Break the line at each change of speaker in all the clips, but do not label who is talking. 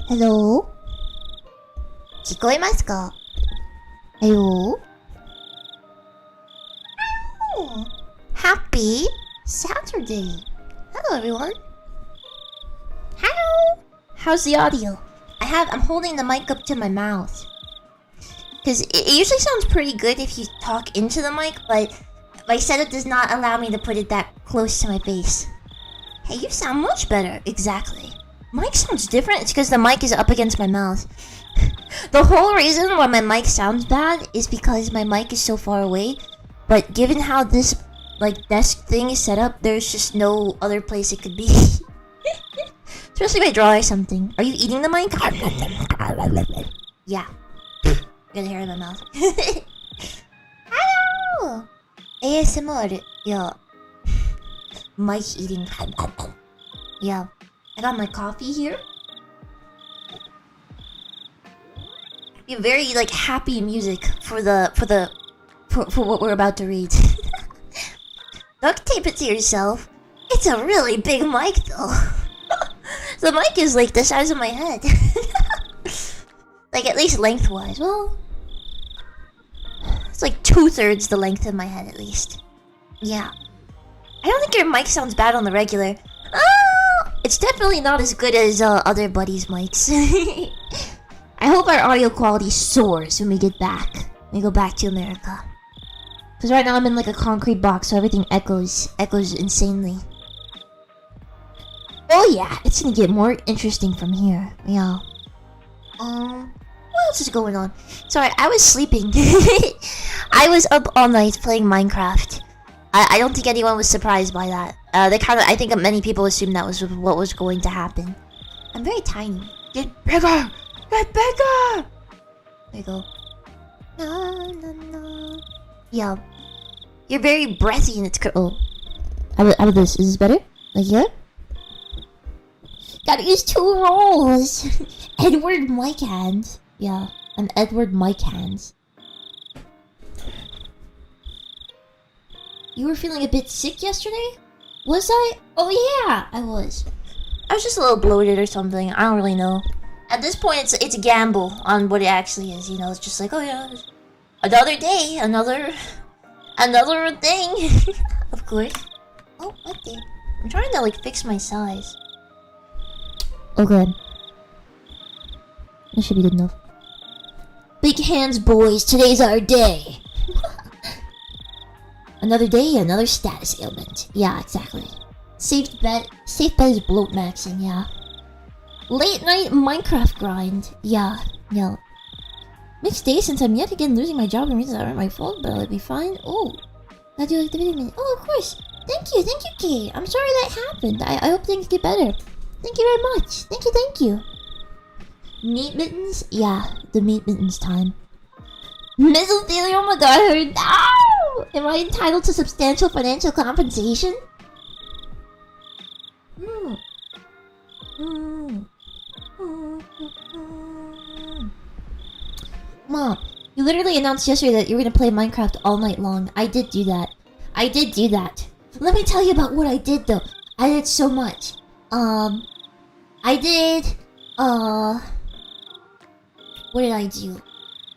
Hello? 聞こえますか? Hello? Oh, happy Saturday. Hello, everyone. Hello. How's the audio? I'm holding the mic up to my mouth. Because it usually sounds pretty good if you talk into the mic, but my setup does not allow me to put it that close to my face. Hey, you sound much better. Exactly. Mic sounds different. It's because the mic is up against my mouth. The whole reason why my mic sounds bad is because my mic is so far away. But given how this desk thing is set up, there's just no other place it could be. Especially if I draw or something. Are you eating the mic? Yeah. Got a hair in my mouth. Hello! ASMR. Yeah. Mic eating. Yeah. I got my coffee here. Very happy music for what we're about to read. Duct tape it to yourself. It's a really big mic though. The mic is the size of my head. At least lengthwise. Well, it's 2/3 the length of my head at least. Yeah. I don't think your mic sounds bad on the regular. Oh, it's definitely not as good as other buddies' mics. I hope our audio quality soars when we get back. When we go back to America. Because right now I'm in a concrete box, so everything echoes insanely. Oh yeah, it's gonna get more interesting from here. Yeah. What else is going on? Sorry, I was sleeping. I was up all night playing Minecraft. I don't think anyone was surprised by that. I think many people assumed that was what was going to happen. I'm very tiny. Get bigger! Get bigger! There you go. No, no, no. Yeah. You're very breathy and it's oh. How about this? Is this better? Here? Gotta use 2 rolls! Edward mic hands. Yeah, I'm Edward mic hands. You were feeling a bit sick yesterday? Was I? Oh yeah, I was. I was just a little bloated or something. I don't really know. At this point, it's a gamble on what it actually is. You know, it's just oh yeah, another day, another thing. Of course. Oh, what the? I'm trying to fix my size. Oh good. That should be good enough. Big hands, boys. Today's our day. Another day, another status ailment. Yeah, exactly. Safe bet is bloat maxing. Yeah. Late night Minecraft grind. Yeah. Mixed day since I'm yet again losing my job and reasons that aren't my fault, but I'll be fine. Oh, glad you like the video. Oh, of course. Thank you, Kay. I'm sorry that happened. I hope things get better. Thank you very much. Thank you. Meat mittens? Yeah, the meat mittens time. Mesothelioma got her. No! Am I entitled to substantial financial compensation? Mom, you literally announced yesterday that you were gonna play Minecraft all night long. I did do that. Let me tell you about what I did though. I did so much. What did I do?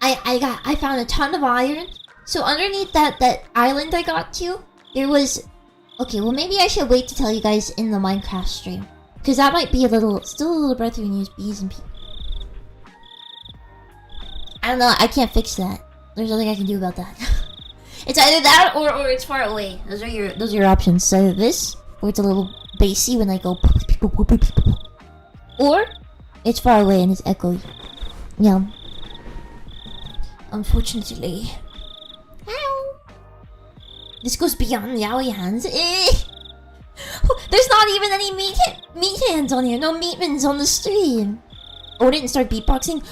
I found a ton of iron. So underneath that island I got to, there was... Okay, well maybe I should wait to tell you guys in the Minecraft stream. Because that might be still a little breathy when you use bees and I don't know, I can't fix that. There's nothing I can do about that. It's either that or it's far away. Those are your options. So either this, or it's a little bassy when I go... Or, it's far away and it's echoey. Yeah. Unfortunately. Ow. This goes beyond yaoi hands. There's not even any meat hands on here. No meatmans on the stream. Oh, I didn't start beatboxing.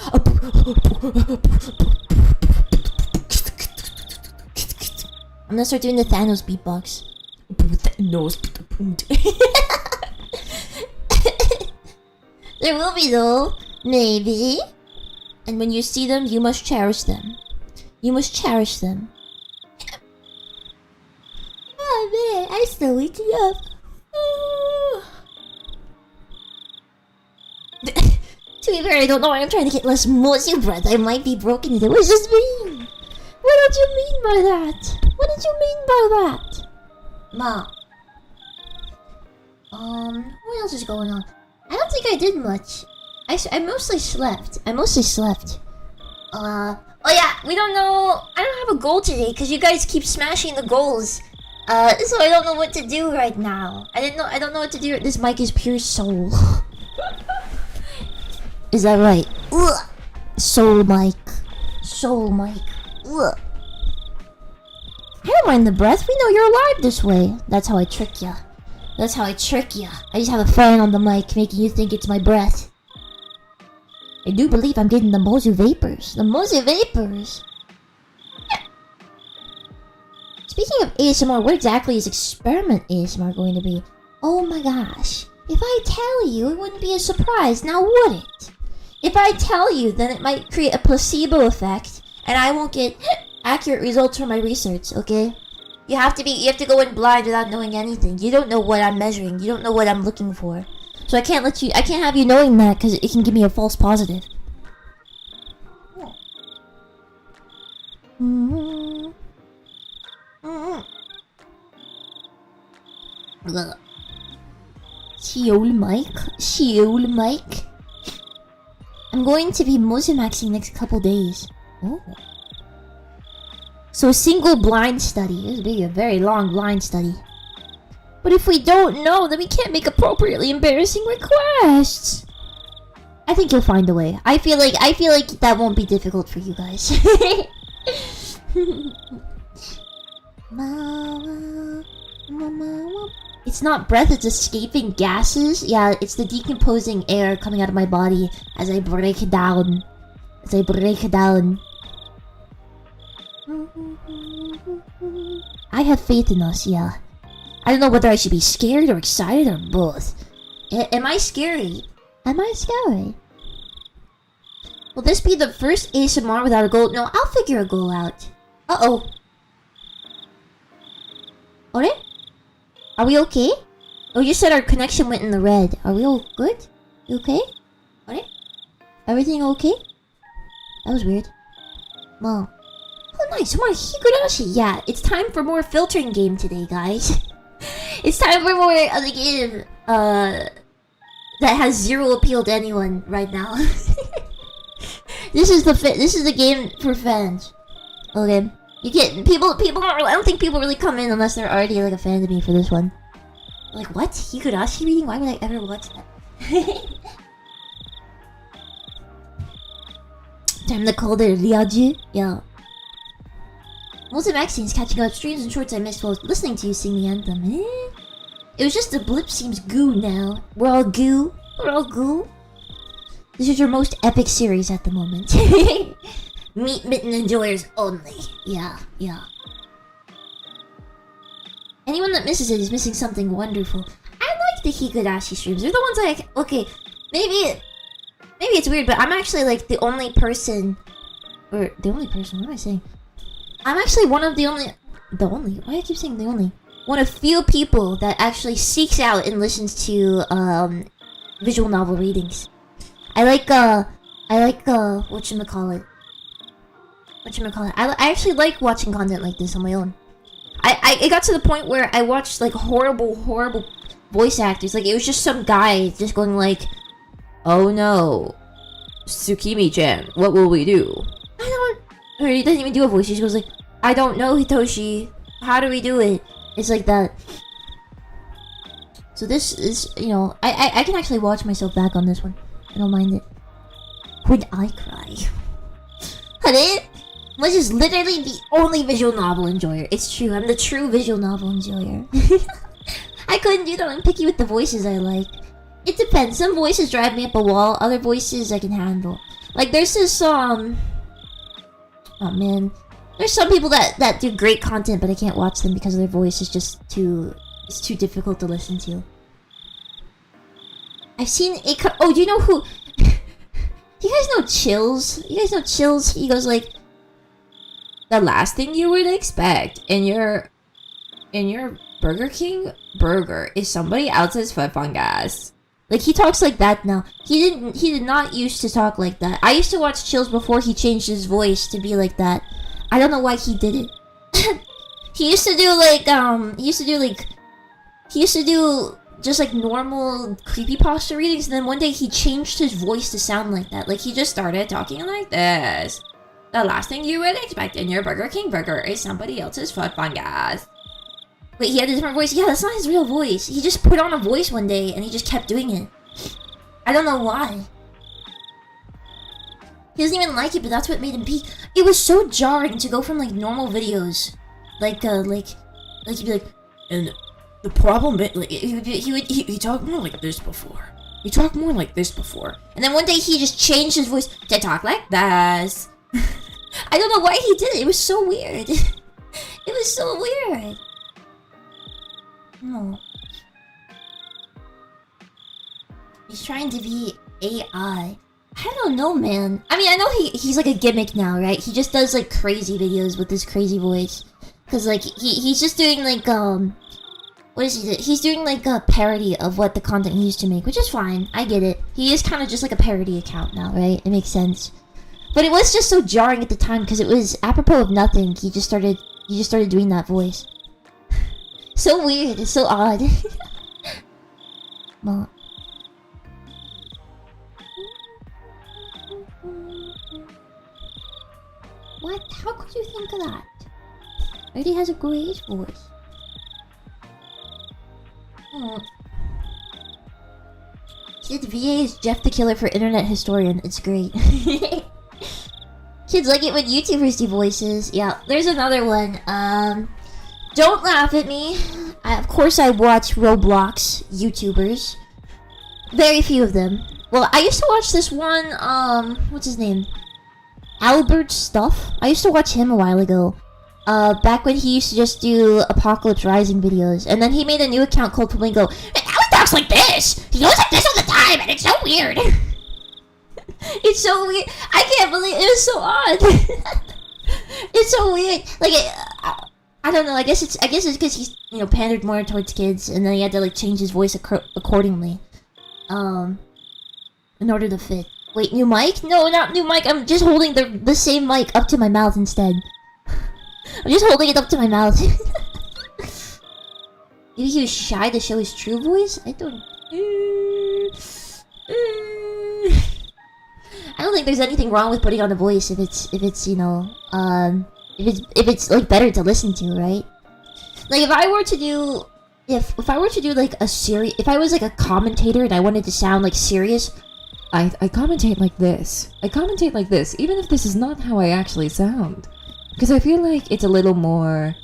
I'm gonna start doing the Thanos beatbox. There will be though. Maybe. And when you see them, you must cherish them. Oh man, I still wake you up. To be fair, I don't know why I'm trying to get less mushy breath. I might be broken. What does this mean? What did you mean by that? What did you mean by that? Ma. What else is going on? I don't think I did much. I mostly slept. Oh yeah, we don't know. I don't have a goal today because you guys keep smashing the goals. So I don't know what to do right now. I don't know what to do. This mic is pure soul. Is that right? Ugh. Soul mic. Ugh. I don't mind the breath. We know you're alive this way. That's how I trick ya. I just have a fan on the mic making you think it's my breath. I do believe I'm getting the mozu vapors. Yeah. Speaking of ASMR, what exactly is experiment ASMR going to be? Oh my gosh. If I tell you, it wouldn't be a surprise, now would it? If I tell you, then it might create a placebo effect, and I won't get accurate results from my research, okay? You have to go in blind without knowing anything. You don't know what I'm measuring. You don't know what I'm looking for. So I can't have you knowing that because it can give me a false positive. Sheol mic. I'm going to be Mozimaxing next couple days. Oh. So a single blind study. This would be a very long blind study. But if we don't know, then we can't make appropriately embarrassing requests. I think you'll find a way. I feel like that won't be difficult for you guys. It's not breath, it's escaping gases. Yeah, it's the decomposing air coming out of my body as I break it down. I have faith in us, yeah. I don't know whether I should be scared or excited or both. Am I scary? Will this be the first ASMR without a goal? No, I'll figure a goal out. Uh-oh. Ore? Are we okay? Oh, you said our connection went in the red. Are we all good? You okay? Ore? Everything okay? That was weird. Well. Oh, nice. More Higurashi. Yeah, it's time for more filtering game today, guys. It's time for more of the game that has zero appeal to anyone right now. This is the game for fans. Okay. You get people don't really, I don't think people really come in unless they're already like a fan of me for this one. Like, what? Higurashi reading? Why would I ever watch that? Time to call the Ryaju? Yeah. Most of Maxine's catching up streams and shorts I missed while listening to you sing the anthem. It was just a blip, seems goo now. We're all goo. This is your most epic series at the moment. Meat mitten enjoyers only. Yeah. Anyone that misses it is missing something wonderful. I like the Higurashi streams. They're the ones okay, maybe it's weird, but I'm actually like the only person, what am I saying? I'm actually one of the only, why do I keep saying the only? One of few people that actually seeks out and listens to, visual novel readings. I like whatchamacallit. I actually like watching content like this on my own. It got to the point where I watched like horrible voice actors. Like it was just some guy just going like, "Oh no, Tsukimi-chan, what will we do?" Or he doesn't even do a voice. He just goes like, "I don't know, Hitoshi. How do we do it?" It's like that. So this is, I can actually watch myself back on this one. I don't mind it. When I cry. Honey, Liz is literally the only visual novel enjoyer. It's true, I'm the true visual novel enjoyer. I couldn't do that. I'm picky with the voices I like. It depends. Some voices drive me up a wall. Other voices I can handle. Like there's this oh man. There's some people that do great content, but I can't watch them because their voice is just too difficult to listen to. I've seen it. Oh, do you know who? Do you guys know Chills? He goes like, the last thing you would expect in your Burger King burger is somebody else's foot fungus. Like, he talks like that now. He did not used to talk like that. I used to watch Chills before he changed his voice to be like that. I don't know why he did it. He used to do just like normal creepypasta readings, and then one day he changed his voice to sound like that. Like, he just started talking like this. The last thing you would expect in your Burger King burger is somebody else's foot fungus. Wait, he had a different voice? Yeah, that's not his real voice. He just put on a voice one day, and he just kept doing it. I don't know why. He doesn't even like it, but that's what made him peak. It was so jarring to go from, like, normal videos. Like, he'd be like, and the problem, like, he talked more like this before. He talked more like this before. And then one day he just changed his voice to talk like this. I don't know why he did it. It was so weird. It was so weird. No. He's trying to be AI. I don't know, man. I mean, I know he's like a gimmick now, right? He just does like crazy videos with this crazy voice. Cause like he's just doing like what is he do? He's doing like a parody of what the content he used to make, which is fine. I get it. He is kind of just like a parody account now, right? It makes sense. But it was just so jarring at the time because it was apropos of nothing. He just started doing that voice. So weird. It's so odd. Well. What? How could you think of that? Eddie has a great voice. Oh. Kids VA is Jeff the Killer for Internet Historian. It's great. Kids like it when YouTubers do voices. Yeah, there's another one. Don't laugh at me. Of course I watch Roblox YouTubers. Very few of them. Well, I used to watch this one, what's his name? Albert Stuff. I used to watch him a while ago. Back when he used to just do Apocalypse Rising videos. And then he made a new account called Flamingo. And now he talks like this! He goes like this all the time, and it's so weird! It's so weird. I can't believe it was so odd. It's so weird. Like, I don't know. I guess it's because he's, you know, pandered more towards kids, and then he had to like change his voice accordingly, in order to fit. Wait, new mic? No, not new mic. I'm just holding the same mic up to my mouth instead. I'm just holding it up to my mouth. Maybe he was shy to show his true voice? I don't... I don't think there's anything wrong with putting on a voice if it's you know, if it's like better to listen to, right? Like if I were to do like a series, if I was like a commentator and I wanted to sound like serious,
I commentate like this. I commentate like this, even if this is not how I actually sound. Because I feel like it's a little more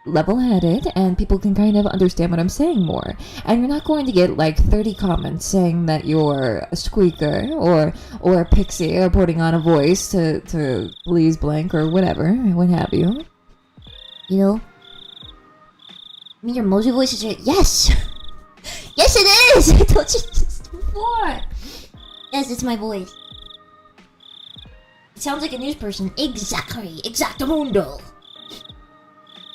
level-headed and people can kind of understand what I'm saying more. And you're not going to get like 30 comments saying that you're a squeaker or a pixie or putting on a voice to please blank or whatever, what have you.
You know? I mean, your emoji voice is your... Yes! Yes, it is! I told you this before! Yes, it's my voice. It sounds like a news person. Exactly. Exactamundo.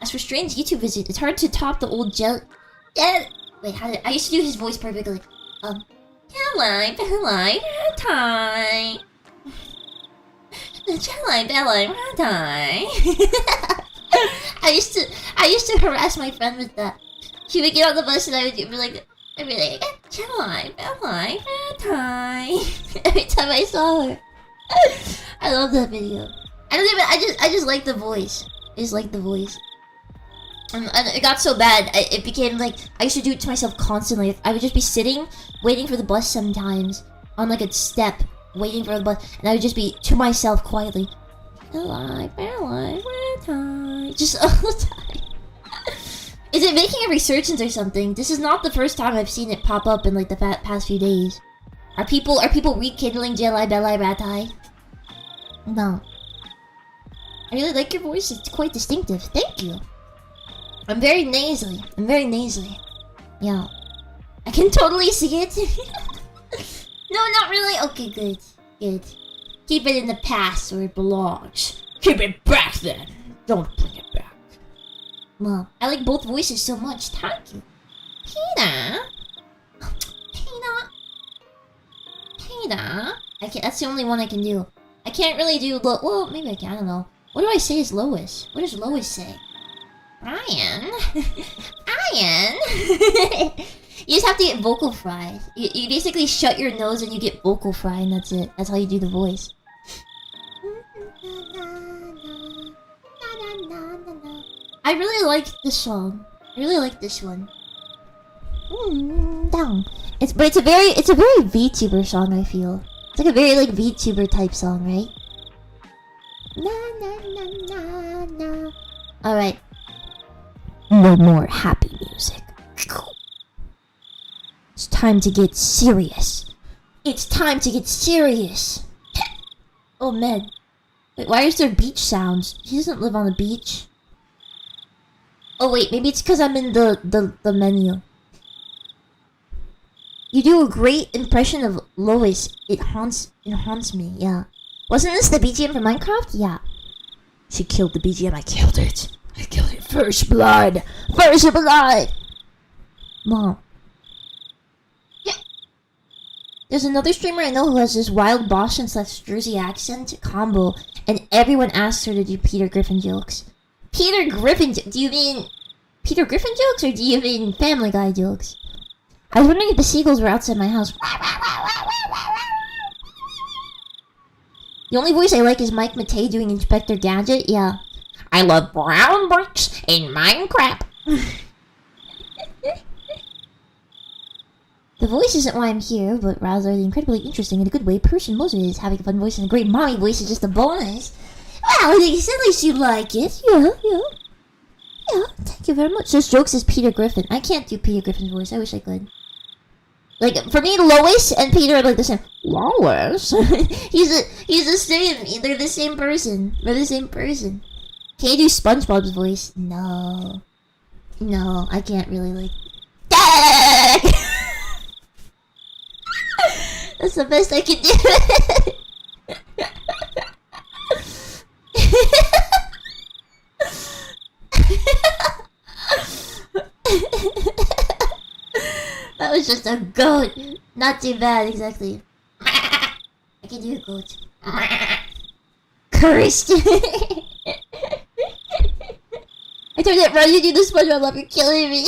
As for Strain's YouTube visit, it's hard to top the old Wait, how did I used to do his voice perfectly. Hello, time. I used to harass my friend with that. She would get on the bus and I'd be like, time. Every time I saw her. I love that video. I just like the voice. I just like the voice. And it got so bad, it became like, I used to do it to myself constantly. I would just be sitting, waiting for the bus sometimes, on like a step, waiting for the bus, and I would just be to myself quietly. Just all the time. Is it making a resurgence or something? This is not the first time I've seen it pop up in like the past few days. Are people rekindling Jelly Belly Ratai? No. I really like your voice, it's quite distinctive. Thank you. I'm very nasally. Yeah. I can totally see it. No, not really. Okay, good. Keep it in the past where it belongs. Keep it back then. Don't bring it back. Well, I like both voices so much. Thank you. Pina. Nida. That's the only one I can do. I can't really do well, maybe I can, I don't know. What do I say is Lois? What does Lois say? Ryan? Ryan? You just have to get vocal fry. You basically shut your nose and you get vocal fry and that's it. That's how you do the voice. I really like this song. I really like this one. Down. It's a very VTuber song, I feel. It's like a very like VTuber type song, right? Alright. No more happy music. It's time to get serious. It's time to get serious. Oh man. Wait, why is there beach sounds? He doesn't live on the beach. Oh wait, maybe it's because I'm in the menu. You do a great impression of Lois. It haunts me, yeah. Wasn't this the BGM for Minecraft? Yeah. She killed the BGM, I killed it. I killed it. First blood! First blood! Mom. Yeah. There's another streamer I know who has this wild Boston / Jersey accent combo, and everyone asks her to do Peter Griffin jokes. Peter Griffin do you mean Peter Griffin jokes or do you mean Family Guy jokes? I was wondering if the seagulls were outside my house. The only voice I like is Mike Matei doing Inspector Gadget. Yeah. I love brown bricks in Minecraft. The voice isn't why I'm here, but rather the incredibly interesting and a good way person Moses is. Having a fun voice and a great mommy voice is just a bonus. Well, at least you like it. Yeah. Yeah, thank you very much. Just jokes as Peter Griffin. I can't do Peter Griffin's voice. I wish I could. Like, for me, Lois and Peter are like the same. Lois? he's the same. They're the same person. They're the same person. Can you do SpongeBob's voice? No. No, I can't really, like... That's the best I can do. That was just a goat. Not too bad, exactly. I can do a goat. Cursed. I told you that Ryan, you do the SpongeBob laugh. You're killing me.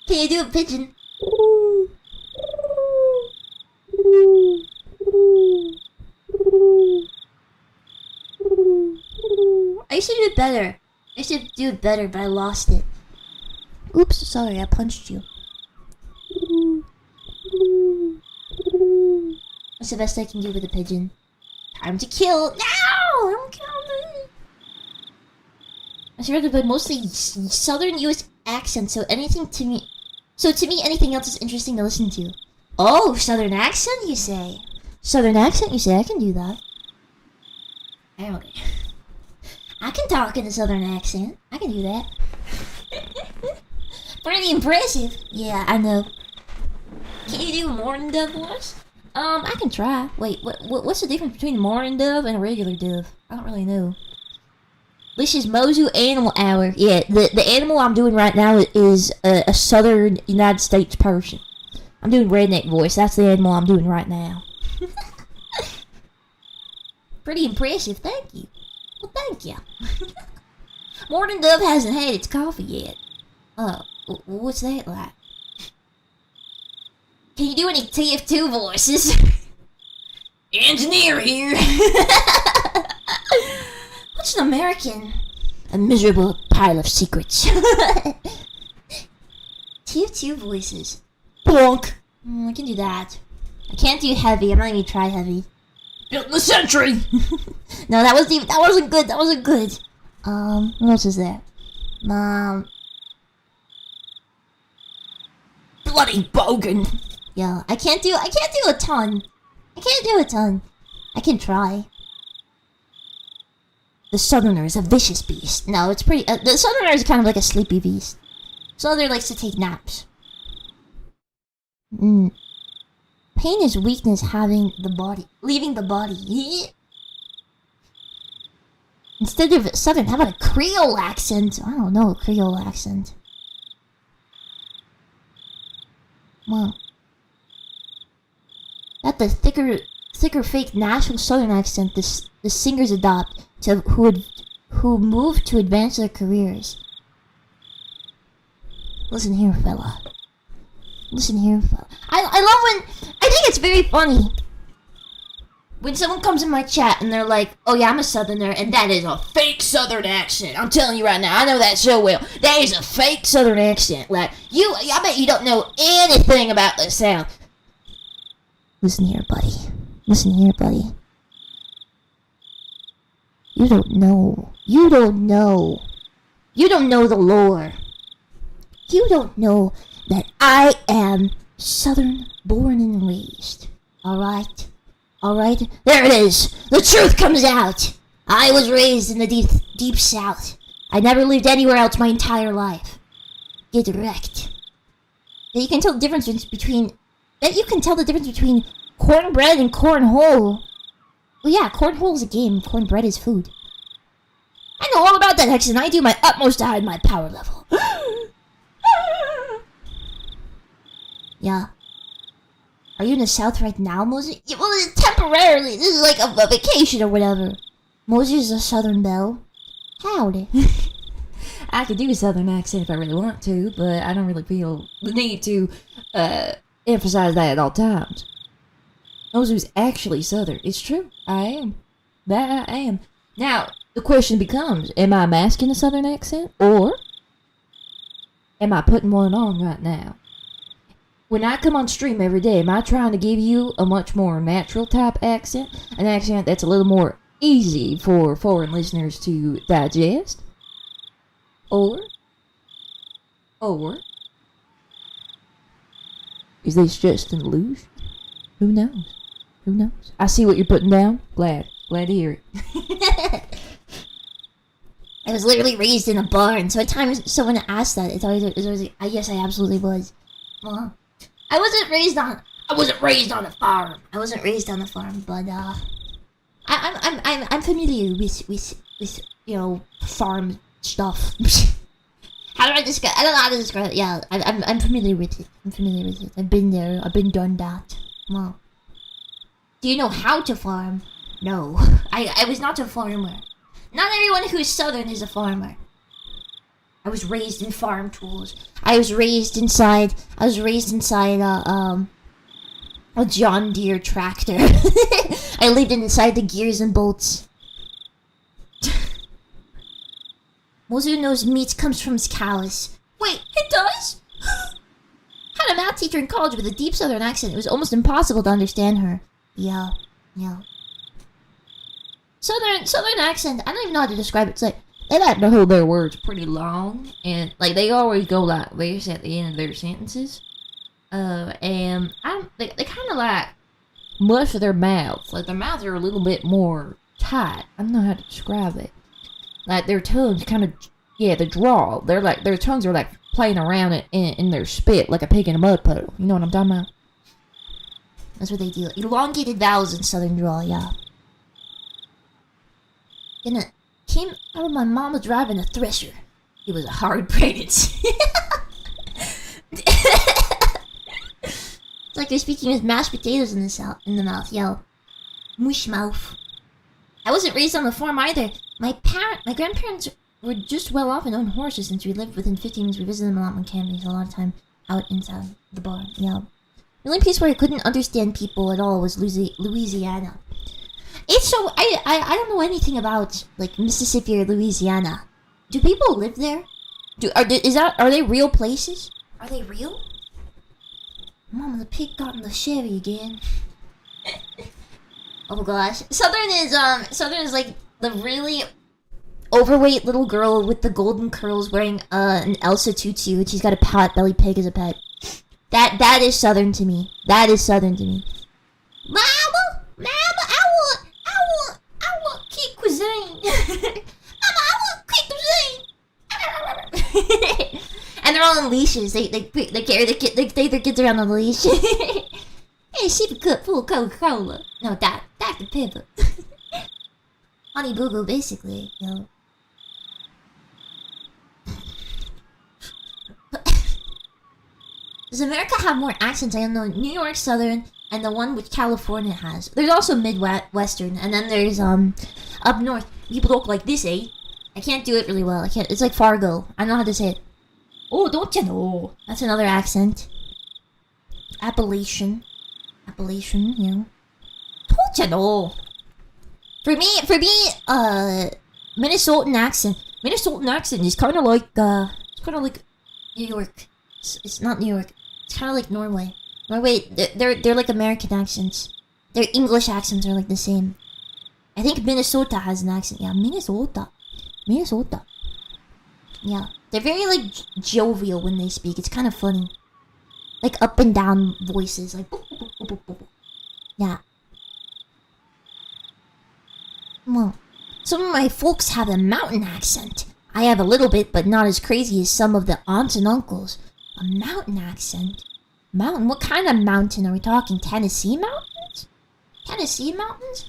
Can you do a pigeon? I used to do it better. I used to do it better, but I lost it. Oops, sorry, I punched you. What's the best I can do with a pigeon? Time to kill! No! Don't kill me! I surrounded by mostly southern US accents, so to me, anything else is interesting to listen to. Oh, southern accent, you say? Southern accent, you say? I can do that. Okay. I can talk in a southern accent. I can do that. Pretty impressive. Yeah, I know. Can you do a morning dove voice? I can try. Wait, what's the difference between a morning dove and a regular dove? I don't really know. This is Mozu Animal Hour. Yeah, the animal I'm doing right now is a southern United States person. I'm doing redneck voice. That's the animal I'm doing right now. Pretty impressive, thank you. Well, thank you. Morning Dove hasn't had its coffee yet. What's that like? Can you do any TF2 voices? Engineer here. What's an American? A miserable pile of secrets. TF2 voices. Bonk. I can do that. I can't do heavy. I'm not even try heavy. Built in the century. No, that wasn't good. That wasn't good. What else is there? Bloody bogan. Yeah, I can't do a ton. I can try. The Southerner is a vicious beast. No, it's pretty. The Southerner is kind of like a sleepy beast. Southerner likes to take naps. Pain is weakness leaving the body. Instead of Southern, how about a Creole accent? I don't know a Creole accent. Well, that's the thicker fake Nashville Southern accent the singers adopt who move to advance their careers. Listen here, fella. Listen here, fella. I love when... I think it's very funny when someone comes in my chat and they're like, oh yeah, I'm a Southerner, and that is a fake Southern accent. I'm telling you right now, I know that so well. That is a fake Southern accent. Like, I bet you don't know anything about the South. Listen here, buddy. Listen here, buddy. You don't know. You don't know. You don't know the lore. You don't know that I am Southern born and raised. Alright? Alright? There it is! The truth comes out! I was raised in the deep South. I never lived anywhere else my entire life. Get wrecked. That you can tell the difference between... That you can tell the difference between cornbread and cornhole. Well, yeah, cornhole is a game. Cornbread is food. I know all about that, Hex, and I do my utmost to hide my power level. Yeah. Are you in the South right now, Moses? Yeah, well, temporarily. This is like a vacation or whatever. Moses is a Southern belle. Howdy.
I could do a Southern accent if I really want to, but I don't really feel the need to emphasize that at all times. Moses actually Southern. It's true. I am. That I am. Now, the question becomes, am I masking a Southern accent, or am I putting one on right now? When I come on stream every day, am I trying to give you a much more natural type accent? An accent that's a little more easy for foreign listeners to digest? Or is this just an illusion? Who knows? Who knows? I see what you're putting down. Glad to hear it.
I was literally raised in a barn, so at times someone asks that, it's always like, yes, I absolutely was. Well, I wasn't raised on a farm. I wasn't raised on a farm, but I'm familiar with you know, farm stuff. How do I describe? I don't know how to describe it. Yeah, I'm familiar with it. I've been there. I've been done that. Well, do you know how to farm? No, I was not a farmer. Not everyone who's Southern is a farmer. I was raised in farm tools. I was raised inside a John Deere tractor. I lived inside the gears and bolts. Mozu knows meat comes from his cows. Wait, it does? Had a math teacher in college with a deep Southern accent. It was almost impossible to understand her. Yeah. Southern accent. I don't even know how to describe it. It's like
they like to hold their words pretty long, and like they always go like this at the end of their sentences. And they kind of like mush their mouths. Like their mouths are a little bit more tight. I don't know how to describe it. Like their tongues kind of, they draw. They're like their tongues are like playing around in their spit like a pig in a mud puddle. You know what I'm talking about?
That's what they do. Elongated vowels in Southern drawl, yeah. Then it came out of my mama driving a thresher. It was a hard pregnancy. It's like they're speaking with mashed potatoes in the mouth, yo. Mush mouth. I wasn't raised on the farm either. My grandparents were just well off and owned horses since we lived within 15 minutes. We visited them a lot when camping, so a lot of time out inside the barn, yeah. The only place where I couldn't understand people at all was Louisiana. It's so I don't know anything about like Mississippi or Louisiana. Do people live there? Are they real places? Are they real? Mama, the pig got in the Chevy again. Oh gosh, Southern is like the really overweight little girl with the golden curls wearing an Elsa tutu, and she's got a pot belly pig as a pet. That is Southern to me. That is Southern to me. Mama, I want kid cuisine. Mama, I want kid cuisine. And they're all on leashes. They carry the kid. They take their kids around on the leash. Hey, sip a cup full of Coca-Cola. No, Dr. Pepper. Honey Boo Boo, basically, you know. Does America have more accents? I don't know. New York Southern and the one which California has. There's also Midwestern, and then there's up north. People talk like this, eh? I can't do it really well. I can't. It's like Fargo. I know how to say it. Oh, don't you know? That's another accent. Appalachian, you know. Don't you know? For me, Minnesotan accent is kind of like New York. It's not New York. It's kind of like Norway. Norway, they're like American accents. Their English accents are like the same. I think Minnesota has an accent. Yeah, Minnesota. Yeah, they're very like jovial when they speak. It's kind of funny. Like up and down voices, like boop, boop, boop, boop, boop. Yeah. Well, some of my folks have a mountain accent. I have a little bit, but not as crazy as some of the aunts and uncles. A mountain accent? Mountain? What kind of mountain are we talking? Tennessee mountains? Tennessee mountains?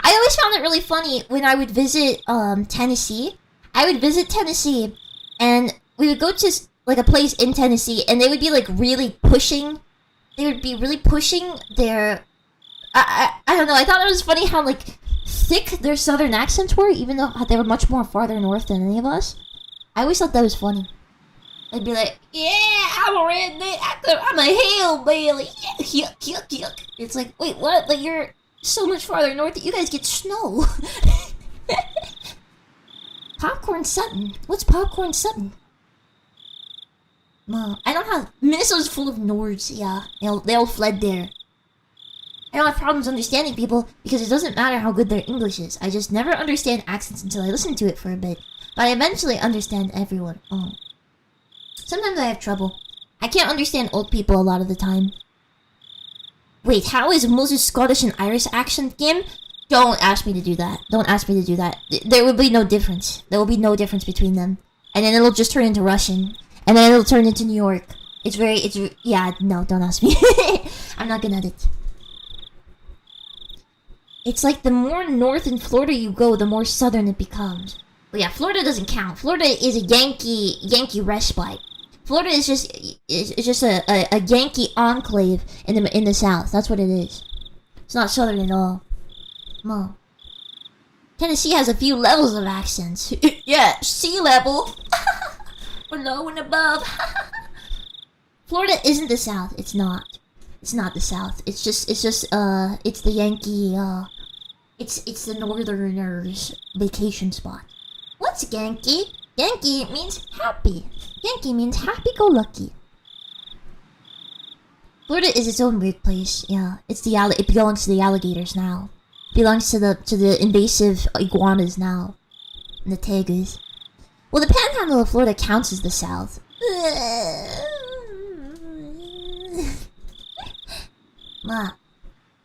I always found it really funny when I would visit Tennessee. I would visit Tennessee, and we would go to like a place in Tennessee, and they would be like really pushing. They would be really pushing their. I don't know. I thought it was funny how like thick their southern accents were, even though they were much more farther north than any of us. I always thought that was funny. They'd be like, "Yeah, I'm a redneck. I'm a hillbilly. Yeah, yuck. It's like, wait, what? Like you're so much farther north that you guys get snow. Popcorn Sutton? What's Popcorn Sutton? Well, I don't have... Minnesota's full of Nords, yeah. They all fled there. I don't have problems understanding people because it doesn't matter how good their English is. I just never understand accents until I listen to it for a bit. But I eventually understand everyone. Oh. Sometimes I have trouble. I can't understand old people a lot of the time. Wait, how is Moses Scottish and Irish accent game? Don't ask me to do that. Don't ask me to do that. There will be no difference. There will be no difference between them. And then it'll just turn into Russian. And then it'll turn into New York. Yeah, no, don't ask me. I'm not good at it. It's like the more north in Florida you go, the more southern it becomes. But yeah, Florida doesn't count. Florida is a Yankee respite. Florida is just a Yankee enclave in the South. That's what it is. It's not southern at all. Well, Tennessee has a few levels of accents. Yeah, sea level. Below and above. Florida isn't the South. It's not. It's not the South. It's the Yankee, it's the Northerners' vacation spot. What's Yankee? Yankee means happy. Yankee means happy-go-lucky. Florida is its own weird place. Yeah, it belongs to the alligators now. It belongs to the invasive iguanas now, and the tigers. Well, the Panhandle of Florida counts as the South.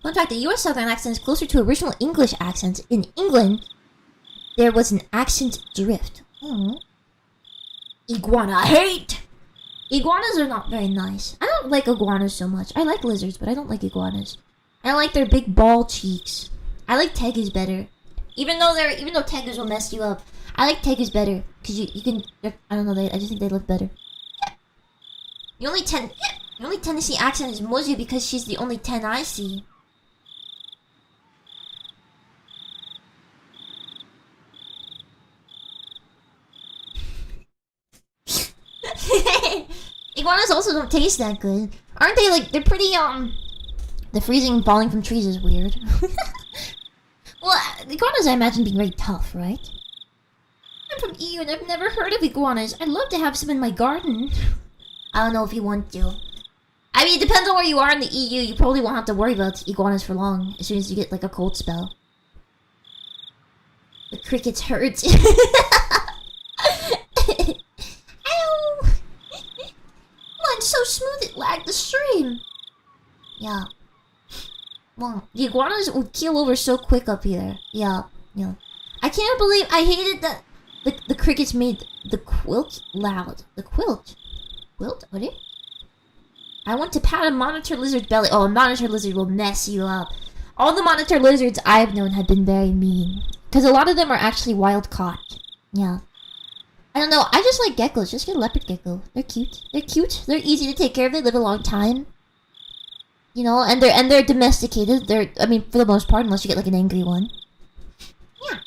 Fun fact: the U.S. Southern accent is closer to original English accents. In England, there was an accent drift. Iguana hate! Iguanas are not very nice. I don't like iguanas so much. I like lizards, but I don't like iguanas. I don't like their big ball cheeks. I like tegus better. Even though tegus will mess you up, I like tegus better because you can. I don't know. I just think they look better. The only Tennessee accent is Mozu because she's the only 10 I see. Iguanas also don't taste that good. Aren't they like, they're pretty, the freezing and falling from trees is weird. Well, iguanas I imagine being very tough, right? I'm from EU and I've never heard of iguanas. I'd love to have some in my garden. I don't know if you want to. I mean, it depends on where you are in the EU. You probably won't have to worry about iguanas for long, as soon as you get like a cold spell. The crickets hurt. Ow! Oh, it's so smooth it lagged the stream. Yeah. Well, the iguanas would keel over so quick up here. Yeah. I can't believe I hated that the crickets made the quilt loud. The quilt? Quilt? What I want to pat a monitor lizard's belly. Oh, a monitor lizard will mess you up. All the monitor lizards I've known have been very mean. Because a lot of them are actually wild caught. Yeah. I don't know, I just like geckos. Just get a leopard gecko. They're cute. They're cute. They're easy to take care of. They live a long time. You know, and they're domesticated. I mean, for the most part, unless you get like an angry one. Yeah.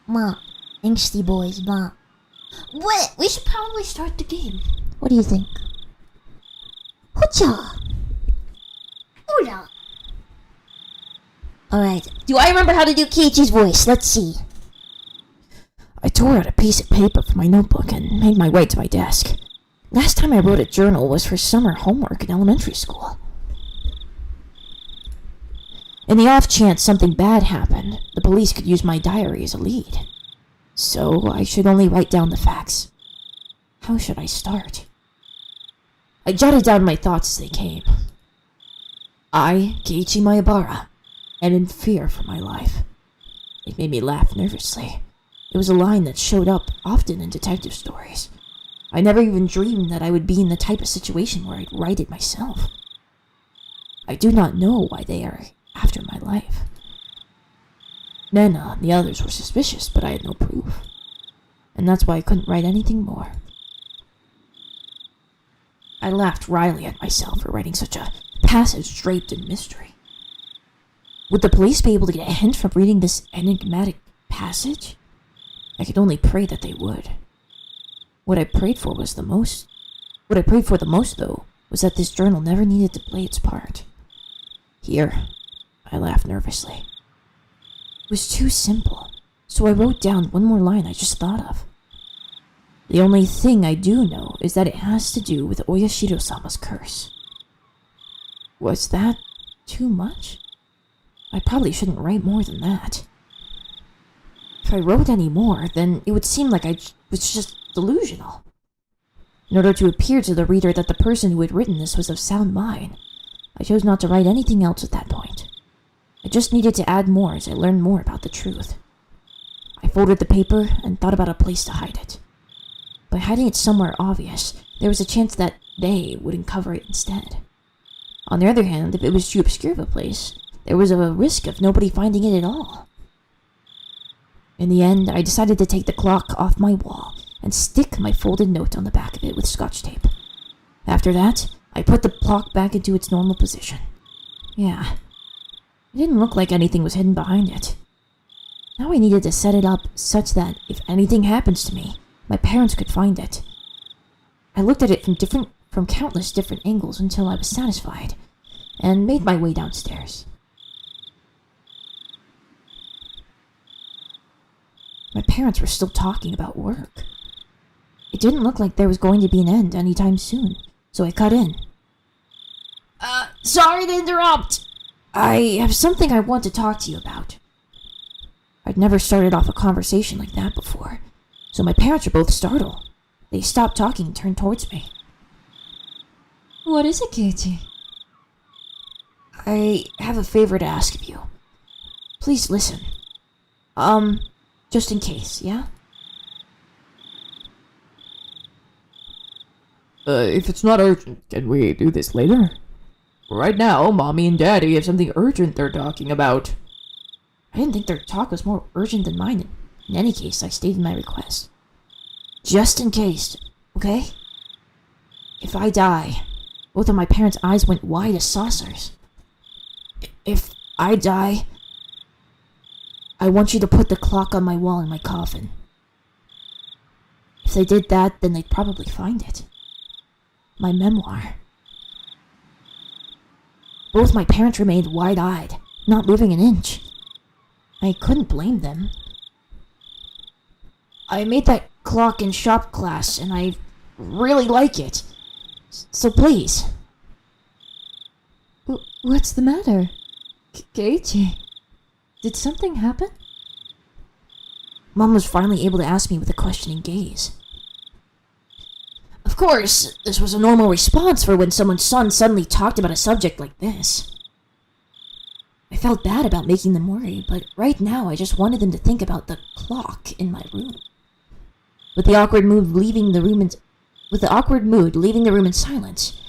Ma, angsty boys, ma. What? We should probably start the game. What do you think? Hoocha! Hola! Alright, do I remember how to do Keiichi's voice? Let's see.
I tore out a piece of paper from my notebook and made my way to my desk. Last time I wrote a journal was for summer homework in elementary school. In the off chance something bad happened, the police could use my diary as a lead. So I should only write down the facts. How should I start? I jotted down my thoughts as they came. I, Keiichi Maebara, am in fear for my life. It made me laugh nervously. It was a line that showed up often in detective stories. I never even dreamed that I would be in the type of situation where I'd write it myself. I do not know why they are after my life. Nena and the others were suspicious, but I had no proof. And that's why I couldn't write anything more. I laughed wryly at myself for writing such a passage draped in mystery. Would the police be able to get a hint from reading this enigmatic passage? I could only pray that they would. What I prayed for the most, though, was that this journal never needed to play its part. Here, I laughed nervously. It was too simple, so I wrote down one more line I just thought of. The only thing I do know is that it has to do with Oyashiro-sama's curse. Was that too much? I probably shouldn't write more than that. If I wrote any more, then it would seem like I was just delusional. In order to appear to the reader that the person who had written this was of sound mind, I chose not to write anything else at that point. I just needed to add more as I learned more about the truth. I folded the paper and thought about a place to hide it. By hiding it somewhere obvious, there was a chance that they would uncover it instead. On the other hand, if it was too obscure of a place, there was a risk of nobody finding it at all. In the end, I decided to take the clock off my wall and stick my folded note on the back of it with scotch tape. After that, I put the clock back into its normal position. Yeah, it didn't look like anything was hidden behind it. Now I needed to set it up such that if anything happens to me, my parents could find it. I looked at it from countless different angles until I was satisfied, and made my way downstairs. My parents were still talking about work. It didn't look like there was going to be an end anytime soon, so I cut in. Sorry to interrupt! I have something I want to talk to you about. I'd never started off a conversation like that before, so my parents were both startled. They stopped talking and turned towards me. What is it, Keiichi? I have a favor to ask of you. Please listen. Just in case, yeah?
If it's not urgent, can we do this later? Right now, Mommy and Daddy have something urgent they're talking about.
I didn't think their talk was more urgent than mine. In any case, I stated my request. Just in case, okay? If I die, both of my parents' eyes went wide as saucers. If I die, I want you to put the clock on my wall in my coffin. If they did that, then they'd probably find it. My memoir. Both my parents remained wide-eyed, not moving an inch. I couldn't blame them. I made that clock in shop class, and I really like it. So please.
What's the matter? Keiichi, did something happen?
Mom was finally able to ask me with a questioning gaze. Of course, this was a normal response for when someone's son suddenly talked about a subject like this. I felt bad about making them worry, but right now I just wanted them to think about the clock in my room. With the awkward move leaving
with the awkward mood leaving the room in silence,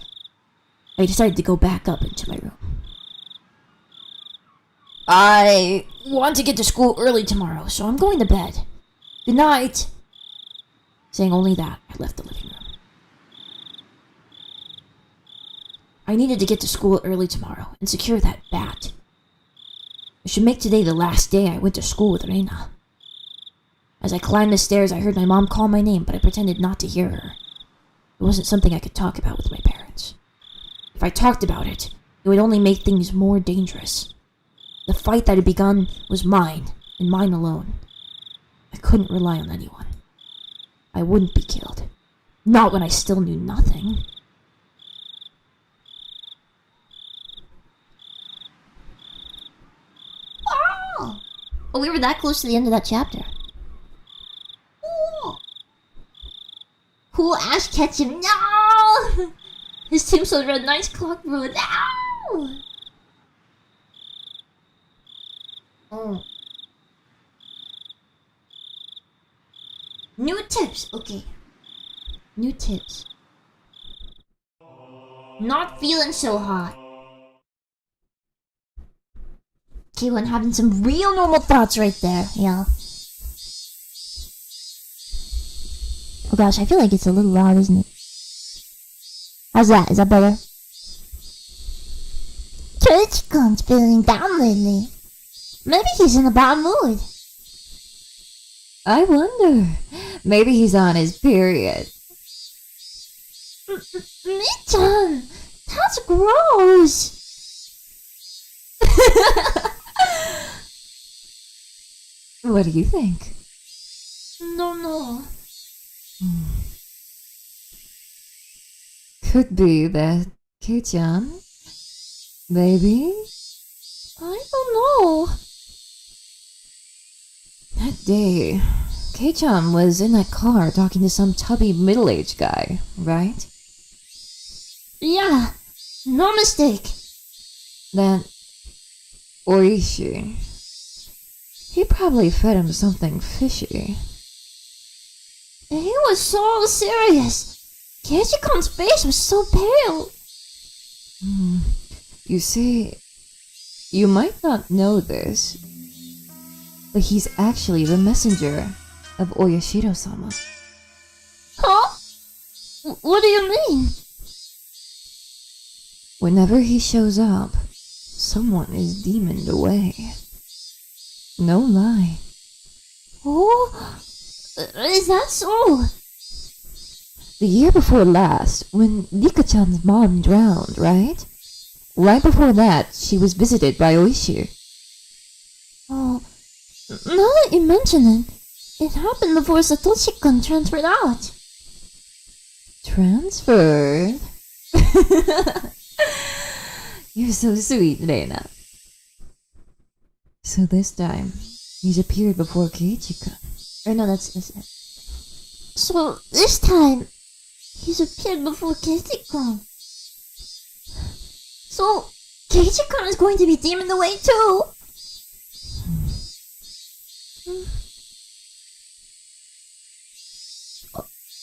I decided to go back up into my room. I want to get to school early tomorrow, so I'm going to bed. Good night. Saying only that, I left the living room. I needed to get to school early tomorrow and secure that bat. I should make today the last day I went to school with Reina. As I climbed the stairs, I heard my mom call my name, but I pretended not to hear her. It wasn't something I could talk about with my parents. If I talked about it, it would only make things more dangerous. The fight that had begun was mine, and mine alone. I couldn't rely on anyone. I wouldn't be killed. Not when I still knew nothing. Oh, we were that close to the end of that chapter. Oh. Cool Ash Ketchum, no! His tombstone read nice clock bro, no! Oh. New tips, okay. New tips. Not feeling so hot. Okay, when having some real normal thoughts right there, yeah. Oh gosh, I feel like it's a little loud, isn't it? How's that? Is that better? Kirispica's feeling down lately. Maybe he's in a bad mood.
I wonder. Maybe he's on his period.
Mi-chan! That's gross!
What do you think?
No.
Could be that Kei-chan? Maybe?
I don't know.
That day, Kei-chan was in that car talking to some tubby middle-aged guy, right?
Yeah, no mistake.
That Oishi. He probably fed him something fishy.
He was so serious. Kirispica's face was so pale.
You see, you might not know this, but he's actually the messenger of Oyashiro-sama.
Huh? What do you mean?
Whenever he shows up, someone is demoned away. No lie.
Oh, is that so?
The year before last, when Rika-chan's mom drowned, right? Right before that, she was visited by Oishi.
Oh, now that you mention it, it happened before Satoshi-kun transferred out.
Transferred? You're so sweet, Reina. So this time, he's appeared before Keiichi-kun.
Or no, that's it. So this time, he's appeared before Kirispica. So Kirispica is going to be demoned away too.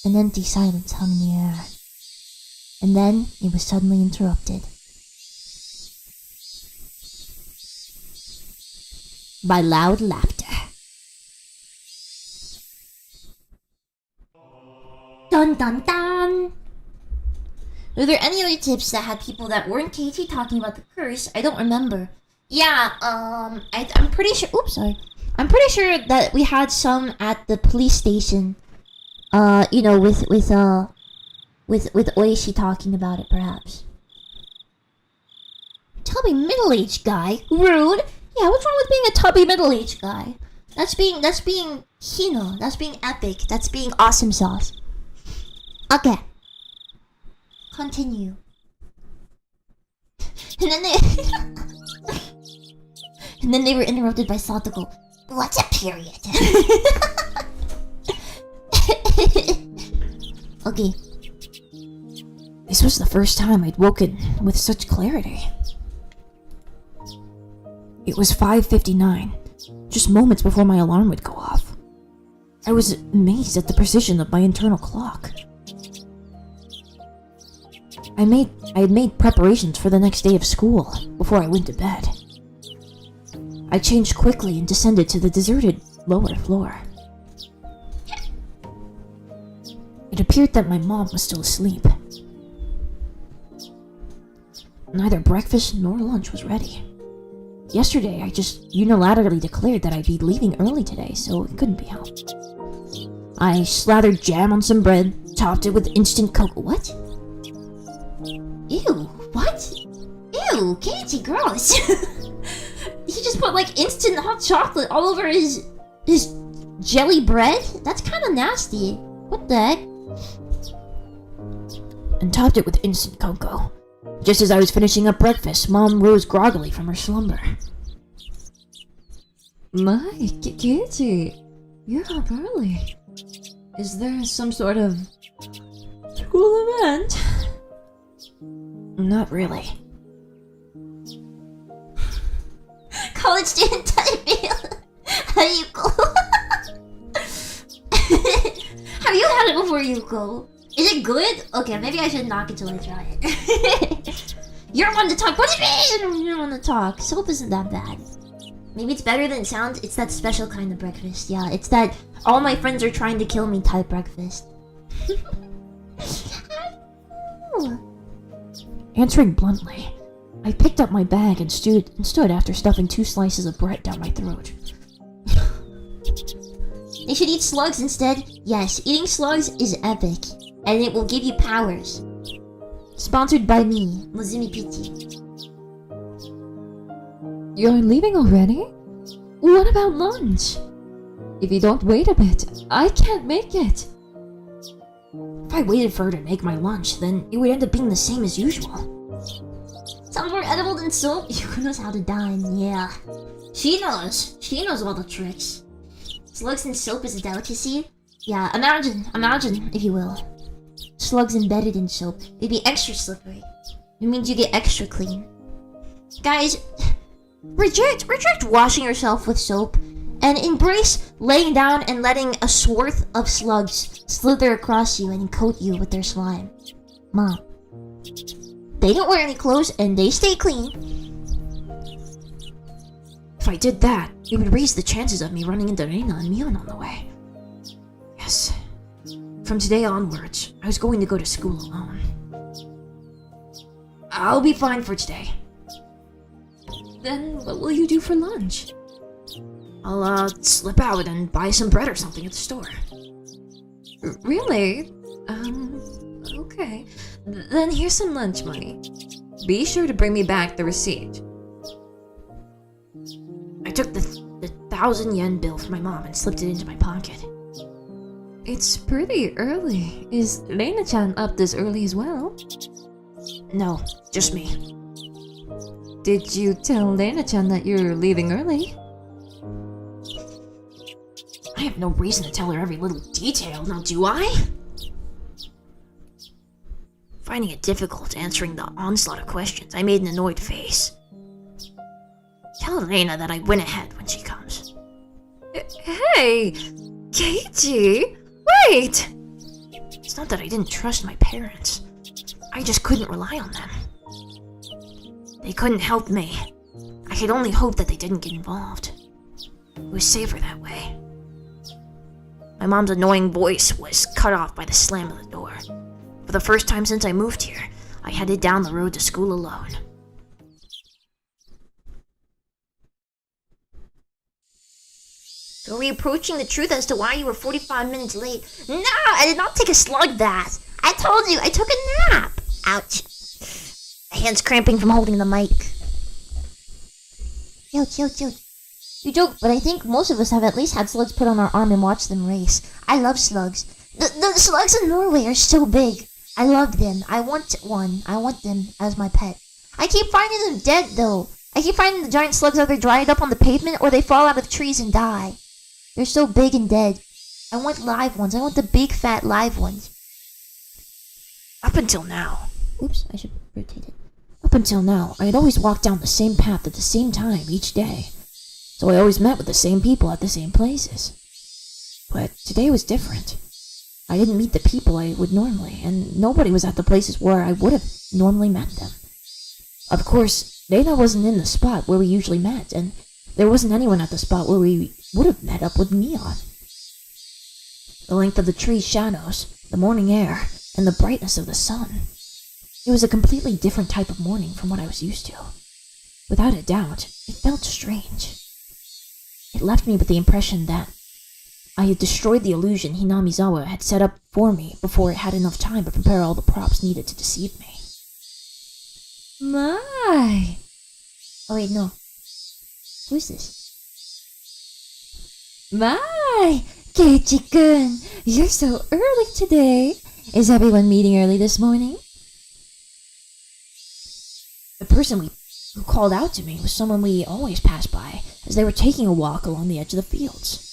An empty silence hung in the air, and then it was suddenly interrupted by loud laughter. Dun dun dun! Were there any other tips that had people that weren't Keiichi talking about the curse? I don't remember. Yeah, I'm pretty sure. Oops, sorry. I'm pretty sure that we had some at the police station. You know, with Oishi talking about it, perhaps. Tubby middle-aged guy? Rude. Yeah, what's wrong with being a tubby middle-aged guy? That's being Hino. That's being epic. That's being awesome sauce. Okay. Continue. And then they were interrupted by Satoko. What's a period? Okay. This was the first time I'd woken with such clarity. It was 5:59, just moments before my alarm would go off. I was amazed at the precision of my internal clock.
I had made preparations for the next day of school before I went to bed. I changed quickly and descended to the deserted lower floor. It appeared that my mom was still asleep. Neither breakfast nor lunch was ready. Yesterday, I just unilaterally declared that I'd be leaving early today, so it couldn't be helped. I slathered jam on some bread, topped it with instant cocoa. What?
Ew, what? Ew, Keiichi, gross. He just put like instant hot chocolate all over his jelly bread? That's kind of nasty. What the heck?
And topped it with instant cocoa. Just as I was finishing up breakfast, Mom rose groggily from her slumber.
My, Keiichi, you're up early. Is there some sort of school event?
Not really.
College student type meal. How you go? Have you had it before you go? Is it good? Okay, maybe I should knock it till I try it. You're one to talk. What do you mean? You're one to talk. Soap isn't that bad. Maybe it's better than it sounds. It's that special kind of breakfast. Yeah, it's that all my friends are trying to kill me type breakfast.
Answering bluntly, I picked up my bag and stood after stuffing 2 slices of bread down my throat.
They should eat slugs instead. Yes, eating slugs is epic. And it will give you powers. Sponsored by me, Mozumi Piti.
You're leaving already? What about lunch? If you don't wait a bit, I can't make it.
If I waited for her to make my lunch, then it would end up being the same as usual.
Sounds more edible than soap. Who knows how to dine? Yeah. She knows. She knows all the tricks. Slugs and soap is a delicacy? Yeah, imagine, if you will. Slugs embedded in soap. It'd be extra slippery. It means you get extra clean. Guys, reject washing yourself with soap and embrace laying down and letting a swath of slugs slither across you and coat you with their slime. Mom. They don't wear any clothes and they stay clean.
If I did that, it would raise the chances of me running into Reina and Mion on the way. Yes. From today onwards, I was going to go to school alone. I'll be fine for today.
Then what will you do for lunch?
I'll, slip out and buy some bread or something at the store.
Really? Okay. Then here's some lunch money. Be sure to bring me back the receipt.
I took the 1,000 yen bill from my mom and slipped it into my pocket.
It's pretty early. Is Reina-chan up this early as well?
No, just me.
Did you tell Reina-chan that you're leaving early?
I have no reason to tell her every little detail, now do I? Finding it difficult answering the onslaught of questions, I made an annoyed face. Tell Reina that I went ahead when she comes.
Hey! Keiichi! Wait!
It's not that I didn't trust my parents. I just couldn't rely on them. They couldn't help me. I could only hope that they didn't get involved. It was safer that way. My mom's annoying voice was cut off by the slam of the door. For the first time since I moved here, I headed down the road to school alone.
Are we approaching the truth as to why you were 45 minutes late? No, I did not take a slug bath. I told you, I took a nap. Ouch. My hand's cramping from holding the mic. Ouch. You joke, but I think most of us have at least had slugs put on our arm and watched them race. I love slugs. The slugs in Norway are so big. I love them. I want one. I want them as my pet. I keep finding them dead, though. I keep finding the giant slugs either dried up on the pavement or they fall out of trees and die. They're so big and dead. I want live ones. I want the big, fat, live ones.
Up until now.
Oops, I should rotate it.
Up until now, I had always walked down the same path at the same time each day. So I always met with the same people at the same places. But today was different. I didn't meet the people I would normally, and nobody was at the places where I would have normally met them. Of course, Veda wasn't in the spot where we usually met, and there wasn't anyone at the spot where we would have met up with me on. The length of the tree's shadows, the morning air, and the brightness of the sun. It was a completely different type of morning from what I was used to. Without a doubt, it felt strange. It left me with the impression that I had destroyed the illusion Hinamizawa had set up for me before it had enough time to prepare all the props needed to deceive me.
My!
Oh wait, no. Who is this?
My! Keiichi-kun, you're so early today. Is everyone meeting early this morning?
The person who called out to me was someone we always pass by as they were taking a walk along the edge of the fields.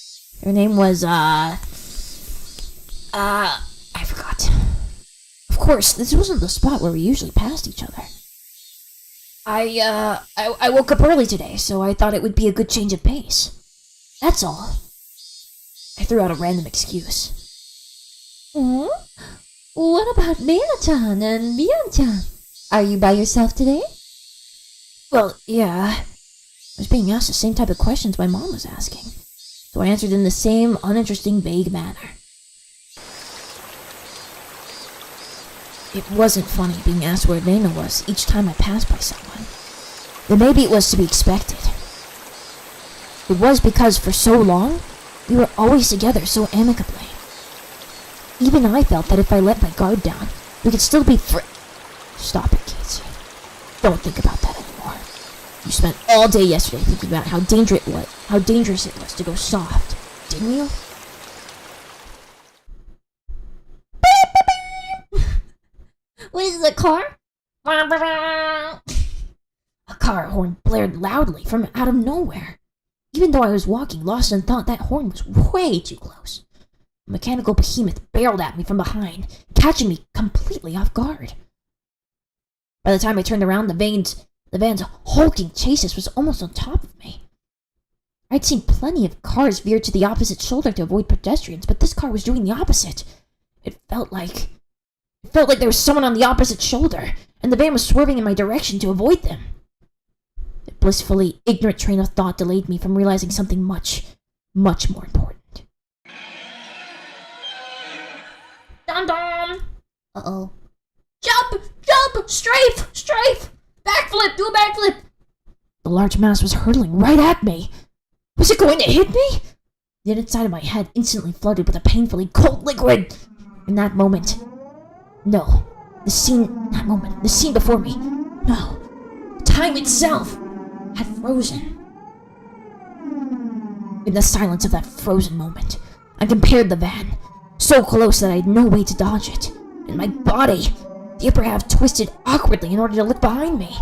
Her name was, I forgot. Of course, this wasn't the spot where we usually passed each other. I woke up early today, so I thought it would be a good change of pace. That's all. I threw out a random excuse.
What about Leila-chan and Mian-chan? Are you by yourself today?
Well, yeah. I was being asked the same type of questions my mom was asking, so I answered in the same uninteresting, vague manner. It wasn't funny being asked where Lena was each time I passed by someone. Then maybe it was to be expected. It was because for so long, we were always together so amicably. Even I felt that if I let my guard down, we could still be Stop it, Casey. Don't think about that anymore. You spent all day yesterday thinking about how dangerous it was to go soft, didn't you?
What is it, a car?
A car horn blared loudly from out of nowhere. Even though I was walking lost in thought, that horn was way too close. A mechanical behemoth barreled at me from behind, catching me completely off guard. By the time I turned around, the van's hulking chassis was almost on top of me. I'd seen plenty of cars veer to the opposite shoulder to avoid pedestrians, but this car was doing the opposite. It felt like there was someone on the opposite shoulder, and the van was swerving in my direction to avoid them. A blissfully ignorant train of thought delayed me from realizing something much, much more important. Dum-dum!
Uh-oh.
Jump! Strafe! Backflip! Do a backflip! The large mass was hurtling right at me. Was it going to hit me? The inside of my head instantly flooded with a painfully cold liquid. In that moment, no. The scene before me, no. Time itself had frozen. In the silence of that frozen moment, I compared the van, so close that I had no way to dodge it, and my body, the upper half twisted awkwardly in order to look behind me.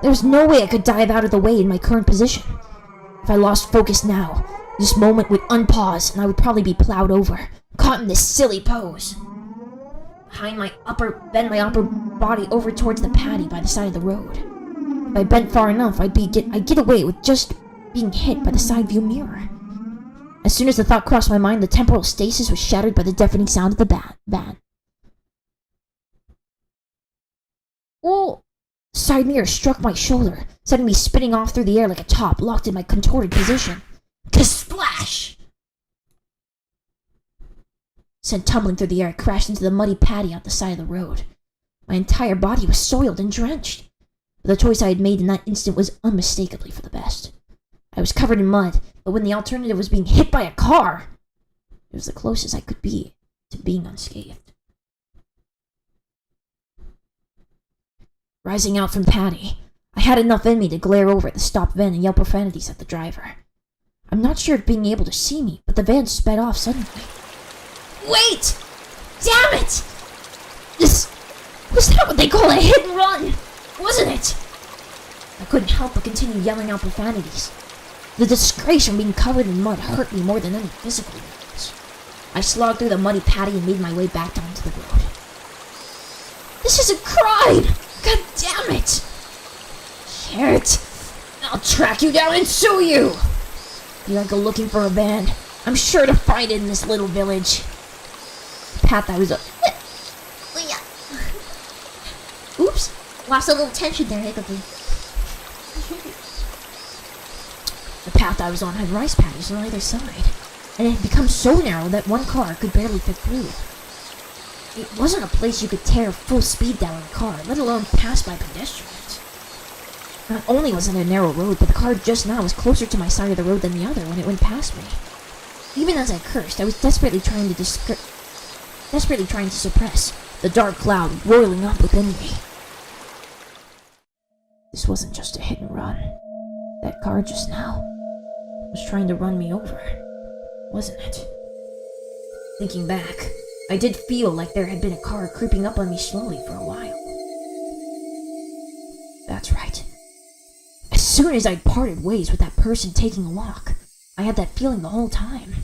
There was no way I could dive out of the way in my current position. If I lost focus now, this moment would unpause and I would probably be plowed over, caught in this silly pose. Bend my upper body over towards the paddy by the side of the road. If I bent far enough, I'd get away with just being hit by the side view mirror. As soon as the thought crossed my mind, the temporal stasis was shattered by the deafening sound of the van. Oh! The side mirror struck my shoulder, sending me spinning off through the air like a top, locked in my contorted position. Kasplash! Sent tumbling through the air, I crashed into the muddy paddy out the side of the road. My entire body was soiled and drenched. But the choice I had made in that instant was unmistakably for the best. I was covered in mud, but when the alternative was being hit by a car, it was the closest I could be to being unscathed. Rising out from the paddy, I had enough in me to glare over at the stopped van and yell profanities at the driver. I'm not sure of being able to see me, but the van sped off suddenly. Wait! Damn it! Was that what they call a hit and run? Wasn't it? I couldn't help but continue yelling out profanities. The disgrace from being covered in mud hurt me more than any physical wounds. I slogged through the muddy paddy and made my way back down to the road. This is a crime! God damn it! Shit! I'll track you down and sue you! If you go looking for a van, I'm sure to find it in this little village. path I was on.
Oh, yeah. Oops. Lost a little tension there, Hiccuppy.
The path I was on had rice paddies on either side, and it had become so narrow that one car could barely fit through. It wasn't a place you could tear full speed down in a car, let alone pass by pedestrians. Not only was it a narrow road, but the car just now was closer to my side of the road than the other when it went past me. Even as I cursed, I was desperately trying to suppress the dark cloud roiling up within me. This wasn't just a hit and run. That car just now was trying to run me over, wasn't it? Thinking back, I did feel like there had been a car creeping up on me slowly for a while. That's right. As soon as I'd parted ways with that person taking a walk, I had that feeling the whole time.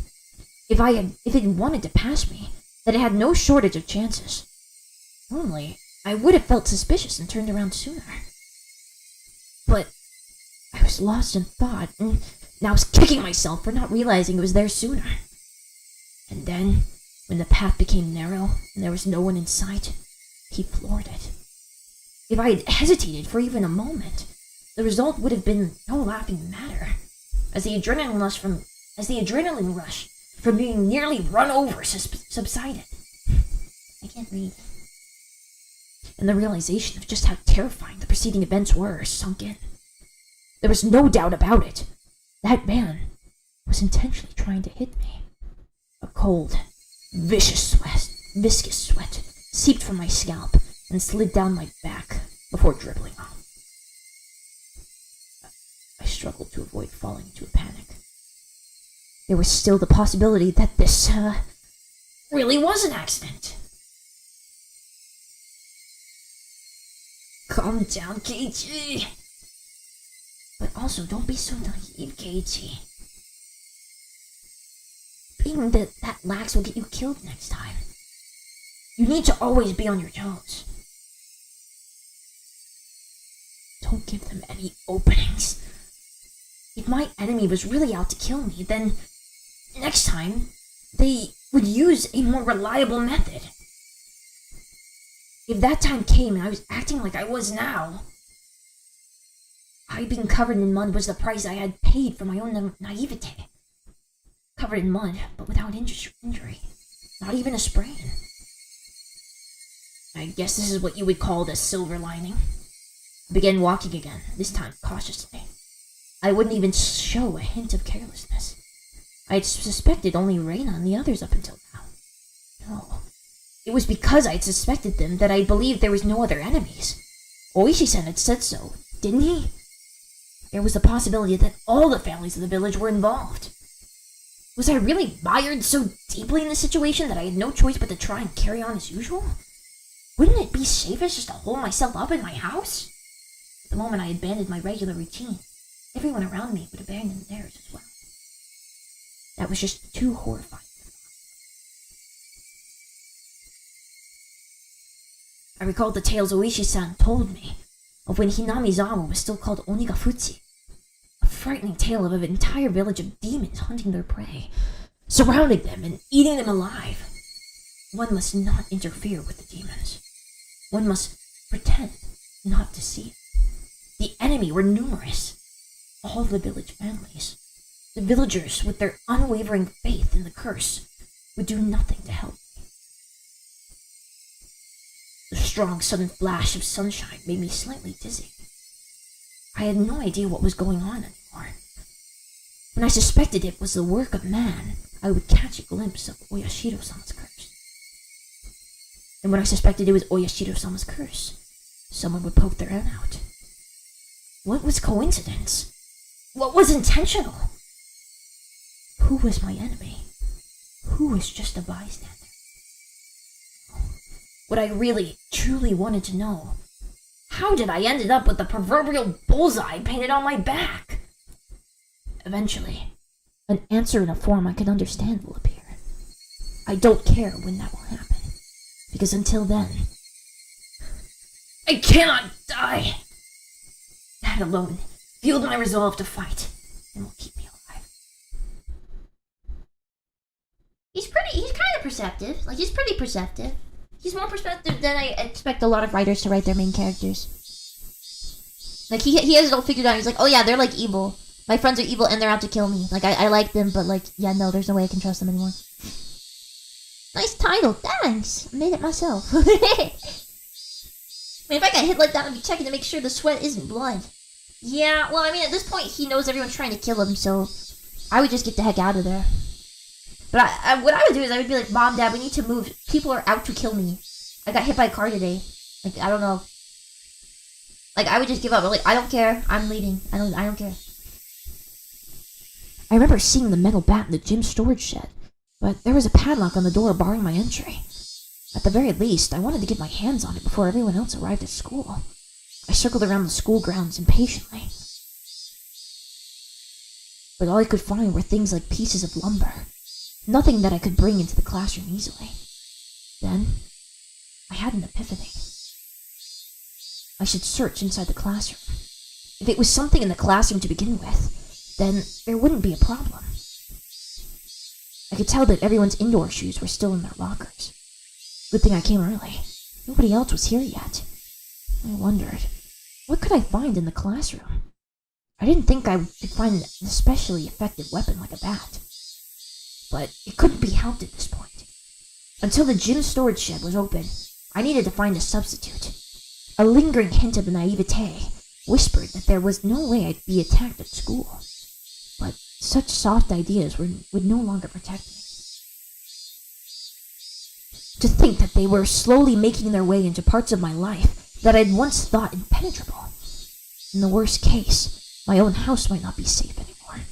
If it wanted to pass me, that it had no shortage of chances. Normally, I would have felt suspicious and turned around sooner. But I was lost in thought, and I was kicking myself for not realizing it was there sooner. And then, when the path became narrow and there was no one in sight, he floored it. If I had hesitated for even a moment, the result would have been no laughing matter, as the adrenaline rush from being nearly run over subsided.
I can't read.
And the realization of just how terrifying the preceding events were sunk in. There was no doubt about it. That man was intentionally trying to hit me. A cold, viscous sweat seeped from my scalp and slid down my back before dribbling off. I struggled to avoid falling into a panic. There was still the possibility that this, really was an accident. Calm down, Keiichi. But also, don't be so naive, Keiichi. Being that lax will get you killed next time. You need to always be on your toes. Don't give them any openings. If my enemy was really out to kill me, then next time they would use a more reliable method. If that time came and I was acting like I was now, I being covered in mud was the price I had paid for my own naivete. Covered in mud, but without injury. Not even a sprain. I guess this is what you would call the silver lining. I began walking again, this time cautiously. I wouldn't even show a hint of carelessness. I had suspected only Reina and the others up until now. No. It was because I had suspected them that I believed there was no other enemies. Oishi-san had said so, didn't he? There was the possibility that all the families of the village were involved. Was I really mired so deeply in the situation that I had no choice but to try and carry on as usual? Wouldn't it be safest just to hold myself up in my house? The moment I abandoned my regular routine, everyone around me would abandon theirs as well. That was just too horrifying. I recalled the tales Oishi-san told me of when Hinamizawa was still called Onigafutsi. A frightening tale of an entire village of demons hunting their prey, surrounding them and eating them alive. One must not interfere with the demons. One must pretend not to see it. The enemy were numerous. All the village families. The villagers, with their unwavering faith in the curse, would do nothing to help me. The strong sudden flash of sunshine made me slightly dizzy. I had no idea what was going on anymore. When I suspected it was the work of man, I would catch a glimpse of Oyashiro-sama's curse. And when I suspected it was Oyashiro-sama's curse, someone would poke their head out. What was coincidence? What was intentional? Who was my enemy? Who was just a bystander? What I really, truly wanted to know, how did I end up with the proverbial bullseye painted on my back? Eventually, an answer in a form I can understand will appear. I don't care when that will happen, because until then, I cannot die! That alone fueled my resolve to fight, and will keep me alive.
He's kind of perceptive. Like, he's pretty perceptive. He's more perceptive than I expect a lot of writers to write their main characters. Like, he has it all figured out. He's like, oh yeah, they're like evil. My friends are evil and they're out to kill me. Like, I like them, but like, yeah, no, there's no way I can trust them anymore. Nice title, thanks. I made it myself. I mean, if I got hit like that, I'd be checking to make sure the sweat isn't blood. Yeah, well, I mean, at this point, he knows everyone's trying to kill him, so I would just get the heck out of there. But what I would do is I would be like, Mom, Dad, we need to move. People are out to kill me. I got hit by a car today. Like, I don't know. Like, I would just give up. I'm like, I don't care. I'm leaving. I don't care. I remember seeing the metal bat in the gym storage shed, but there was a padlock on the door barring my entry. At the very least, I wanted to get my hands on it before everyone else arrived at school. I circled around the school grounds impatiently. But all I could find were things like pieces of lumber. Nothing that I could bring into the classroom easily. Then, I had an epiphany. I should search inside the classroom. If it was something in the classroom to begin with, then there wouldn't be a problem. I could tell that everyone's indoor shoes were still in their lockers. Good thing I came early. Nobody else was here yet. I wondered, what could I find in the classroom? I didn't think I could find an especially effective weapon like a bat. But it couldn't be helped at this point. Until the gym storage shed was open, I needed to find a substitute. A lingering hint of naivete whispered that there was no way I'd be attacked at school. But such soft ideas would no longer protect me. To think that they were slowly making their way into parts of my life that I'd once thought impenetrable. In the worst case, my own house might not be safe anymore.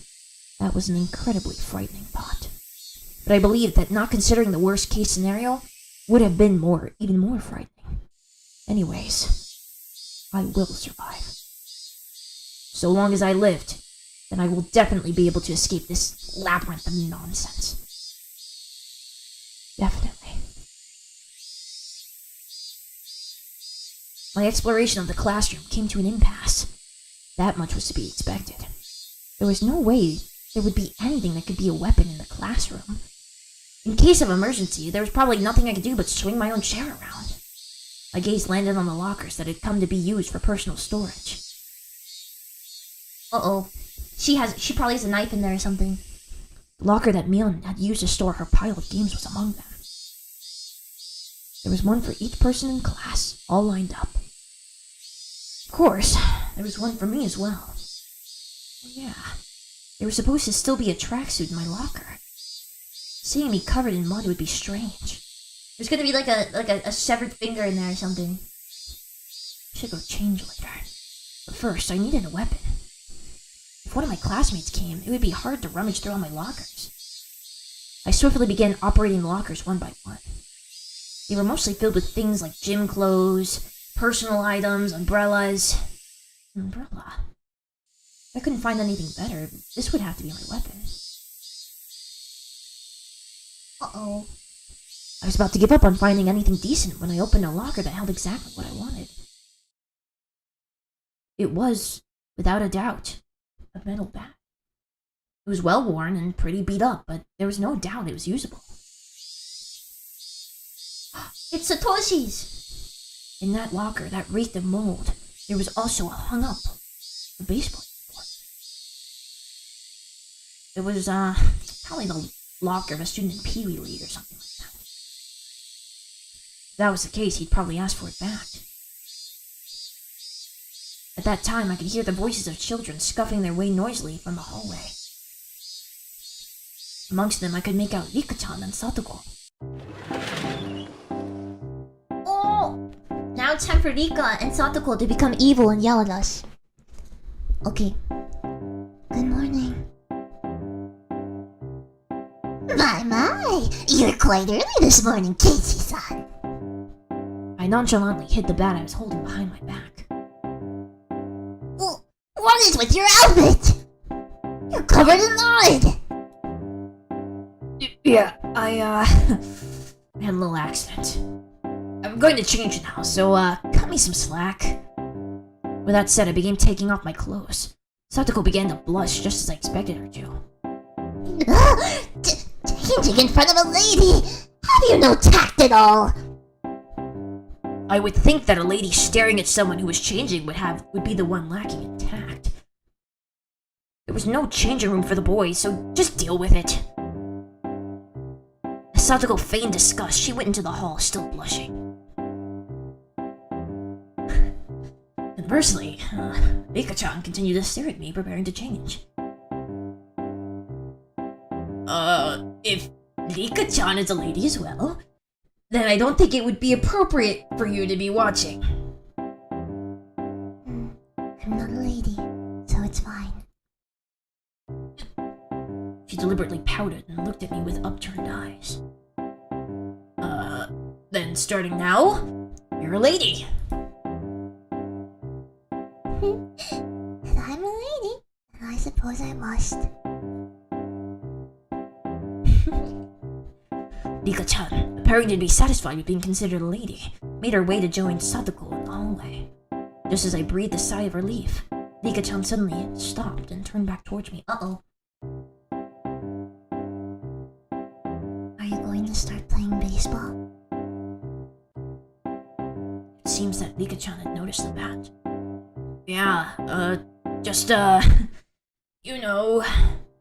That was an incredibly frightening thought. But I believed that not considering the worst case scenario would have been even more frightening. Anyways, I will survive. So long as I lived, then I will definitely be able to escape this labyrinth of nonsense. Definitely. My exploration of the classroom came to an impasse. That much was to be expected. There was no way there would be anything that could be a weapon in the classroom. In case of emergency, there was probably nothing I could do but swing my own chair around. My gaze landed on the lockers that had come to be used for personal storage. Uh-oh. She probably has a knife in there or something. The locker that Mion had used to store her pile of games was among them. There was one for each person in class, all lined up. Of course, there was one for me as well. Oh yeah, there was supposed to still be a tracksuit in my locker. Seeing me covered in mud would be strange. There's gonna be like a severed finger in there or something. I should go change later. But first, I needed a weapon. If one of my classmates came, it would be hard to rummage through all my lockers. I swiftly began operating the lockers one by one. They were mostly filled with things like gym clothes, personal items, umbrellas. An umbrella? If I couldn't find anything better, this would have to be my weapon. Uh-oh. I was about to give up on finding anything decent when I opened a locker that held exactly what I wanted. It was, without a doubt, a metal bat. It was well worn and pretty beat up, but there was no doubt it was usable. It's Satoshi's! In that locker, that wreath of mold, there was also hung up a baseball uniform. It was, probably the locker of a student in Pee Wee League or something like that. If that was the case, he'd probably ask for it back. At that time, I could hear the voices of children scuffing their way noisily from the hallway. Amongst them, I could make out Rika-chan and Satoko. Oh! Now it's time for Rika and Satoko to become evil and yell at us. Okay. Good morning. My! You're quite early this morning, Keiichi-san. I nonchalantly hid the bat I was holding behind my back. Well, what is with your outfit? You're covered in mud! Yeah, I had a little accident. I'm going to change now, so, cut me some slack. With that said, I began taking off my clothes. Satoko began to blush just as I expected her to. Changing in front of a lady! How do you know tact at all?
I would think that a lady staring at someone who was changing would be the one lacking in tact. There was no changing room for the boys, so just deal with it. As Sadako feigned disgust, she went into the hall, still blushing. Conversely, Rika-chan continued to stare at me, preparing to change. If Rika-chan is a lady as well, then I don't think it would be appropriate for you to be watching.
I'm not a lady, so it's fine.
She deliberately pouted and looked at me with upturned eyes. Then starting now, you're a lady.
And I'm a lady, and I suppose I must.
Rika-chan, appearing to be satisfied with being considered a lady, made her way to join Sadako in the hallway. Just as I breathed a sigh of relief, Rika-chan suddenly stopped and turned back towards me.
Uh-oh. Are you going to start playing baseball?
It seems that Rika-chan had noticed the bat. Yeah, you know,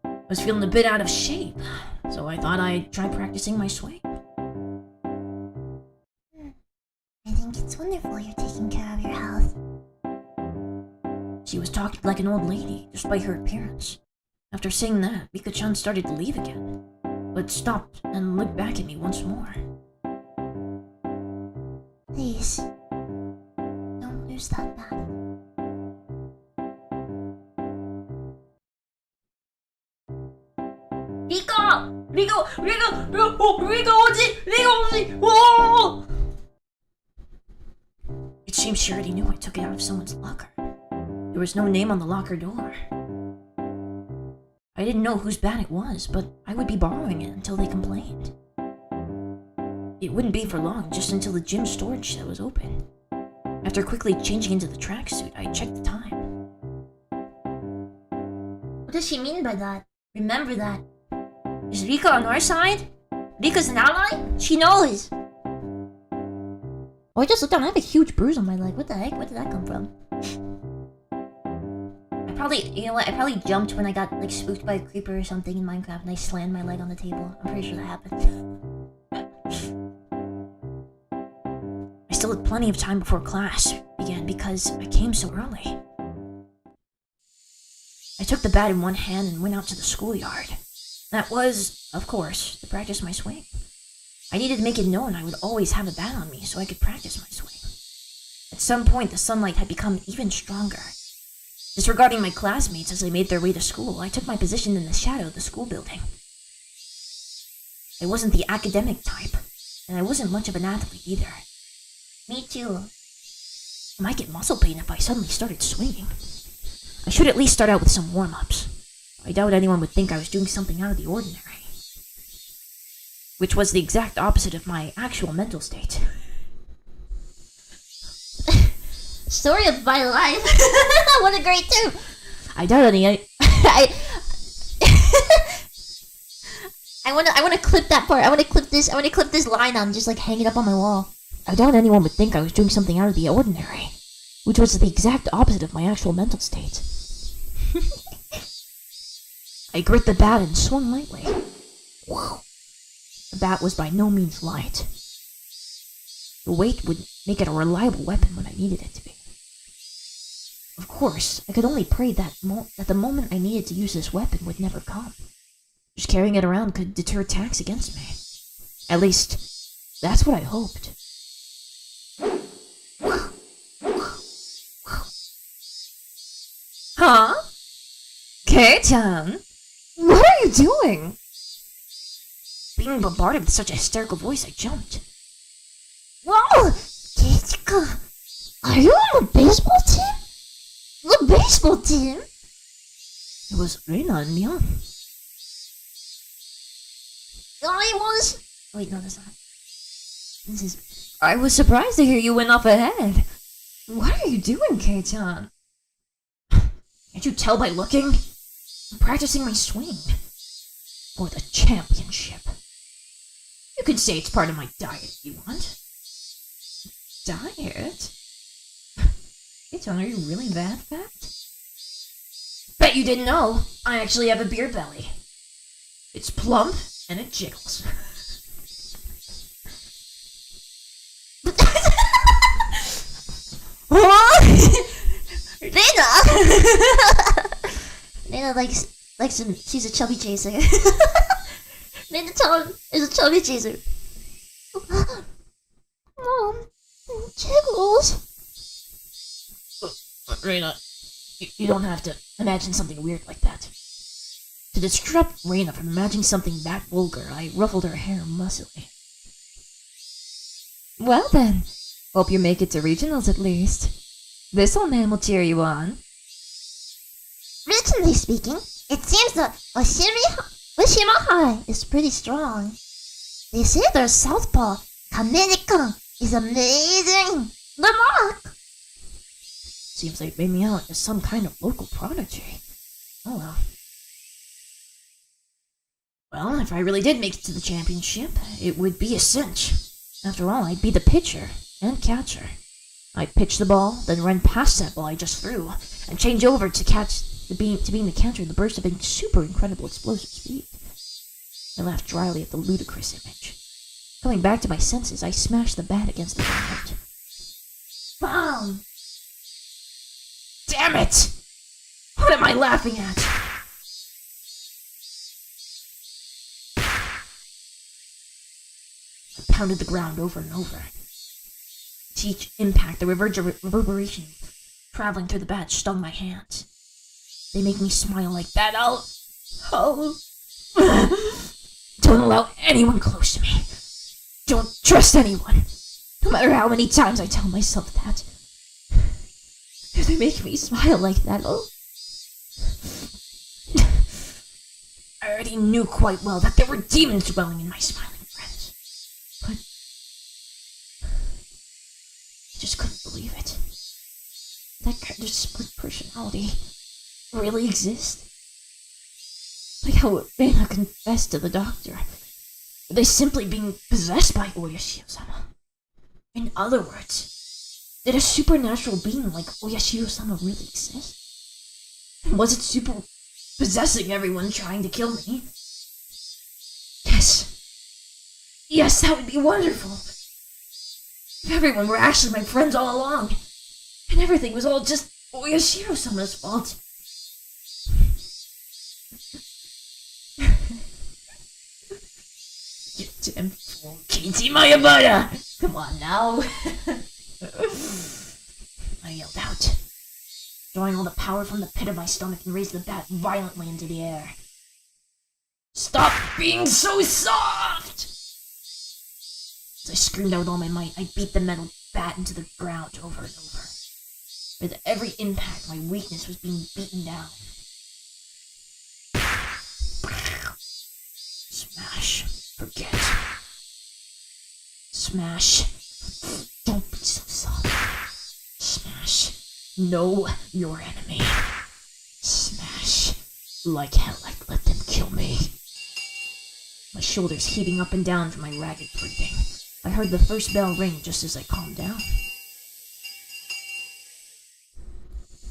I was feeling a bit out of shape, so I thought I'd try practicing my swing.
I think it's wonderful you're taking care of your health.
She was talking like an old lady, just by her appearance. After saying that, Rika-chan started to leave again, but stopped and looked back at me once more.
Please, don't lose that bat.
It seems she already knew I took it out of someone's locker. There was no name on the locker door. I didn't know whose bat it was, but I would be borrowing it until they complained. It wouldn't be for long, just until the gym storage shed was open. After quickly changing into the tracksuit, I checked the time.
What does she mean by that? Remember that.
Is Rika on our side?
Rika's an ally? She knows! Oh, I just looked down. I have a huge bruise on my leg. What the heck? Where did that come from? You know what? I probably jumped when I got, like, spooked by a creeper or something in Minecraft and I slammed my leg on the table. I'm pretty sure that happened.
I still had plenty of time before class began because I came so early. I took the bat in one hand and went out to the schoolyard. That was, of course, to practice my swing. I needed to make it known I would always have a bat on me so I could practice my swing. At some point, the sunlight had become even stronger. Disregarding my classmates as they made their way to school, I took my position in the shadow of the school building. I wasn't the academic type, and I wasn't much of an athlete either.
Me too.
I might get muscle pain if I suddenly started swinging. I should at least start out with some warm-ups. I doubt anyone would think I was doing something out of the ordinary. Which was the exact opposite of my actual mental state.
Story of my life. What a great tune.
I doubt any...
I want to clip that part. I want to clip this line on, just like hang it up on my wall.
I doubt anyone would think I was doing something out of the ordinary. Which was the exact opposite of my actual mental state. I gripped the bat and swung lightly. Whoa. The bat was by no means light. The weight would make it a reliable weapon when I needed it to be. Of course, I could only pray that the moment I needed to use this weapon would never come. Just carrying it around could deter attacks against me. At least, that's what I hoped.
Huh? Kei-chan? What are you doing?
Being bombarded with such a hysterical voice, I jumped.
Whoa! Kirispica, are you on the baseball team? The baseball team?
It was Reina and Mion.
I was... Wait, no, that's not.
This is...
I was surprised to hear you went off ahead. What are you doing, Kei-chan?
Can't you tell by looking? I'm practicing my swing. For the championship. You could say it's part of my diet if you want.
Diet? Are you really that fat?
Bet you didn't know. I actually have a beer belly. It's plump and it jiggles.
Lena! Lena likes some. She's a chubby chaser. Lena is a chubby chaser. Mom, jiggles.
Reina, you don't have to imagine something weird like that. To disrupt Reina from imagining something that vulgar, I ruffled her hair mussily.
Well then, hope you make it to regionals at least. This old man will cheer you on.
Originally speaking, it seems that Oshima High is pretty strong. They say their southpaw, Kamenikan, is amazing. The mark!
Seems like they made me out as some kind of local prodigy. Oh well. Well, if I really did make it to the championship, it would be a cinch. After all, I'd be the pitcher and catcher. I'd pitch the ball, then run past that ball I just threw, and change over to being the catcher in the burst of super incredible explosive speed. I laughed dryly at the ludicrous image. Coming back to my senses, I smashed the bat against the ground. Bam! Damn it! What am I laughing at? I pounded the ground over and over. To each impact, the reverberation traveling through the bat stung my hands. They make me smile like that. Don't allow anyone close to me. Don't trust anyone. No matter how many times I tell myself that. If they make me smile like that, I already knew quite well that there were demons dwelling in my smiling friends. But I just couldn't believe it. That kind of split personality really exists. Like how Reina confessed to the doctor. Were they simply being possessed by Oyashiro-sama? In other words, did a supernatural being like Oyashiro-sama really exist? And was it super possessing everyone trying to kill me? Yes. Yes, that would be wonderful. If everyone were actually my friends all along, and everything was all just Oyashiro-sama's fault. You damn fool, Katie Mayabara! Come on now. I yelled out, drawing all the power from the pit of my stomach and raised the bat violently into the air. Stop being so soft! As I screamed out with all my might, I beat the metal bat into the ground over and over. With every impact, my weakness was being beaten down. Smash. Forget. Smash. Don't be so soft. Smash. Know your enemy. Smash. Like hell, I'd let them kill me. My shoulders heaving up and down from my ragged breathing. I heard the first bell ring just as I calmed down.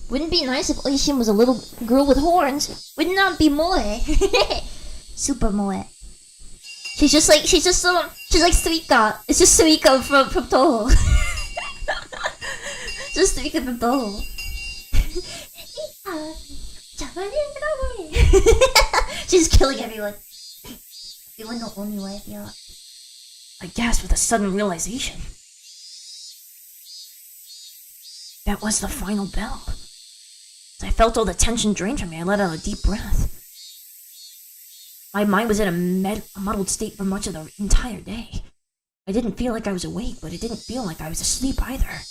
Wouldn't it be nice if Oishin was a little girl with horns? Wouldn't that be Moe? Super Moe. She's like Suika. It's just Suika from Toho. Just Suika from Toho. She's killing everyone. You wouldn't know only way, yeah.
I gasped with a sudden realization. That was the final bell. As I felt all the tension drain from me, I let out a deep breath. My mind was in a muddled state for much of the entire day. I didn't feel like I was awake, but it didn't feel like I was asleep either.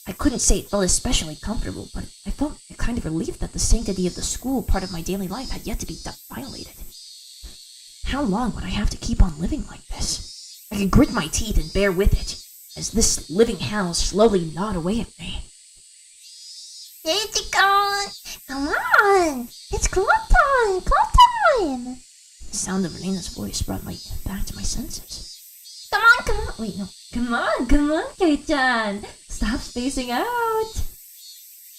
I couldn't say it felt especially comfortable, but I felt a kind of relief that the sanctity of the school part of my daily life had yet to be violated. How long would I have to keep on living like this? I could grit my teeth and bear with it, as this living hell slowly gnawed away at me.
Come on! It's club time! Club time!
The sound of Rena's voice brought me back to my senses.
Come on, come on. Wait, no.
Come on, Kei-chan. Stop spacing out.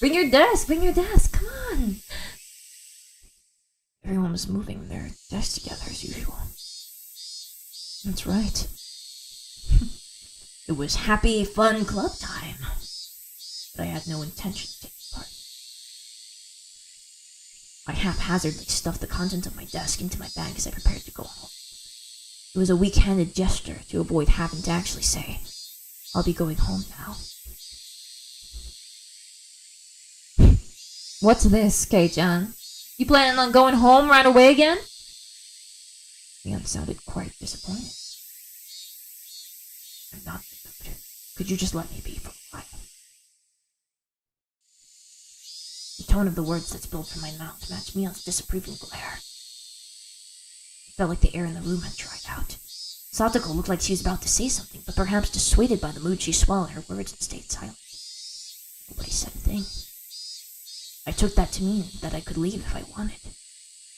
Bring your desk, come on.
Everyone was moving their desks together as usual. That's right. It was happy, fun club time. But I had no intention of taking part. I haphazardly stuffed the contents of my desk into my bag as I prepared to go home. It was a weak-handed gesture to avoid having to actually say, I'll be going home now.
What's this, Kei-chan? You planning on going home right away again?
Leon sounded quite disappointed. I'm not in the mood. Could you just let me be for a while? The tone of the words that spilled from my mouth matched Leon's disapproving glare. It felt like the air in the room had dried out. Satoko looked like she was about to say something, but perhaps dissuaded by the mood she swallowed her words and stayed silent. Nobody said a thing. I took that to mean that I could leave if I wanted.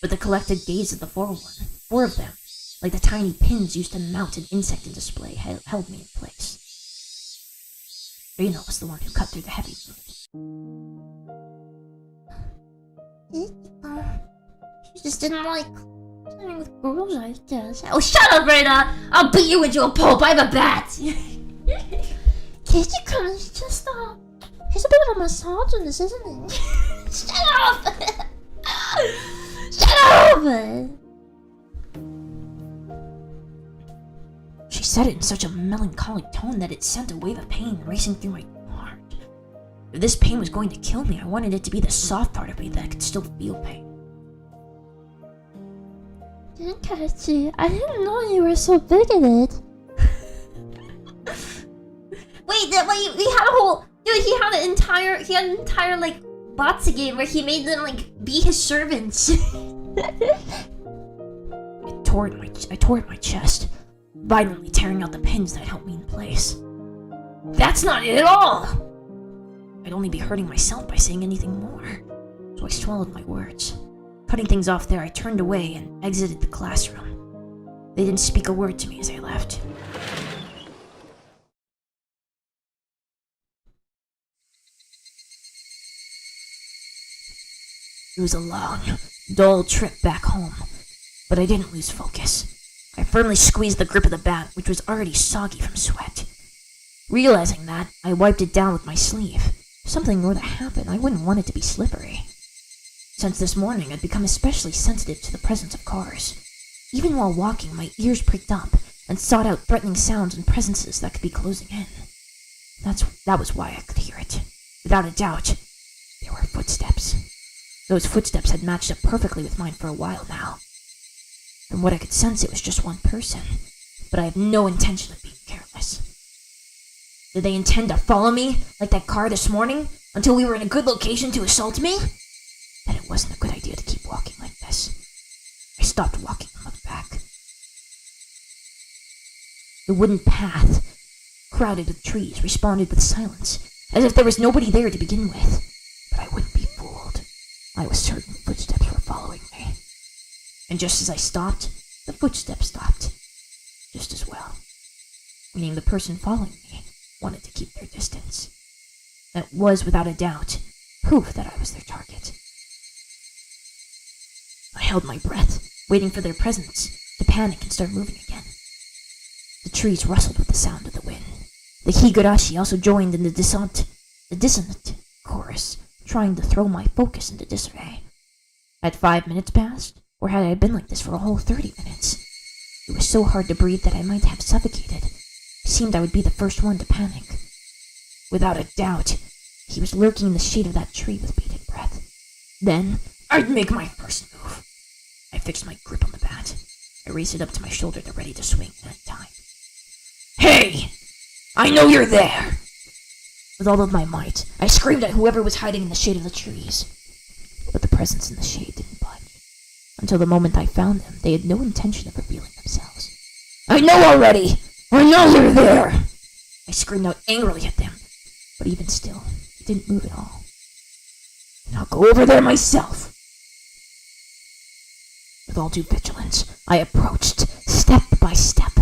But the collected gaze of the four of them, like the tiny pins used to mount an insect in display, held me in place. Rena was the one who cut through the heavy mood.
She just didn't like playing with girls, I guess. Oh, shut up, Rena! I'll beat you into a pulp. I have a bat. Can't you come? It's just he's a bit of a misogynist, isn't he? Shut up! Shut up!
She said it in such a melancholic tone that it sent a wave of pain racing through my heart. If this pain was going to kill me, I wanted it to be the soft part of me that could still feel pain.
Keiichi, I didn't know you were so bigoted. Wait, we had a whole... Dude, he had an entire, like, botsa game where he made them, like, be his servants.
I tore at my chest, violently tearing out the pins that held me in place. That's not it at all! I'd only be hurting myself by saying anything more, so I swallowed my words. Cutting things off there, I turned away and exited the classroom. They didn't speak a word to me as I left. It was a long, dull trip back home, but I didn't lose focus. I firmly squeezed the grip of the bat, which was already soggy from sweat. Realizing that, I wiped it down with my sleeve. If something were to happen, I wouldn't want it to be slippery. Since this morning, I'd become especially sensitive to the presence of cars. Even while walking, my ears pricked up and sought out threatening sounds and presences that could be closing in. That was why I could hear it. Without a doubt, there were footsteps. Those footsteps had matched up perfectly with mine for a while now. From what I could sense, it was just one person, but I have no intention of being careless. Did they intend to follow me, like that car this morning, until we were in a good location to assault me? Then it wasn't a good idea to keep walking like this. I stopped walking and looked back. The wooden path, crowded with trees, responded with silence, as if there was nobody there to begin with. But I wouldn't be fooled. I was certain footsteps were following me. And just as I stopped, the footsteps stopped. Just as well. Meaning the person following me wanted to keep their distance. That was, without a doubt, proof that I was their target. I held my breath, waiting for their presence to panic and start moving again. The trees rustled with the sound of the wind. The Higurashi also joined in the dissonant chorus, trying to throw my focus into disarray. Had 5 minutes passed, or had I been like this for a whole 30 minutes? It was so hard to breathe that I might have suffocated. It seemed I would be the first one to panic. Without a doubt, he was lurking in the shade of that tree with bated breath. Then, I'd make my first move. I fixed my grip on the bat. I raised it up to my shoulder to ready to swing at any time. Hey! I know you're there! With all of my might, I screamed at whoever was hiding in the shade of the trees. But the presence in the shade didn't budge. Until the moment I found them, they had no intention of revealing themselves. I know already! I know you're there! I screamed out angrily at them, but even still, they didn't move at all. And I'll go over there myself. With all due vigilance, I approached, step by step.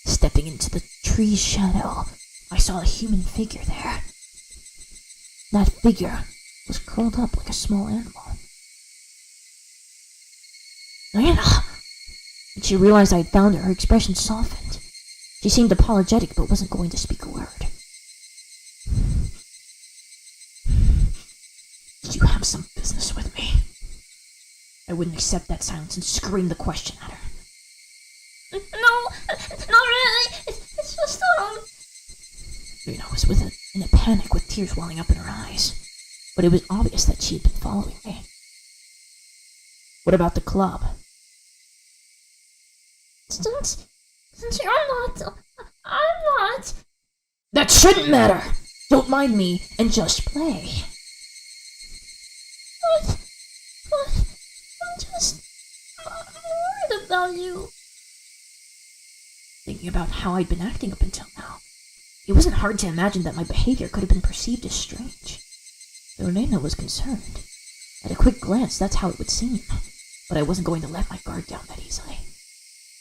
Stepping into the tree's shadow, I saw a human figure there. That figure was curled up like a small animal. Diana! When she realized I had found her, her expression softened. She seemed apologetic but wasn't going to speak a word. Did you have some business with me? I wouldn't accept that silence and screamed the question at her.
No, not really. It's just,
Rena was in a panic with tears welling up in her eyes, but it was obvious that she had been following me. What about the club?
Since I'm not.
That shouldn't matter! Don't mind me and just play.
I'm worried about you.
Thinking about how I'd been acting up until now, it wasn't hard to imagine that my behavior could have been perceived as strange. Elena was concerned. At a quick glance, that's how it would seem, but I wasn't going to let my guard down that easily.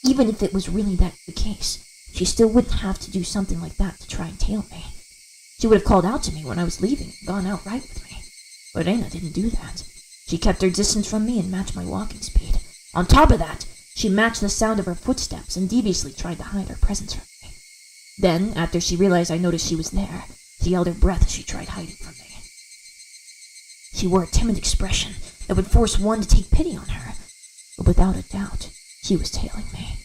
Even if it was really that the case, she still wouldn't have to do something like that to try and tail me. She would have called out to me when I was leaving and gone outright with me. But Elena didn't do that. She kept her distance from me and matched my walking speed. On top of that, she matched the sound of her footsteps and deviously tried to hide her presence from me. Then, after she realized I noticed she was there, she held her breath as she tried hiding from me. She wore a timid expression that would force one to take pity on her, but without a doubt, she was tailing me.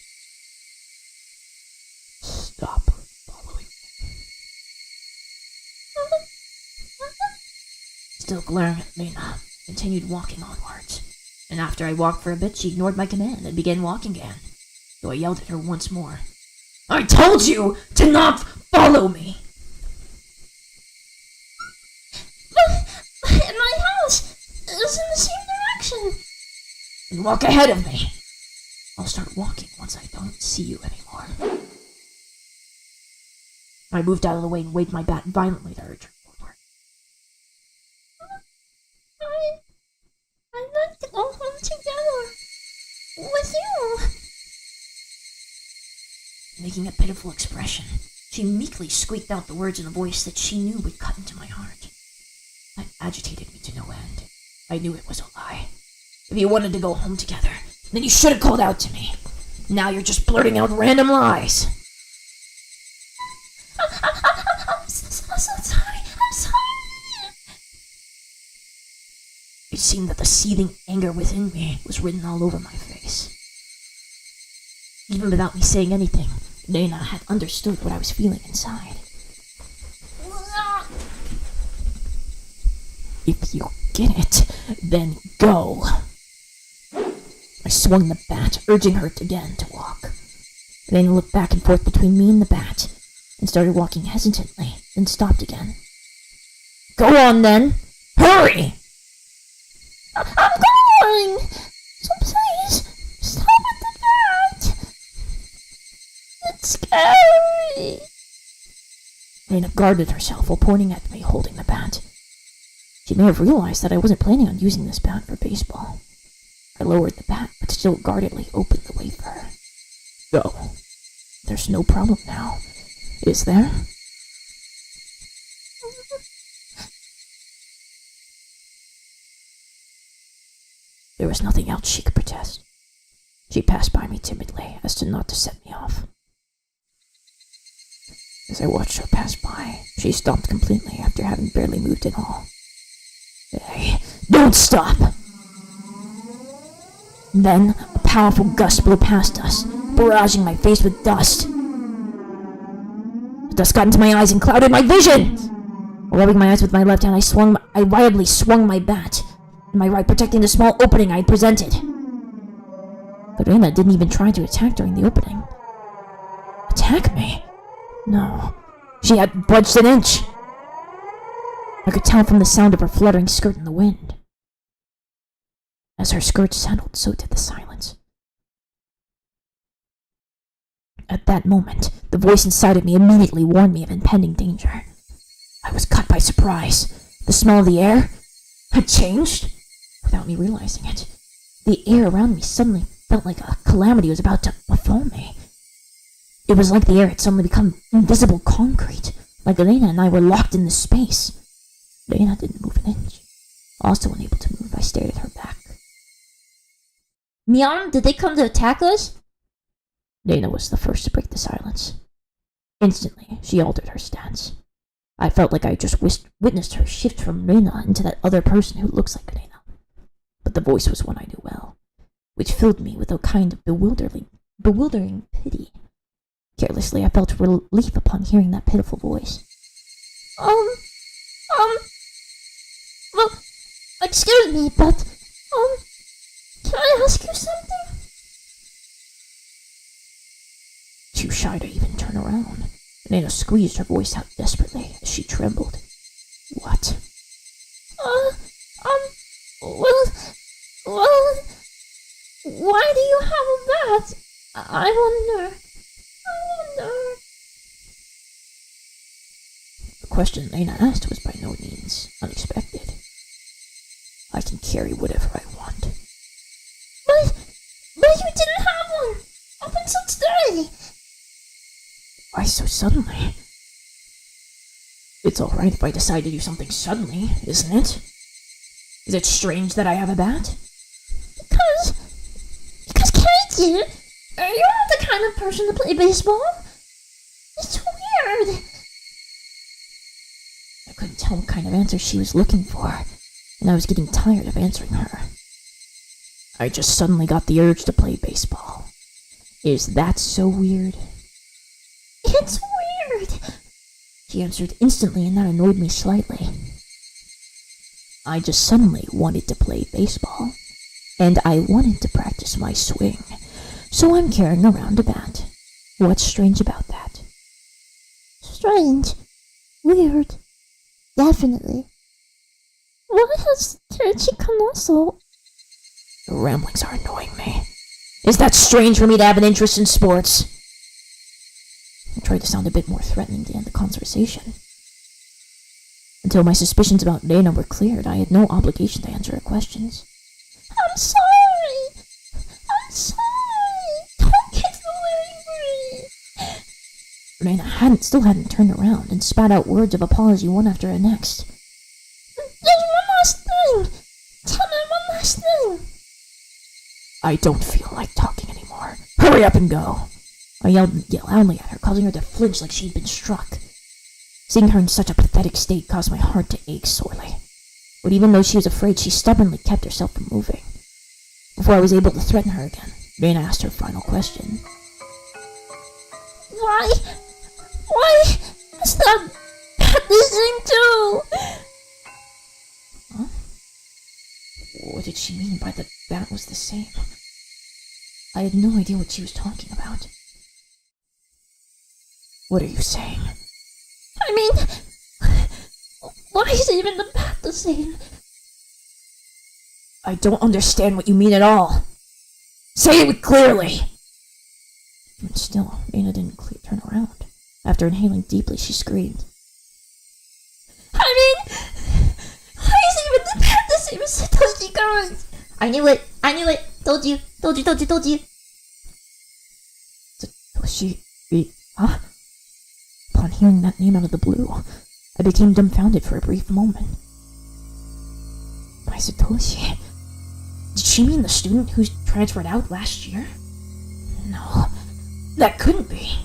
Stop following me. Still glaring at Lena, continued walking onwards. And after I walked for a bit, she ignored my command and began walking again. So I yelled at her once more. I told you to not follow me!
But my house is in the same direction.
And walk ahead of me. I'll start walking once I don't see you anymore. I moved out of the way and waved my bat violently to urge her forward.
I'd like to go home together with you.
Making a pitiful expression, she meekly squeaked out the words in a voice that she knew would cut into my heart. That agitated me to no end. I knew it was a lie. If you wanted to go home together, then you should have called out to me. Now you're just blurting out random lies.
I'm so sorry. I'm sorry.
It seemed that the seething anger within me was written all over my face. Even without me saying anything, Lena had understood what I was feeling inside. If you get it, then go. I swung the bat, urging her again to walk. Lena looked back and forth between me and the bat, and started walking hesitantly, then stopped again. Go on then! Hurry!
I'm going! So please, stop with the bat! It's scary!
Lena guarded herself while pointing at me, holding the bat. She may have realized that I wasn't planning on using this bat for baseball. I lowered the bat, but still guardedly opened the way for her. Go. There's no problem now, is there? There was nothing else she could protest. She passed by me timidly, as to not to set me off. As I watched her pass by, she stopped completely after having barely moved at all. Hey, don't stop! Then, a powerful gust blew past us, barraging my face with dust. The dust got into my eyes and clouded my vision! While rubbing my eyes with my left hand, I wildly swung my bat, and my right protecting the small opening I had presented. But Rena didn't even try to attack during the opening. Attack me? No. She hadn't budged an inch. I could tell from the sound of her fluttering skirt in the wind. As her skirt settled, so did the silence. At that moment, the voice inside of me immediately warned me of impending danger. I was caught by surprise. The smell of the air had changed without me realizing it. The air around me suddenly felt like a calamity was about to befall me. It was like the air had suddenly become invisible concrete, like Elena and I were locked in this space. Elena didn't move an inch. Also unable to move, I stared at her back.
Mion, did they come to attack us?
Elena was the first to break the silence. Instantly, she altered her stance. I felt like I had just witnessed her shift from Elena into that other person who looks like Elena. But the voice was one I knew well, which filled me with a kind of bewildering pity. Carelessly, I felt relief upon hearing that pitiful voice.
Well, excuse me, but, can I ask you something?
Too shy to even turn around, Elena squeezed her voice out desperately as she trembled. What?
Well, why do you have a bat? I wonder.
The question Elena asked was by no means unexpected. I can carry whatever I want.
But you didn't have one up until today.
Why so suddenly? It's alright if I decide to do something suddenly, isn't it? Is it strange that I have a bat?
Because Katie, you're not the kind of person to play baseball. It's weird.
I couldn't tell what kind of answer she was looking for, and I was getting tired of answering her. I just suddenly got the urge to play baseball. Is that so weird?
It's weird.
She answered instantly, and that annoyed me slightly. I just suddenly wanted to play baseball, and I wanted to practice my swing, so I'm carrying around a bat. What's strange about that?
Strange. Weird. Definitely. Why has Kirichi come also?
Your ramblings are annoying me. Is that strange for me to have an interest in sports? I tried to sound a bit more threatening to end the conversation. Until my suspicions about Lena were cleared, I had no obligation to answer her questions.
I'm sorry. Don't get so angry.
Lena still hadn't turned around and spat out words of apology one after the next.
There's one last thing. Tell me one last thing.
I don't feel like talking anymore. Hurry up and go! I yelled loudly at her, causing her to flinch like she'd been struck. Seeing her in such a pathetic state caused my heart to ache sorely. But even though she was afraid, she stubbornly kept herself from moving. Before I was able to threaten her again, Lena asked her final question.
Why is that this thing too?
Huh? What did she mean by the bat was the same? I had no idea what she was talking about. What are you saying?
I mean, why is even the bat the same?
I don't understand what you mean at all. Say it clearly! But still, Lena didn't turn around. After inhaling deeply, she screamed.
I mean, why is even the bat the same as Satoshi Kon's? I knew it. Told you.
Satoshi... Huh? Upon hearing that name out of the blue, I became dumbfounded for a brief moment. My Satoshi... Did she mean the student who transferred out last year? No, that couldn't be.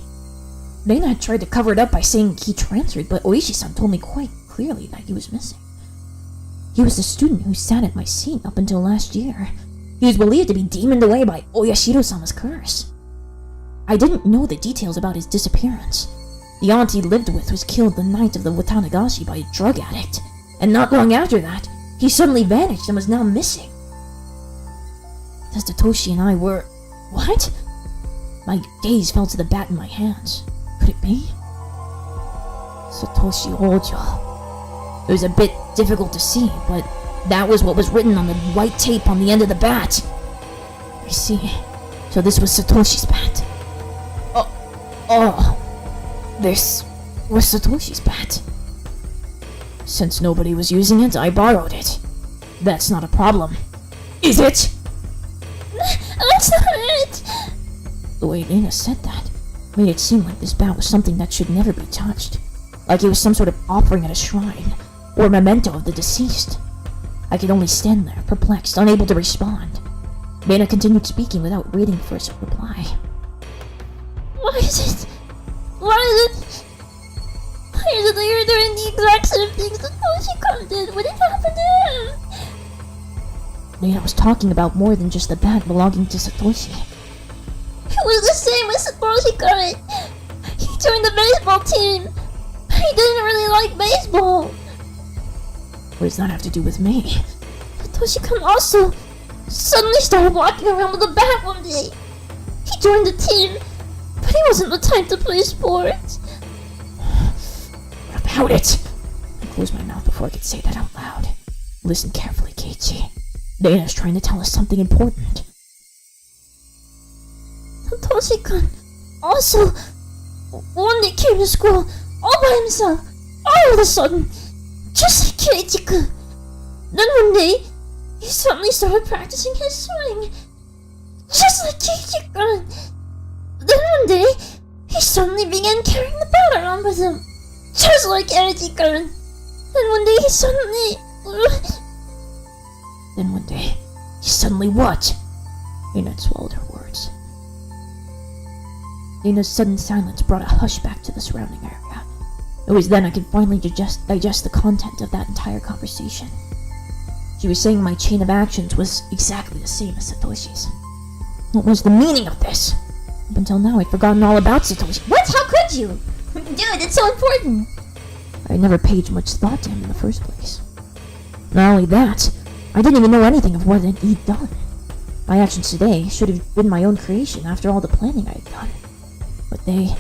Lena had tried to cover it up by saying he transferred, but Oishi-san told me quite clearly that he was missing. He was the student who sat at my seat up until last year. He was believed to be demoned away by Oyashiro-sama's curse. I didn't know the details about his disappearance. The aunt he lived with was killed the night of the Watanagashi by a drug addict, and not long after that, he suddenly vanished and was now missing. Satoshi and I were... What? My gaze fell to the bat in my hands. Could it be? Satoshi Ojo. It was a bit difficult to see, but that was what was written on the white tape on the end of the bat. I see. So this was Satoshi's bat. Oh. This was Satoshi's bat. Since nobody was using it, I borrowed it. That's not a problem. Is it?
That's not
The way Lena said that made it seem like this bat was something that should never be touched. Like it was some sort of offering at a shrine, or a memento of the deceased. I could only stand there, perplexed, unable to respond. Lena continued speaking without waiting for a reply. Why is it that you're doing the exact same things that Toshi-kun did? What did happen to him? Lena was talking about more than just the bat belonging to Satoshi. It was the same as Satoshi-kun. He joined the baseball team. He didn't really like baseball. What does that have to do with me? Satoshi-kun also suddenly started walking around with a bat one day. He joined the team, but he wasn't the type to play sports. What about it? I closed my mouth before I could say that out loud. Listen carefully, Keiichi. Dana's trying to tell us something important. Satoshi-kun also one day came to school all by himself, all of a sudden, just like Keiichi-kun. Then one day, he suddenly started practicing his swing, just like Keiichi-kun. Then one day, he suddenly began carrying the bat around with him, just like Keiichi-kun. Then one day, he suddenly what? Lena swallowed her words. Lena's sudden silence brought a hush back to the surrounding area. It was then I could finally digest the content of that entire conversation. She was saying my chain of actions was exactly the same as Satoshi's. What was the meaning of this? Up until now, I'd forgotten all about Satoshi.
What? How could you? Dude, it's so important.
I had never paid much thought to him in the first place. Not only that, I didn't even know anything of what he'd done. My actions today should have been my own creation after all the planning I had done. But they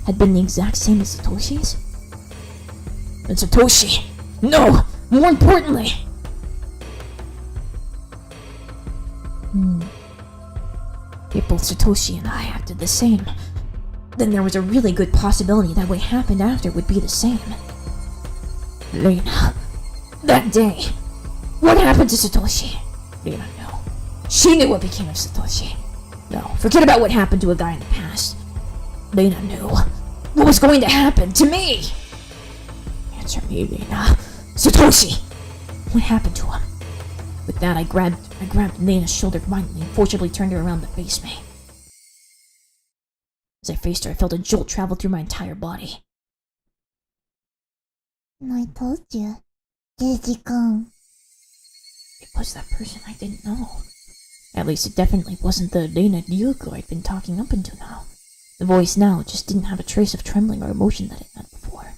had been the exact same as Satoshi's? And Satoshi! No! More importantly! If both Satoshi and I acted the same, then there was a really good possibility that what happened after would be the same. Lena, that day, what happened to Satoshi? Lena knew. She knew what became of Satoshi. No, forget about what happened to a guy in the past. Lena knew what was going to happen to me. Answer me, Lena. Satoshi! What happened to him? With that, I grabbed Lena's shoulder violently and forcibly turned her around to face me. As I faced her, I felt a jolt travel through my entire body.
I told you, Keiichi-kun.
It was that person I didn't know. At least it definitely wasn't the Lena Ryuko I'd been talking up until now. The voice now just didn't have a trace of trembling or emotion that it had before.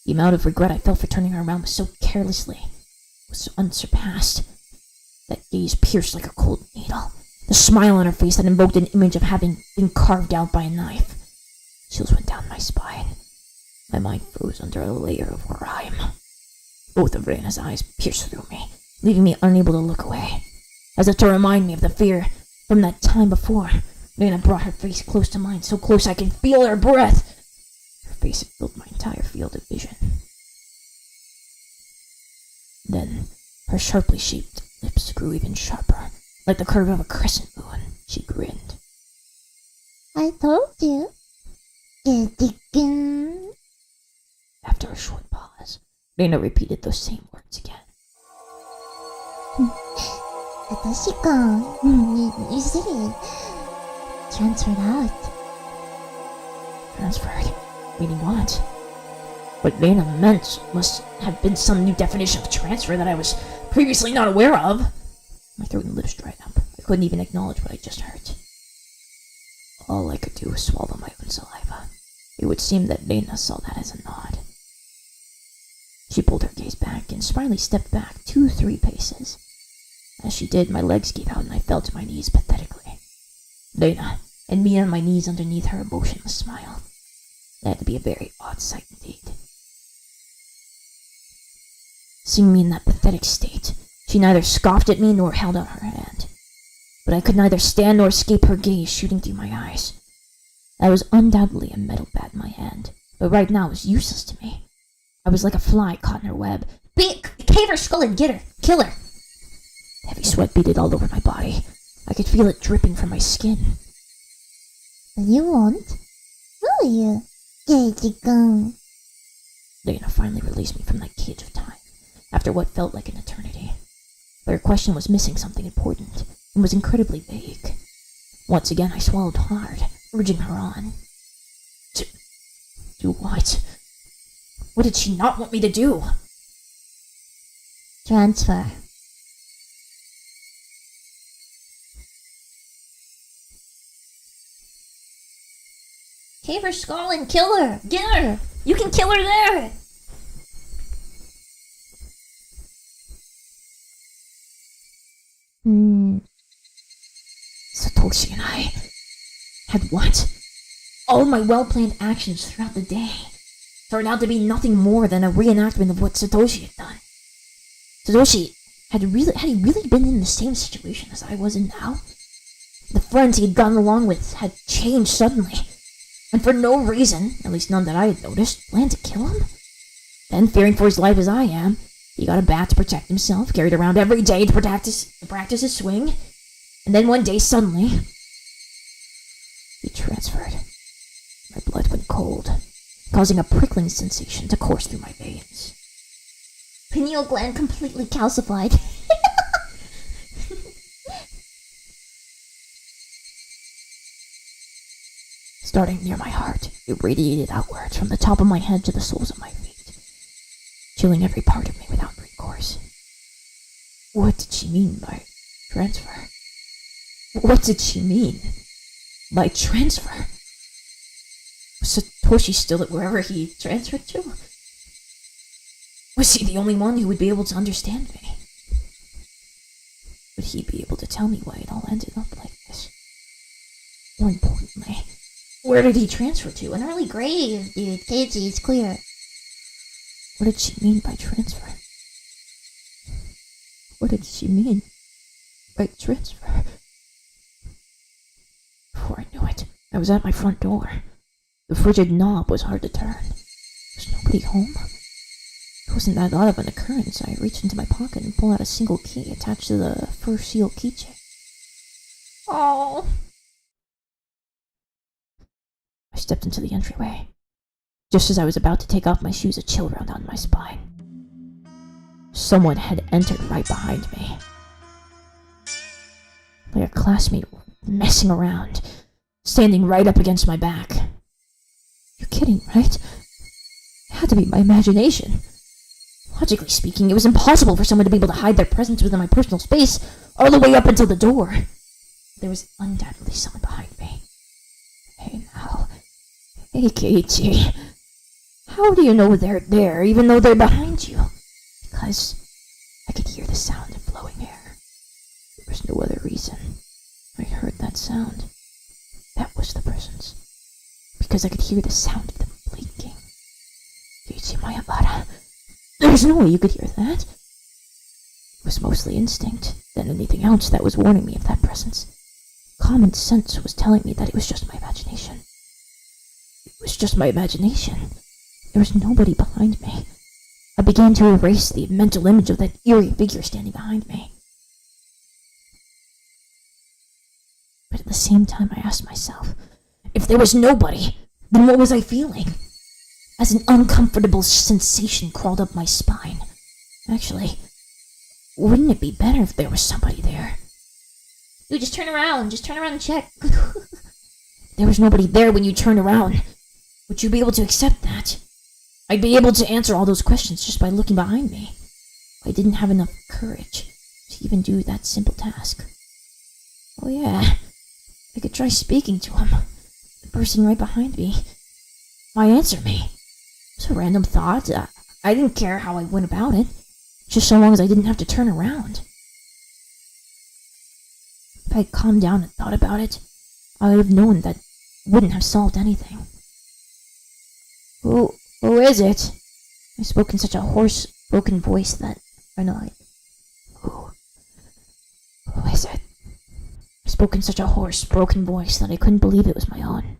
The amount of regret I felt for turning her around was so carelessly, was so unsurpassed. That gaze pierced like a cold needle. The smile on her face that invoked an image of having been carved out by a knife. Chills went down my spine. My mind froze under a layer of grime. Both of Rena's eyes pierced through me, leaving me unable to look away. As if to remind me of the fear from that time before, Rena brought her face close to mine, so close I could feel her breath. Her face had filled my entire field of vision. Then, her sharply shaped lips grew even sharper, like the curve of a crescent moon. She grinned.
I told you, Keiichi-kun.
After a short pause, Rena repeated those same words again.
Satoshi-kun, you see, transferred out.
Transferred? Meaning what? What Rena meant must have been some new definition of transfer that I was previously not aware of. My throat and lips dried up. I couldn't even acknowledge what I just heard. All I could do was swallow my own saliva. It would seem that Rena saw that as a nod. She pulled her gaze back and slyly stepped back 2-3 paces. As she did, my legs gave out and I fell to my knees pathetically. Rena, and me on my knees underneath her emotionless smile. That had to be a very odd sight indeed. Seeing me in that pathetic state, she neither scoffed at me nor held out her hand. But I could neither stand nor escape her gaze shooting through my eyes. That was undoubtedly a metal bat in my hand, but right now it was useless to me. I was like a fly caught in her web.
Cave her skull and get her. Kill her.
Heavy sweat beaded all over my body. I could feel it dripping from my skin.
You won't? Will you? Keiichi-kun.
Dana finally released me from that cage of time, after what felt like an eternity. But her question was missing something important, and was incredibly vague. Once again, I swallowed hard, urging her on. Do what? What did she not want me to do?
Transfer. Cave her skull and kill her! Get her! You can kill her there!
Satoshi and I had what? All of my well-planned actions throughout the day turned out to be nothing more than a reenactment of what Satoshi had done. Satoshi had he really been in the same situation as I was in now? The friends he had gotten along with had changed suddenly, and for no reason, at least none that I had noticed, planned to kill him? Then, fearing for his life as I am, he got a bat to protect himself, carried around every day to practice his swing, and then one day, suddenly, he transferred. My blood went cold, causing a prickling sensation to course through my veins.
Pineal gland completely calcified.
Starting near my heart, it radiated outwards from the top of my head to the soles of my feet, chilling every part of me without recourse. What did she mean by transfer? What did she mean by transfer? Was Satoshi still at wherever he transferred to? Was he the only one who would be able to understand me? Would he be able to tell me why it all ended up like this? More importantly, where did he transfer to?
An early grave, dude. Keiichi, it's clear.
What did she mean by transfer? What did she mean by transfer? Before I knew it, I was at my front door. The frigid knob was hard to turn. Was nobody home? It wasn't that odd of an occurrence. I reached into my pocket and pulled out a single key attached to the fur seal keychain.
Oh.
I stepped into the entryway. Just as I was about to take off my shoes, a chill ran down my spine. Someone had entered right behind me. Like a classmate messing around, standing right up against my back. You're kidding, right? It had to be my imagination. Logically speaking, it was impossible for someone to be able to hide their presence within my personal space all the way up until the door. There was undoubtedly someone behind me. Hey now. Hey, Keiichi. How do you know they're there even though they're behind you? Because I could hear the sound of flowing air. There was no other reason. I heard that sound. That was the presence. Because I could hear the sound of them blinking. Keiichi Mayabara. There's no way you could hear that. It was mostly instinct, than anything else that was warning me of that presence. Common sense was telling me that it was just my imagination. It was just my imagination. There was nobody behind me. I began to erase the mental image of that eerie figure standing behind me. But at the same time, I asked myself, if there was nobody, then what was I feeling? As an uncomfortable sensation crawled up my spine. Actually, wouldn't it be better if there was somebody there?
Dude, just turn around. Just turn around and check.
There was nobody there when you turned around. Would you be able to accept that? I'd be able to answer all those questions just by looking behind me. I didn't have enough courage to even do that simple task. Oh yeah, I could try speaking to him. The person right behind me might answer me. It was a random thought. I didn't care how I went about it, just so long as I didn't have to turn around. If I had calmed down and thought about it, I would have known that wouldn't have solved anything. Who is it? I spoke in such a hoarse, broken voice that I know Who is it? I spoke in such a hoarse, broken voice that I couldn't believe it was my own.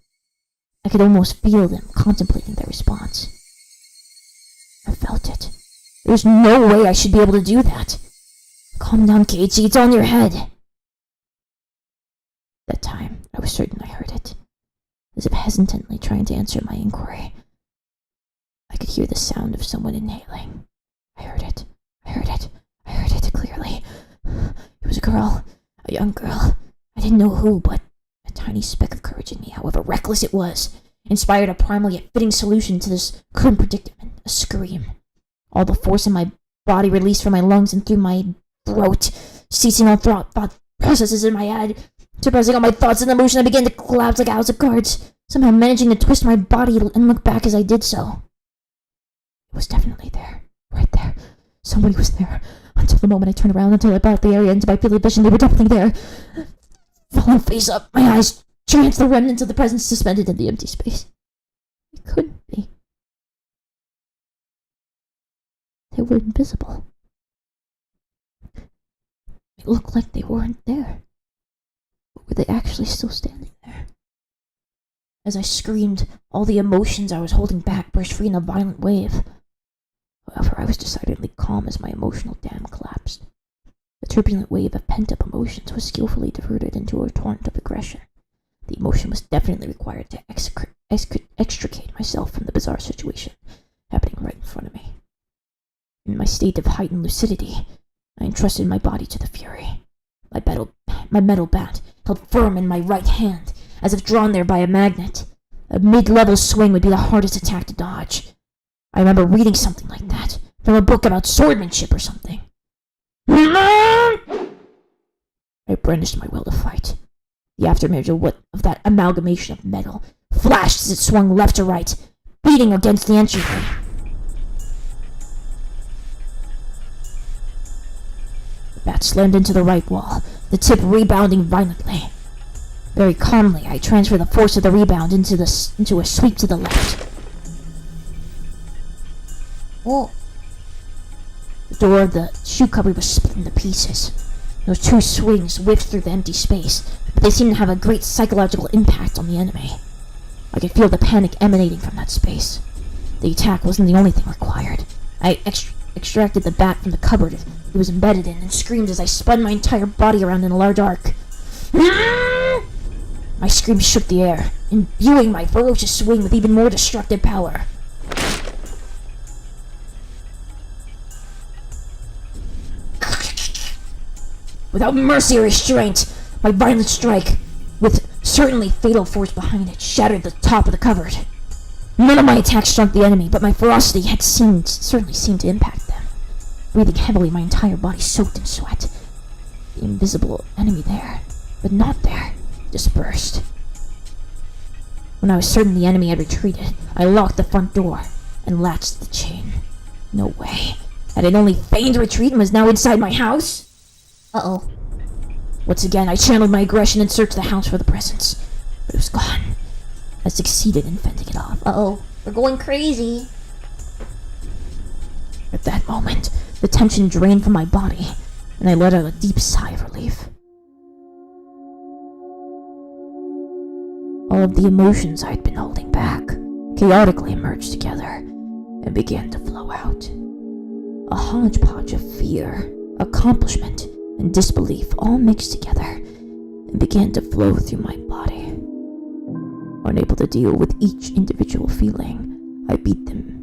I could almost feel them contemplating their response. I felt it. There's no way I should be able to do that. Calm down, Keiichi, it's on your head. That time, I was certain I heard it. as if hesitantly trying to answer my inquiry. I could hear the sound of someone inhaling. I heard it. I heard it clearly. It was a girl. A young girl. I didn't know who, but a tiny speck of courage in me, however reckless it was, inspired a primal yet fitting solution to this current predicament. A scream. All the force in my body released from my lungs and through my throat, ceasing all thought processes in my head. Suppressing all my thoughts and emotion, I began to collapse like a house of cards, somehow managing to twist my body and look back as I did so. It was definitely there. Right there. Somebody was there. Until the moment I turned around, until I brought the area into my field of vision, they were definitely there. Falling face up, my eyes tranced the remnants of the presence suspended in the empty space. It couldn't be. They were invisible. It looked like they weren't there. But were they actually still standing there? As I screamed, all the emotions I was holding back burst free in a violent wave. However, I was decidedly calm as my emotional dam collapsed. The turbulent wave of pent-up emotions was skillfully diverted into a torrent of aggression. The emotion was definitely required to extricate myself from the bizarre situation happening right in front of me. In my state of heightened lucidity, I entrusted my body to the fury. My metal bat held firm in my right hand, as if drawn there by a magnet. A mid-level swing would be the hardest attack to dodge. I remember reading something like that, from a book about swordsmanship or something. I brandished my will to fight. The aftermath of that amalgamation of metal flashed as it swung left to right, beating against the entryway. The bat slammed into the right wall, the tip rebounding violently. Very calmly, I transferred the force of the rebound into a sweep to the left.
Oh.
The door of the shoe cupboard was split into pieces. Those two swings whiffed through the empty space, but they seemed to have a great psychological impact on the enemy. I could feel the panic emanating from that space. The attack wasn't the only thing required. I extracted the bat from the cupboard it was embedded in and screamed as I spun my entire body around in a large arc. My scream shook the air, imbuing my ferocious swing with even more destructive power. Without mercy or restraint, my violent strike, with certainly fatal force behind it, shattered the top of the cupboard. None of my attacks struck the enemy, but my ferocity had certainly seemed to impact them. Breathing heavily, my entire body soaked in sweat. The invisible enemy there, but not there, dispersed. When I was certain the enemy had retreated, I locked the front door and latched the chain. No way. Had it only feigned retreat and was now inside my house?
Uh-oh.
Once again, I channeled my aggression and searched the house for the presence, but it was gone. I succeeded in fending it off.
Uh-oh. We're going crazy.
At that moment, the tension drained from my body, and I let out a deep sigh of relief. All of the emotions I had been holding back chaotically emerged together and began to flow out. A hodgepodge of fear, accomplishment, and disbelief all mixed together and began to flow through my body. Unable to deal with each individual feeling, I beat them.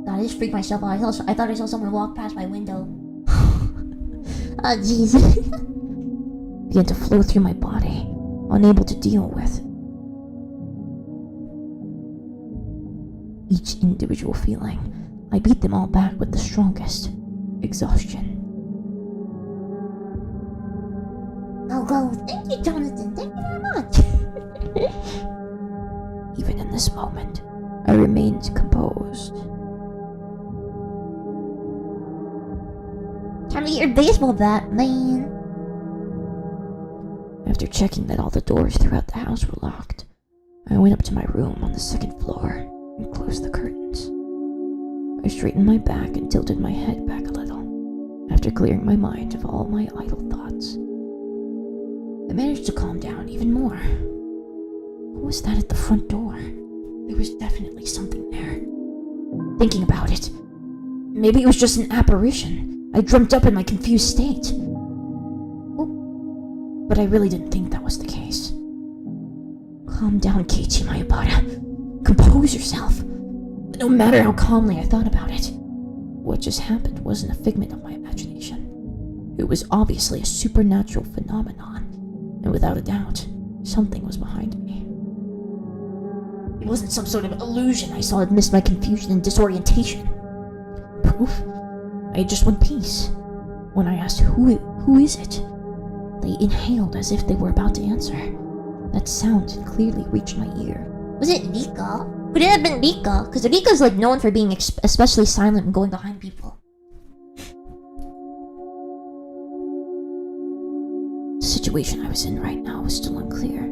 God, I just freaked myself out. I thought I saw someone walk past my window. Oh, jeez.
Began to flow through my body, unable to deal with each individual feeling. I beat them all back with the strongest. Exhaustion.
I'll go. Thank you, Jonathan. Thank you very much.
Even in this moment, I remained composed.
Time to get your baseball bat, man.
After checking that all the doors throughout the house were locked, I went up to my room on the second floor and closed the curtains. I straightened my back and tilted my head back a little, after clearing my mind of all my idle thoughts. I managed to calm down even more. Who was that at the front door? There was definitely something there. Thinking about it, maybe it was just an apparition I dreamt up in my confused state. But I really didn't think that was the case. Calm down, Keiichi Mayabara. Compose yourself. But no matter how calmly I thought about it, what just happened wasn't a figment of my imagination. It was obviously a supernatural phenomenon, and without a doubt, something was behind me. It wasn't some sort of illusion I saw amidst my confusion and disorientation. Proof? I had just one piece. When I asked who is it, they inhaled as if they were about to answer. That sound had clearly reached my ear.
Was it Rika? Could it have been Rika? Because Rika's like known for being especially silent and going behind people.
The situation I was in right now was still unclear.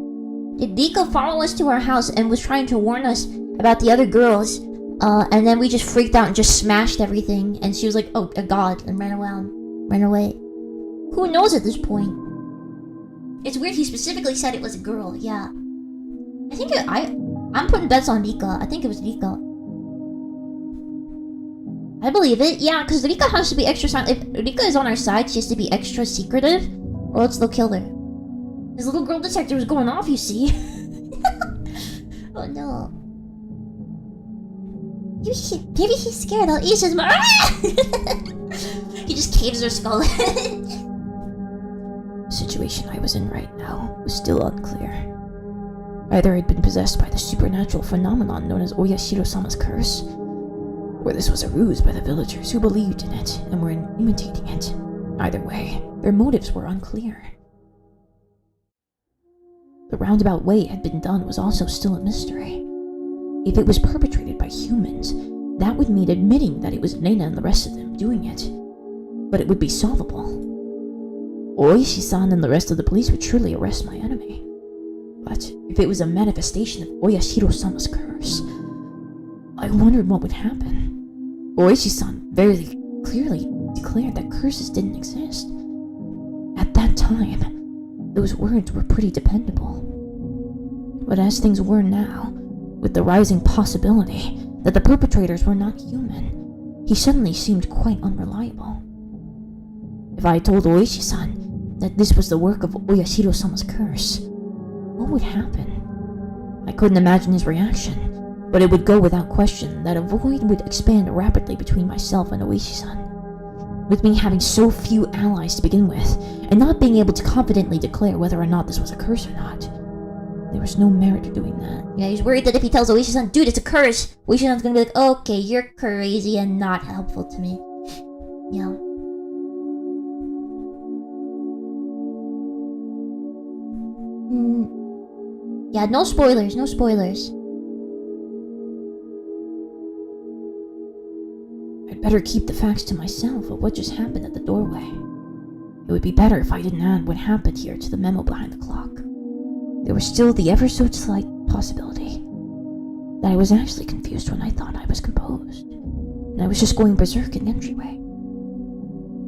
Did Rika follow us to our house and was trying to warn us about the other girls? And then we just freaked out and just smashed everything. And she was like, "Oh, a god," and ran away. Who knows at this point? It's weird. He specifically said it was a girl. Yeah, I think I'm putting bets on Rika. I think it was Rika. I believe it. Yeah, because Rika has to be extra silent. If Rika is on our side, she has to be extra secretive, or else they'll kill her. His little girl detector was going off, you see. Oh no. Maybe he's scared. I'll eat his He just caves her skull.
The situation I was in right now was still unclear. Either I'd been possessed by the supernatural phenomenon known as Oyashiro-sama's curse, or this was a ruse by the villagers who believed in it and were imitating it. Either way, their motives were unclear. The roundabout way it had been done was also still a mystery. If it was perpetrated by humans, that would mean admitting that it was Nena and the rest of them doing it. But it would be solvable. Oishi-san and the rest of the police would surely arrest my enemy. But if it was a manifestation of Oyashiro-sama's curse, I wondered what would happen. Oishi-san very clearly declared that curses didn't exist. At that time, those words were pretty dependable. But as things were now, with the rising possibility that the perpetrators were not human, he suddenly seemed quite unreliable. If I told Oishi-san that this was the work of Oyashiro-sama's curse, what would happen? I couldn't imagine his reaction, but it would go without question that a void would expand rapidly between myself and Oishi-san. With me having so few allies to begin with, and not being able to confidently declare whether or not this was a curse or not, there was no merit to doing that.
Yeah, he's worried that if he tells Oishi-san, "Dude, it's a curse," Oishi-san's gonna be like, "Okay, you're crazy and not helpful to me." Yeah. Yeah, no spoilers, no spoilers.
I'd better keep the facts to myself of what just happened at the doorway. It would be better if I didn't add what happened here to the memo behind the clock. There was still the ever so slight possibility that I was actually confused when I thought I was composed, and I was just going berserk in the entryway.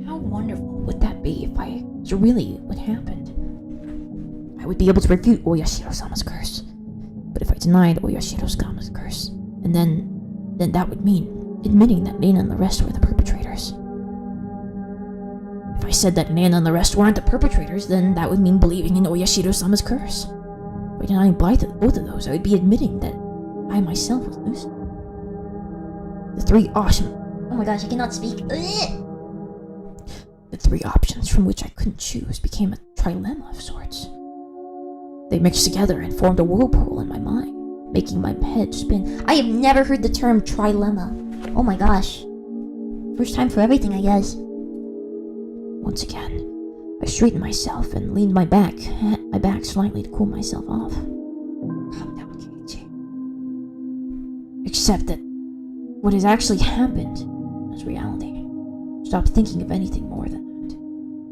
How wonderful would that be if I was really what happened? I would be able to refute Oyashiro-sama's curse. But if I denied Oyashiro-sama's curse, and then that would mean admitting that Nena and the rest were the perpetrators. If I said that Nena and the rest weren't the perpetrators, then that would mean believing in Oyashiro-sama's curse. By denying both of those, I would be admitting that I myself was lucid. The three options.
Oh my gosh, I cannot speak.
The three options from which I couldn't choose became a trilemma of sorts. They mixed together and formed a whirlpool in my mind, making my head spin.
I have never heard the term trilemma. Oh my gosh. First time for everything, I guess.
Once again, I straightened myself and leaned my back slightly to cool myself off. Calm down, Keiichi. Except that what has actually happened is reality. Stop thinking of anything more than that.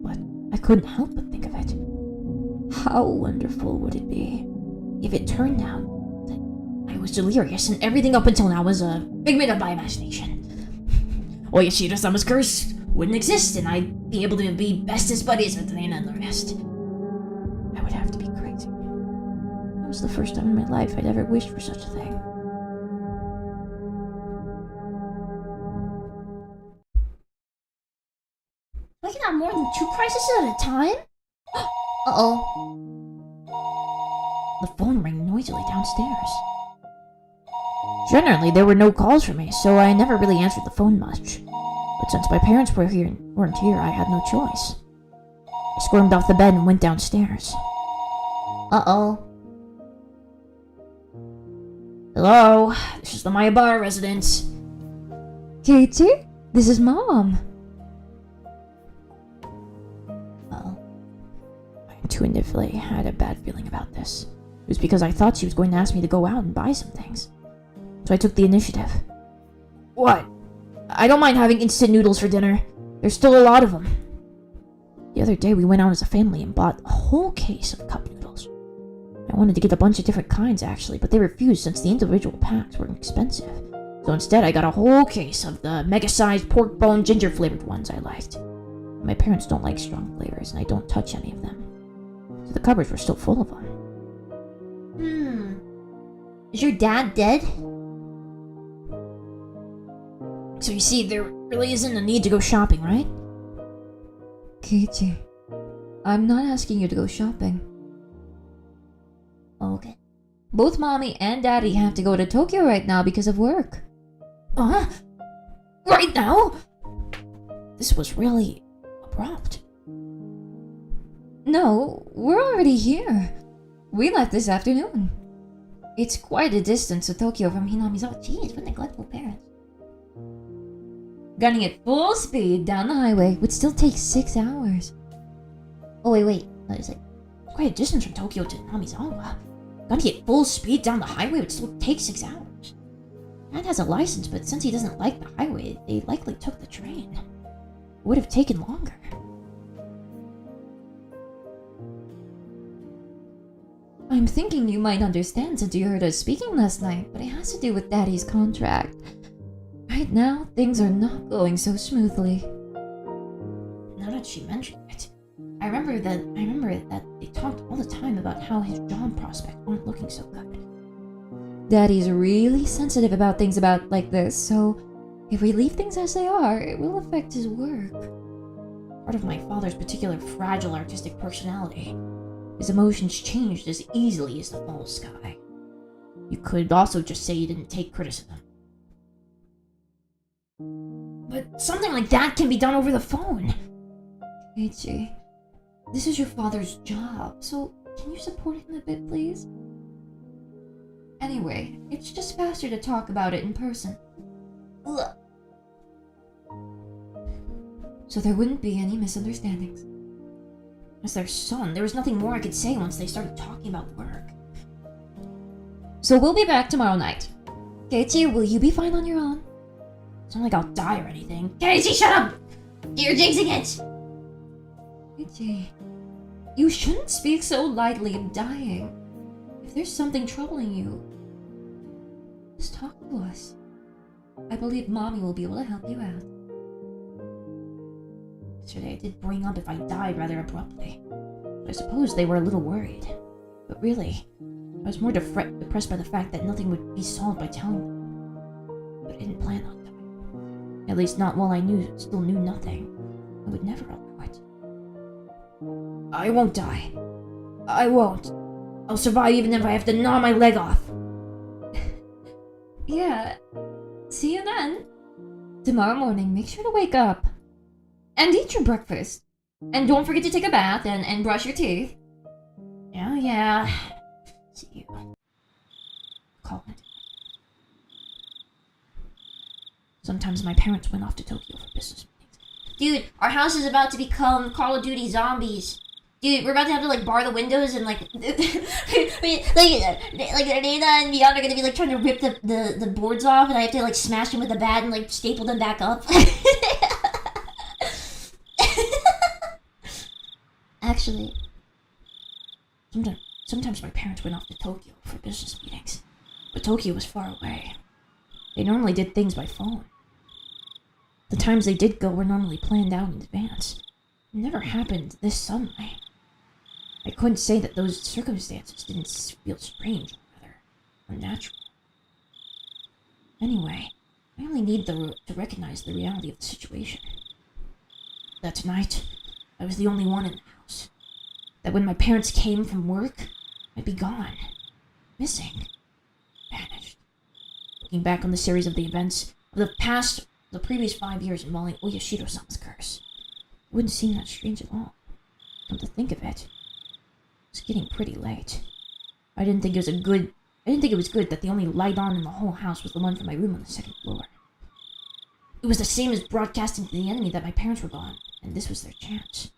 But I couldn't help but think of it. How wonderful would it be if it turned out that I was delirious and everything up until now was a figment of my imagination? Oyashiro-sama's curse wouldn't exist and I'd be able to be bestest buddies with Nena and the rest. I would have to be crazy. That was the first time in my life I'd ever wished for such a thing.
I can have more than 2 crises at a time? Uh-oh.
the phone rang noisily downstairs. Generally, there were no calls for me, so I never really answered the phone much. But since my parents weren't here, I had no choice. I squirmed off the bed and went downstairs.
Uh-oh.
Hello, this is the Mayabara residence.
Katie, this is Mom.
Uh-oh.
I intuitively had a bad feeling about this. It was because I thought she was going to ask me to go out and buy some things. So I took the initiative. What? I don't mind having instant noodles for dinner. There's still a lot of them. The other day we went out as a family and bought a whole case of cup noodles. I wanted to get a bunch of different kinds actually, but they refused since the individual packs were expensive. So instead I got a whole case of the mega-sized pork bone ginger flavored ones I liked. My parents don't like strong flavors and I don't touch any of them. So the cupboards were still full of them.
Is your dad dead?
So you see, there really isn't a need to go shopping, right?
Katie, I'm not asking you to go shopping.
Okay.
Both Mommy and Daddy have to go to Tokyo right now because of work.
Right now? This was really abrupt.
No, we're already here. We left this afternoon. It's quite a distance to Tokyo from Hinamizawa.
Jeez, what neglectful parents.
Gunning at full speed down the highway would still take 6 hours.
Oh, wait. What is it?
Quite a distance from Tokyo to Namizawa. Gunning at full speed down the highway would still take 6 hours. Dad has a license, but since he doesn't like the highway, they likely took the train. It would have taken longer.
I'm thinking you might understand since you heard us speaking last night, but it has to do with Daddy's contract. Right now, things are not going so smoothly.
Now that she mentioned it, I remember that they talked all the time about how his job prospects weren't looking so good.
Daddy's really sensitive about things like this, so if we leave things as they are, it will affect his work.
Part of my father's particular fragile artistic personality. His emotions changed as easily as the fall sky. You could also just say he didn't take criticism. But something like that can be done over the phone.
Keiichi, this is your father's job, so can you support him a bit, please? Anyway, it's just faster to talk about it in person.
Ugh.
So there wouldn't be any misunderstandings.
As their son, there was nothing more I could say once they started talking about work.
So we'll be back tomorrow night. Keiichi, will you be fine on your own?
It's not like I'll die or anything. Casey, shut up! You're jinxing it!
Keiichi, you shouldn't speak so lightly of dying. If there's something troubling you, just talk to us. I believe Mommy will be able to help you out.
Yesterday I did bring up if I died rather abruptly. I suppose they were a little worried. But really, I was more depressed by the fact that nothing would be solved by telling them. But I didn't plan on dying. At least not while I still knew nothing. I would never allow it. I won't die. I won't. I'll survive even if I have to gnaw my leg off.
Yeah. See you then. Tomorrow morning, make sure to wake up. And eat your breakfast. And don't forget to take a bath and brush your teeth.
Yeah. See you. Call it. Sometimes my parents went off to Tokyo for business meetings.
Dude, our house is about to become Call of Duty zombies. Dude, we're about to have to like bar the windows and like Dana and Beyond are gonna be like trying to rip the boards off, and I have to like smash them with a bat and like staple them back up. Actually,
sometimes my parents went off to Tokyo for business meetings, but Tokyo was far away. They normally did things by phone. The times they did go were normally planned out in advance. It never happened this suddenly. I couldn't say that those circumstances didn't feel strange or rather unnatural. Anyway, I only need to recognize the reality of the situation. That tonight, I was the only one in the house. That when my parents came from work, I'd be gone. Missing. Vanished. Looking back on the series of the events of the previous 5 years involving Oyashiro-sama's curse, it wouldn't seem that strange at all. Come to think of it, it's getting pretty late. I didn't think it was good that the only light on in the whole house was the one from my room on the second floor. It was the same as broadcasting to the enemy that my parents were gone, and this was their chance.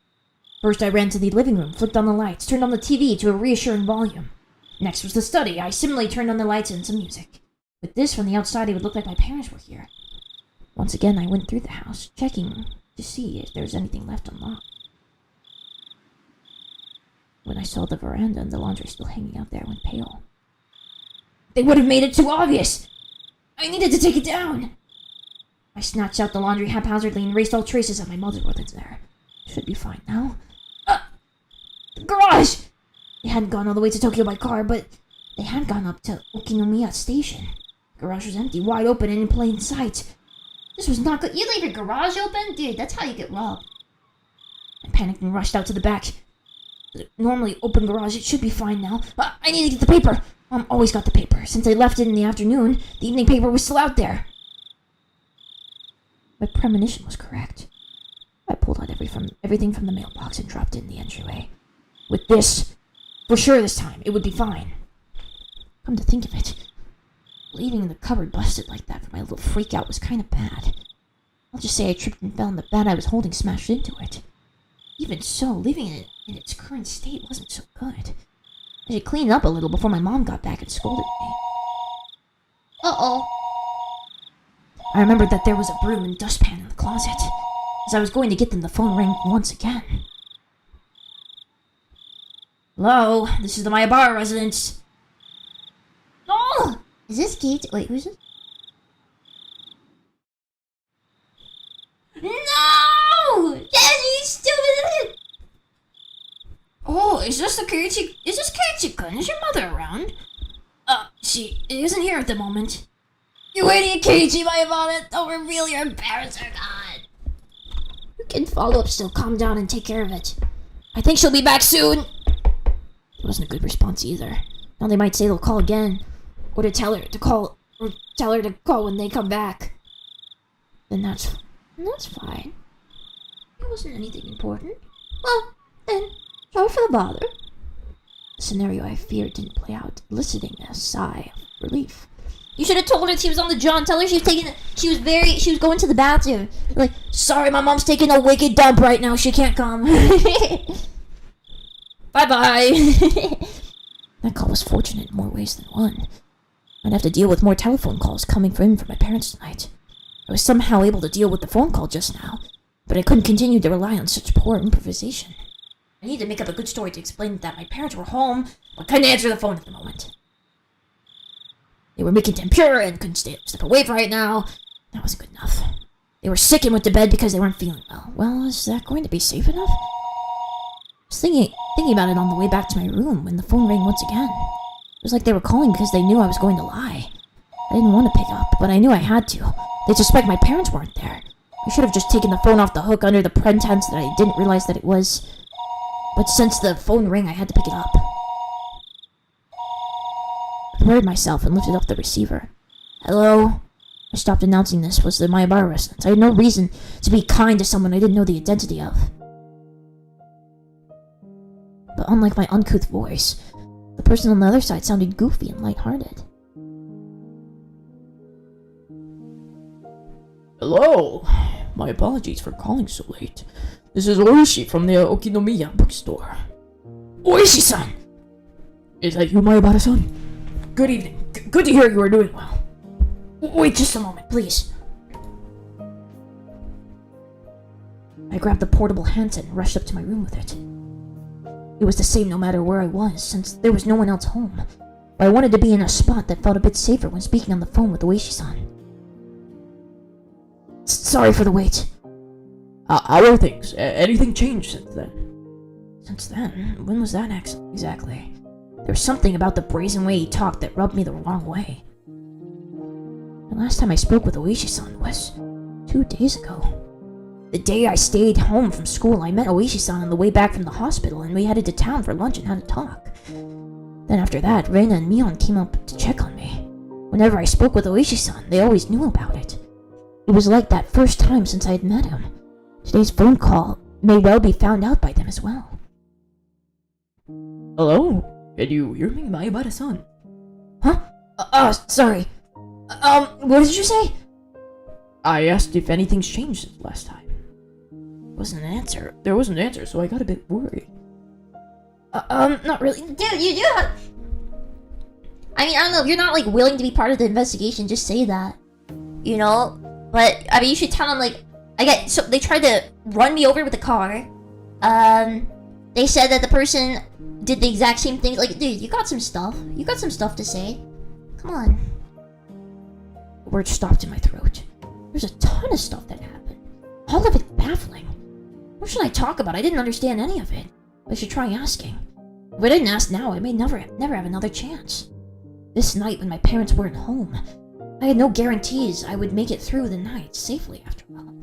First, I ran to the living room, flipped on the lights, turned on the TV to a reassuring volume. Next was the study. I similarly turned on the lights and some music. With this, from the outside, it would look like my parents were here. Once again, I went through the house, checking to see if there was anything left unlocked. When I saw the veranda and the laundry still hanging out there, I went pale. They would have made it too obvious! I needed to take it down! I snatched out the laundry haphazardly and erased all traces of my mother wasn't there. Should be fine now. The garage! They hadn't gone all the way to Tokyo by car, but they had gone up to Okinomiya Station. The garage was empty, wide open, and in plain sight. This was not good. You leave your garage open? Dude, that's how you get robbed. I panicked and rushed out to the back. The normally open garage, it should be fine now. I need to get the paper! Mom always got the paper. Since I left it in the afternoon, the evening paper was still out there. My premonition was correct. I pulled out everything from the mailbox and dropped it in the entryway. With this, for sure this time, it would be fine. Come to think of it, leaving the cupboard busted like that for my little freak out was kind of bad. I'll just say I tripped and fell and the bed I was holding smashed into it. Even so, leaving it in its current state wasn't so good. I should clean it up a little before my mom got back and scolded me.
Uh-oh.
I remembered that there was a broom and dustpan in the closet. As I was going to get them, the phone rang once again. Hello, this is the Mayabara residence.
Oh! Is this Kate? Wait, who's this? No! Yes, you stupid!
Oh, is this Kirispica? Is your mother around? She isn't here at the moment.
You're waiting, Keiichi, Mayabara! Don't reveal your parents are gone!
You can follow up still, calm down and take care of it. I think she'll be back soon! It wasn't a good response either. Now they might say they'll call again. Or tell her to call when they come back. Then that's fine. It wasn't anything important.
Well, then, sorry for the bother.
The scenario I feared didn't play out, eliciting a sigh of relief.
You should have told her she was on the jaw and tell her she was going to the bathroom. Like,
sorry, my mom's taking a wicked dump right now, she can't come. Bye-bye. That call was fortunate in more ways than one. I'd have to deal with more telephone calls coming in from my parents tonight. I was somehow able to deal with the phone call just now, but I couldn't continue to rely on such poor improvisation. I needed to make up a good story to explain that my parents were home, but couldn't answer the phone at the moment. They were making tempura and couldn't step away for right now. That wasn't good enough. They were sick and went to bed because they weren't feeling well. Well, is that going to be safe enough? I was thinking about it on the way back to my room when the phone rang once again. It was like they were calling because they knew I was going to lie. I didn't want to pick up, but I knew I had to. They'd suspect my parents weren't there. I should have just taken the phone off the hook under the pretense that I didn't realize that it was. But since the phone rang, I had to pick it up. I prepared myself and lifted up the receiver. Hello? I stopped announcing this was the Mayabara residence. I had no reason to be kind to someone I didn't know the identity of. But unlike my uncouth voice, the person on the other side sounded goofy and lighthearted.
Hello. My apologies for calling so late. This is Oishi from the Okinomiya bookstore.
Oishi-san!
Is that you, Mayabara-san?
Good evening. Good to hear you are doing well. Wait just a moment, please. I grabbed the portable handset and rushed up to my room with it. It was the same no matter where I was, since there was no one else home. But I wanted to be in a spot that felt a bit safer when speaking on the phone with Oishi-san. Sorry for the wait.
How are things? Anything changed since then?
Since then? When was that exactly? There was something about the brazen way he talked that rubbed me the wrong way. The last time I spoke with Oishi-san was 2 days ago. The day I stayed home from school, I met Oishi-san on the way back from the hospital, and we headed to town for lunch and had a talk. Then after that, Reina and Mion came up to check on me. Whenever I spoke with Oishi-san, they always knew about it. It was like that first time since I had met him. Today's phone call may well be found out by them as well.
Hello? Can you hear me, Mayabara-san?
Huh? Sorry. What did you say?
I asked if anything's changed since last time.
Wasn't an answer.
There was an answer, so I got a bit worried.
Not really.
Dude, you do. I mean, I don't know. If you're not like willing to be part of the investigation, just say that. You know. But I mean, you should tell them like, so they tried to run me over with the car. They said that the person did the exact same thing. Like, dude, you got some stuff. You got some stuff to say. Come on.
The words stopped in my throat. There's a ton of stuff that happened. All of it baffling. What should I talk about? I didn't understand any of it. I should try asking. If I didn't ask now, I may never have another chance. This night, when my parents weren't home, I had no guarantees I would make it through the night safely after all.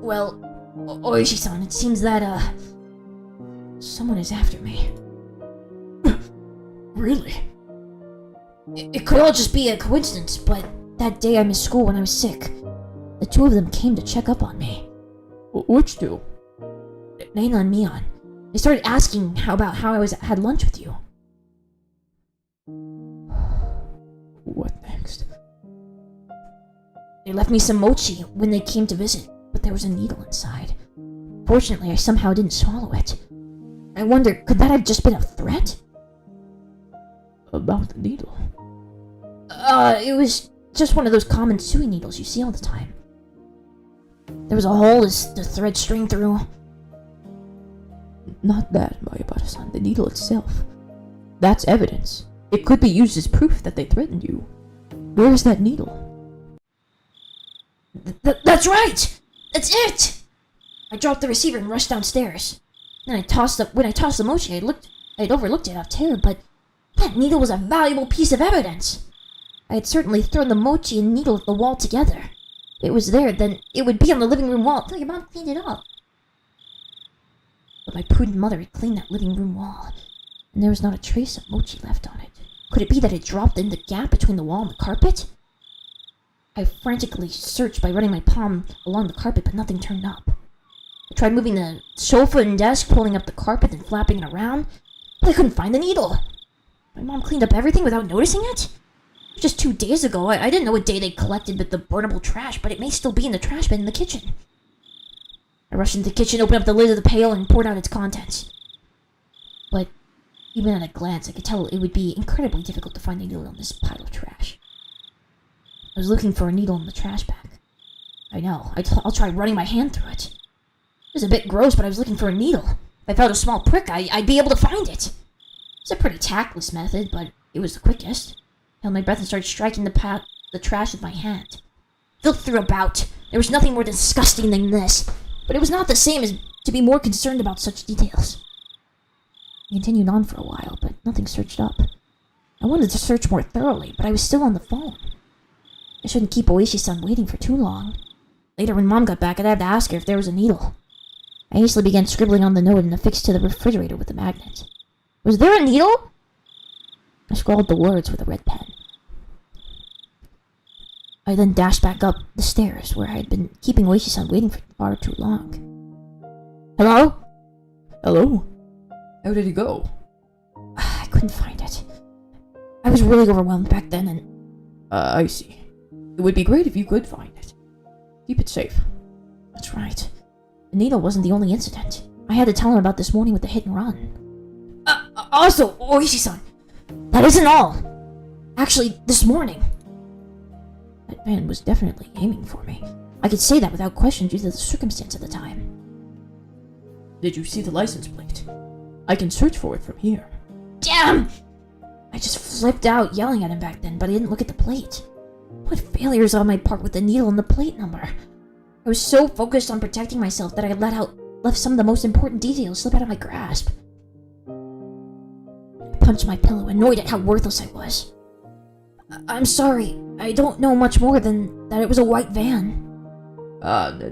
Well, Oishi-san, it seems that, someone is after me.
Really?
It could all just be a coincidence, but that day I missed school when I was sick. The two of them came to check up on me.
Which two?
Reina and Mion. They started asking about how I had lunch with you.
What next?
They left me some mochi when they came to visit, but there was a needle inside. Fortunately, I somehow didn't swallow it. I wonder, could that have just been a threat?
About the needle?
It was just one of those common sewing needles you see all the time. There was a hole as the thread string through.
Not that, Mayabara-san. The needle itself. That's evidence. It could be used as proof that they threatened you. Where is that needle?
That's right! That's it! I dropped the receiver and rushed downstairs. Then when I tossed the mochi, I had overlooked it out of terror, but that needle was a valuable piece of evidence. I had certainly thrown the mochi and needle at the wall together. If it was there, then it would be on the living room wall. Your mom cleaned it up. But my prudent mother had cleaned that living room wall, and there was not a trace of mochi left on it. Could it be that it dropped in the gap between the wall and the carpet? I frantically searched by running my palm along the carpet, but nothing turned up. I tried moving the sofa and desk, pulling up the carpet and flapping it around, but I couldn't find the needle. My mom cleaned up everything without noticing it? Just 2 days ago, I didn't know what day they collected the burnable trash, but it may still be in the trash bin in the kitchen. I rushed into the kitchen, opened up the lid of the pail, and poured out its contents. But even at a glance, I could tell it would be incredibly difficult to find a needle on this pile of trash. I was looking for a needle in the trash bag. I know, I'll try running my hand through it. It was a bit gross, but I was looking for a needle. If I felt a small prick, I'd be able to find it. It's a pretty tactless method, but it was the quickest. I held my breath and started striking the trash with my hand. Filth threw about. There was nothing more disgusting than this, but it was not the same as to be more concerned about such details. I continued on for a while, but nothing searched up. I wanted to search more thoroughly, but I was still on the phone. I shouldn't keep Oishi-san waiting for too long. Later, when Mom got back, I'd have to ask her if there was a needle. I hastily began scribbling on the note and affixed to the refrigerator with the magnet. Was there a needle? I scrawled the words with a red pen. I then dashed back up the stairs, where I had been keeping Oishi-san waiting for far too long. Hello?
Hello? How did it go?
I couldn't find it. I was really overwhelmed back then, and...
I see. It would be great if you could find it. Keep it safe.
That's right. The needle wasn't the only incident. I had to tell him about this morning with the hit and run. Also, Oishi-san, that isn't all. Actually, this morning... That man was definitely aiming for me. I could say that without question due to the circumstance at the time.
Did you see the license plate? I can search for it from here.
Damn! I just flipped out yelling at him back then, but I didn't look at the plate. What failures on my part with the needle and the plate number. I was so focused on protecting myself that I left some of the most important details slip out of my grasp. I punched my pillow, annoyed at how worthless I was. I'm sorry. I don't know much more than that it was a white van.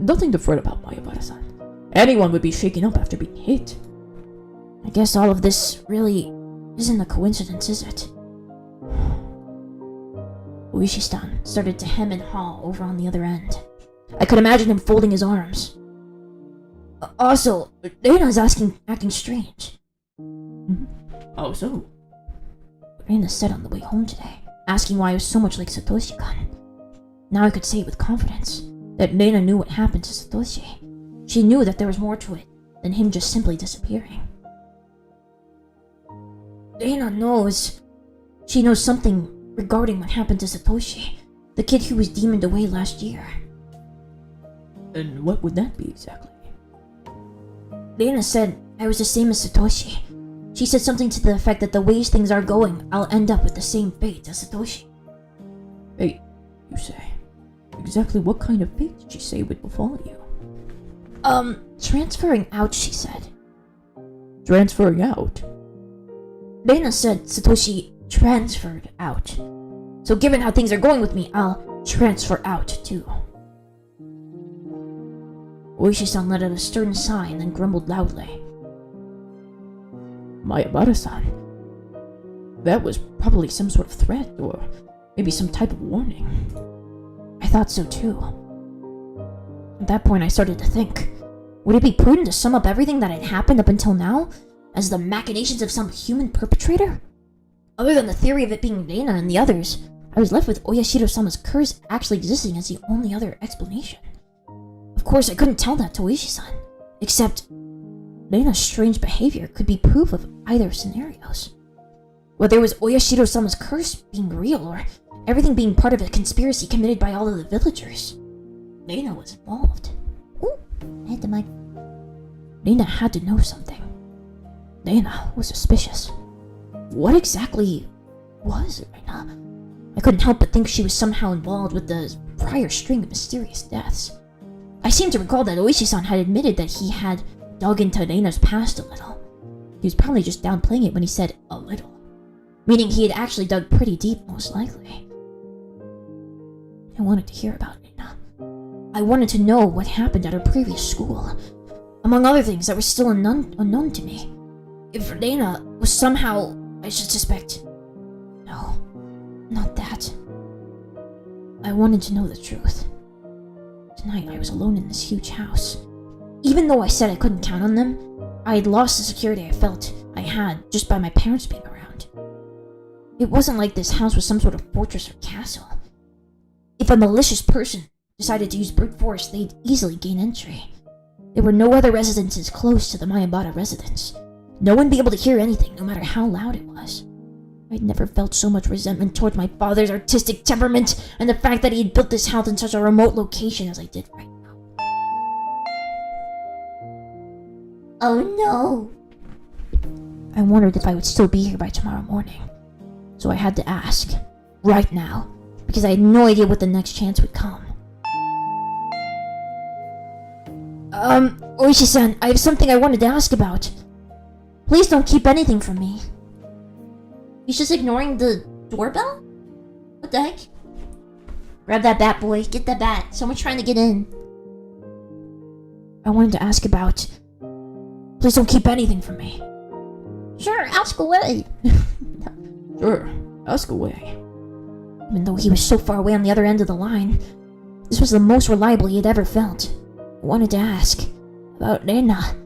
Nothing to fret about, Mayabara-san. Anyone would be shaken up after being hit. I guess all of this really isn't a coincidence, is it? Oishi-san started to hem and haw over on the other end. I could imagine him folding his arms. Also, Reina's acting strange.
Oh, so?
Reina said on the way home today, asking why I was so much like Satoshi-kun. Now I could say with confidence that Reina knew what happened to Satoshi. She knew that there was more to it than him just simply disappearing. Reina knows. She knows something regarding what happened to Satoshi, the kid who was demoned away last year.
And what would that be exactly?
Reina said I was the same as Satoshi. She said something to the effect that the ways things are going, I'll end up with the same fate as Satoshi.
Hey, you say. Exactly what kind of fate did she say would befall you?
Transferring out, she said.
Transferring out?
Reina said Satoshi transferred out. So given how things are going with me, I'll transfer out too. Oishi-san let out a stern sigh and then grumbled loudly.
Mayabara-san. That was probably some sort of threat, or maybe some type of warning.
I thought so too. At that point I started to think, would it be prudent to sum up everything that had happened up until now as the machinations of some human perpetrator? Other than the theory of it being Reina and the others, I was left with Oyashiro-sama's curse actually existing as the only other explanation. Of course, I couldn't tell that to Oishi-san, except Reina's strange behavior could be proof of either scenarios. Whether it was Oyashiro-sama's curse being real or everything being part of a conspiracy committed by all of the villagers, Reina was involved.
Ooh, I hit the mic.
Reina had to know something. Reina was suspicious. What exactly was Reina? I couldn't help but think she was somehow involved with the prior string of mysterious deaths. I seem to recall that Oishi-san had admitted that he had dug into Reina's past a little. He was probably just downplaying it when he said a little, meaning he had actually dug pretty deep, most likely. I wanted to hear about Reina. I wanted to know what happened at her previous school, among other things that were still unknown to me. If Reina was somehow, I should suspect. No, not that. I wanted to know the truth. Tonight I was alone in this huge house. Even though I said I couldn't count on them, I had lost the security I felt I had just by my parents being around. It wasn't like this house was some sort of fortress or castle. If a malicious person decided to use brute force, they'd easily gain entry. There were no other residences close to the Mayabara residence. No one would be able to hear anything, no matter how loud it was. I'd never felt so much resentment toward my father's artistic temperament and the fact that he had built this house in such a remote location as I did right now.
Oh no.
I wondered if I would still be here by tomorrow morning. So I had to ask, right now, because I had no idea what the next chance would come. Oishi-san, I have something I wanted to ask about. Please don't keep anything from me.
He's just ignoring the doorbell? What the heck? Grab that bat, boy. Get that bat. Someone's trying to get in.
I wanted to ask about... Please don't keep anything from me.
Sure, ask away.
Sure, ask away.
Even though he was so far away on the other end of the line, this was the most reliable he had ever felt. I wanted to ask about Reina,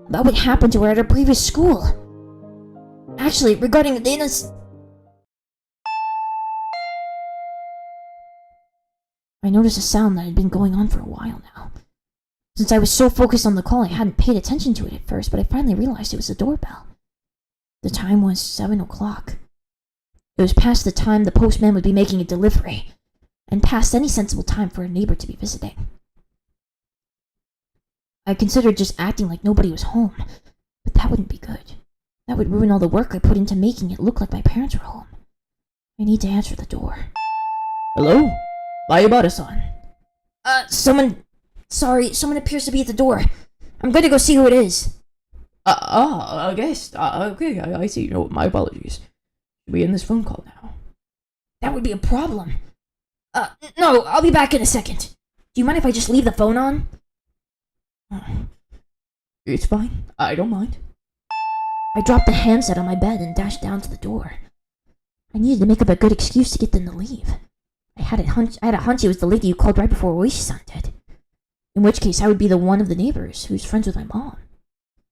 about what happened to her at her previous school. Actually, regarding Reina's... I noticed a sound that had been going on for a while now. Since I was so focused on the call, I hadn't paid attention to it at first, but I finally realized it was the doorbell. The time was 7 o'clock. It was past the time the postman would be making a delivery, and past any sensible time for a neighbor to be visiting. I considered just acting like nobody was home, but that wouldn't be good. That would ruin all the work I put into making it look like my parents were home. I need to answer the door.
Hello? Mayabara-san.
Someone appears to be at the door. I'm going to go see who it is.
I guess. Okay, I see. No, my apologies. Should we end this phone call now?
That would be a problem. No, I'll be back in a second. Do you mind if I just leave the phone on?
It's fine. I don't mind.
I dropped the handset on my bed and dashed down to the door. I needed to make up a good excuse to get them to leave. I had a hunch it was the lady who called right before Oishi-san did. In which case, I would be the one of the neighbors who's friends with my mom.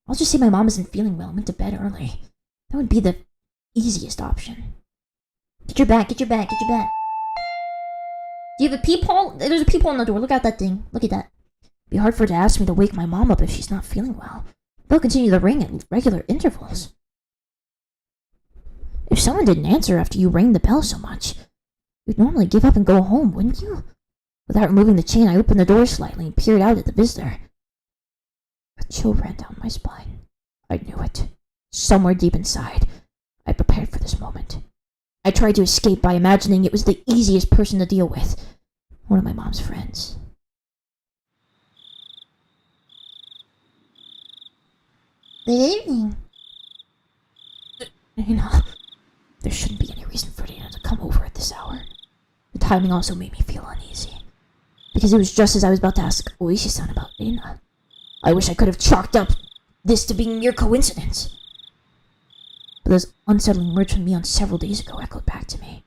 I'll just say my mom isn't feeling well and went to bed early. That would be the easiest option.
Get your bag. Do you have a peephole? There's a peephole in the door. Look out that thing. Look at that.
It'd be hard for her to ask me to wake my mom up if she's not feeling well. They'll continue to ring at regular intervals. If someone didn't answer after you rang the bell so much, you'd normally give up and go home, wouldn't you? Without removing the chain, I opened the door slightly and peered out at the visitor. A chill ran down my spine. I knew it. Somewhere deep inside, I prepared for this moment. I tried to escape by imagining it was the easiest person to deal with. One of my mom's friends.
Good evening.
There shouldn't be any reason for Dana to come over at this hour. The timing also made me feel uneasy. Because it was just as I was about to ask Oishi-san about Dana. I wish I could have chalked up this to being mere coincidence. But those unsettling words from Mion several days ago echoed back to me.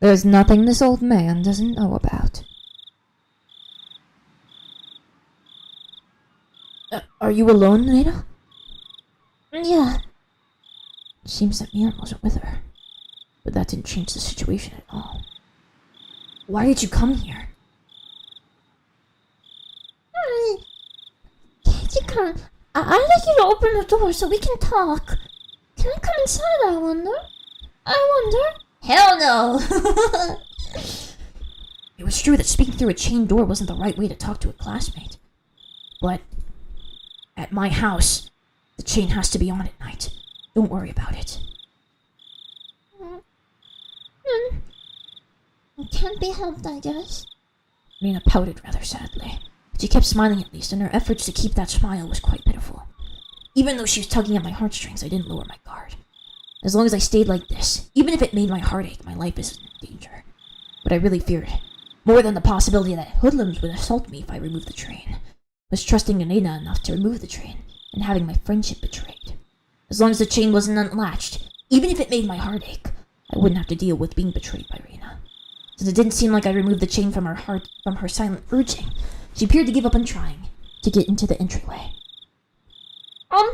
There's nothing this old man doesn't know about.
Are you alone, Dana?
Yeah.
It seems that Mion wasn't with her. But that didn't change the situation at all. Why did you come here?
Can't you come? I'd like you to open the door so we can talk. Can I come inside, I wonder? Hell no!
It was true that speaking through a chained door wasn't the right way to talk to a classmate. But at my house, the chain has to be on at night. Don't worry about it.
It can't be helped, I guess.
Rena pouted rather sadly. But she kept smiling at least, and her efforts to keep that smile was quite pitiful. Even though she was tugging at my heartstrings, I didn't lower my guard. As long as I stayed like this, even if it made my heart ache, my life isn't in danger. What I really feared, more than the possibility that hoodlums would assault me if I removed the train, was trusting Rena enough to remove the train, and having my friendship betrayed. As long as the chain wasn't unlatched, even if it made my heart ache, I wouldn't have to deal with being betrayed by Rena. Since it didn't seem like I removed the chain from her heart, from her silent urging, she appeared to give up on trying to get into the entryway.
How are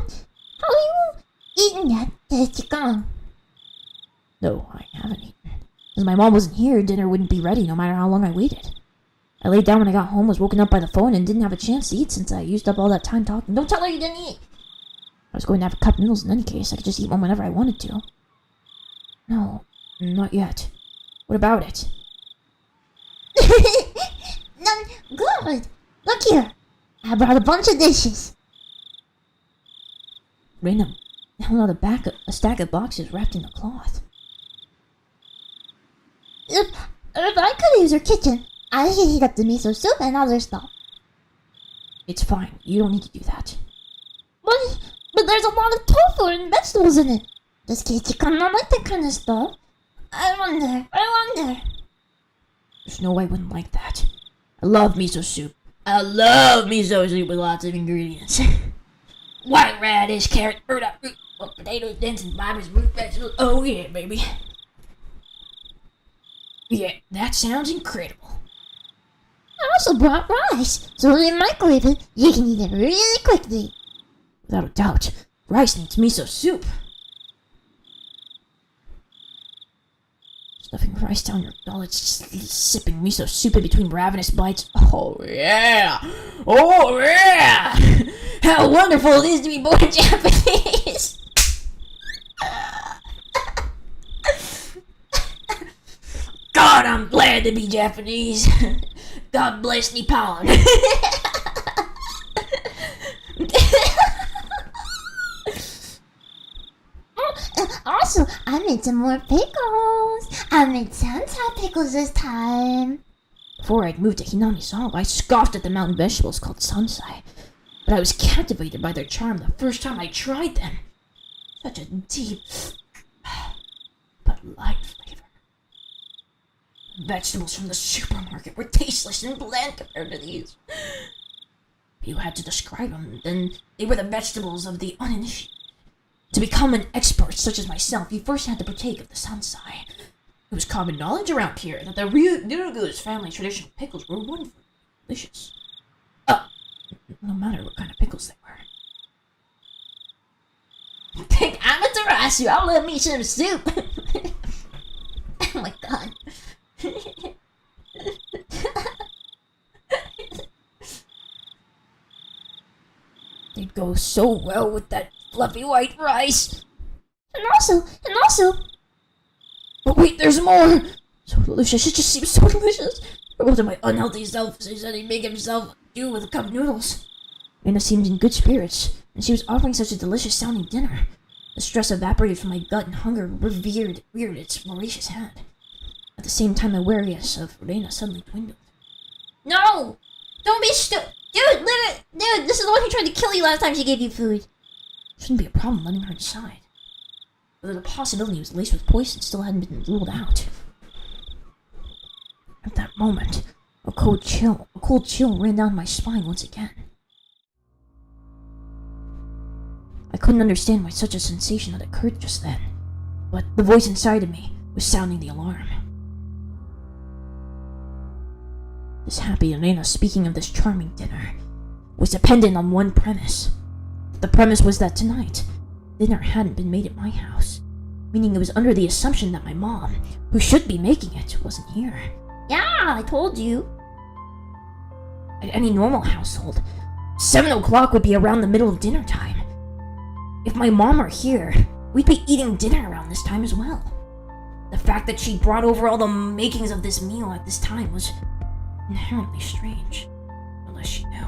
you eating yet, Kirispica?
No, I haven't eaten. As my mom wasn't here, dinner wouldn't be ready no matter how long I waited. I laid down when I got home, was woken up by the phone, and didn't have a chance to eat since I used up all that time talking.
Don't tell her you didn't eat.
I was going to have a cup of noodles in any case. I could just eat one whenever I wanted to. No, not yet. What about it?
Good. Look here. I brought a bunch of dishes.
Rena held out a stack of boxes wrapped in a cloth.
If I could use your kitchen, I could heat up the miso soup and other stuff.
It's fine. You don't need to do that.
But there's a lot of tofu and vegetables in it. Does Kirispica not like that kind of stuff? I wonder.
There's no way I wouldn't like that. I love miso soup. I love miso soup with lots of ingredients. White radish, carrot, burdock root, potatoes, dents, and fibers, root vegetables. Oh yeah, baby. Yeah, that sounds incredible.
I also brought rice, so when you microwave it, you can eat it really quickly.
Without a doubt, rice needs miso soup. Stuffing rice down your gullet, sipping miso soup in between ravenous bites. Oh yeah! Oh yeah! How wonderful it is to be born Japanese! God, I'm glad to be Japanese. God bless Nippon.
Also, I made some more pickles. I made Santai pickles this time.
Before I'd moved to Hinamizawa, I scoffed at the mountain vegetables called sansai, but I was captivated by their charm the first time I tried them. Such a deep, but light flavor. Vegetables from the supermarket were tasteless and bland compared to these. you had to describe them, then they were the vegetables of the uninitiated. To become an expert such as myself, you first had to partake of the sansai. It was common knowledge around here that the Ryugu's family traditional pickles were wonderful, delicious. No matter what kind of pickles they were.
Think Amaterasu, I'll love me some soup. Oh my god.
They'd go so well with that fluffy white rice.
And also,
But wait, there's more! So delicious, it just seems so delicious. But what did my unhealthy self say that he'd make himself do with a cup of noodles? Anna seemed in good spirits, and she was offering such a delicious sounding dinner. The stress evaporated from my gut and hunger reared its voracious hand. At the same time, my wariness of Reina suddenly dwindled.
no! Don't be stupid! Dude, this is the one who tried to kill you last time she gave you food.
Shouldn't be a problem letting her inside. Whether the possibility was laced with poison still hadn't been ruled out. At that moment, a cold chill ran down my spine once again. I couldn't understand why such a sensation had occurred just then, but the voice inside of me was sounding the alarm. This happy Elena speaking of this charming dinner was dependent on one premise. The premise was that tonight, dinner hadn't been made at my house, meaning it was under the assumption that my mom, who should be making it, wasn't here.
Yeah, I told you.
At any normal household, 7 o'clock would be around the middle of dinner time. If my mom were here, we'd be eating dinner around this time as well. The fact that she brought over all the makings of this meal at this time was inherently strange. Unless she knew.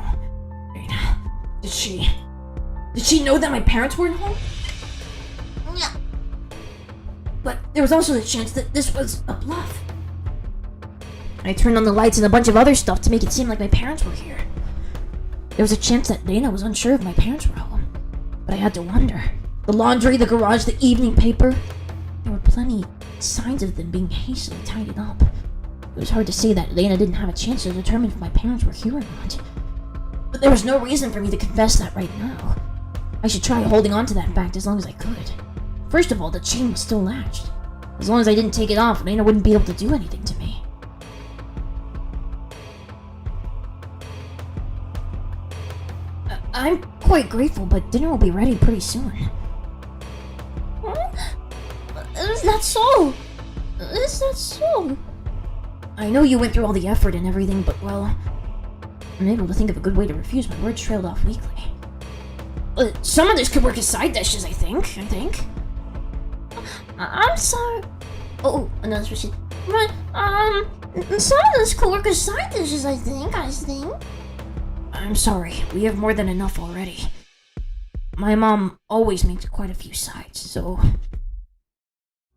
Reina, did she know that my parents weren't home?
Yeah.
But there was also the chance that this was a bluff. I turned on the lights and a bunch of other stuff to make it seem like my parents were here. There was a chance that Dana was unsure if my parents were home. But I had to wonder. The laundry, the garage, the evening paper. There were plenty signs of them being hastily tidied up. It was hard to say that Lena didn't have a chance to determine if my parents were here or not. But there was no reason for me to confess that right now. I should try holding on to that fact as long as I could. First of all, the chain was still latched. As long as I didn't take it off, Lena wouldn't be able to do anything to me. I'm quite grateful, but dinner will be ready pretty soon.
Is that so? Is that so?
I know you went through all the effort and everything, but well, unable to think of a good way to refuse, my words trailed off weakly. Some of this could work as side dishes, I think.
I'm sorry. Oh, another question. But, some of this could work as side dishes, I think.
I'm sorry, we have more than enough already. My mom always makes quite a few sides, so...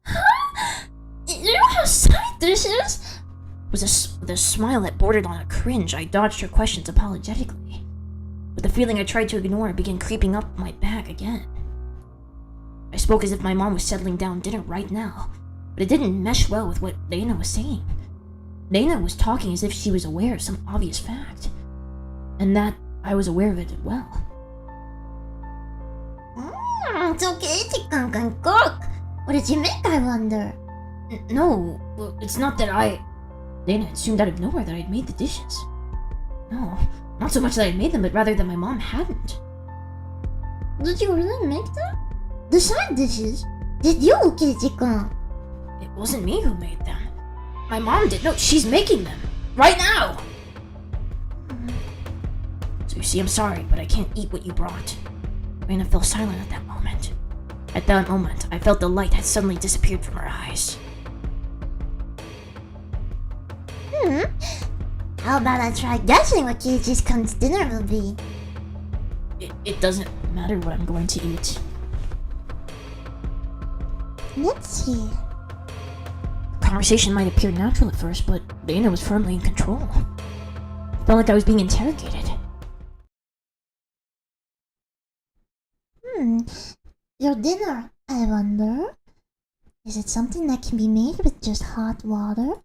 Huh? You don't have side dishes?
With a smile that bordered on a cringe, I dodged her questions apologetically. But the feeling I tried to ignore began creeping up my back again. I spoke as if my mom was settling down dinner right now, but it didn't mesh well with what Lena was saying. Lena was talking as if she was aware of some obvious fact, and that I was aware of it as well.
It's okay to can cook. What did you make, I wonder?
No, well, it's not that Lena assumed out of nowhere that I'd made the dishes. No, not so much that I'd made them, but rather that my mom hadn't.
Did you really make them? The side dishes? Did you, Kirispica?
It wasn't me who made them. My mom did. No, she's making them. Right now! So you see, I'm sorry, but I can't eat what you brought. Raina fell silent at that moment. At that moment, I felt the light had suddenly disappeared from her eyes.
How about I try guessing what Kirispica's dinner will be?
It doesn't matter what I'm going to eat.
Let's see.
The conversation might appear natural at first, but Dana was firmly in control. It felt like I was being interrogated.
Your dinner, I wonder? Is it something that can be made with just hot water?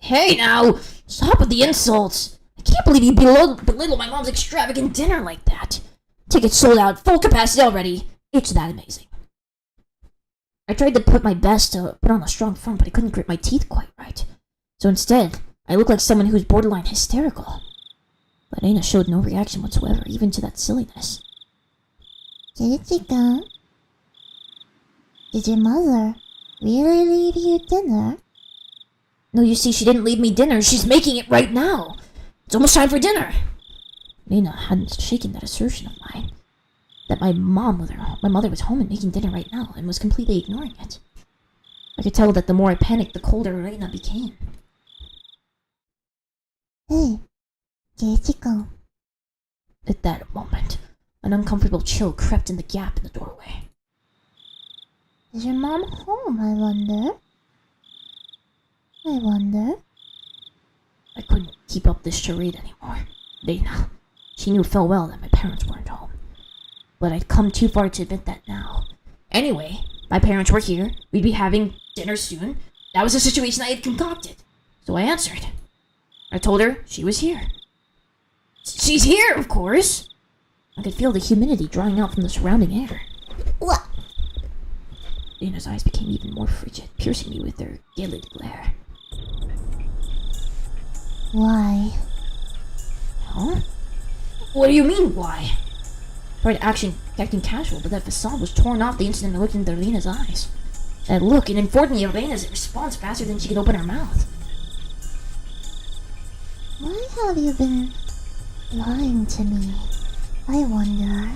Hey now! Stop with the insults! I can't believe you belittle my mom's extravagant dinner like that. Tickets sold out, full capacity already. It's that amazing. I tried to put my best to put on a strong front, but I couldn't grit my teeth quite right. So instead, I looked like someone who's borderline hysterical. But Aina showed no reaction whatsoever, even to that silliness.
Kirispica, did your mother really leave you dinner?
No, you see, she didn't leave me dinner. She's making it right now. It's almost time for dinner. Aina hadn't shaken that assertion of mine. That my mother was home and making dinner right now, and was completely ignoring it. I could tell that the more I panicked, the colder Aina became.
Hey, Kirispica.
At that moment, an uncomfortable chill crept in the gap in the doorway.
Is your mom home, I wonder?
I couldn't keep up this charade anymore. Aina, she knew full well that my parents weren't home. But I'd come too far to admit that now. Anyway, my parents were here. We'd be having dinner soon. That was the situation I had concocted. So I answered. I told her she was here. She's here, of course! I could feel the humidity drying out from the surrounding air.
What?
Aina's eyes became even more frigid, piercing me with their gilded glare.
Why?
Huh? What do you mean, why? I tried acting casual, but that facade was torn off the instant I looked into Lena's eyes. That look, and informed me of Lena's response faster than she could open her mouth.
Why have you been lying to me? I wonder.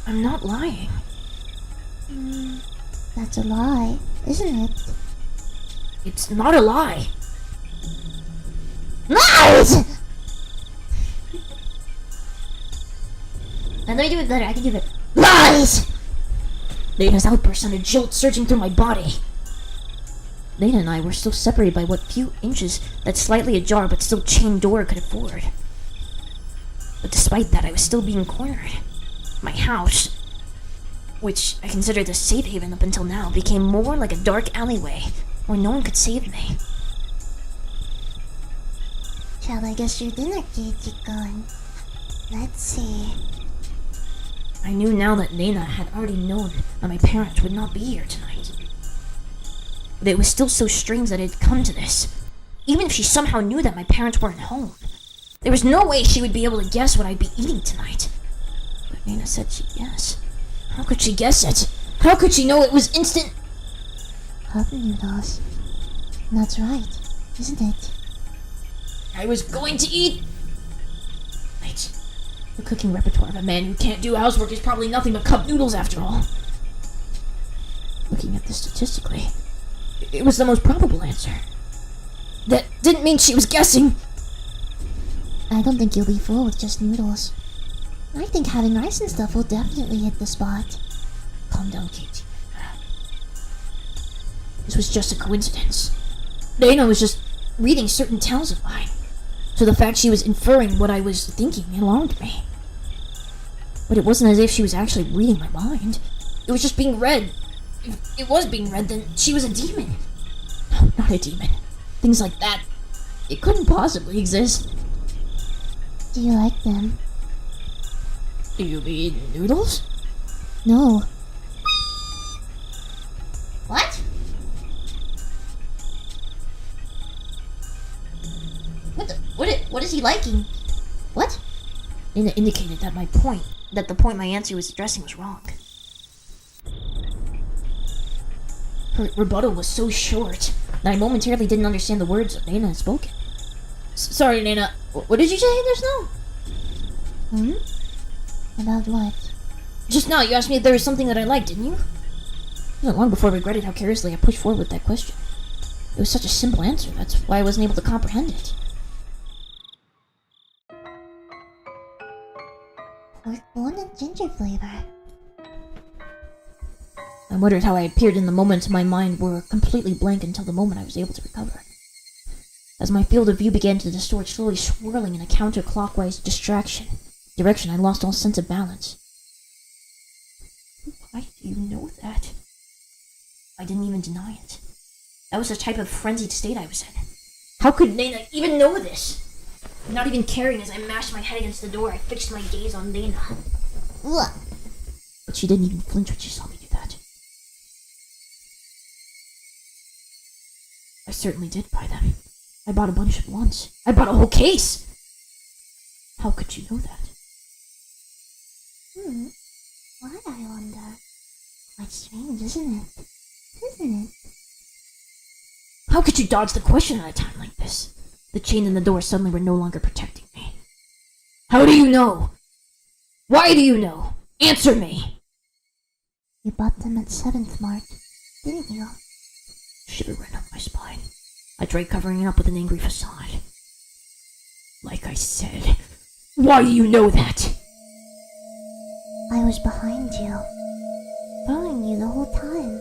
I'm not lying.
That's a lie, isn't it?
It's not a lie.
Lies!
And let me do it better, I can do it.
Lies!
Lena's outburst sent a jolt surging through my body. Lena and I were still separated by what few inches that slightly ajar but still chained door could afford. But despite that, I was still being cornered. My house, which I considered a safe haven up until now, became more like a dark alleyway where no one could save me.
Shall I guess your dinner, Kirispica? Let's see.
I knew now that Lena had already known that my parents would not be here tonight. But it was still so strange that it had come to this. Even if she somehow knew that my parents weren't home, there was no way she would be able to guess what I'd be eating tonight. But Lena said she'd guess. How could she guess it? How could she know it was instant?
Cup noodles. That's right, isn't it?
I was going to eat... Wait. The cooking repertoire of a man who can't do housework is probably nothing but cup noodles after all. Looking at this statistically, it was the most probable answer. That didn't mean she was guessing.
I don't think you'll be full with just noodles. I think having rice and stuff will definitely hit the spot.
Calm down, Kate. This was just a coincidence. Lena was just reading certain tales of mine. So the fact she was inferring what I was thinking alarmed me. But it wasn't as if she was actually reading my mind. It was just being read. If it was being read, then she was a demon. No, not a demon. Things like that. It couldn't possibly exist.
Do you like them?
Do you mean noodles?
No. What? What is he liking? What?
Lena indicated that the point my answer was addressing was wrong. Her rebuttal was so short that I momentarily didn't understand the words that Lena had spoken. Sorry, Lena. What did you say just now?
About what?
Just now, you asked me if there was something that I liked, didn't you? It wasn't long before I regretted how carelessly I pushed forward with that question. It was such a simple answer, that's why I wasn't able to comprehend it.
Pork bone and ginger flavor.
I wondered how I appeared in the moment my mind were completely blank until the moment I was able to recover. As my field of view began to distort, slowly swirling in a counterclockwise direction, I lost all sense of balance. Why do you know that? I didn't even deny it. That was the type of frenzied state I was in.
How could Dana even know this? Not even caring as I mashed my head against the door, I fixed my gaze on Dana.
What?
But she didn't even flinch when she saw me do that. I certainly did buy them. I bought a bunch at once. I bought a whole case! How could you know that?
What, I wonder? Quite strange, isn't it? Isn't it?
How could you dodge the question at a time like this? The chain and the door suddenly were no longer protecting me. How do you know? Why do you know? Answer me!
You bought them at 7th Mart, didn't you?
Shiver ran up my spine. I tried covering it up with an angry facade. Like I said, why do you know that?
I was behind you. Following you the whole time.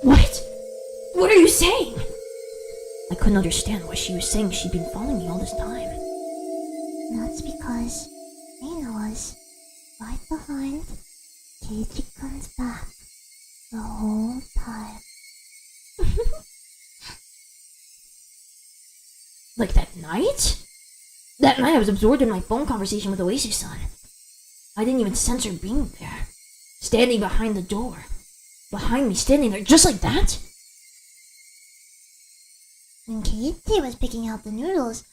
What? What are you saying? I couldn't understand why she was saying she'd been following me all this time.
That's because Reina was right behind Kirispica's back the whole time.
Like that night? That night I was absorbed in my phone conversation with Oasis-san. I didn't even sense her being there. Standing behind the door. Behind me, standing there just like that?
When Kirispica was picking out the noodles,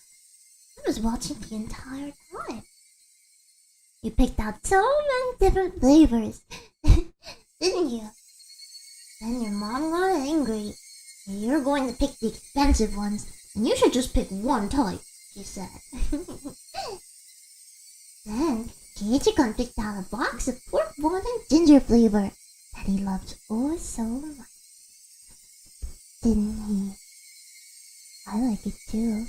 I was watching the entire time. You picked out so many different flavors, didn't you? Then your mom got angry. You're going to pick the expensive ones, and you should just pick one type, she said. Then Kirispica picked out a box of pork bone and ginger flavor that he loved oh so much. Didn't he? I like it too,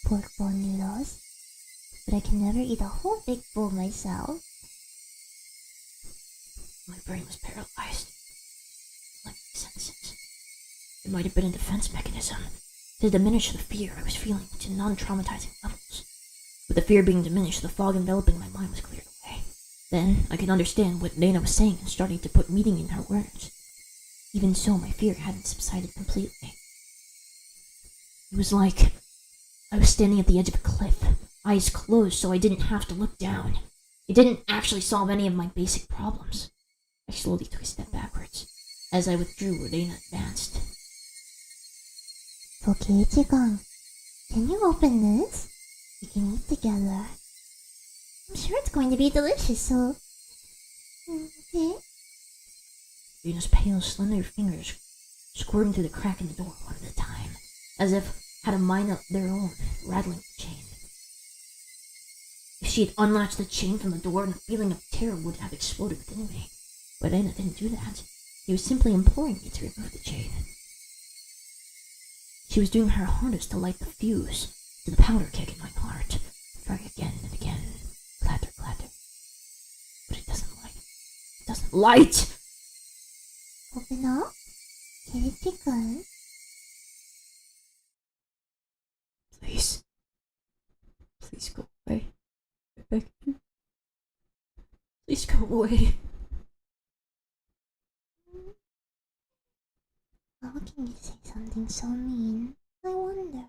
pork bone noodles, but I can never eat a whole big bowl myself.
My brain was paralyzed. Like my senses. It might have been a defense mechanism to diminish the fear I was feeling to non-traumatizing levels. With the fear being diminished, the fog enveloping my mind was cleared away. Then I could understand what Dana was saying and starting to put meaning in her words. Even so, my fear hadn't subsided completely. It was like I was standing at the edge of a cliff, eyes closed so I didn't have to look down. It didn't actually solve any of my basic problems. I slowly took a step backwards. As I withdrew, Dana advanced.
Okay, Chikan, can you open this? We can eat together. I'm sure it's going to be delicious, so... Okay?
Dana's pale, slender fingers squirting through the crack in the door one at a time, as if had a mind of their own, rattling the chain. If she had unlatched the chain from the door, and a feeling of terror would have exploded within me. But Dana didn't do that. He was simply imploring me to remove the chain. She was doing her hardest to light the fuse to the powder keg in my heart, trying again and again, clatter, clatter. But it doesn't light. It doesn't light!
Open up. Kirispica.
Please. Please go away. I beg you. Please go away.
How can you say something so mean? I wonder.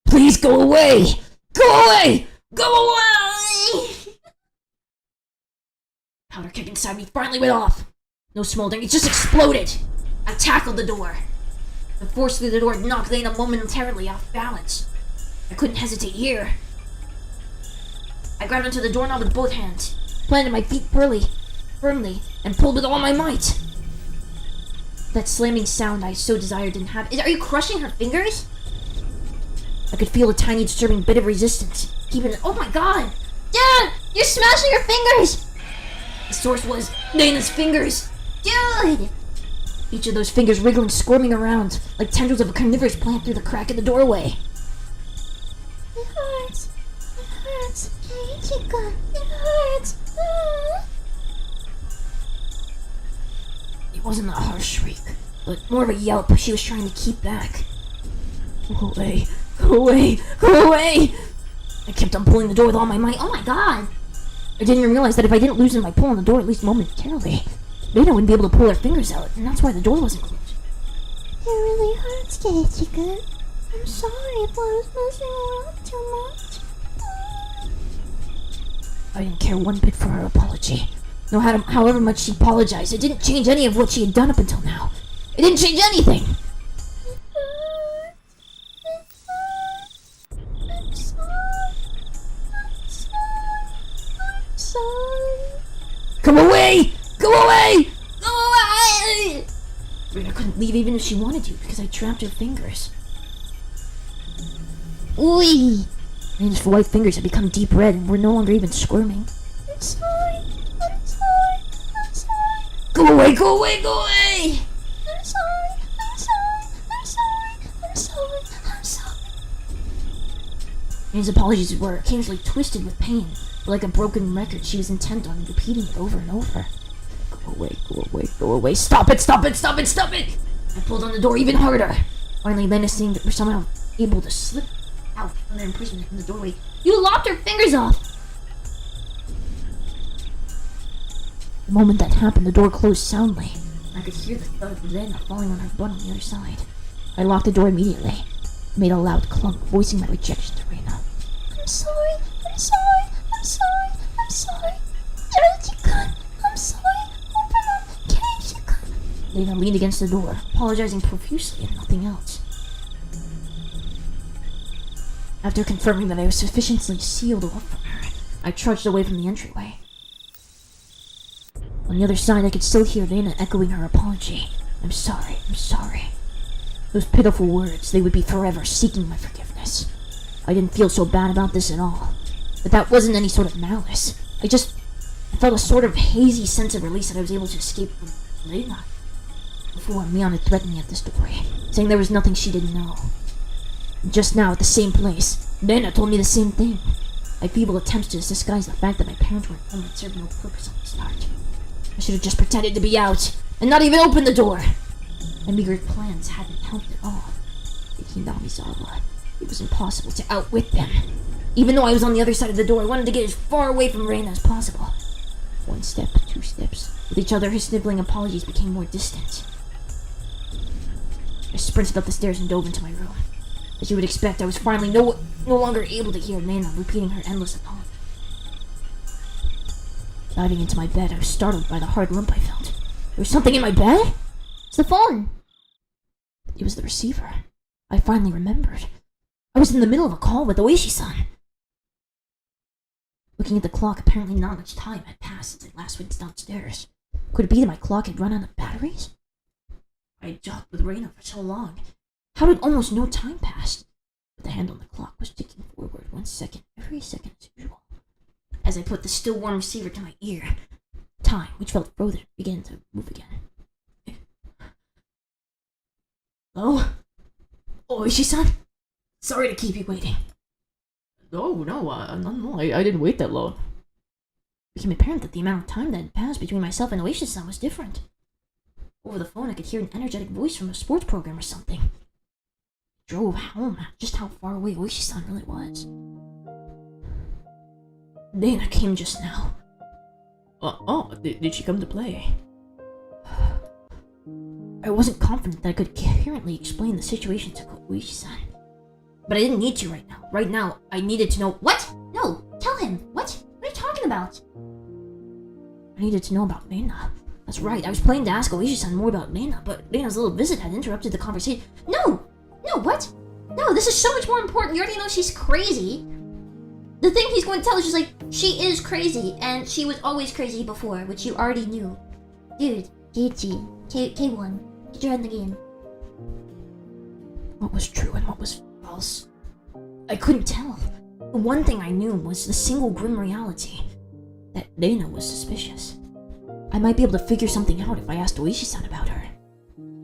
Please go away! Go away! Go away! Powder keg inside me finally went off. No smoldering, it just exploded. I tackled the door. The force through the door knocked Lena momentarily off balance. I couldn't hesitate here. I grabbed onto the doorknob with both hands, planted my feet firmly, and pulled with all my might. That slamming sound I so desired didn't have. Are you crushing her fingers? I could feel a tiny disturbing bit of resistance. Keeping it. Oh my god!
Dad! You're smashing your fingers!
The source was Dana's fingers.
Dude!
Each of those fingers wriggling, squirming around like tendrils of a carnivorous plant through the crack in the doorway.
It hurts. Kirispica, it hurts.
It wasn't a harsh shriek, but more of a yelp she was trying to keep back. Go away, go away, go away! I kept on pulling the door with all my might. Oh my god! I didn't even realize that if I didn't loosen my pull on the door at least momentarily, Dana wouldn't be able to pull her fingers out, and that's why the door wasn't closed.
really hurts, Kirispica. I'm sorry if I was messing around too much.
I didn't care one bit for her apology. No matter however much she apologized, it didn't change any of what she had done up until now. It didn't change anything! Go away! Go away! Go away! Rena couldn't leave even if she wanted to because I trapped her fingers.
Oi!
Rena's white fingers had become deep red and were no longer even squirming.
I'm sorry. I'm sorry. I'm sorry.
Go away! Go away! Go away!
I'm sorry. I'm sorry. I'm sorry. I'm sorry. I'm sorry.
Rena's apologies were occasionally twisted with pain, but like a broken record, she was intent on repeating it over and over. Go away! Go away! Go away! Stop it! Stop it! Stop it! Stop it! I pulled on the door even harder. Finally, Lena seemed to somehow able to slip out from their imprisonment in the doorway. You lopped her fingers off! The moment that happened, the door closed soundly. I could hear the thud of Lena falling on her butt on the other side. I locked the door immediately, made a loud clunk, voicing my rejection to Rena.
I'm sorry. I'm sorry. I'm sorry. I'm sorry. Kirispica. I'm sorry. Open up. Kirispica.
Lena leaned against the door, apologizing profusely and nothing else. After confirming that I was sufficiently sealed off from her, I trudged away from the entryway. On the other side, I could still hear Lena echoing her apology. I'm sorry, I'm sorry. Those pitiful words, they would be forever seeking my forgiveness. I didn't feel so bad about this at all. But that wasn't any sort of malice. I felt a sort of hazy sense of release that I was able to escape from Lena. Before, Mian had threatened me at this doorway, saying there was nothing she didn't know. Just now, at the same place, Lena told me the same thing. My feeble attempts to disguise the fact that my parents were at home had served no purpose on the start. I should have just pretended to be out, and not even opened the door. My meager plans hadn't helped at all. The Hinamizawa, it was impossible to outwit them. Even though I was on the other side of the door, I wanted to get as far away from Reina as possible. 1 step, 2 steps. With each other, his sniveling apologies became more distant. I sprinted up the stairs and dove into my room. As you would expect, I was finally no longer able to hear Lena repeating her endless apology. Diving into my bed, I was startled by the hard lump I felt. There was something in my bed? It's the phone! It was the receiver. I finally remembered. I was in the middle of a call with Oishi-san. Looking at the clock, apparently not much time had passed since I last went downstairs. Could it be that my clock had run out of batteries? I had joked with Reina for so long. How did almost no time pass? But the hand on the clock was ticking forward 1 second, every second as usual. As I put the still warm receiver to my ear, time, which felt frozen, began to move again. Hello? Oh, Oishi-san? Sorry to keep you waiting.
No, I didn't wait that long.
It became apparent that the amount of time that had passed between myself and Oishi-san was different. Over the phone, I could hear an energetic voice from a sports program or something. It drove home just how far away Oishi-san really was. Dana came just now.
Did she come to play?
I wasn't confident that I could coherently explain the situation to Oishi-san. But I didn't need to right now. Right now, I needed to know— What?
No, tell him. What are you talking about?
I needed to know about Lena. That's right, I was planning to ask Oishi-san more about Lena, but Lena's little visit had interrupted the conversation.
No, what? No, this is so much more important. You already know she's crazy. The thing he's going to tell is just like, she is crazy, and she was always crazy before, which you already knew. Dude, Keiichi, K1, get your head in the game.
What was true and what was false? I couldn't tell. The one thing I knew was the single grim reality, that Lena was suspicious. I might be able to figure something out if I asked Oishi-san about her.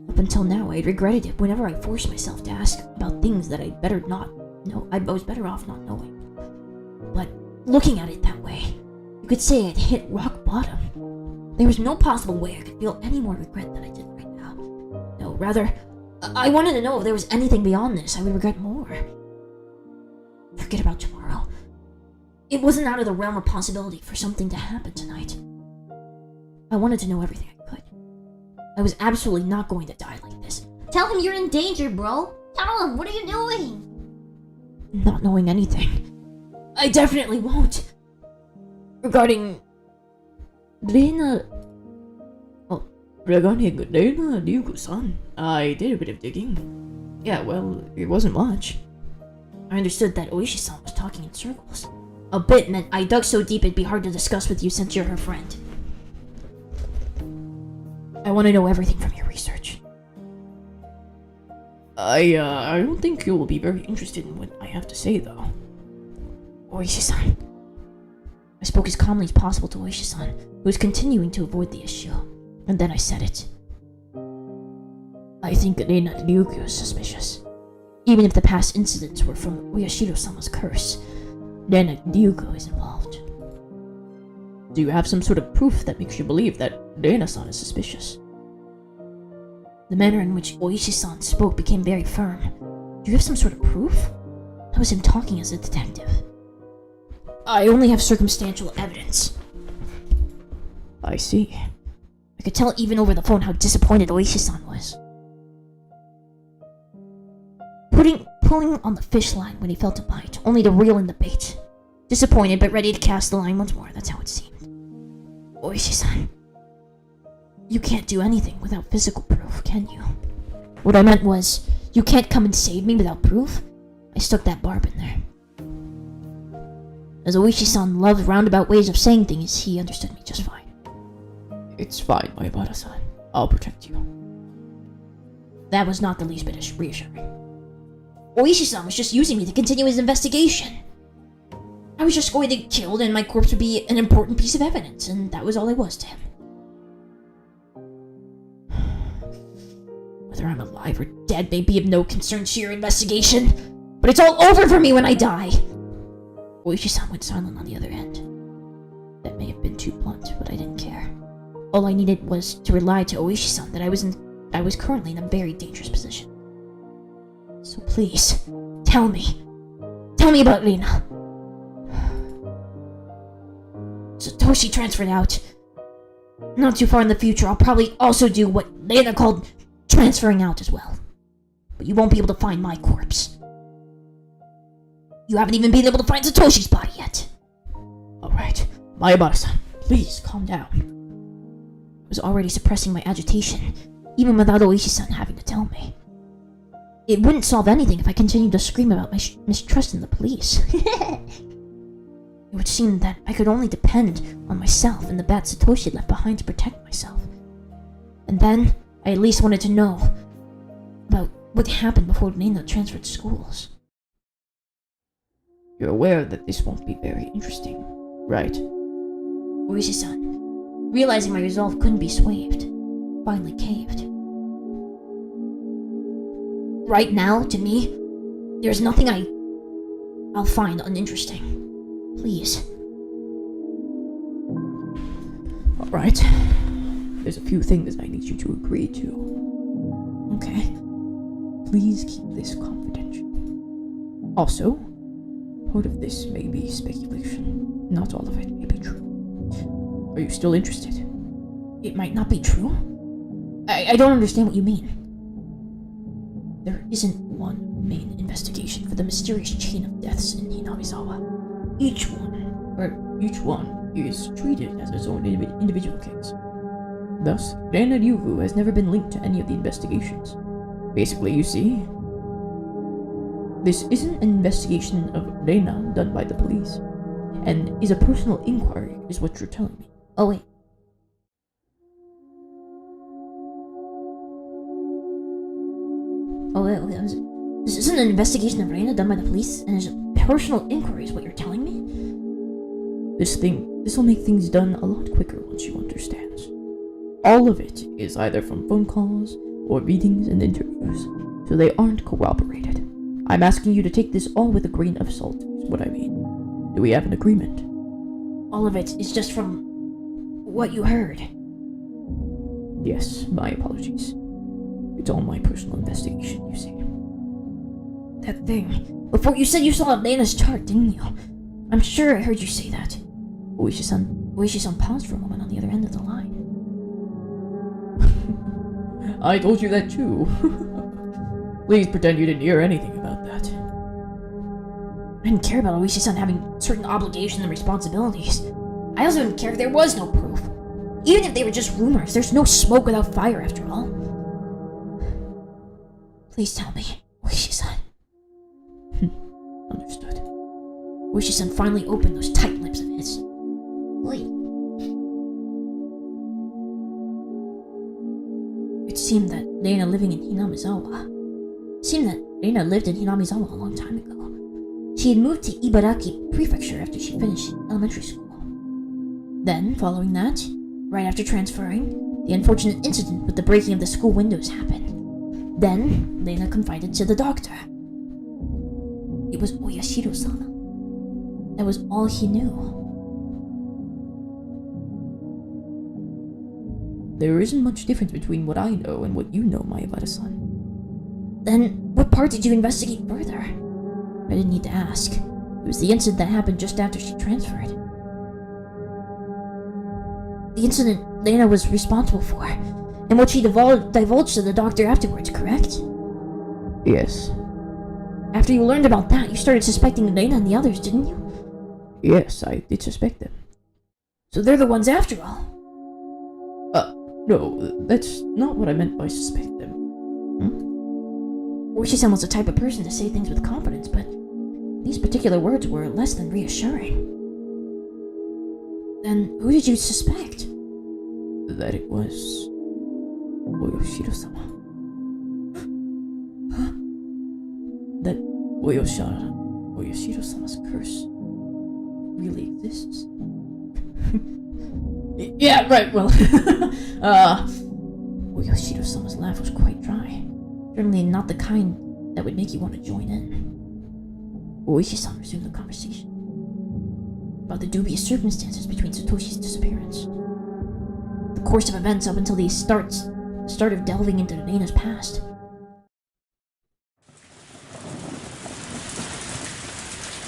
Up until now, I had regretted it whenever I forced myself to ask about things that I'd better not know. I was better off not knowing. But looking at it that way, you could say I'd hit rock bottom. There was no possible way I could feel any more regret than I did right now. No, rather, I wanted to know if there was anything beyond this I would regret more. Forget about tomorrow. It wasn't out of the realm of possibility for something to happen tonight. I wanted to know everything I could. I was absolutely not going to die like this.
Tell him you're in danger, bro. Tell him, what are you doing?
Not knowing anything. I definitely won't. Regarding Reina.
Regarding Reina Ryuko-san, I did a bit of digging. Yeah, well, it wasn't much.
I understood that Oishi-san was talking in circles. A bit meant I dug so deep it'd be hard to discuss with you since you're her friend. I want to know everything from your research.
I don't think you'll be very interested in what I have to say, though.
Oishi-san. I spoke as calmly as possible to Oishi-san, who was continuing to avoid the issue. And then I said it. I think Reina Ryuko is suspicious. Even if the past incidents were from Oyashiro-sama's curse, Reina Ryuko is involved.
Do you have some sort of proof that makes you believe that Reina-san is suspicious?
The manner in which Oishi-san spoke became very firm. Do you have some sort of proof? That was him talking as a detective. I only have circumstantial evidence.
I see.
I could tell even over the phone how disappointed Oishi-san was. Pulling on the fish line when he felt a bite, only to reel in the bait. Disappointed but ready to cast the line once more, that's how it seemed. Oishi-san, you can't do anything without physical proof, can you? What I meant was, you can't come and save me without proof? I stuck that barb in there. As Oishi-san loved roundabout ways of saying things, he understood me just fine.
It's fine, Maebara-san. I'll protect you.
That was not the least bit reassuring. Oishi-san was just using me to continue his investigation. I was just going to get killed and my corpse would be an important piece of evidence, and that was all I was to him. Whether I'm alive or dead may be of no concern to your investigation, but it's all over for me when I die. Oishi-san went silent on the other end. That may have been too blunt, but I didn't care. All I needed was to rely to Oishi-san that I was currently in a very dangerous position. So please, tell me. Tell me about Reina. Satoshi transferred out. Not too far in the future, I'll probably also do what Reina called transferring out as well. But you won't be able to find my corpse. You haven't even been able to find Satoshi's body yet.
Alright, Maebara-san, please calm down.
I was already suppressing my agitation, even without Oishi-san having to tell me. It wouldn't solve anything if I continued to scream about my mistrust in the police. It would seem that I could only depend on myself and the bat Satoshi left behind to protect myself. And then, I at least wanted to know about what happened before Reina transferred schools.
You're aware that this won't be very interesting, right?
Oishi-san, realizing my resolve couldn't be swayed, finally caved. Right now, to me, there's nothing I'll find uninteresting. Please.
Alright. There's a few things I need you to agree to.
Okay.
Please keep this confidential. Also, part of this may be speculation. Not all of it may be true. Are you still interested?
It might not be true. I don't understand what you mean. There isn't one main investigation for the mysterious chain of deaths in Hinamizawa. Each one
is treated as its own individual case. Thus, Reina Ryuko has never been linked to any of the investigations. Basically, you see, this isn't an investigation of Reina done by the police, and is a personal inquiry, is what you're telling me.
Oh wait. This isn't an investigation of Reina done by the police, and it's a personal inquiry is what you're telling me?
This will make things done a lot quicker once you understand. All of it is either from phone calls or readings and interviews, so they aren't corroborated. I'm asking you to take this all with a grain of salt, is what I mean. Do we have an agreement?
All of it is just from what you heard.
Yes, my apologies. It's all my personal investigation, you see.
That thing. Before you said you saw Reina's chart, didn't you? I'm sure I heard you say that. Oishi-san paused for a moment on the other end of the line.
I told you that too. Please pretend you didn't hear anything about that.
I didn't care about Oishi-san having certain obligations and responsibilities. I also didn't care if there was no proof. Even if they were just rumors, there's no smoke without fire after all. Please tell me, Oishi-san.
Understood.
Oishi-san finally opened those tight lips of his.
Wait.
It seemed that Reina living in Hinamizawa. It seemed that Reina lived in Hinamizawa a long time ago. She had moved to Ibaraki Prefecture after she finished elementary school. Then, following that, right after transferring, the unfortunate incident with the breaking of the school windows happened. Then, Reina confided to the doctor. It was Oyashiro-sama. That was all he knew.
There isn't much difference between what I know and what you know, Maebara-san.
Then, what part did you investigate further? I didn't need to ask. It was the incident that happened just after she transferred. The incident Reina was responsible for, and what she divulged to the doctor afterwards, correct?
Yes.
After you learned about that, you started suspecting Reina and the others, didn't you?
Yes, I did suspect them.
So they're the ones after all.
No, that's not what I meant by suspect them.
Oishi-san was the type of person to say things with confidence, but these particular words were less than reassuring. Then who did you suspect?
That it was Oyashiro-sama.
Huh?
That Oyashiro-sama's curse really exists. Yeah, right, well,
Oyashiro-sama's laugh was quite dry. Certainly not the kind that would make you want to join in. Oishi-san resumed the conversation about the dubious circumstances between Satoshi's disappearance. The course of events up until the start of delving into Reina's past.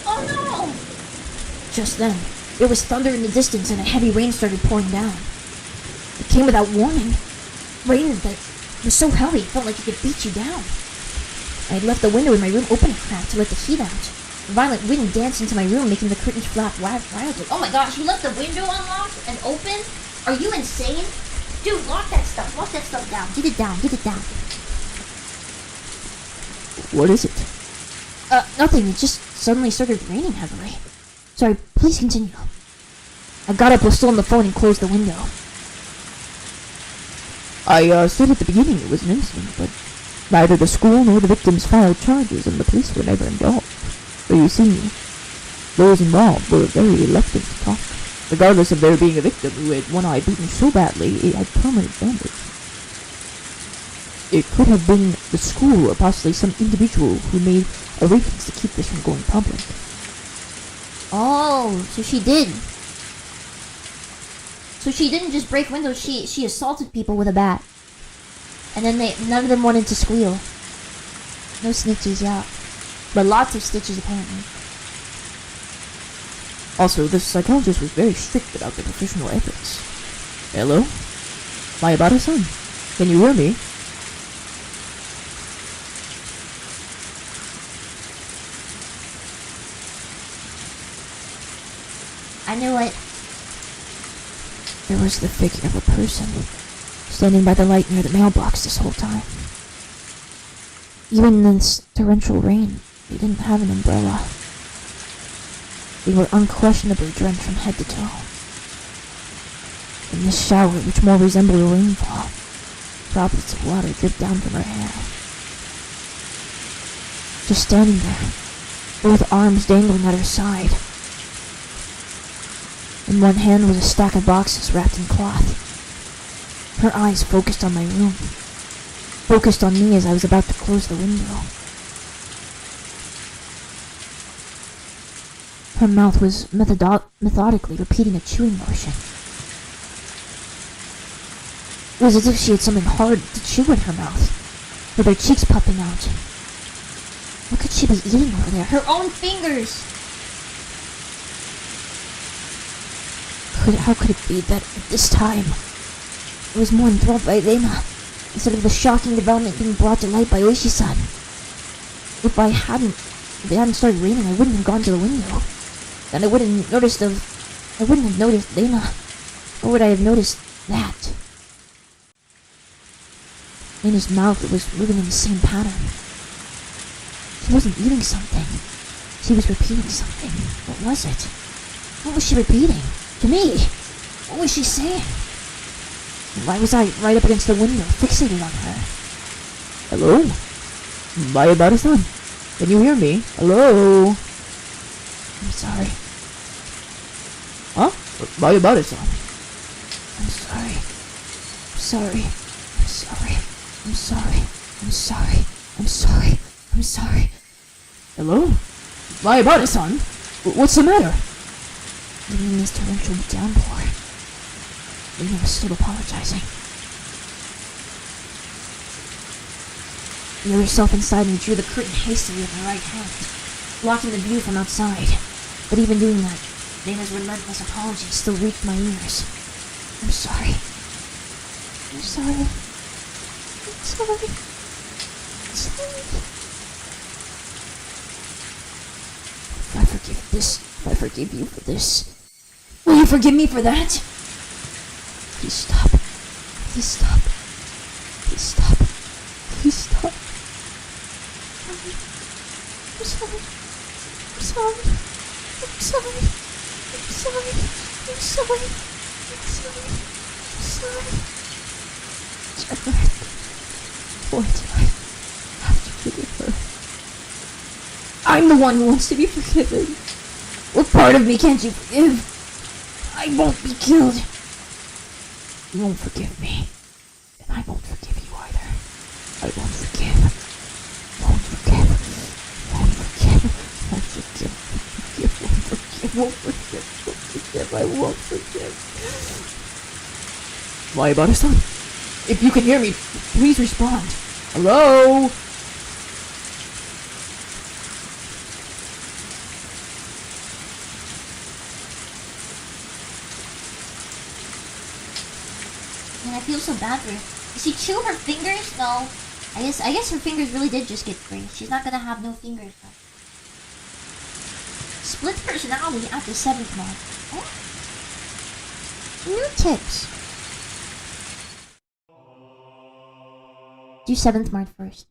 Oh no! Just then, there was thunder in the distance and a heavy rain started pouring down. It came without warning. Rain that was so heavy it felt like it could beat you down. I had left the window in my room open a crack to let the heat out. A violent wind danced into my room, making the curtains flap wildly.
Oh my gosh, you left the window unlocked and open? Are you insane? Dude, lock that stuff down. Get it down.
what is it?
Nothing. It just suddenly started raining heavily. Sorry, please continue. I got up while still on the phone and closed the window.
I said at the beginning it was an incident, but neither the school nor the victims filed charges and the police were never involved. So you see, those involved were very reluctant to talk, regardless of there being a victim who had one eye beaten so badly it had permanent damage. It could have been the school or possibly some individual who made arrangements to keep this from going public.
Oh, so she did. So she didn't just break windows, she assaulted people with a bat. And then none of them wanted to squeal. No snitches, yeah. But lots of stitches, apparently.
Also, the psychologist was very strict about the professional ethics. Hello? Maebara-san, can you hear me?
I knew it.
There was the figure of a person standing by the light near the mailbox this whole time. Even in this torrential rain, they didn't have an umbrella. They were unquestionably drenched from head to toe. In this shower, which more resembled a rainfall, droplets of water dripped down from her hair. Just standing there, both arms dangling at her side. In one hand was a stack of boxes wrapped in cloth. Her eyes focused on my room, focused on me as I was about to close the window. Her mouth was methodically repeating a chewing motion. It was as if she had something hard to chew in her mouth, with her cheeks puffing out. What could she be eating over there?
Her own fingers!
How could it be that at this time I was more enthralled by Reina instead of the shocking development being brought to light by Oishi-san? If they hadn't started raining, I wouldn't have gone to the window. Then I wouldn't have noticed Lena. Or would I have noticed that? Lena's mouth was moving in the same pattern. She wasn't eating something. She was repeating something. What was it? What was she repeating? To me? What was she saying? Why was I right up against the window, fixated on her?
Hello? Mayabara-san? Can you hear me? Hello?
I'm sorry.
Huh? Mayabara-san?
I'm sorry. I'm sorry. I'm sorry. I'm sorry. I'm sorry. I'm sorry. I'm sorry.
Hello? Mayabara-san? What's the matter?
Leaving this torrential downpour. Lena was still apologizing. The other self inside me drew the curtain hastily with my right hand, blocking the view from outside. But even doing that, Lena's relentless apology still reached my ears. I'm sorry. I'm sorry. I'm sorry. I'm sorry. If I forgive this, if I forgive you for this, will you forgive me for that? Please stop. Please stop. Please stop. Please stop. I'm sorry. I'm sorry. I'm sorry. I'm sorry. I'm sorry. I'm sorry. I'm sorry. Jennifer, why do I have to forgive her? I'm the one who wants to be forgiven. What part of me can't you forgive? I won't be killed. You won't forgive me, and I won't forgive you either. I won't forgive. Won't forgive. Won't forgive. Won't forgive. Won't forgive. Won't forgive. I won't forgive.
Mayabara-san? If you can hear me, please respond. Hello?
And I feel so bad for her. Did she chew her fingers? No. I guess her fingers really did just get grazed. She's not gonna have no fingers though. Split personality at the 7th month. Oh. New tips. Do 7th Mart first.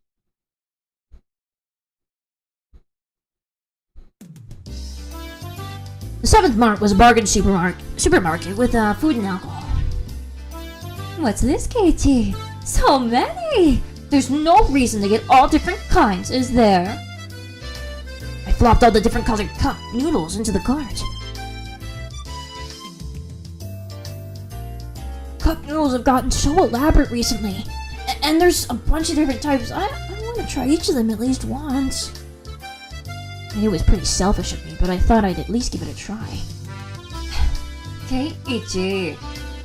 The 7th Mart was a bargain supermarket with food and alcohol.
What's this, KT? So many!
There's no reason to get all different kinds, is there? I flopped all the different colored cup noodles into the cart. Cup noodles have gotten so elaborate recently. And there's a bunch of different types. I want to try each of them at least once. I knew it was pretty selfish of me, but I thought I'd at least give it a try.
Keiichi,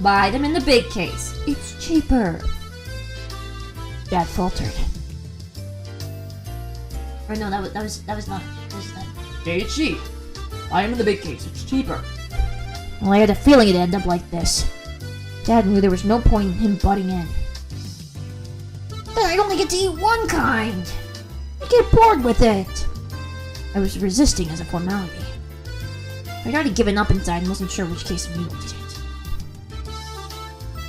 buy them in the big case. It's cheaper.
Dad faltered.
Or no, that was not.
Keiichi, I am in the big case. It's cheaper.
Well, I had a feeling it'd end up like this. Dad knew there was no point in him butting in. Then I'd only get to eat one kind. I'd get bored with it. I was resisting as a formality. I'd already given up inside and wasn't sure which case of noodles to get.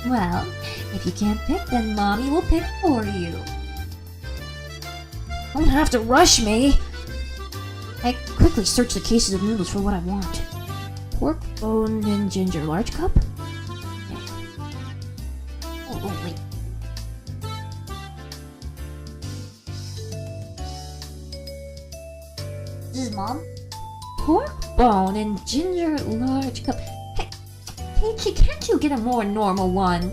Well, if you can't pick, then Mommy will pick for you.
Don't have to rush me. I quickly searched the cases of noodles for what I want. Pork, bone, and ginger. Large cup?
Oh, wait. This is Mom?
Pork bone and ginger large cup. Hey, Keiichi, can't you get a more normal one?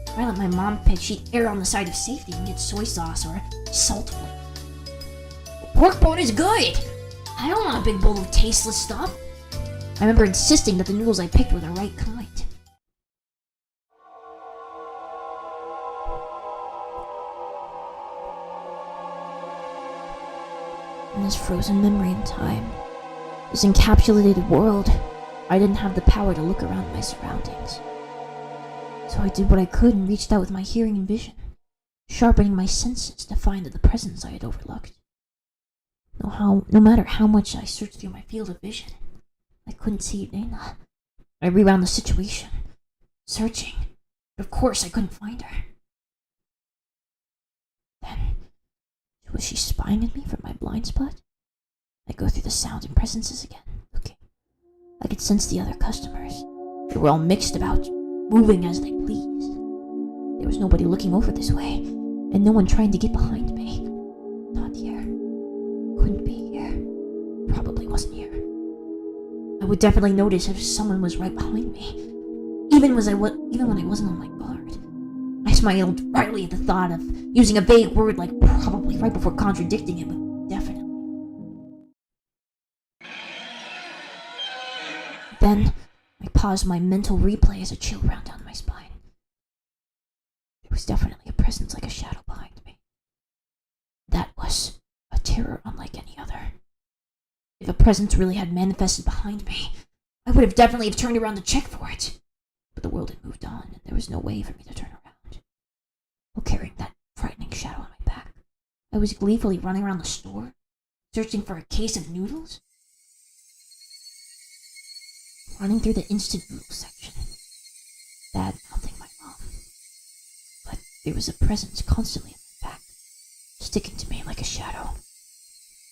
If I let my mom pick, she'd err on the side of safety and get soy sauce or salt flake. Pork bone is good! I don't want a big bowl of tasteless stuff. I remember insisting that the noodles I picked were the right kind. In this frozen memory in time, this encapsulated world, I didn't have the power to look around my surroundings. So I did what I could and reached out with my hearing and vision, sharpening my senses to find the presence I had overlooked. No matter how much I searched through my field of vision, I couldn't see Dana. I rewound the situation, searching, but of course I couldn't find her. Then, was she spying at me from my blind spot? I go through the sounds and presences again, looking. I could sense the other customers. They were all mixed about, moving as they pleased. There was nobody looking over this way, and no one trying to get behind me. Not here. Couldn't be here. Probably wasn't here. I would definitely notice if someone was right behind me, even when I wasn't on my guard. I smiled wryly at the thought of using a vague word like probably right before contradicting it with definitely. Then, I paused my mental replay as a chill ran down my spine. There was definitely a presence like a shadow behind me. That was a terror unlike any other. If a presence really had manifested behind me, I would have definitely turned around to check for it. But the world had moved on, and there was no way for me to turn around. While carrying that frightening shadow on my back, I was gleefully running around the store, searching for a case of noodles. Running through the instant noodle section, bad-mouthing my mom. But there was a presence constantly in my back, sticking to me like a shadow.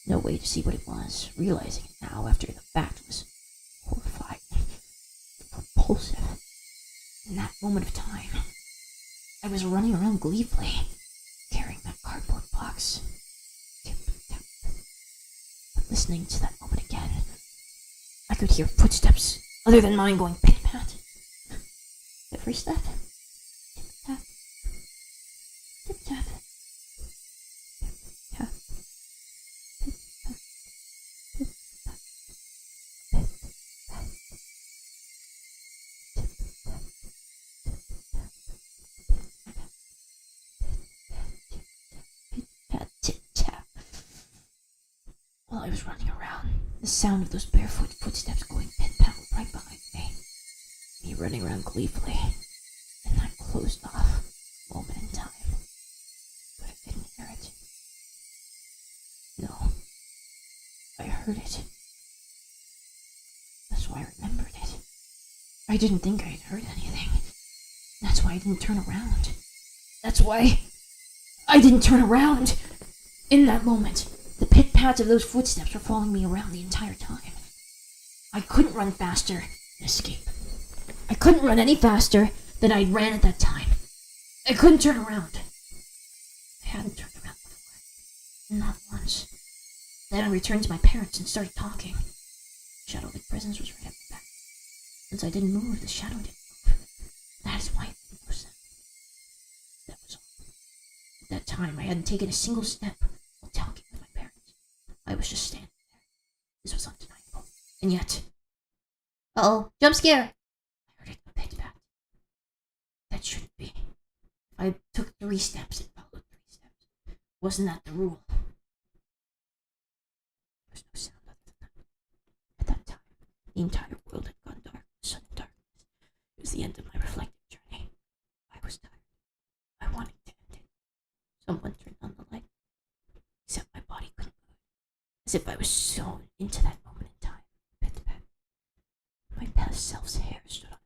No way to see what it was, realizing it now after the fact was horrifying, repulsive. In that moment of time, I was running around gleefully, carrying that cardboard box. But listening to that moment again, I could hear footsteps other than mine going pit-pat. Every step, tip-tap, tip-tap, tip-tap, tip-tap, tip-tap, tip-tap, tip-tap. While I was running around, the sound of those barefoot footsteps going pit-pat right behind me. Me running around gleefully in that closed-off moment in time. But I didn't hear it. No. I heard it. That's why I remembered it. I didn't think I had heard anything. That's why I didn't turn around. That's why I didn't turn around. In that moment, the pit-pats of those footsteps were following me around the entire time. I couldn't run faster and escape. I couldn't run any faster than I ran at that time. I couldn't turn around. I hadn't turned around before. Not once. Then I returned to my parents and started talking. Shadow-like presence was right at my back. Since I didn't move, the shadow didn't move. That is why it made no sound. That was all. At that time, I hadn't taken a single step while talking with my parents. I was just standing there. This was undeniable. And yet...
Uh-oh, jump scare!
I heard it go pit-pat. That shouldn't be. I took 3 steps and followed 3 steps. Wasn't that the rule? There was no sound other than that. At that time, the entire world had gone dark, sudden darkness. It was the end of my reflective journey. I was tired. I wanted to end it. Someone turned on the light. Except my body couldn't move. As if I was sewn into that moment in time. Pit-pat. My past self's hair stood on it.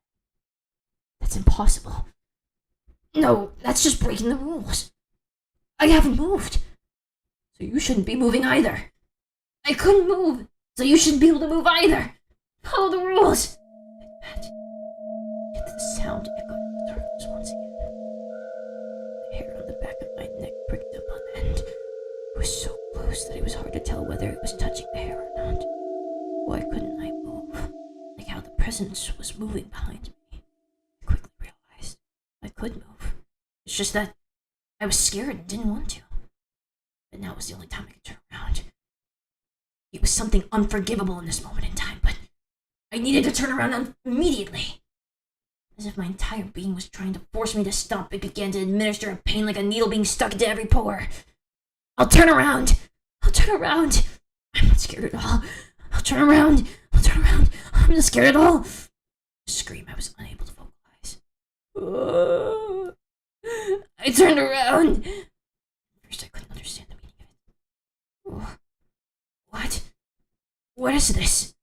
That's impossible. No, that's just breaking the rules. I haven't moved. So you shouldn't be moving either. I couldn't move, so you shouldn't be able to move either. Follow the rules. Yet the sound echoed in the darkness once again. The hair on the back of my neck pricked up on end. It was so close that it was hard to tell whether it was touching the hair or not. Why couldn't I move? Like how the presence was moving behind me. I quickly realized I could move. It's just that I was scared and didn't want to. But now was the only time I could turn around. It was something unforgivable in this moment in time, but I needed to turn around immediately. As if my entire being was trying to force me to stop, it began to administer a pain like a needle being stuck into every pore. I'll turn around! I'll turn around! I'm not scared at all. I'll turn around! I'll turn around! I'm not scared at all! A scream I was unable to vocalize. I turned around! At first I couldn't understand the meaning of it.
What is this?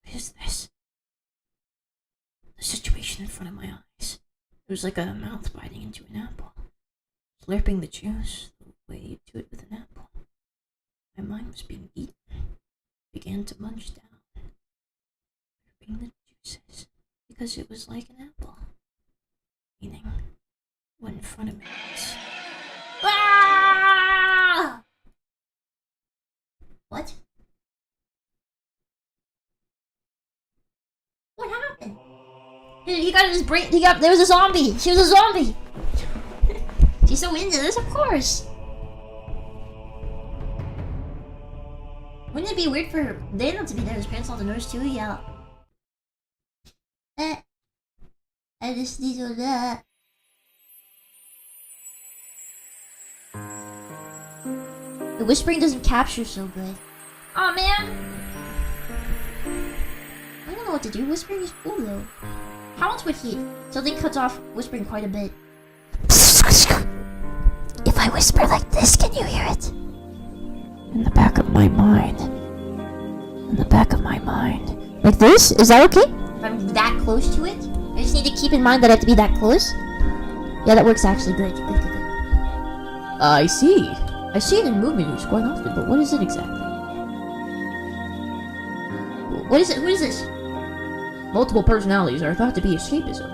What is this? The situation in front of my eyes. It was like a mouth biting into an apple, slurping the juice the way you do it with an apple. My mind was being eaten. Began to munch down, slurping the juices, because it was like an apple. Meaning, what in front of me was...
Ah! What? What happened? He got his brain. There was a zombie. She was a zombie. She's so into this, of course. Wouldn't it be weird for Dana to be there? His parents all the nurse too. Yeah. I just need to that. The whispering doesn't capture so good. Oh man. I don't know what to do. Whispering is cool though. How else would he? Something cuts off whispering quite a bit. If I whisper like this, can you hear it?
In the back of my mind. In the back of my mind.
Like this? Is that okay? If I'm that close to it? I just need to keep in mind that I have to be that close. Yeah, that works actually. Good.
I see. I see it in movie news quite often, but what is it exactly?
What is it? What is this?
Multiple personalities are thought to be escapism.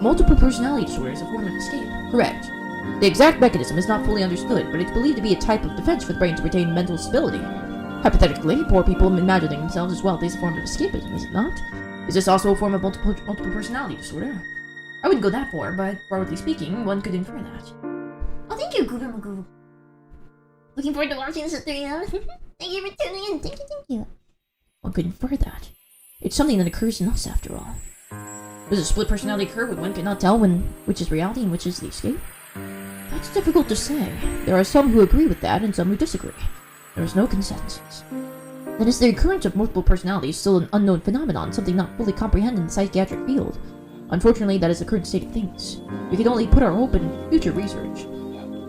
Multiple personality disorder is a form of escape. Correct. The exact mechanism is not fully understood, but it's believed to be a type of defense for the brain to retain mental stability. Hypothetically, poor people imagining themselves as wealthy is a form of escapism, is it not? Is this also a form of multiple personality disorder? I wouldn't go that far, but broadly speaking, one could infer that.
Oh, thank you, Goober Magoo. Looking forward to watching this at 3 a.m. Thank you for tuning in. Thank you.
One could infer that. It's something that occurs in us, after all. Does a split personality occur when one cannot tell which is reality and which is the escape? That's difficult to say. There are some who agree with that and some who disagree. There is no consensus. Then is the occurrence of multiple personalities still an unknown phenomenon, something not fully comprehended in the psychiatric field? Unfortunately, that is the current state of things. We can only put our hope in future research.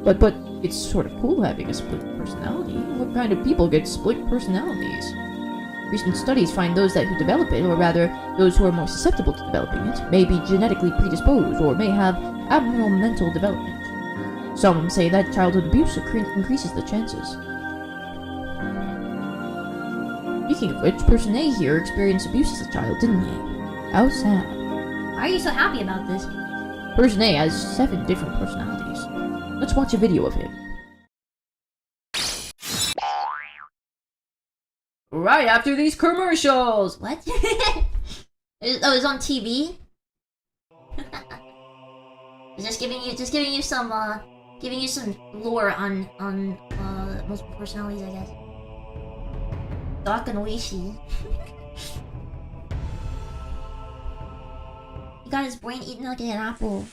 But it's sort of cool having a split personality. What kind of people get split personalities? Recent studies find those who develop it, or rather, those who are more susceptible to developing it, may be genetically predisposed or may have abnormal mental development. Some say that childhood abuse increases the chances. Speaking of which, Person A here experienced abuse as a child, didn't he? How sad.
Why are you so happy about this?
Person A has 7 different personalities. Let's watch a video of him. Right after these commercials!
What? It's on TV? just giving you some lore on multiple personalities, I guess. Doc and Oishi. He got his brain eaten like an apple.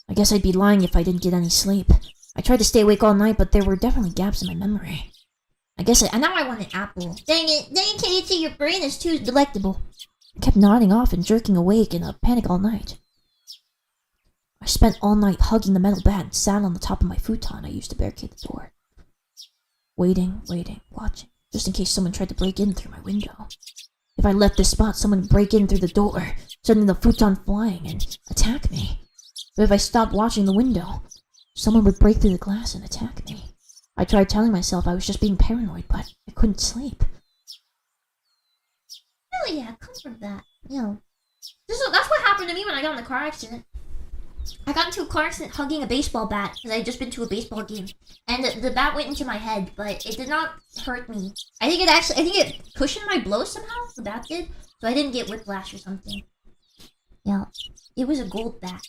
I guess I'd be lying if I didn't get any sleep. I tried to stay awake all night, but there were definitely gaps in my memory.
And now I want an apple. Dang it, Keiichi, your brain is too delectable.
I kept nodding off and jerking awake in a panic all night. I spent all night hugging the metal bed and sat on the top of my futon I used to barricade the door. Waiting, watching, just in case someone tried to break in through my window. If I left this spot, someone would break in through the door, sending the futon flying and attack me. But if I stopped watching the window, someone would break through the glass and attack me. I tried telling myself I was just being paranoid, but I couldn't sleep.
Hell yeah, comfort that. That's what happened to me when I got in the car accident. I got into a car accident hugging a baseball bat because I had just been to a baseball game, and the bat went into my head, but it did not hurt me. I think it cushioned my blow somehow. The bat did, so I didn't get whiplash or something. Yeah, it was a gold bat.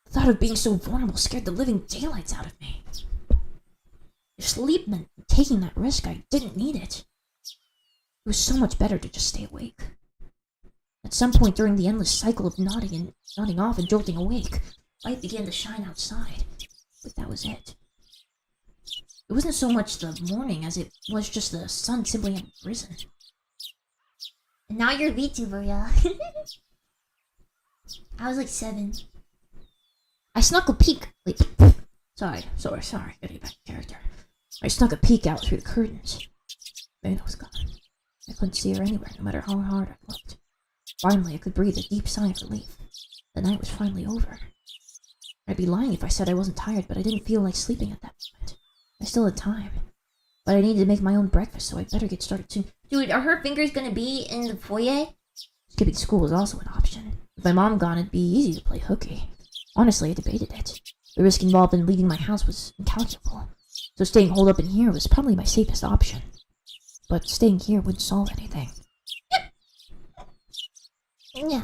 The thought of being so vulnerable scared the living daylights out of me. If sleep meant taking that risk, I didn't need it. It was so much better to just stay awake. At some point during the endless cycle of nodding off and jolting awake, light began to shine outside. But that was it. It wasn't so much the morning as it was just the sun simply had risen.
Now you're VTuber, yeah. I was like 7.
I snuck a peek. Wait. Sorry. Gotta get back to character. I snuck a peek out through the curtains. Lena was gone. I couldn't see her anywhere, no matter how hard I looked. Finally, I could breathe a deep sigh of relief. The night was finally over. I'd be lying if I said I wasn't tired, but I didn't feel like sleeping at that moment. I still had time. But I needed to make my own breakfast, so I'd better get started soon.
Dude, are her fingers gonna be in the foyer?
Skipping school was also an option. With my mom gone, it'd be easy to play hooky. Honestly, I debated it. The risk involved in leaving my house was incalculable. So staying holed up in here was probably my safest option. But staying here wouldn't solve anything.
Yeah.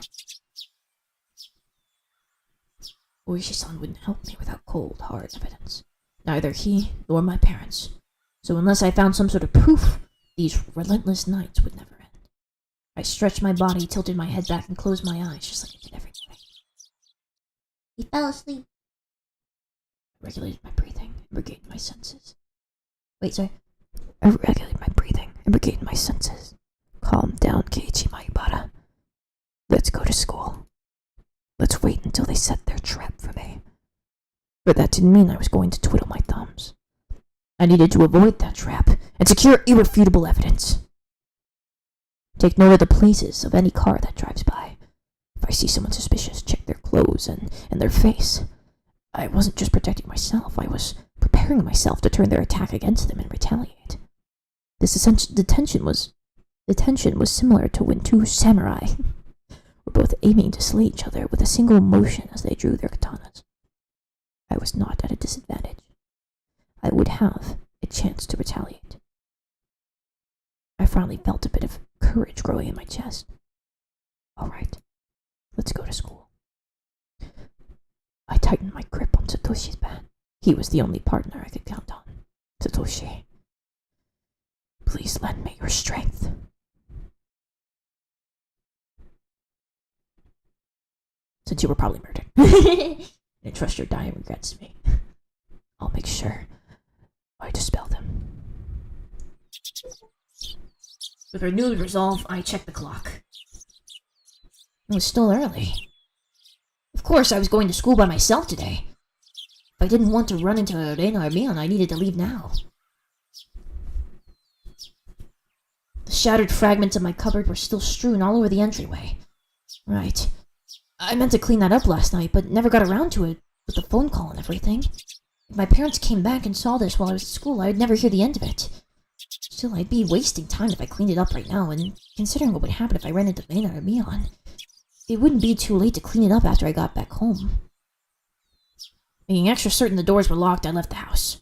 Oishi-san wouldn't help me without cold, hard evidence. Neither he nor my parents. So unless I found some sort of proof, these relentless nights would never end. I stretched my body, tilted my head back, and closed my eyes just like I did every morning.
He fell asleep.
I regulated my breathing and regained my senses. Wait, sorry. I regulated my breathing and regained my senses. Calm down, Keiichi Maibara. Let's go to school. Let's wait until they set their trap for me. But that didn't mean I was going to twiddle my thumbs. I needed to avoid that trap and secure irrefutable evidence. Take note of the places of any car that drives by. If I see someone suspicious, check their clothes and their face. I wasn't just protecting myself, I was preparing myself to turn their attack against them and retaliate. The tension was similar to when two samurai were both aiming to slay each other with a single motion as they drew their katanas. I was not at a disadvantage. I would have a chance to retaliate. I finally felt a bit of courage growing in my chest. All right, let's go to school. I tightened my grip on Satoshi's bat. He was the only partner I could count on. Satoshi, please lend me your strength. Since you were probably murdered, and trust your dying regrets to me, I'll make sure I dispel them. With renewed resolve, I checked the clock. It was still early. Of course, I was going to school by myself today. If I didn't want to run into Reina or Mion, I needed to leave now. The shattered fragments of my cupboard were still strewn all over the entryway. Right. I meant to clean that up last night, but never got around to it with the phone call and everything. If my parents came back and saw this while I was at school, I'd never hear the end of it. Still, I'd be wasting time if I cleaned it up right now, and considering what would happen if I ran into Reina or Mion, it wouldn't be too late to clean it up after I got back home. Being extra certain the doors were locked, I left the house.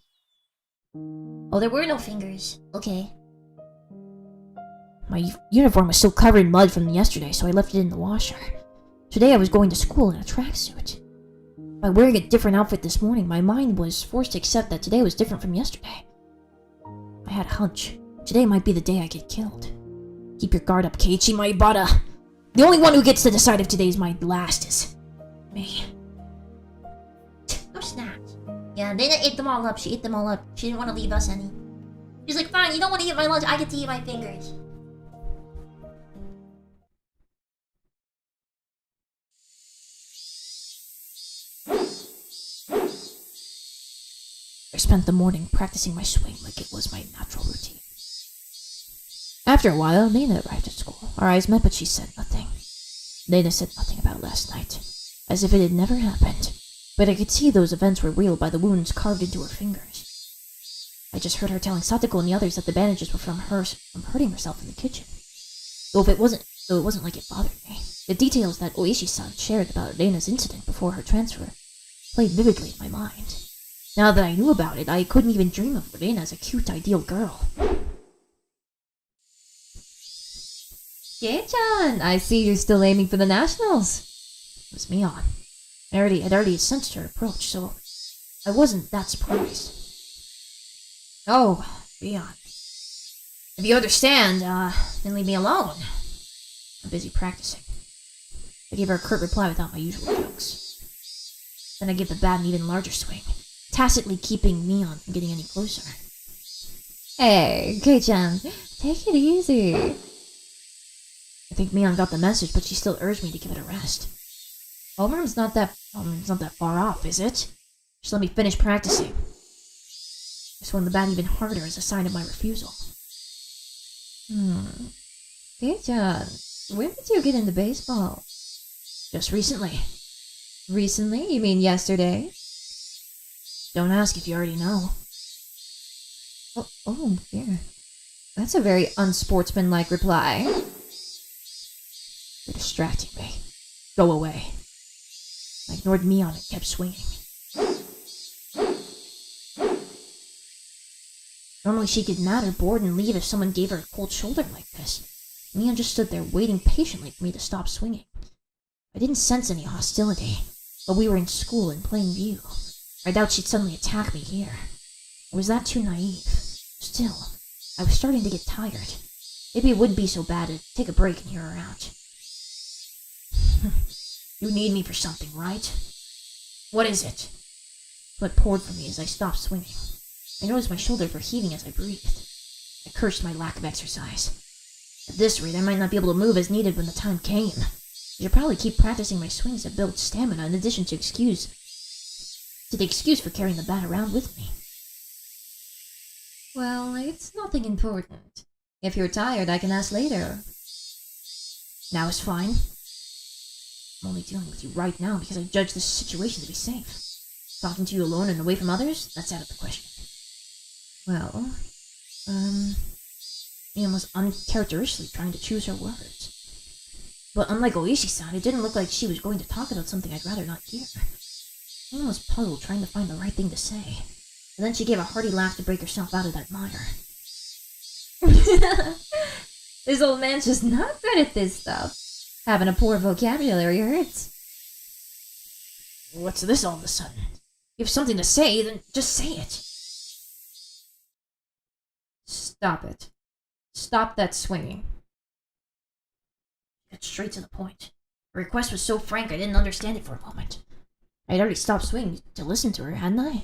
Oh, there were no fingers. Okay.
My uniform was still covered in mud from yesterday, so I left it in the washer. Today I was going to school in a tracksuit. By wearing a different outfit this morning, my mind was forced to accept that today was different from yesterday. I had a hunch. Today might be the day I get killed. Keep your guard up, Keiichi Maibara. The only one who gets to decide if today's my last is me.
No snacks. Yeah, Dana ate them all up. She ate them all up. She didn't want to leave us any. She's like, fine, you don't want to eat my lunch. I get to eat my fingers.
I spent the morning practicing my swing like it was my natural routine. After a while, Nana arrived at school. Our eyes met, but she said nothing. Nana said nothing about last night, as if it had never happened, but I could see those events were real by the wounds carved into her fingers. I just heard her telling Satoko and the others that the bandages were from hurting herself in the kitchen. Though it wasn't like it bothered me. The details that Oishi-san shared about Reina's incident before her transfer played vividly in my mind. Now that I knew about it, I couldn't even dream of Reina as a cute, ideal girl.
Kei-chan, I see you're still aiming for the nationals.
It was Mion. I had already sensed her approach, so I wasn't that surprised. Oh, Mion. If you understand, then leave me alone. I'm busy practicing. I gave her a curt reply without my usual jokes. Then I gave the bat an even larger swing, tacitly keeping Mion from getting any closer.
Hey, Kei-chan, take it easy.
I I think Mion got the message, but she still urged me to give it a rest. Homeroom's not that far off, is it? Just let me finish practicing. I swung the bat even harder as a sign of my refusal.
Kei-chan, when did you get into baseball?
Just recently.
Recently? You mean yesterday?
Don't ask if you already know.
Oh dear. That's a very unsportsmanlike reply.
You're distracting me. Go away. I ignored Mion and kept swinging. Normally she'd get mad or bored and leave if someone gave her a cold shoulder like this. Mion just stood there waiting patiently for me to stop swinging. I didn't sense any hostility, but we were in school in plain view. I doubt she'd suddenly attack me here. Or was that too naive? Still, I was starting to get tired. Maybe it wouldn't be so bad to take a break and hear her out. You need me for something, right? What is it? Blood poured from me as I stopped swinging. I noticed my shoulders were heaving as I breathed. I cursed my lack of exercise. At this rate, I might not be able to move as needed when the time came. I should probably keep practicing my swings to build stamina in addition to the excuse for carrying the bat around with me.
Well, it's nothing important. If you're tired, I can ask later.
Now is fine. I'm only dealing with you right now because I judge this situation to be safe. Talking to you alone and away from others, that's out of the question.
Well,
Mion was uncharacteristically trying to choose her words. But unlike Oishi-san, it didn't look like she was going to talk about something I'd rather not hear. Mion was puzzled, trying to find the right thing to say. And then she gave a hearty laugh to break herself out of that mire.
This old man's just not good at this stuff. Having a poor vocabulary hurts.
What's this all of a sudden? If you have something to say, then just say it.
Stop it. Stop that swinging.
Get straight to the point. Her request was so frank I didn't understand it for a moment. I had already stopped swinging to listen to her, hadn't I?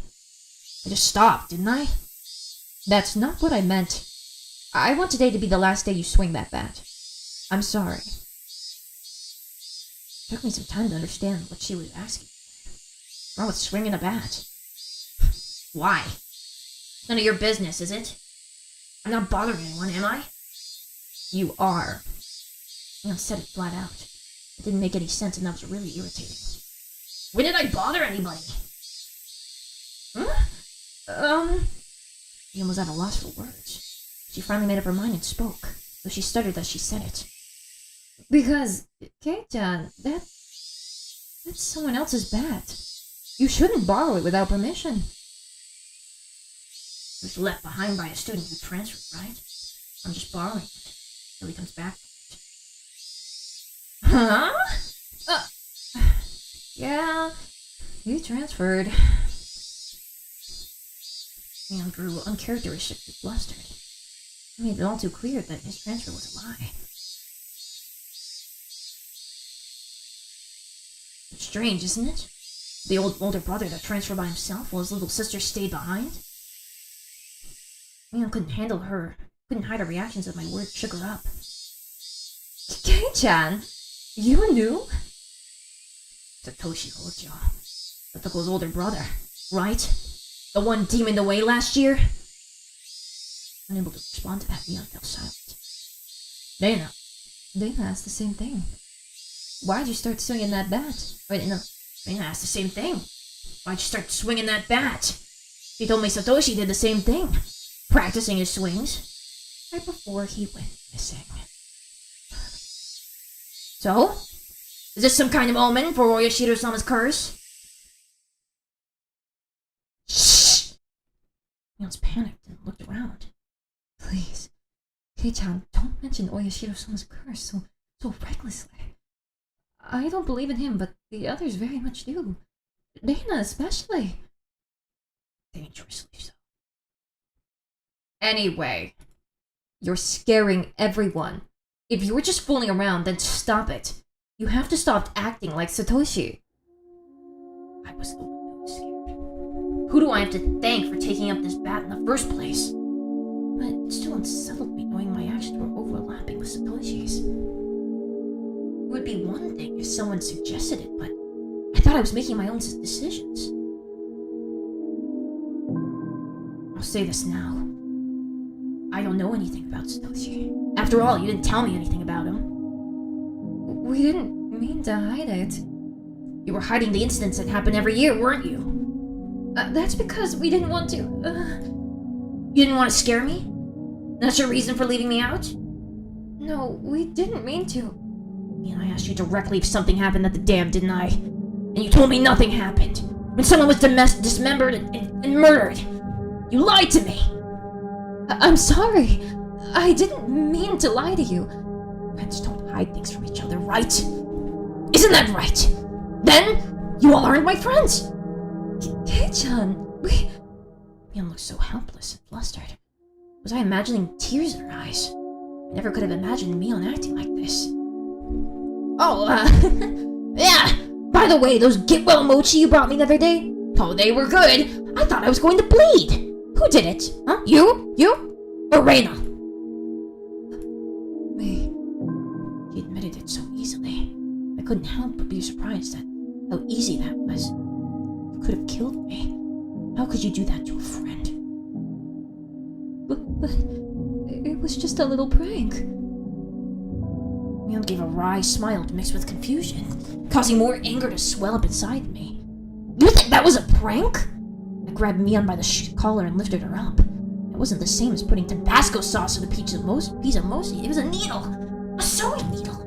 I just stopped, didn't I?
That's not what I meant. I want today to be the last day you swing that bat. I'm sorry.
It took me some time to understand what she was asking. What's wrong with swinging a bat? Why? None of your business, is it? I'm not bothering anyone, am I?
You are.
Mion said it flat out. It didn't make any sense and that was really irritating. When did I bother anybody? Mion was at a loss for words. She finally made up her mind and spoke, though she stuttered as she said it.
Because, Kei-chan, that's someone else's bat. You shouldn't borrow it without permission.
It was left behind by a student who transferred, right? I'm just borrowing it till he comes back.
Huh? Yeah, you transferred.
Mion grew uncharacteristically flustered. He made it all too clear that his transfer was a lie. It's strange, isn't it? The older brother that transferred by himself while his little sister stayed behind? Mion couldn't hide her reactions as my words shook her up.
Kei-chan, you knew?
Satoshi Hojo. Satsuko's older brother, right? The one demoned away last year? Unable to respond to that, Mion fell silent. Dana
asked the same thing. Why'd you start swinging that bat?
Wait, no. Dana asked the same thing. Why'd you start swinging that bat? He told me Satoshi did the same thing. Practicing his swings. Right before he went missing. So? Is this some kind of omen for Oyashiro-sama's curse? Shh! Mion's panicked and looked around.
Please, Kei-chan, don't mention Oyashiro-sama's curse so recklessly. I don't believe in him, but the others very much do. Dana especially.
Dangerously so.
Anyway, you're scaring everyone. If you were just fooling around, then stop it. You have to stop acting like Satoshi.
I was the one who was scared. Who do I have to thank for taking up this bat in the first place? But it still unsettled me knowing my actions were overlapping with Satoshi's. would be one thing if someone suggested it, but I thought I was making my own decisions. I'll say this now. I don't know anything about Satoshi. After all, you didn't tell me anything about him.
We didn't mean to hide it.
You were hiding the incidents that happen every year, weren't you?
That's because we didn't want to,
You didn't want to scare me? That's your reason for leaving me out?
No, we didn't mean to.
I asked you directly if something happened at the dam, didn't I? And you told me nothing happened. When someone was dismembered and murdered. You lied to me!
I'm sorry. I didn't mean to lie to you.
Friends don't hide things from each other, right? Isn't that right? Then, you all aren't my friends!
Kei-chan,
Mion looked so helpless and flustered. Was I imagining tears in her eyes? I never could have imagined Mion acting like this. Oh, yeah! By the way, those get well mochi you brought me the other day? Oh, they were good! I thought I was going to bleed! Who did it? Huh? You? You? Or Reina?
me.
He admitted it so easily. I couldn't help but be surprised at how easy that was. You could have killed me. How could you do that to a friend?
But it was just a little prank.
Mion gave a wry smile mixed with confusion, causing more anger to swell up inside me. You think that was a prank? I grabbed Mion by the collar and lifted her up. It wasn't the same as putting Tabasco sauce on a piece of mochi. It was a needle. A sewing needle.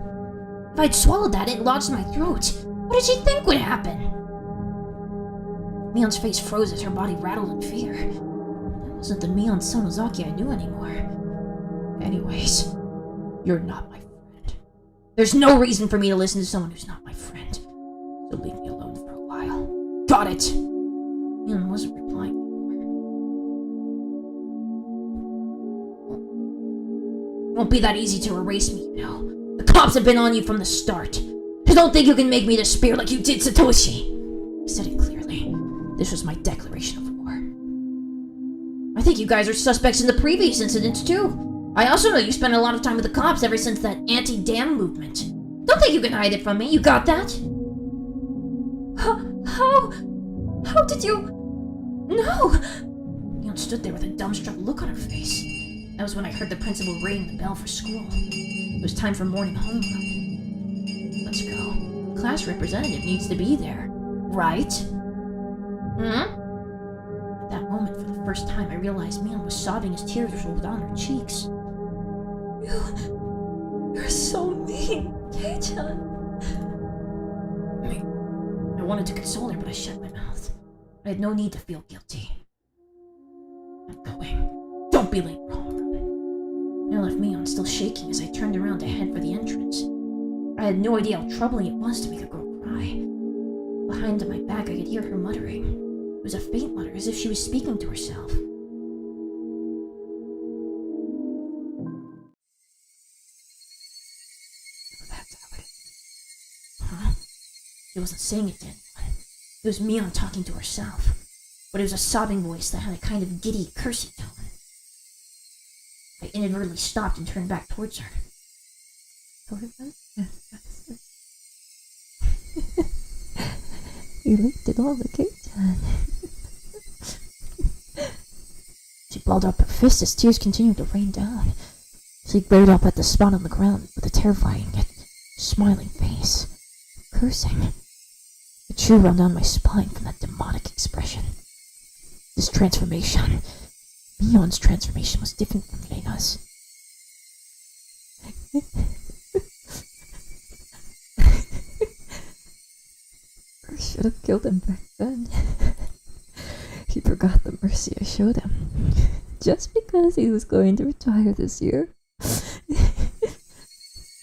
If I'd swallowed that, it lodged in my throat. What did she think would happen? Mion's face froze as her body rattled in fear. That wasn't the Mion Sonozaki I knew anymore. Anyways, you're not my friend. There's no reason for me to listen to someone who's not my friend. So leave me alone for a while. Got it! Mion wasn't replying anymore. It won't be that easy to erase me, you know. The cops have been on you from the start. I don't think you can make me disappear like you did Satoshi. I said it clearly. This was my declaration of war. I think you guys are suspects in the previous incidents, too. I also know you spent a lot of time with the cops ever since that anti-dam movement. Don't think you can hide it from me, you got that?
How did you... No!
Mion stood there with a dumbstruck look on her face. That was when I heard the principal ring the bell for school. It was time for morning homeroom. Let's go. Class representative needs to be there. Right? At that moment, for the first time, I realized Mion was sobbing as tears rolled down her cheeks.
You're so mean, Kei-chan.
I wanted to console her, but I shut my mouth. I had no need to feel guilty. I'm going. Don't be late for homeroom. I left Mion still shaking as I turned around to head for the entrance. I had no idea how troubling it was to make a girl cry. Behind my back, I could hear her muttering. It was a faint mutter, as if she was speaking to herself.
That's how it is.
Huh? She wasn't saying it to anyone. It was Mion talking to herself. But it was a sobbing voice that had a kind of giddy, cursing tone. I inadvertently stopped and turned back towards her.
You licked it all, the Kei-chan.
She balled up her fists as tears continued to rain down. She glared up at the spot on the ground with a terrifying yet smiling face, cursing. A chill ran down my spine from that demonic expression. This transformation, Mion's transformation, was different from Reina's.
I should have killed him back then. He forgot the mercy I showed him. Just because he was going to retire this year.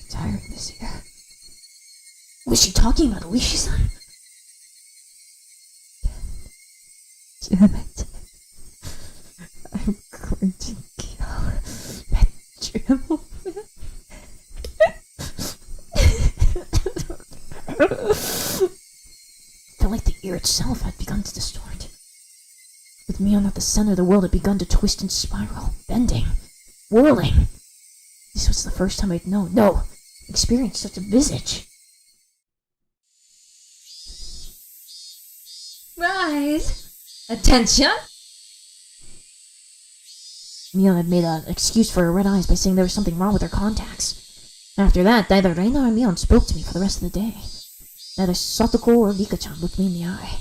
Retiring this year? Was she talking about Oishi-san?
Damn it. I'm going to kill that gentleman.
Felt like the ear itself had begun to distort. With Mion at the center, the world had begun to twist and spiral, bending, whirling. This was the first time I'd experienced such a visage.
Rise! Attention!
Mia had made an excuse for her red eyes by saying there was something wrong with her contacts. After that, neither Reina or Mion spoke to me for the rest of the day. Neither Satoko or Rika-chan looked me in the eye.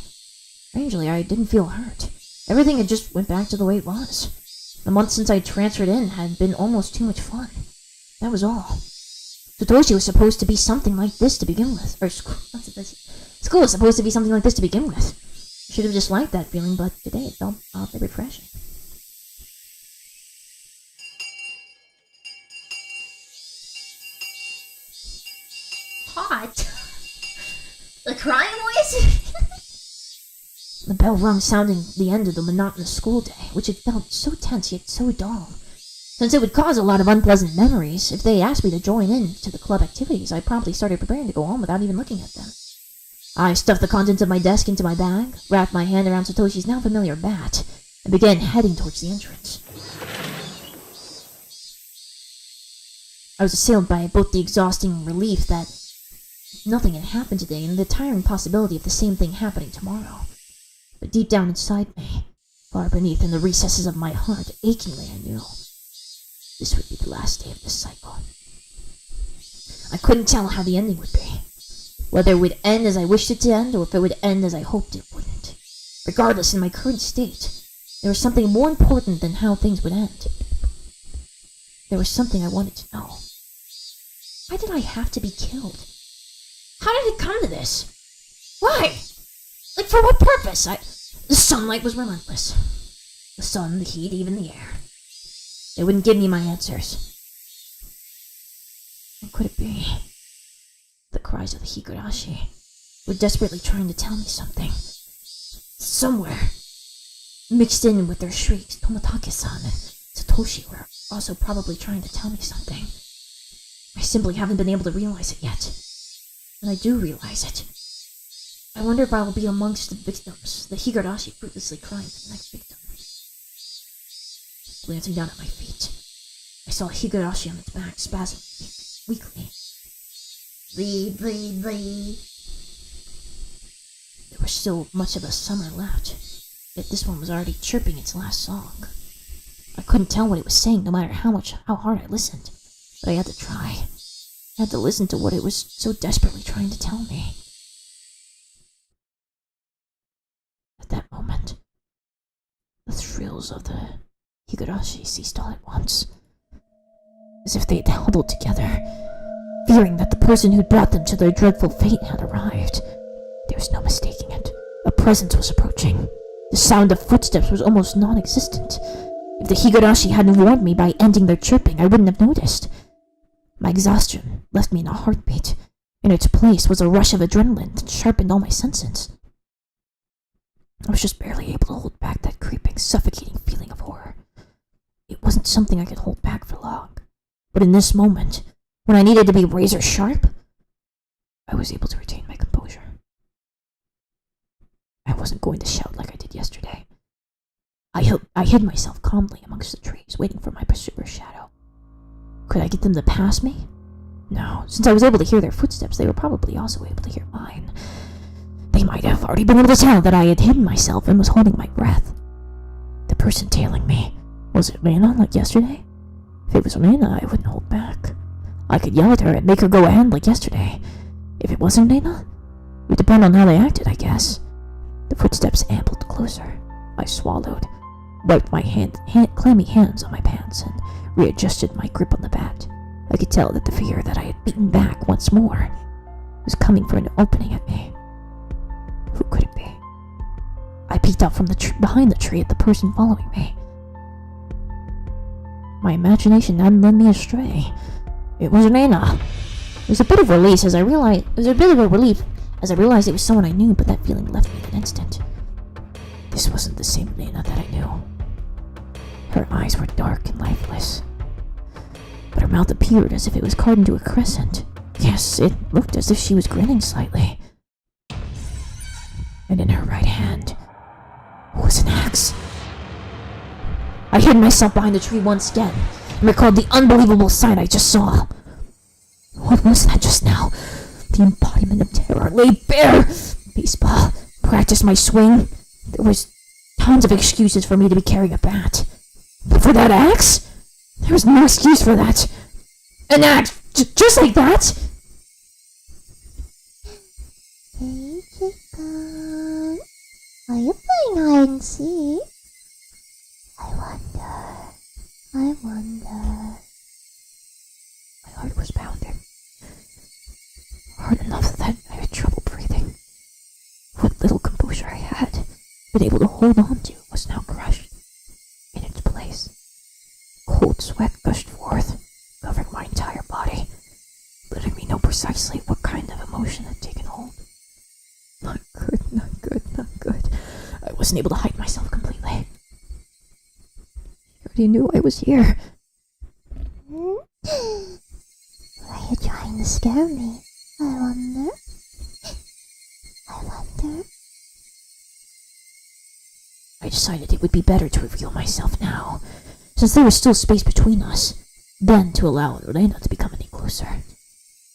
Strangely, I didn't feel hurt. Everything had just went back to the way it was. The month since I transferred in had been almost too much fun. That was all. Satoshi was supposed to be something like this to begin with. Or school was supposed to be something like this to begin with. I should have just liked that feeling, but today it felt oddly refreshing.
Hot? The crying voice?
The bell rung sounding the end of the monotonous school day, which had felt so tense yet so dull. Since it would cause a lot of unpleasant memories, if they asked me to join in to the club activities, I promptly started preparing to go home without even looking at them. I stuffed the contents of my desk into my bag, wrapped my hand around Satoshi's now familiar bat, and began heading towards the entrance. I was assailed by both the exhausting relief that nothing had happened today and the tiring possibility of the same thing happening tomorrow. But deep down inside me, far beneath in the recesses of my heart, achingly I knew this would be the last day of this cycle. I couldn't tell how the ending would be. Whether it would end as I wished it to end, or if it would end as I hoped it wouldn't. Regardless, in my current state, there was something more important than how things would end. There was something I wanted to know. Why did I have to be killed? How did it come to this? Why? Like, for what purpose? The sunlight was relentless. The sun, the heat, even the air. They wouldn't give me my answers. What could it be? The cries of the Higurashi were desperately trying to tell me something. Somewhere, mixed in with their shrieks, Toмотake-san and Satoshi were also probably trying to tell me something. I simply haven't been able to realize it yet. When I do realize it, I wonder if I will be amongst the victims, the Higurashi fruitlessly crying for the next victim. Glancing down at my feet, I saw Higurashi on its back spasm weakly. Bleed, bleed, bleed. There was still much of the summer left, yet this one was already chirping its last song. I couldn't tell what it was saying no matter how hard I listened, but I had to try. I had to listen to what it was so desperately trying to tell me. At that moment, the thrills of the Higurashi ceased all at once, as if they had huddled together, fearing that the person who'd brought them to their dreadful fate had arrived. There was no mistaking it. A presence was approaching. The sound of footsteps was almost non-existent. If the Higurashi hadn't warned me by ending their chirping, I wouldn't have noticed. My exhaustion left me in a heartbeat. In its place was a rush of adrenaline that sharpened all my senses. I was just barely able to hold back that creeping, suffocating feeling of horror. It wasn't something I could hold back for long. But in this moment, when I needed to be razor sharp, I was able to retain my composure. I wasn't going to shout like I did yesterday. I hid myself calmly amongst the trees, waiting for my pursuer's shadow. Could I get them to pass me? No. Since I was able to hear their footsteps, they were probably also able to hear mine. They might have already been able to tell that I had hidden myself and was holding my breath. The person tailing me, was it Reina like yesterday? If it was Reina, I wouldn't hold back. I could yell at her and make her go ahead like yesterday. If it wasn't Reina, it would depend on how they acted, I guess. The footsteps ambled closer. I swallowed, wiped my clammy hands on my pants, and readjusted my grip on the bat. I could tell that the fear that I had beaten back once more was coming for an opening at me. Who could it be? I peeked out from behind the tree at the person following me. My imagination hadn't led me astray. It was Reina. It was a bit of a relief as I realized it was someone I knew, but that feeling left me in an instant. This wasn't the same Reina that I knew. Her eyes were dark and lifeless, but her mouth appeared as if it was carved into a crescent. Yes, it looked as if she was grinning slightly. And in her right hand was an axe. I hid myself behind the tree once again and recalled the unbelievable sight I just saw. What was that just now? The embodiment of terror laid bare. Baseball, practice my swing, there was tons of excuses for me to be carrying a bat. But for that axe, there was no excuse for that. An axe, just like that.
Hey, chicken. Are you playing hide and seek? I wonder.
My heart was pounding. Hard enough that I had trouble breathing. What little composure I had been able to hold on to was now crushed in its place. Cold sweat gushed forth, covering my entire body, letting me know precisely what kind of emotion had taken hold. Not good, not good, not good. I wasn't able to hide myself completely. He already knew I was here.
Are you trying to scare me? I wonder.
I decided it would be better to reveal myself now, since there was still space between us, then to allow Elena to become any closer.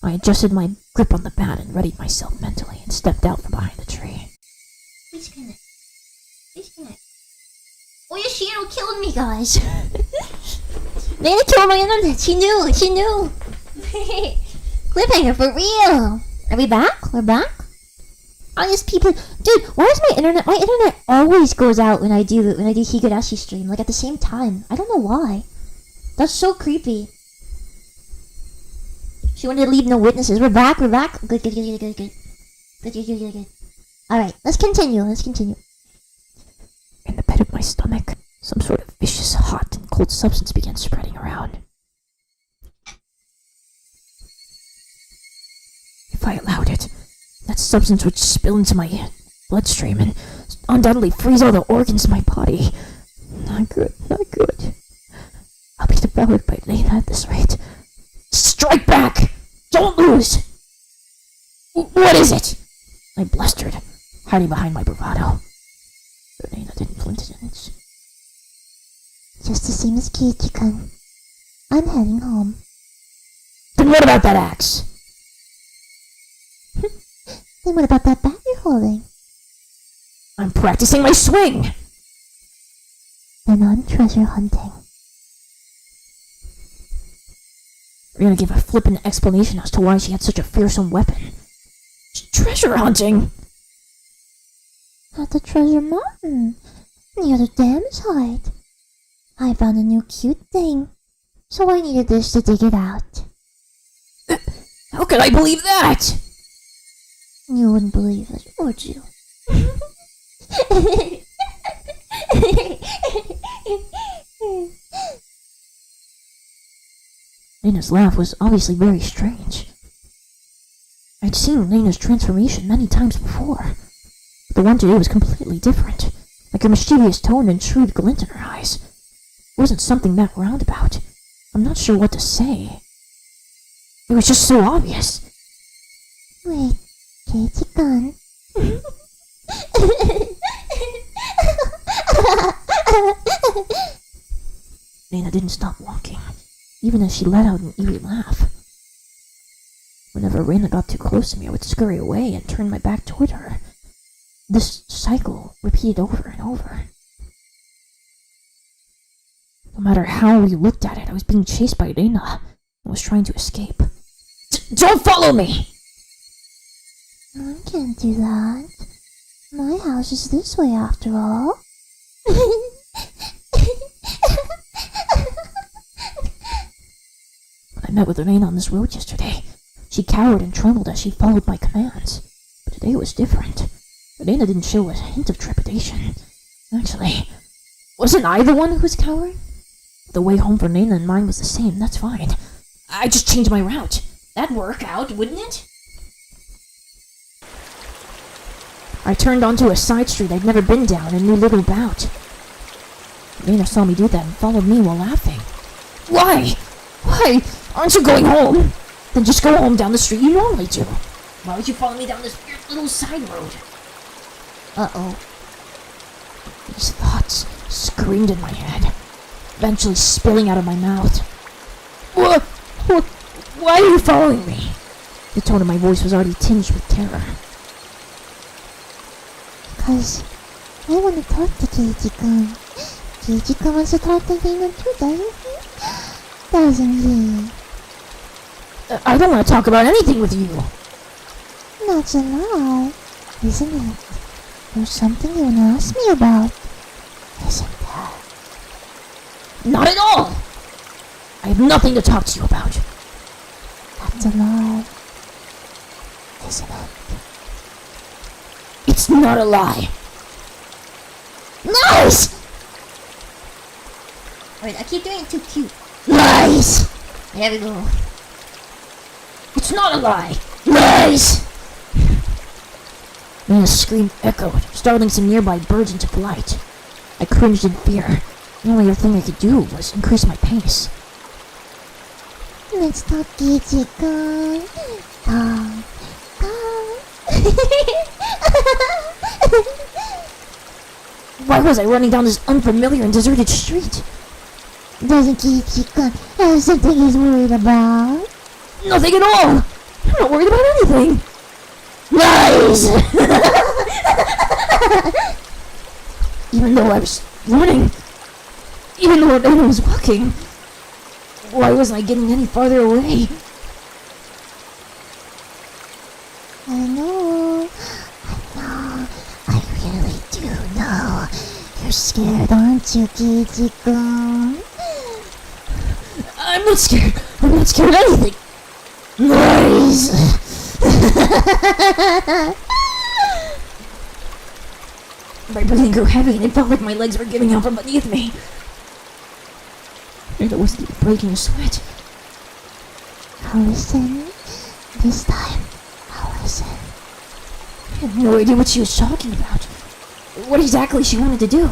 I adjusted my grip on the bat and readied myself mentally and stepped out from behind the tree.
Please connect. Oh, Yoshiro killed me, guys. Nana killed my internet. She knew. Cliffhanger for real. Are we back? We're back? All these people, dude. Why is my internet? My internet always goes out when I do Higurashi stream, like at the same time. I don't know why. That's so creepy. She wanted to leave no witnesses. We're back. Good. All right, let's continue.
In the pit of my stomach, some sort of vicious, hot, and cold substance began spreading around. If I allowed it, that substance would spill into my bloodstream and undoubtedly freeze all the organs in my body. Not good. I'll be devoured by Lena at this rate. Strike back! Don't lose! What is it? I blustered, hiding behind my bravado. Lena didn't flinch an inch.
Just the same as Kiichi-kun. I'm heading home.
Then what about that axe?
Then what about that bat you're holding?
I'm practicing my swing!
Then I'm treasure hunting.
Rena gave a flippant explanation as to why she had such a fearsome weapon. Treasure hunting!
At the treasure mountain, near the dam's height. I found a new cute thing, so I needed this to dig it out.
How could I believe that?
You wouldn't believe it, would you?
Lena's laugh was obviously very strange. I'd seen Lena's transformation many times before. The one today was completely different, like her mischievous tone and shrewd glint in her eyes. It wasn't something that roundabout. I'm not sure what to say. It was just so obvious.
Wait, Kiichi-kun.
Lena didn't stop walking, even as she let out an eerie laugh. Whenever Rena got too close to me, I would scurry away and turn my back toward her. This cycle repeated over and over. No matter how we looked at it, I was being chased by Rena and was trying to escape. Don't follow me!
I can't do that. My house is this way after all.
When I met with Rena on this road yesterday, she cowered and trembled as she followed my commands. But today was different. Rena didn't show a hint of trepidation. Actually, wasn't I the one who was cowering? The way home for Rena and mine was the same, that's fine. I just changed my route. That'd work out, wouldn't it? I turned onto a side street I'd never been down and knew little about. Rena saw me do that and followed me while laughing. Why? Why? Aren't you going home? Then just go home down the street you normally do. Why would you follow me down this weird little side road?
Uh-oh.
These thoughts screamed in my head, eventually spilling out of my mouth. What? Why are you following me? The tone of my voice was already tinged with terror.
Cause I want to talk to Keiji-kun. Keiji-kun wants to talk to Dana too, doesn't he? Doesn't he?
I don't want to talk about anything with you.
That's a lie, isn't it? There's something you want to ask me about, isn't there?
Not at all! I have nothing to talk to you about.
That's a lie, isn't it?
It's not a lie. Lies!
Alright, I keep doing it too cute.
Lies!
There we go.
It's not a lie. Lies! Nina's scream echoed, startling some nearby birds into flight. I cringed in fear. The only other thing I could do was increase my pace.
Let's talk, Keiji-kun. Talk.
Why was I running down this unfamiliar and deserted street?
Doesn't Keiji-kun have something he's worried about?
Nothing at all! I'm not worried about anything! Lies! Even though I was running, even though no one was walking, why wasn't I getting any farther away?
I know. I really do know. You're scared, aren't you, Keiji-kun?
I'm not scared. I'm not scared of anything. Lies! My breathing grew heavy and it felt like my legs were giving out from beneath me. And I wasn't even breaking a sweat.
I'll listen. This time, I'll listen.
I had no idea what she was talking about. What exactly she wanted to do.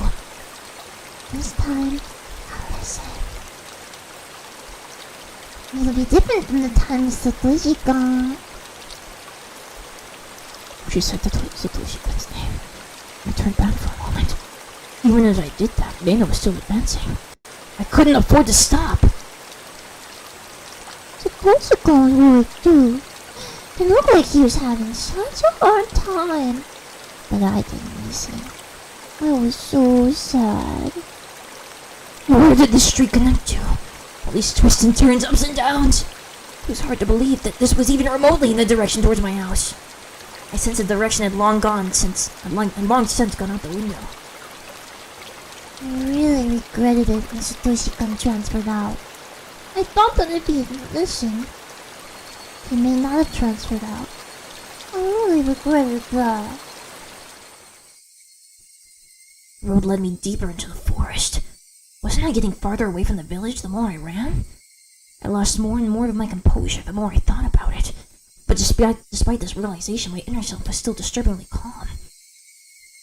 This time, I'll listen. It'll be different from the time Satoshi-kun.
She said Satoshi-kun's name. I turned back for a moment. Even as I did that, Dana was still advancing. I couldn't afford to stop.
Satoshi-kun would too. It looked like he was having such a hard time. But I didn't listen. I was so sad.
Where did this street connect to? All these twists and turns, ups and downs. It was hard to believe that this was even remotely in the direction towards my house. I sensed the direction had long since gone out the window.
I really regretted it when Satoshi-kun transferred out. I thought that if he had listened, he may not have transferred out. I really regretted that.
The road led me deeper into the forest. Wasn't I getting farther away from the village the more I ran? I lost more and more of my composure the more I thought about it. But despite this realization, my inner self was still disturbingly calm.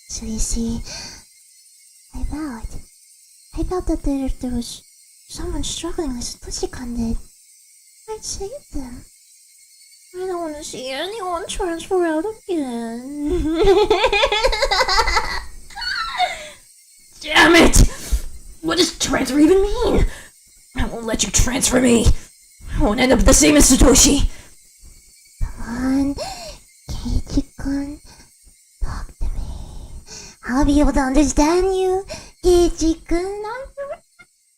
So you see, I vowed that if there was someone struggling like Satoshi-kun did, I'd save them. I don't want to see anyone transfer out again.
Damn it! What does transfer even mean? I won't let you transfer me. I won't end up the same as Satoshi.
Come on, Keiji-kun, talk to me. I'll be able to understand you, Keiji-kun.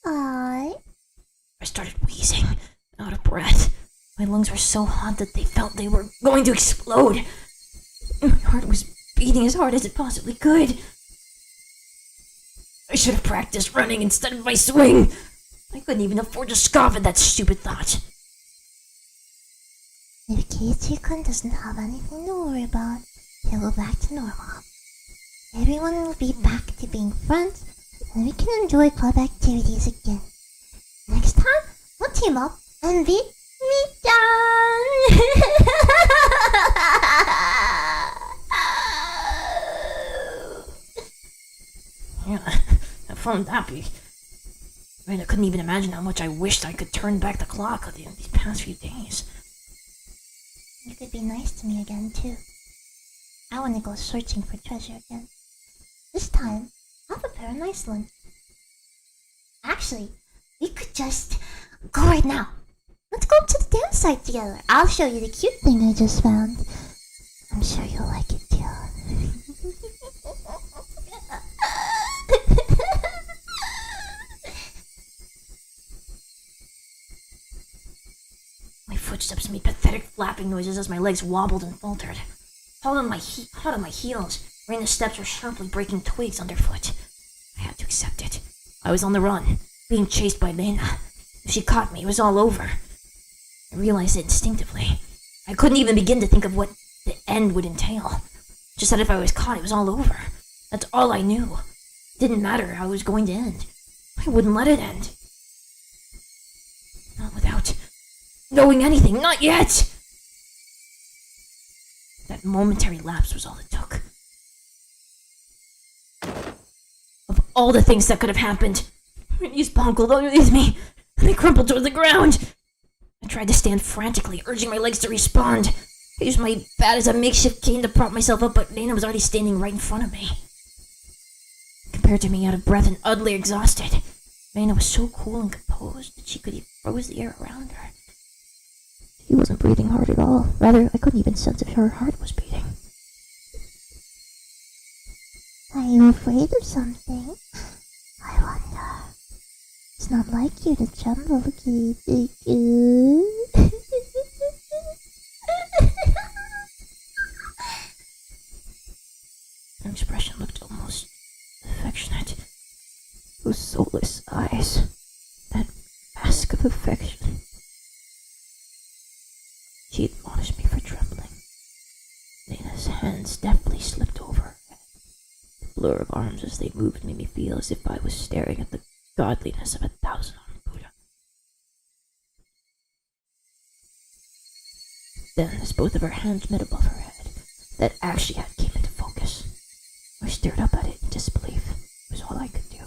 I started wheezing, out of breath. My lungs were so hot that they felt they were going to explode. My heart was beating as hard as it possibly could. I should have practiced running instead of my swing. I couldn't even afford to scoff at that stupid thought.
If Keiji-kun doesn't have anything to worry about, he'll go back to normal. Everyone will be back to being friends, and we can enjoy club activities again. Next time, we'll team up and beat me-chan!
Yeah, I found happy. I couldn't even imagine how much I wished I could turn back the clock of these past few days.
You could be nice to me again, too. I want to go searching for treasure again. This time, I'll prepare a nice lunch. Actually, we could just go right now. Let's go to the dance site together. I'll show you the cute thing I just found. I'm sure you'll like it too.
footsteps made pathetic flapping noises as my legs wobbled and faltered. Hot on my heels, Reina's steps were sharply breaking twigs underfoot. I had to accept it. I was on the run, being chased by Lena. If she caught me, it was all over. I realized it instinctively. I couldn't even begin to think of what the end would entail. Just that if I was caught, it was all over. That's all I knew. It didn't matter how it was going to end. I wouldn't let it end. Not without knowing anything. Not yet! That momentary lapse was all it took. Of all the things that could have happened, my knees bungled underneath me, and they crumpled toward the ground. I tried to stand frantically, urging my legs to respond. I used my bat as a makeshift cane to prop myself up, but Lena was already standing right in front of me. Compared to me, out of breath and utterly exhausted, Lena was so cool and composed that she could even froze the air around her. She wasn't breathing hard at all. Rather, I couldn't even sense if her heart was beating.
Are you afraid of something? I wonder. It's not like you to tremble, Kirispica.
Her expression looked almost affectionate. Those soulless eyes. That mask of affection. She admonished me for trembling. Lena's hands deftly slipped over her head. The blur of arms as they moved made me feel as if I was staring at the godliness of a thousand-armed Buddha. Then, as both of her hands met above her head, that actually had came into focus. I stared up at it in disbelief. It was all I could do.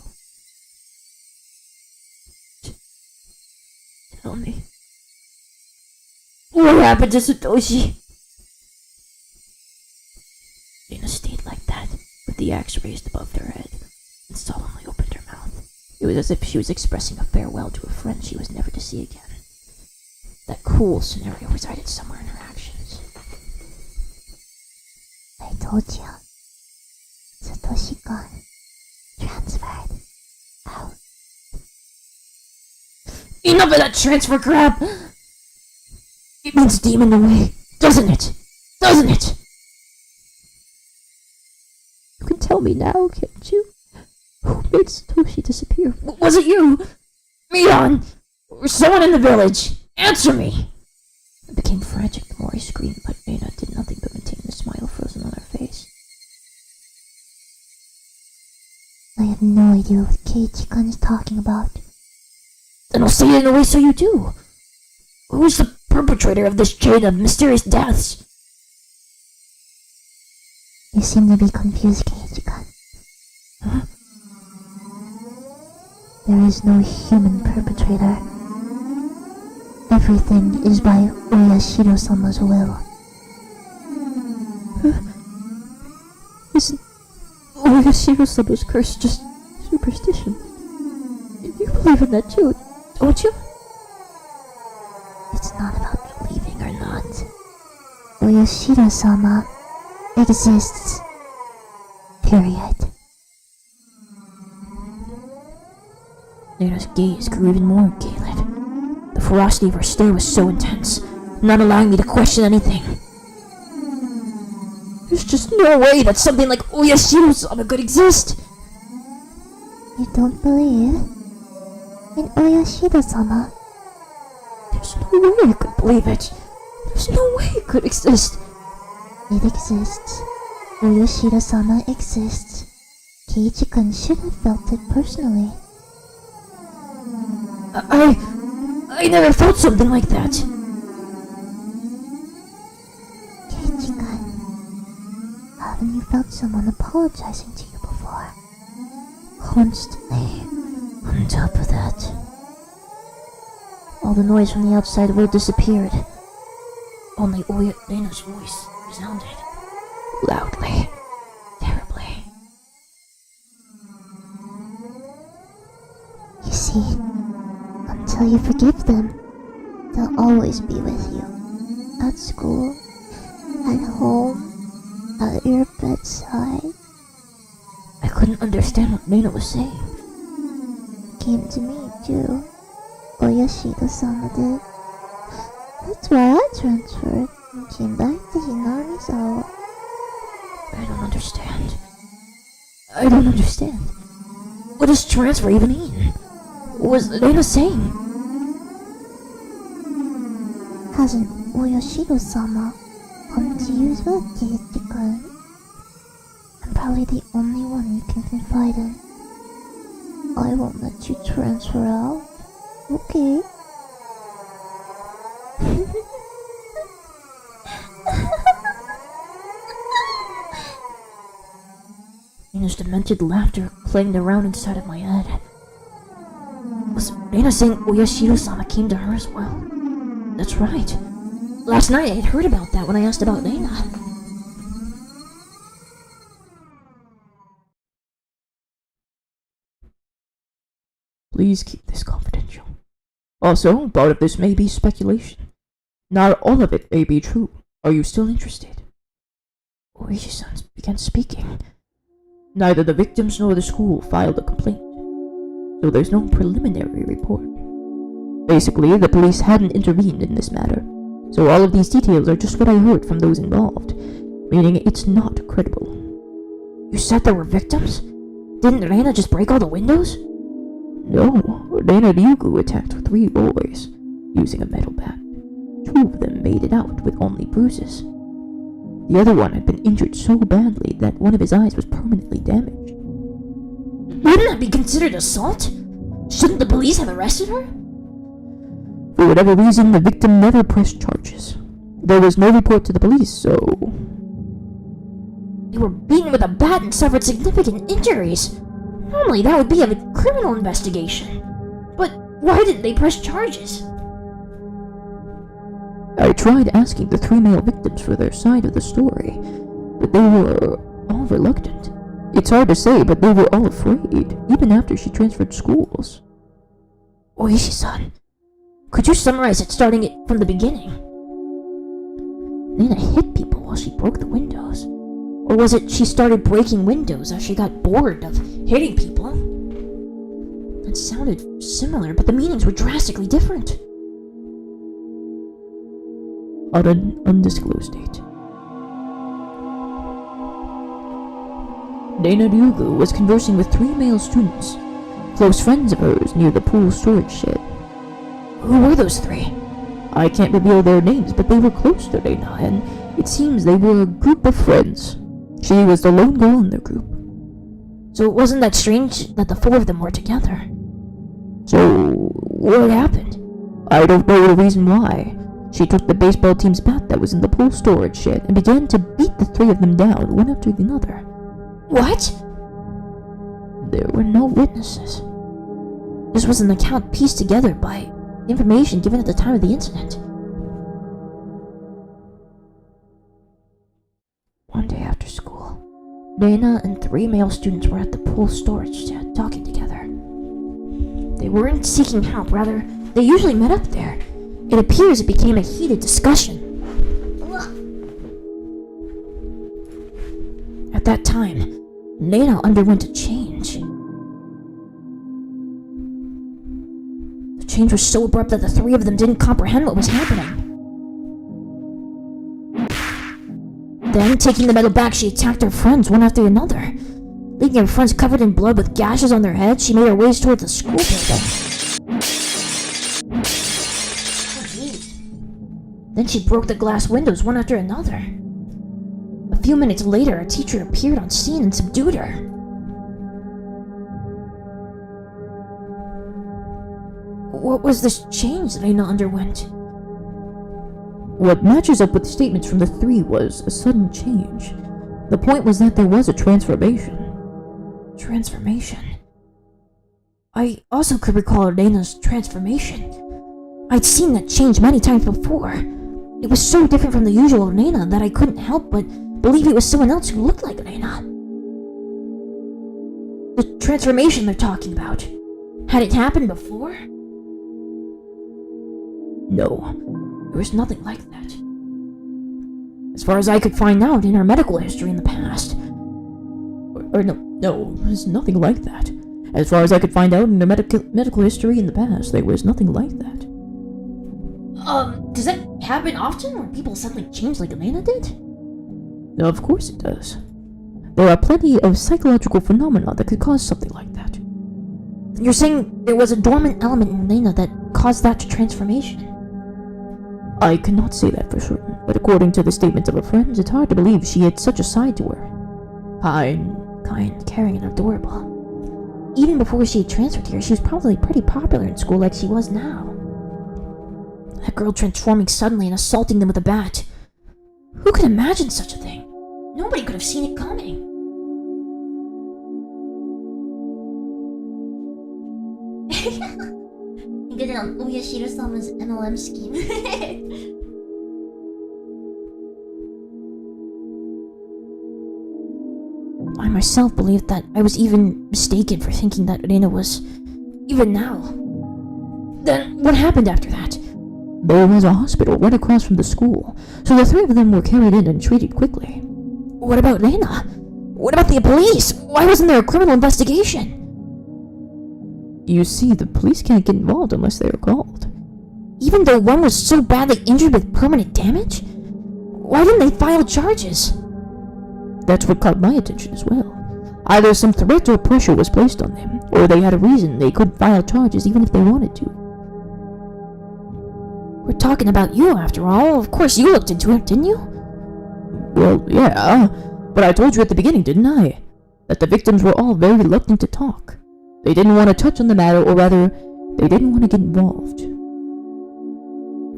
Tell me. What happened to Satoshi? Lena stayed like that, with the axe raised above her head, and solemnly opened her mouth. It was as if she was expressing a farewell to a friend she was never to see again. That cool scenario resided somewhere in her actions.
I told you. Satoshi-kun transferred out.
Enough of that transfer crap! It means demon away, doesn't it? Doesn't it? You can tell me now, can't you? Who made Satoshi disappear? Was it you? Mion? Or someone in the village? Answer me! I became frantic the more I screamed, but Reina did nothing but maintain the smile frozen on her face.
I have no idea what Kirispica is talking about.
Then I'll say it in a way so you do. Who's the perpetrator of this chain of mysterious deaths?
You seem to be confused, Kirispica.
Huh?
There is no human perpetrator. Everything is by Oyashiro-sama's will.
Isn't Oyashiro-sama's curse just superstition? You believe in that too, don't you?
It's not about believing or not. Oyashiro-sama exists. Period.
Lena's gaze grew even more gay-lit. The ferocity of her stare was so intense, not allowing me to question anything. There's just no way that something like Oyashiro-sama could exist!
You don't believe in Oyashiro-sama?
There's no way I could believe it. There's no way it could exist.
It exists. Oyashiro-sama exists. Kirispica should have felt it personally.
I never felt something like that.
Kirispica, haven't you felt someone apologizing to you before? Constantly.
On top of that, all the noise from the outside world disappeared. Only Lena's voice resounded. Loudly. Terribly.
You see, until you forgive them, they'll always be with you. At school, at home, at your bedside.
I couldn't understand what Lena was saying.
Came to me too. Oyashiro-sama did. That's why I transferred and came back to Hinamizawa.
I don't understand. I don't understand. What does transfer even mean? What was Reina saying?
Cousin Oyashiro-sama wanted to use with Kirispica. I'm probably the only one you can confide in. I won't let you transfer out. Okay?
Reina's demented laughter clanged around inside of my head. Was Reina saying Oyashiro-sama came to her as well? That's right. Last night I had heard about that when I asked about Reina.
Please keep this confidential. Also, part of this may be speculation. Not all of it may be true. Are you still interested?
Oishi-san began speaking.
Neither the victims nor the school filed a complaint, so there's no preliminary report. Basically, the police hadn't intervened in this matter, so all of these details are just what I heard from those involved, meaning it's not credible.
You said there were victims? Didn't Reina just break all the windows?
No, Reina Ryugu attacked 3 boys using a metal bat. 2 of them made it out with only bruises. The other one had been injured so badly that one of his eyes was permanently damaged.
Wouldn't that be considered assault? Shouldn't the police have arrested her?
For whatever reason, the victim never pressed charges. There was no report to the police, so...
They were beaten with a bat and suffered significant injuries. Normally that would be a criminal investigation. But why didn't they press charges?
I tried asking the 3 male victims for their side of the story, but they were all reluctant. It's hard to say, but they were all afraid, even after she transferred schools.
Oishi-san, could you summarize it starting it from the beginning? Nina hit people while she broke the windows. Or was it she started breaking windows as she got bored of hitting people? It sounded similar, but the meanings were drastically different.
On an undisclosed date. Reina Ryugu was conversing with 3 male students, close friends of hers, near the pool storage shed.
Who were those 3?
I can't reveal their names, but they were close to Reina, and it seems they were a group of friends. She was the lone girl in their group.
So it wasn't that strange that the 4 of them were together.
So,
What happened?
I don't know the reason why. She took the baseball team's bat that was in the pool storage shed and began to beat the 3 of them down, one after the other.
What?
There were no witnesses.
This was an account pieced together by information given at the time of the incident. One day after school, Reina and 3 male students were at the pool storage shed talking together. They weren't seeking help, rather, they usually met up there. It appears it became a heated discussion. At that time, Reina underwent a change. The change was so abrupt that the 3 of them didn't comprehend what was happening. Then, taking the metal bat, she attacked her friends one after another. Leaving her friends covered in blood with gashes on their heads, she made her way towards the school building. Then she broke the glass windows one after another. A few minutes later, a teacher appeared on scene and subdued her. What was this change Reina underwent?
What matches up with statements from the 3 was a sudden change. The point was that there was a transformation.
Transformation? I also could recall Reina's transformation. I'd seen that change many times before. It was so different from the usual Reina that I couldn't help but believe it was someone else who looked like Reina. The transformation they're talking about. Had it happened before?
No,
there was nothing like that. As far as I could find out in her medical history in the past.
No, there's nothing like that. As far as I could find out in her medical history in the past, there was nothing like that.
Does that happen often when people suddenly change like Elena did?
Of course it does. There are plenty of psychological phenomena that could cause something like that.
You're saying there was a dormant element in Elena that caused that transformation?
I cannot say that for certain, but according to the statements of her friends, it's hard to believe she had such a side to her.
Kind, caring, and adorable. Even before she had transferred here, she was probably pretty popular in school like she was now. That girl transforming suddenly and assaulting them with a bat. Who could imagine such a thing? Nobody could have seen it coming.
You get it on Uyashiro-sama's MLM scheme.
I myself believed that I was even mistaken for thinking that Reina was... even now. Then, what happened after that?
There was a hospital right across from the school, so the three of them were carried in and treated quickly.
What about Reina? What about the police? Why wasn't there a criminal investigation?
You see, the police can't get involved unless they are called.
Even though one was so badly injured with permanent damage? Why didn't they file charges?
That's what caught my attention as well. Either some threat or pressure was placed on them, or they had a reason they couldn't file charges even if they wanted to.
We're talking about you after all. Of course you looked into it, didn't you?
Well, yeah, but I told you at the beginning, didn't I? That the victims were all very reluctant to talk. They didn't want to touch on the matter, or rather, they didn't want to get involved.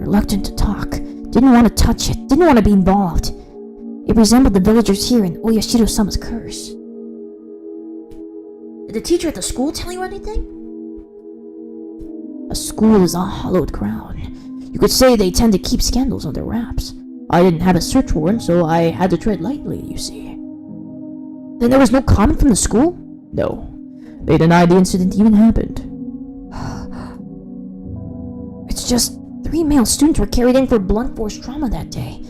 Reluctant to talk. Didn't want to touch it. Didn't want to be involved. It resembled the villagers here in Oyashiro-sama's curse. Did the teacher at the school tell you anything?
A school is a hallowed ground. You could say they tend to keep scandals under wraps. I didn't have a search warrant, so I had to tread lightly, you see.
Then there was no comment from the school?
No. They denied the incident even happened.
It's just 3 male students were carried in for blunt force trauma that day.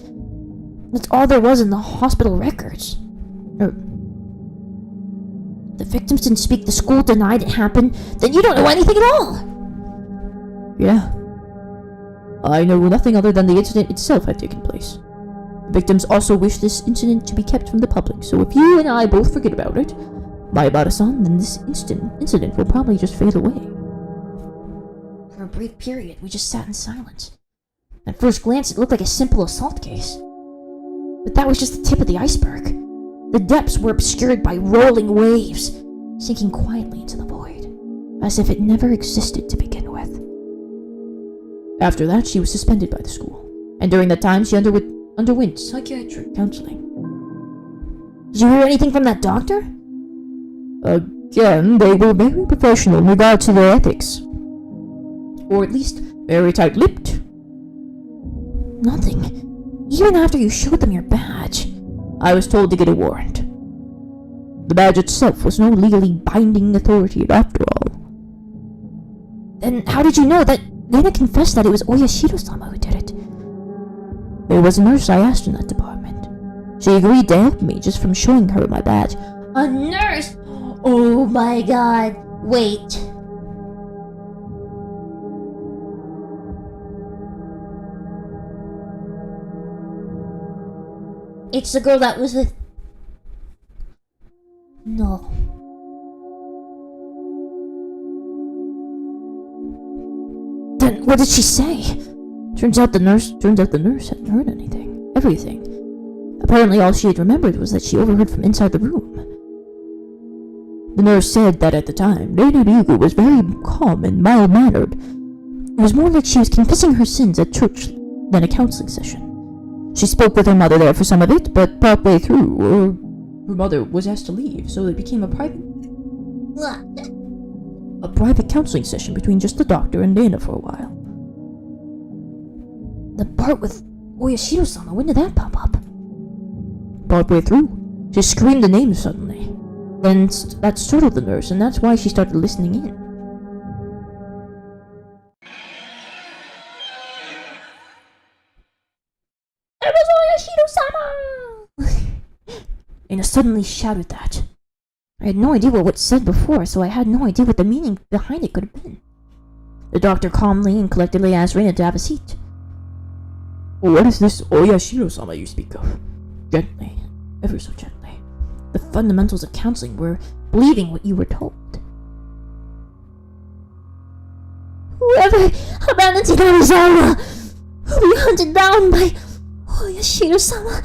That's all there was in the hospital records. The victims didn't speak, the school denied it happened, then you don't know anything at all!
Yeah. I know nothing other than the incident itself had taken place. The victims also wish this incident to be kept from the public, so if you and I both forget about it, Maibara-san, then this incident will probably just fade away.
For a brief period, we just sat in silence. At first glance, it looked like a simple assault case. But that was just the tip of the iceberg. The depths were obscured by rolling waves, sinking quietly into the void, as if it never existed to begin with.
After that, she was suspended by the school, and during that time, she underwent psychiatric counseling.
Did you hear anything from that doctor?
Again, they were very professional in regard to their ethics. Or at least, very tight-lipped.
Nothing. Even after you showed them your badge.
I was told to get a warrant. The badge itself was no legally binding authority after all.
Then how did you know that Reina confessed that it was Oyashiro-sama who did it?
There was a nurse I asked in that department. She agreed to help me just from showing her my badge.
A nurse? Oh my god. Wait. It's the girl that was with... No.
Then what did she say?
Turns out the nurse hadn't heard anything. Everything. Apparently all she had remembered was that she overheard from inside the room. The nurse said that at the time, Lady Ryugu was very calm and mild-mannered. It was more like she was confessing her sins at church than a counseling session. She spoke with her mother there for some of it, but partway through, her mother was asked to leave, so it became a private counseling session between just the doctor and Dana for a while.
The part with Oyashiro-sama, when did that pop up?
Partway through, she screamed the name suddenly. Then that startled the nurse, and that's why she started listening in.
It was Oyashiro-sama! Dana suddenly shouted that. I had no idea what was said before, so I had no idea what the meaning behind it could have been. The doctor calmly and collectedly asked Reina to have a seat.
What is this Oyashiro-sama you speak of? Gently, ever so gently.
The fundamentals of counseling were believing what you were told. Whoever abandoned Hinamizawa will be hunted down by Oyashiro-sama.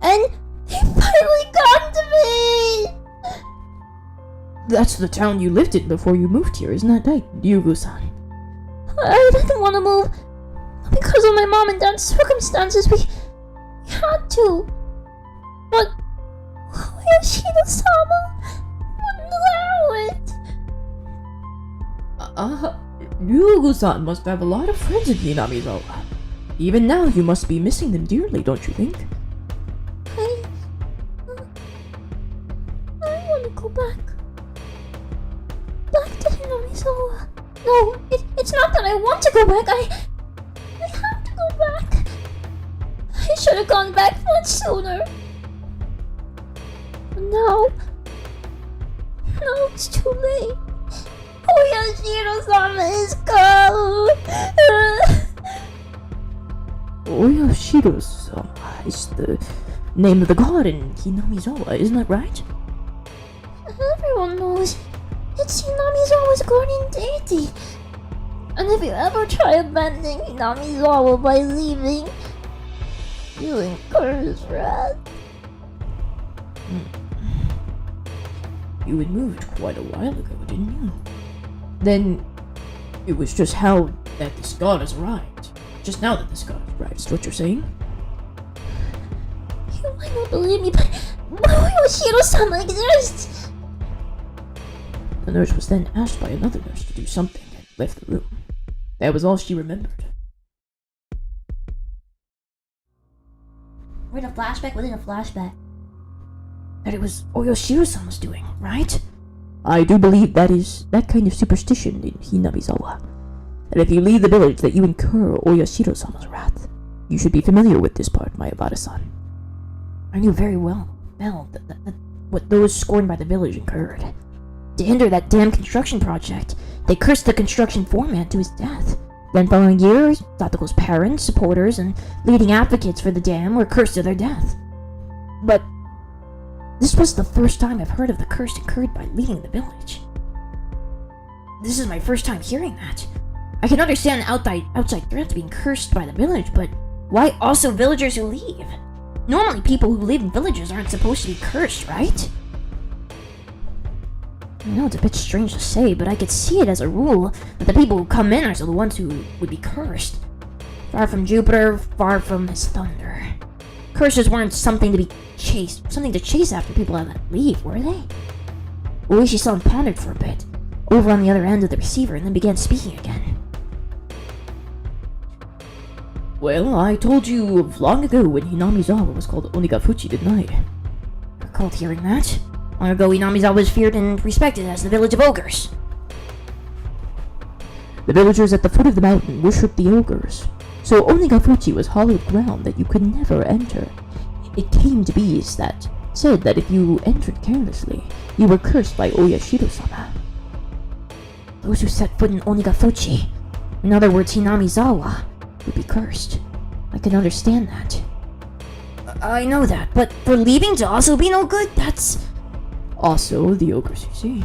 And he finally got to me!
That's the town you lived in before you moved here, isn't that right, Yugo-san?
I didn't want to move. Because of my mom and dad's circumstances, we had to. But Oyashiro-sama wouldn't allow it.
Yugo-san must have a lot of friends in Hinamizawa. Even now, you must be missing them dearly, don't you think?
I want to go back. Back to Hinamizawa. No, it's not that I want to go back. I have to go back. I should have gone back much sooner. But now it's too late. Oyashiro-sama is gone.
Oyashiro-sama is the name of the god in Hinamizawa, isn't that right?
Everyone knows it's Hinamizawa's guardian deity. And if you ever try abandoning Hinamizawa by leaving, you incur his wrath.
You had moved quite a while ago, didn't you? Then it was just how that this god has arrived. Just now that this god has arrived, is what you're saying?
You might not believe me, but Oyashiro-sama exists.
The nurse was then asked by another nurse to do something and left the room. That was all she remembered.
We're in a flashback within a flashback.
That it was Oyashiro-sama's doing, right? I do believe that is that kind of superstition in Hinamizawa. And if you leave the village, that you incur Oyashiro-sama's wrath. You should be familiar with this part, my Abada-san. I knew very well that what those scorned by the village incurred. To hinder that damn construction project, they cursed the construction foreman to his death. Then following years, Satoko's parents, supporters, and leading advocates for the dam were cursed to their death. But this was the first time I've heard of the curse incurred by leaving the village. This is my first time hearing that. I can understand outside threats being cursed by the village, but why also villagers who leave? Normally people who live in villages aren't supposed to be cursed, right? I know it's a bit strange to say, but I could see it as a rule that the people who come in are the ones who would be cursed. Far from Jupiter, far from his thunder. Curses weren't something to chase after people that leave, were they? Oishi-san pondered for a bit, over on the other end of the receiver, and then began speaking again. Well, I told you of long ago when Hinamizawa was called Onigafuchi, didn't I? I recalled hearing that. Long ago, Hinamizawa was feared and respected as the village of ogres. The villagers at the foot of the mountain worshipped the ogres, so Onigafuchi was hallowed ground that you could never enter. It came to be that said that if you entered carelessly, you were cursed by Oyashiro-sama. Those who set foot in Onigafuchi, in other words Hinamizawa, would be cursed. I can understand that. I know that, but for leaving to also be no good, that's... Also, the ogres, you see,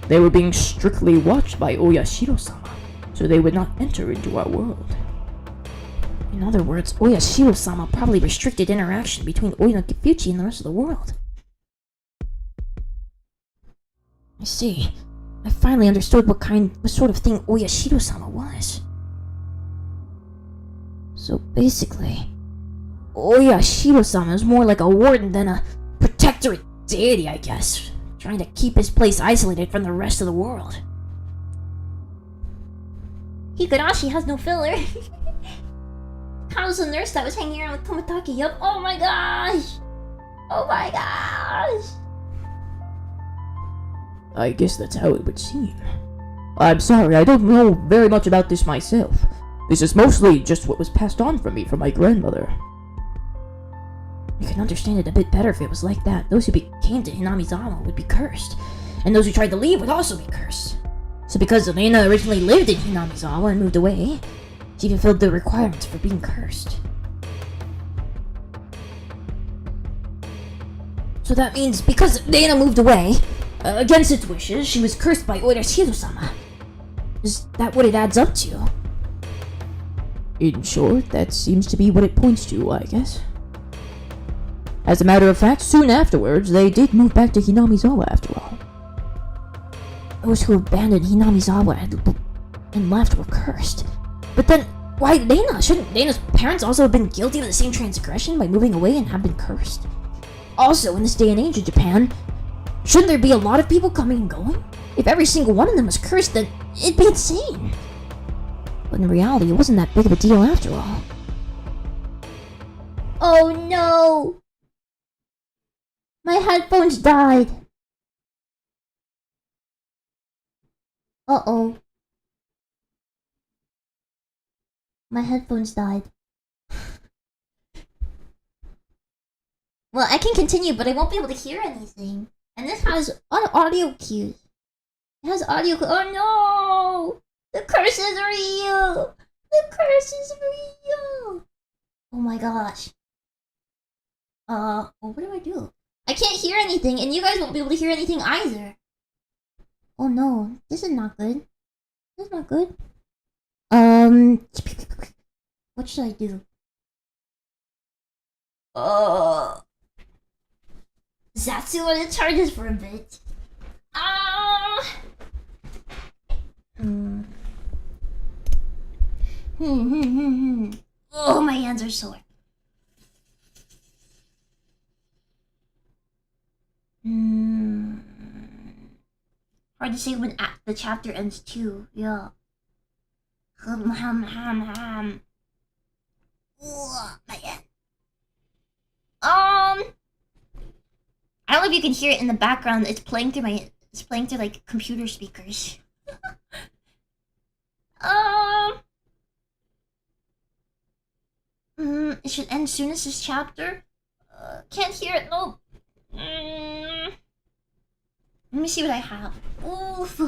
they were being strictly watched by Oyashiro-sama, so they would not enter into our world. In other words, Oyashiro-sama probably restricted interaction between Onigafuchi and the rest of the world. I see. I finally understood what sort of thing Oyashiro-sama was. So basically, Oyashiro-sama is more like a warden than a protectorate deity, I guess, trying to keep his place isolated from the rest of the world.
Higurashi has no filler. How's the nurse that was hanging around with Toмотaki? Yup. Oh my gosh! Oh my gosh!
I guess that's how it would seem. I'm sorry, I don't know very much about this myself. This is mostly just what was passed on from me from my grandmother. I can understand it a bit better if it was like that. Those who came to Hinamizawa would be cursed, and those who tried to leave would also be cursed. So because Elena originally lived in Hinamizawa and moved away, she fulfilled the requirements for being cursed.
So that means because Dana moved away, against its wishes, she was cursed by Oiras Hiro-sama. Is that what it adds up to?
In short, that seems to be what it points to, I guess. As a matter of fact, soon afterwards, they did move back to Hinamizawa after all.
Those who abandoned Hinamizawa and left were cursed. But then, why Dana? Shouldn't Dana's parents also have been guilty of the same transgression by moving away and have been cursed? Also, in this day and age of Japan, shouldn't there be a lot of people coming and going? If every single one of them was cursed, then it'd be insane. But in reality, it wasn't that big of a deal after all.
Oh no! My headphones died. Uh-oh. My headphones died. Well, I can continue, but I won't be able to hear anything. And this has audio cues. It has audio cues. Oh no! The curse is real! The curse is real! Oh my gosh. Well, what do I do? I can't hear anything, and you guys won't be able to hear anything either. Oh no, this is not good. This is not good. What should I do? Zatsu on the charges for a bit. Oh, my hands are sore. Hard to say when the chapter ends too. Yeah. Ooh, my hand. I don't know if you can hear it in the background. It's playing through like computer speakers. It should end soon as this chapter. Can't hear it. Nope. Let me see what I have. Oof.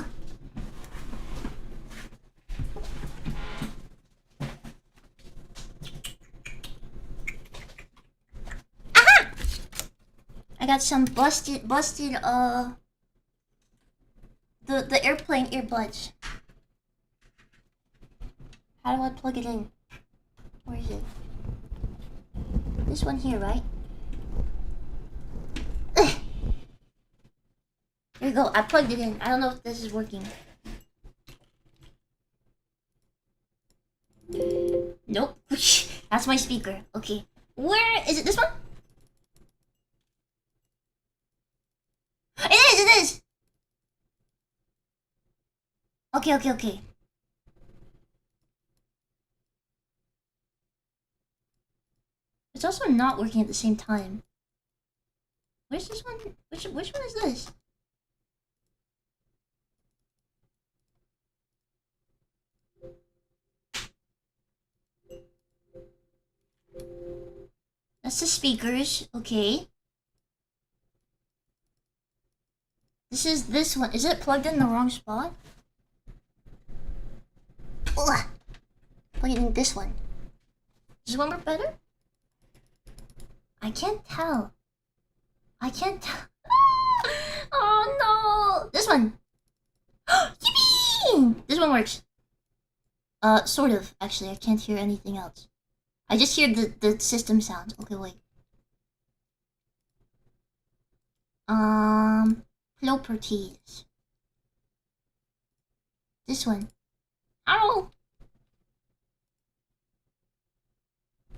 Aha! I got some busted the airplane earbuds. How do I plug it in? Where is it? This one here, right? Here we go. I plugged it in. I don't know if this is working. Nope. That's my speaker. Okay. Where is it? This one? It is! Okay. It's also not working at the same time. Where's this one? Which one is this? That's the speakers, okay. This is this one. Is it plugged in the wrong spot? Ugh. Plug it in this one. Does this one work better? I can't tell. Oh no! This one! Yippee! This one works. Sort of. Actually, I can't hear anything else. I just hear the system sounds. Okay, wait. Properties. This one. Ow!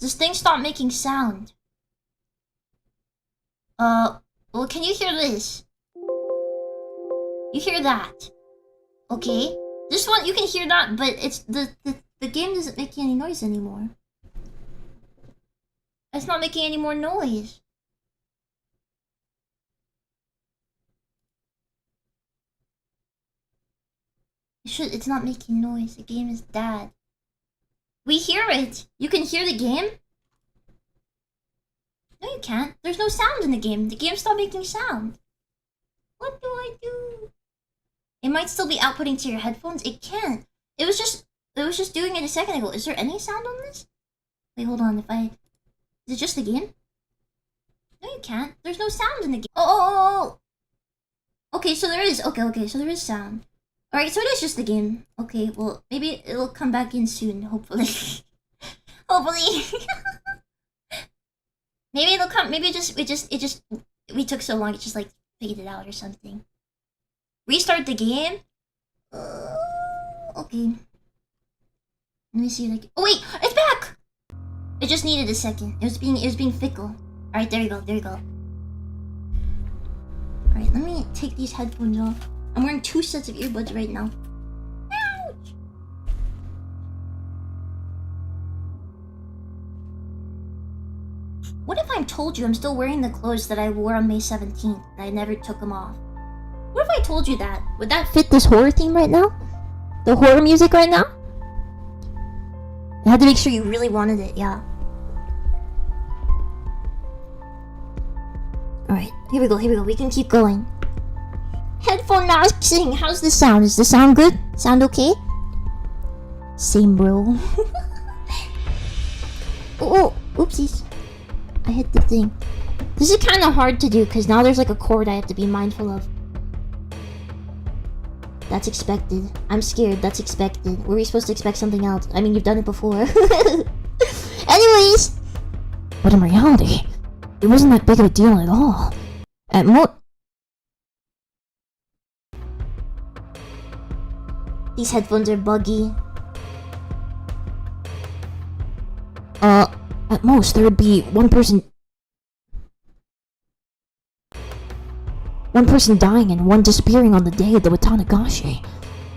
This thing stopped making sound. Well, can you hear this? You hear that? Okay. This one, you can hear that, but it's the game isn't making any noise anymore. It's not making any more noise. It's not making noise. The game is dead. We hear it. You can hear the game? No, you can't. There's no sound in the game. The game stopped making sound. What do I do? It might still be outputting to your headphones. It can't. It was just doing it a second ago. Is there any sound on this? Wait, hold on. Is it just the game?
No, you can't. There's no sound in the game. Oh. Okay, so there is. Okay, so there is sound. Alright, so it is just the game. Okay, well, maybe it'll come back in soon, hopefully. Hopefully. Maybe it'll come. Maybe we took so long, it just like faded out or something. Restart the game? Okay. Let me see, like, oh wait, it's back! It just needed a second. It was being fickle. Alright, there you go. Alright, let me take these headphones off. I'm wearing 2 sets of earbuds right now. Ouch! What if I told you I'm still wearing the clothes that I wore on May 17th and I never took them off? What if I told you that? Would that fit this horror theme right now? The horror music right now? I had to make sure you really wanted it, yeah. Alright, here we go. We can keep going. Headphone masking. How's the sound? Is the sound good? Sound okay? Same, bro. Oh, oopsies. I hit the thing. This is kind of hard to do because now there's like a chord I have to be mindful of. That's expected. I'm scared. That's expected. Were we supposed to expect something else? I mean, you've done it before. Anyways.
But in reality, it wasn't that big of a deal at all. At
These headphones are buggy.
At most, there would be one person dying and one disappearing on the day of the Watanagashi.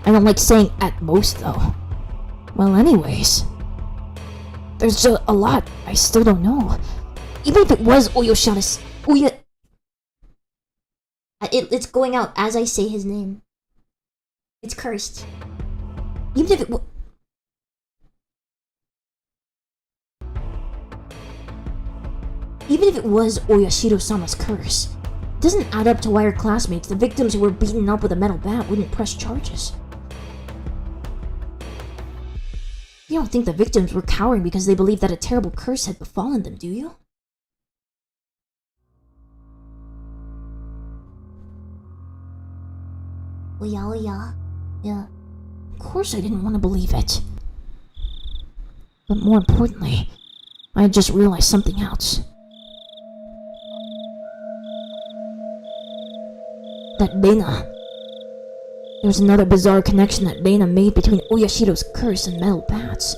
I don't like saying at most, though. Well, anyways. There's just a lot I still don't know. Even if it was Oyoshida's...
It's going out as I say his name. It's cursed. Even if it
was Oyashiro-sama's curse, it doesn't add up to why her classmates, the victims who were beaten up with a metal bat, wouldn't press charges. You don't think the victims were cowering because they believed that a terrible curse had befallen them, do you?
Oh yeah.
Of course I didn't want to believe it. But more importantly, I had just realized something else. That Reina. There was another bizarre connection that Reina made between Oyashiro's curse and metal bats.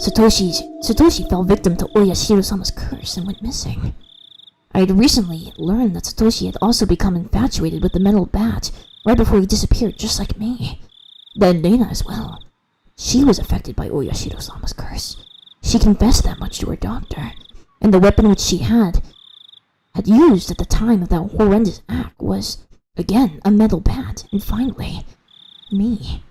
Satoshi fell victim to Oyashiro-sama's curse and went missing. I had recently learned that Satoshi had also become infatuated with the metal bat right before he disappeared, just like me. Then Reina as well. She was affected by Oyashiro-sama's curse. She confessed that much to her doctor, and the weapon which she had used at the time of that horrendous act was, again, a metal bat, and finally, me.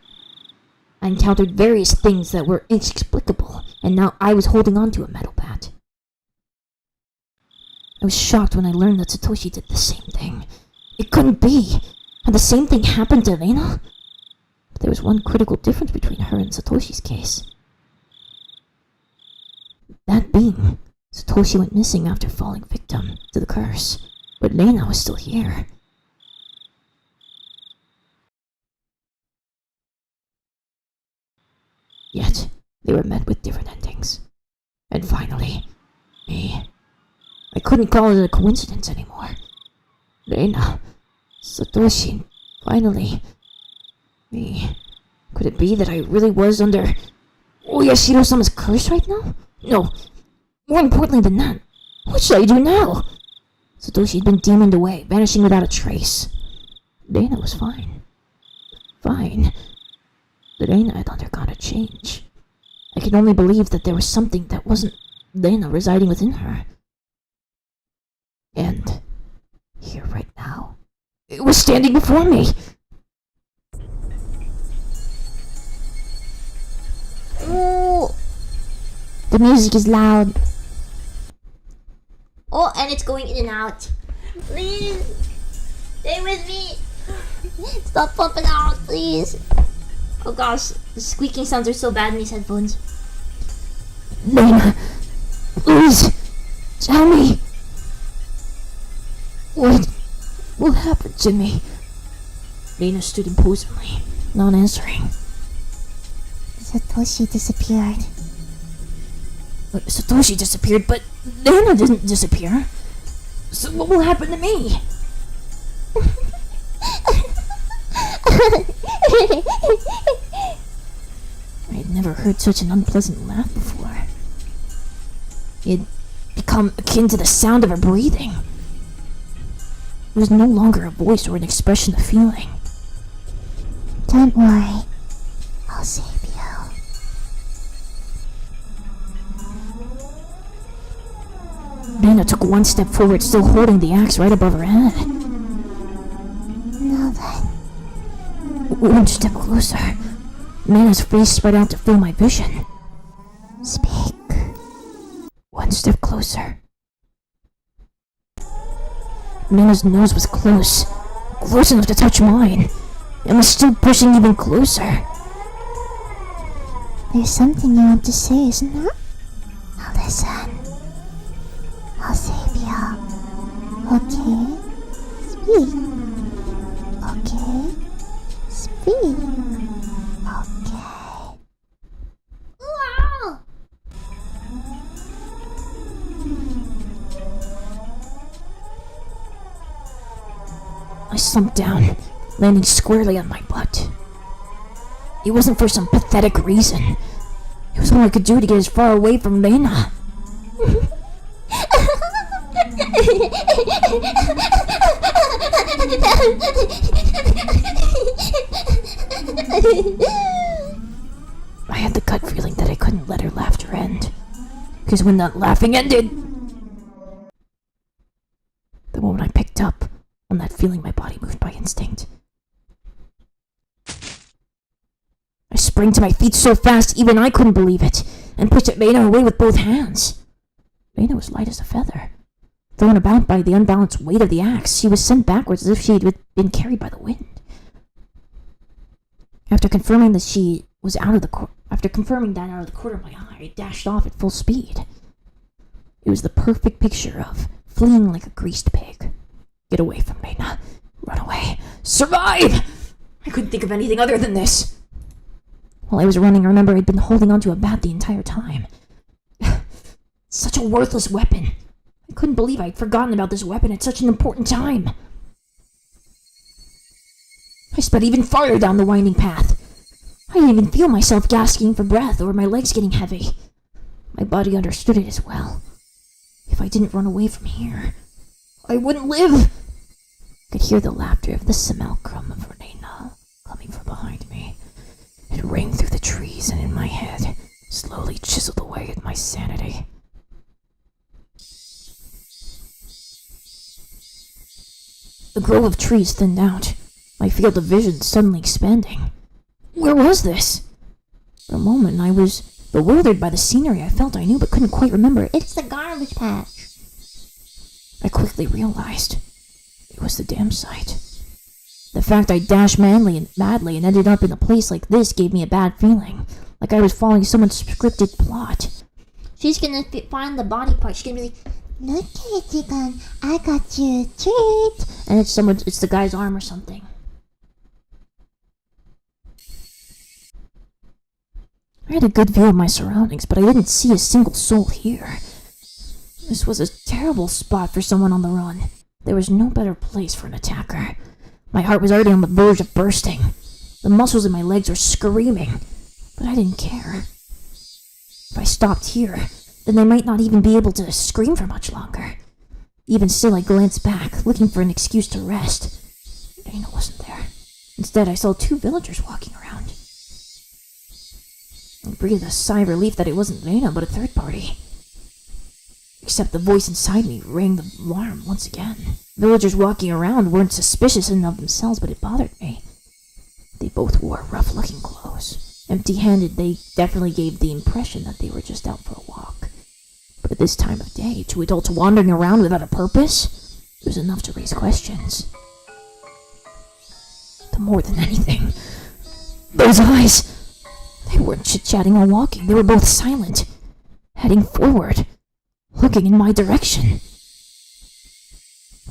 I encountered various things that were inexplicable, and now I was holding on to a metal bat. I was shocked when I learned that Satoshi did the same thing. It couldn't be! Had the same thing happened to Reina? But there was one critical difference between her and Satoshi's case. That being, Satoshi went missing after falling victim to the curse, but Reina was still here. Yet, they were met with different endings. And finally, me. I couldn't call it a coincidence anymore. Reina, Satoshi, finally, me. Could it be that I really was under Oyashiro-sama's curse right now? No. More importantly than that, what should I do now? Satoshi had been demoned away, vanishing without a trace. Reina was fine. Fine. But Reina had undergone a change. I could only believe that there was something that wasn't Reina residing within her. And here right now, it was standing before me.
Ooh. The music is loud. Oh, and it's going in and out. Please, stay with me. Stop popping out, please. Oh gosh, the squeaking sounds are so bad in these headphones.
Reina, please, tell me. Jimmy. Lena stood imposingly, not answering.
Satoshi disappeared.
Satoshi disappeared, but Lena didn't disappear. So what will happen to me? I had never heard such an unpleasant laugh before. It had become akin to the sound of her breathing. It was no longer a voice or an expression of feeling.
Don't worry. I'll save you.
Lena took one step forward, still holding the axe right above her head.
Now then.
One step closer. Lena's face spread out to fill my vision.
Speak.
One step closer. Lena's nose was close. Close enough to touch mine. And was still pushing even closer.
There's something you want to say, isn't there? Now listen. I'll save you. Okay? Speak. Okay? Speak. Okay.
Wow!
I slumped down, landing squarely on my butt. It wasn't for some pathetic reason. It was all I could do to get as far away from Lena. I had the gut feeling that I couldn't let her laughter end. Because when that laughing ended, the moment I picked up on that feeling, my body moved by instinct. I sprang to my feet so fast even I couldn't believe it, and pushed Lena away with both hands. Lena was light as a feather. Thrown about by the unbalanced weight of the axe, she was sent backwards as if she had been carried by the wind. After confirming that out of the corner of my eye, I dashed off at full speed. It was the perfect picture of fleeing like a greased pig. Get away from Lena. Run away. Survive! I couldn't think of anything other than this. While I was running, I remember I'd been holding onto a bat the entire time. Such a worthless weapon. I couldn't believe I'd forgotten about this weapon at such an important time. I sped even farther down the winding path. I didn't even feel myself gasping for breath or my legs getting heavy. My body understood it as well. If I didn't run away from here, I wouldn't live. I could hear the laughter of the simulacrum of Lena coming from behind me. It rang through the trees and in my head, slowly chiseled away at my sanity. The grove of trees thinned out, my field of vision suddenly expanding. Where was this? For a moment, I was bewildered by the scenery I felt I knew but couldn't quite remember.
It's the garbage patch.
I quickly realized it was the damn site. The fact I dashed madly and ended up in a place like this gave me a bad feeling, like I was following someone's scripted plot.
She's gonna find the body part. She's gonna be like,
Look at it, Gun. I got you a treat.
And it's the guy's arm or something. I had a good view of my surroundings, but I didn't see a single soul here. This was a terrible spot for someone on the run. There was no better place for an attacker. My heart was already on the verge of bursting. The muscles in my legs were screaming, but I didn't care. If I stopped here, then they might not even be able to scream for much longer. Even still, I glanced back, looking for an excuse to rest. Lena wasn't there. Instead, I saw two villagers walking around. I breathed a sigh of relief that it wasn't Lena, but a third party. Except the voice inside me rang the alarm once again. Villagers walking around weren't suspicious in and of themselves, but it bothered me. They both wore rough-looking clothes. Empty-handed, they definitely gave the impression that they were just out for a walk. But at this time of day, two adults wandering around without a purpose, it was enough to raise questions. But more than anything, those eyes! They weren't chit-chatting or walking, they were both silent, heading forward, looking in my direction.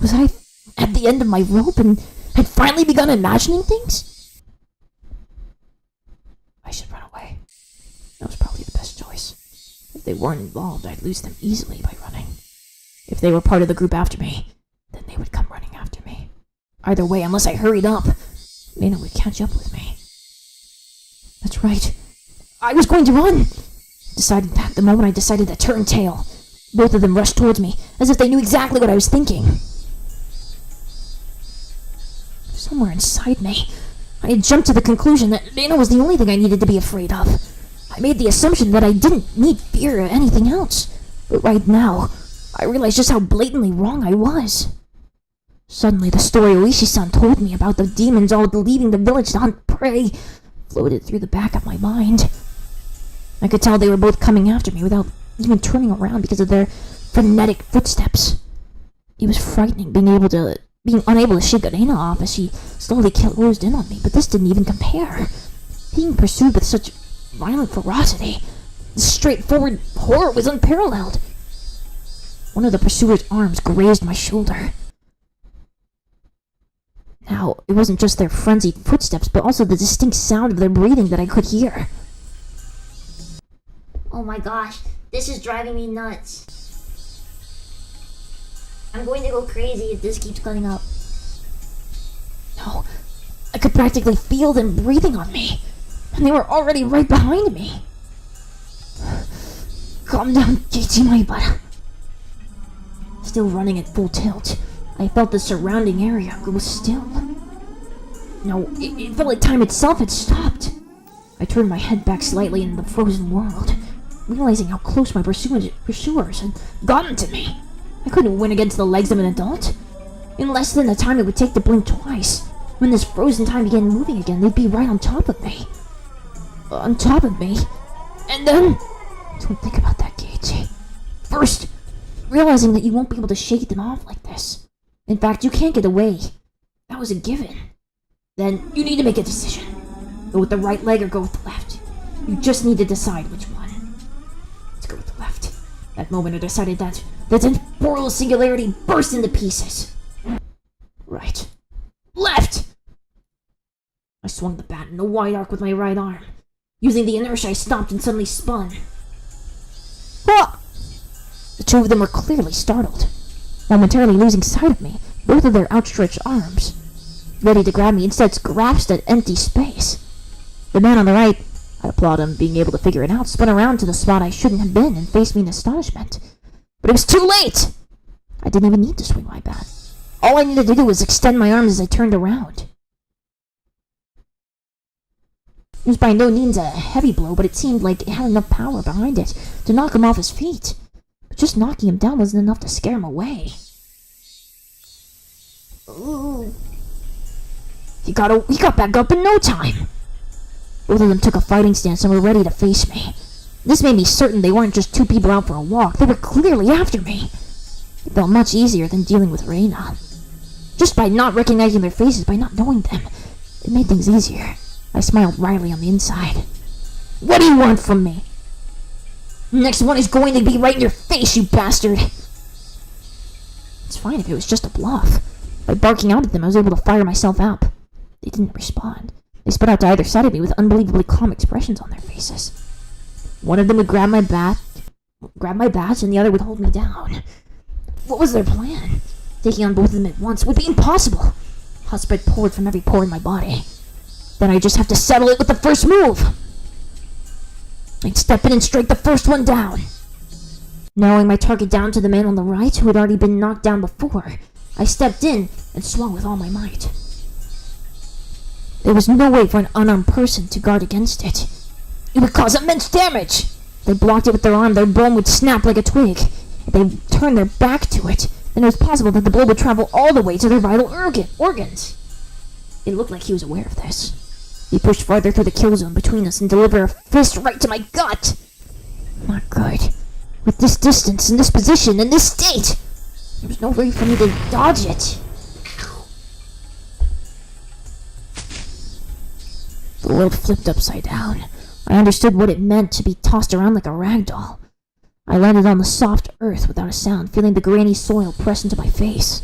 Was I at the end of my rope and had finally begun imagining things?
I should run away. That was probably the best choice. If they weren't involved, I'd lose them easily by running. If they were part of the group after me, then they would come running after me.
Either way, unless I hurried up, Lena would catch up with me. That's right. I was going to run! Decided that the moment I decided to turn tail, both of them rushed towards me, as if they knew exactly what I was thinking. Somewhere inside me, I had jumped to the conclusion that Lena was the only thing I needed to be afraid of. I made the assumption that I didn't need fear or anything else. But right now, I realized just how blatantly wrong I was. Suddenly, the story Oishi-san told me about the demons all leaving the village to hunt prey floated through the back of my mind. I could tell they were both coming after me without even turning around because of their frenetic footsteps. It was frightening being unable to shake Lena off as she slowly closed in on me, but this didn't even compare. Being pursued with such violent ferocity, this straightforward horror was unparalleled. One of the pursuer's arms grazed my shoulder. Now, it wasn't just their frenzied footsteps, but also the distinct sound of their breathing that I could hear.
Oh my gosh, this is driving me nuts. I'm going to go crazy if this keeps cutting up.
No, I could practically feel them breathing on me, and they were already right behind me. Calm down, Keiichi, my butt. Still running at full tilt, I felt the surrounding area grow still. No, it felt like time itself had stopped. I turned my head back slightly in the frozen world, realizing how close my pursuers had gotten to me. I couldn't win against the legs of an adult. In less than the time it would take to blink twice, when this frozen time began moving again, they'd be right on top of me. On top of me. And then... Don't think about that, Keiichi. First, realizing that you won't be able to shake them off like this. In fact, you can't get away. That was a given. Then, you need to make a decision. Go with the right leg or go with the left. You just need to decide which one. Let's go with the left. That moment I decided that the temporal singularity burst into pieces. Right. Left! I swung the bat in a wide arc with my right arm. Using the inertia, I stopped and suddenly spun. Ah! The two of them were clearly startled, momentarily losing sight of me, both of their outstretched arms. Ready to grab me, instead grasped at empty space. The man on the right, I applaud him being able to figure it out, spun around to the spot I shouldn't have been and faced me in astonishment. But it was too late! I didn't even need to swing my bat. All I needed to do was extend my arms as I turned around. It was by no means a heavy blow, but it seemed like it had enough power behind it to knock him off his feet. But just knocking him down wasn't enough to scare him away. Ooh. He got back up in no time. Both of them took a fighting stance and were ready to face me. This made me certain they weren't just two people out for a walk. They were clearly after me. It felt much easier than dealing with Reina. Just by not recognizing their faces, by not knowing them, it made things easier. I smiled wryly on the inside. What do you want from me? Next one is going to be right in your face, you bastard! It's fine if it was just a bluff. By barking out at them, I was able to fire myself up. They didn't respond. They spread out to either side of me with unbelievably calm expressions on their faces. One of them would grab my bat, and the other would hold me down. What was their plan? Taking on both of them at once would be impossible. Hot spread poured from every pore in my body. Then I just have to settle it with the first move. I'd step in and strike the first one down. Narrowing my target down to the man on the right, who had already been knocked down before, I stepped in and swung with all my might. There was no way for an unarmed person to guard against it. It would cause immense damage. If they blocked it with their arm, their bone would snap like a twig. If they turned their back to it, then it was possible that the blow would travel all the way to their vital organs. It looked like he was aware of this. He pushed farther through the kill zone between us and delivered a fist right to my gut. Not good. With this distance, in this position, in this state, there was no way for me to dodge it. The world flipped upside down. I understood what it meant to be tossed around like a rag doll. I landed on the soft earth without a sound, feeling the grainy soil press into my face.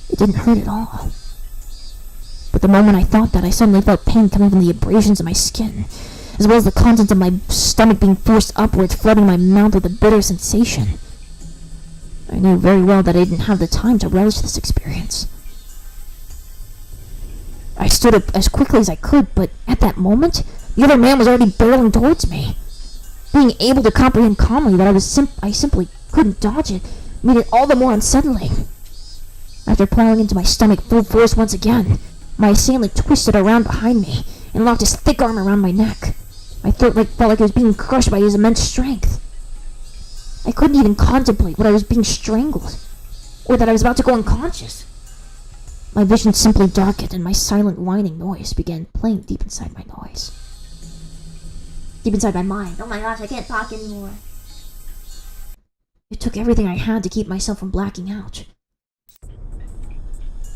It didn't hurt at all. But the moment I thought that, I suddenly felt pain coming from the abrasions of my skin, as well as the contents of my stomach being forced upwards, flooding my mouth with a bitter sensation. I knew very well that I didn't have the time to relish this experience. I stood up as quickly as I could, but at that moment, the other man was already barreling towards me. Being able to comprehend calmly that I simply couldn't dodge it made it all the more unsettling. After plowing into my stomach full force once again, my assailant twisted around behind me and locked his thick arm around my neck. My throat felt like it was being crushed by his immense strength. I couldn't even contemplate what I was being strangled, or that I was about to go unconscious. My vision simply darkened and my silent whining noise began playing deep inside my noise. Deep inside my mind.
Oh my gosh, I can't talk anymore.
It took everything I had to keep myself from blacking out.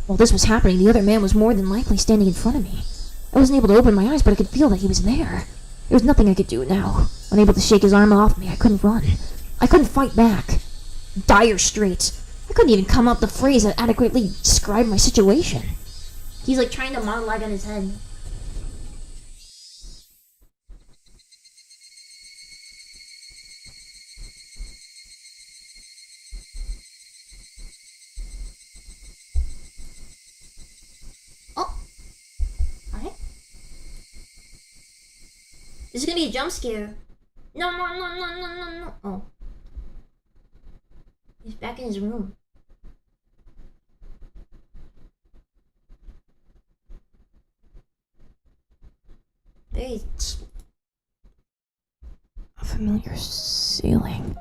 While this was happening, the other man was more than likely standing in front of me. I wasn't able to open my eyes, but I could feel that he was there. There was nothing I could do now. Unable to shake his arm off me, I couldn't run. I couldn't fight back. Dire straits. I couldn't even come up with a phrase that adequately described my situation.
He's like trying to monologue on his head. Oh. Alright. This is gonna be a jump scare. No. Oh. He's back in his room. Very
A familiar ceiling.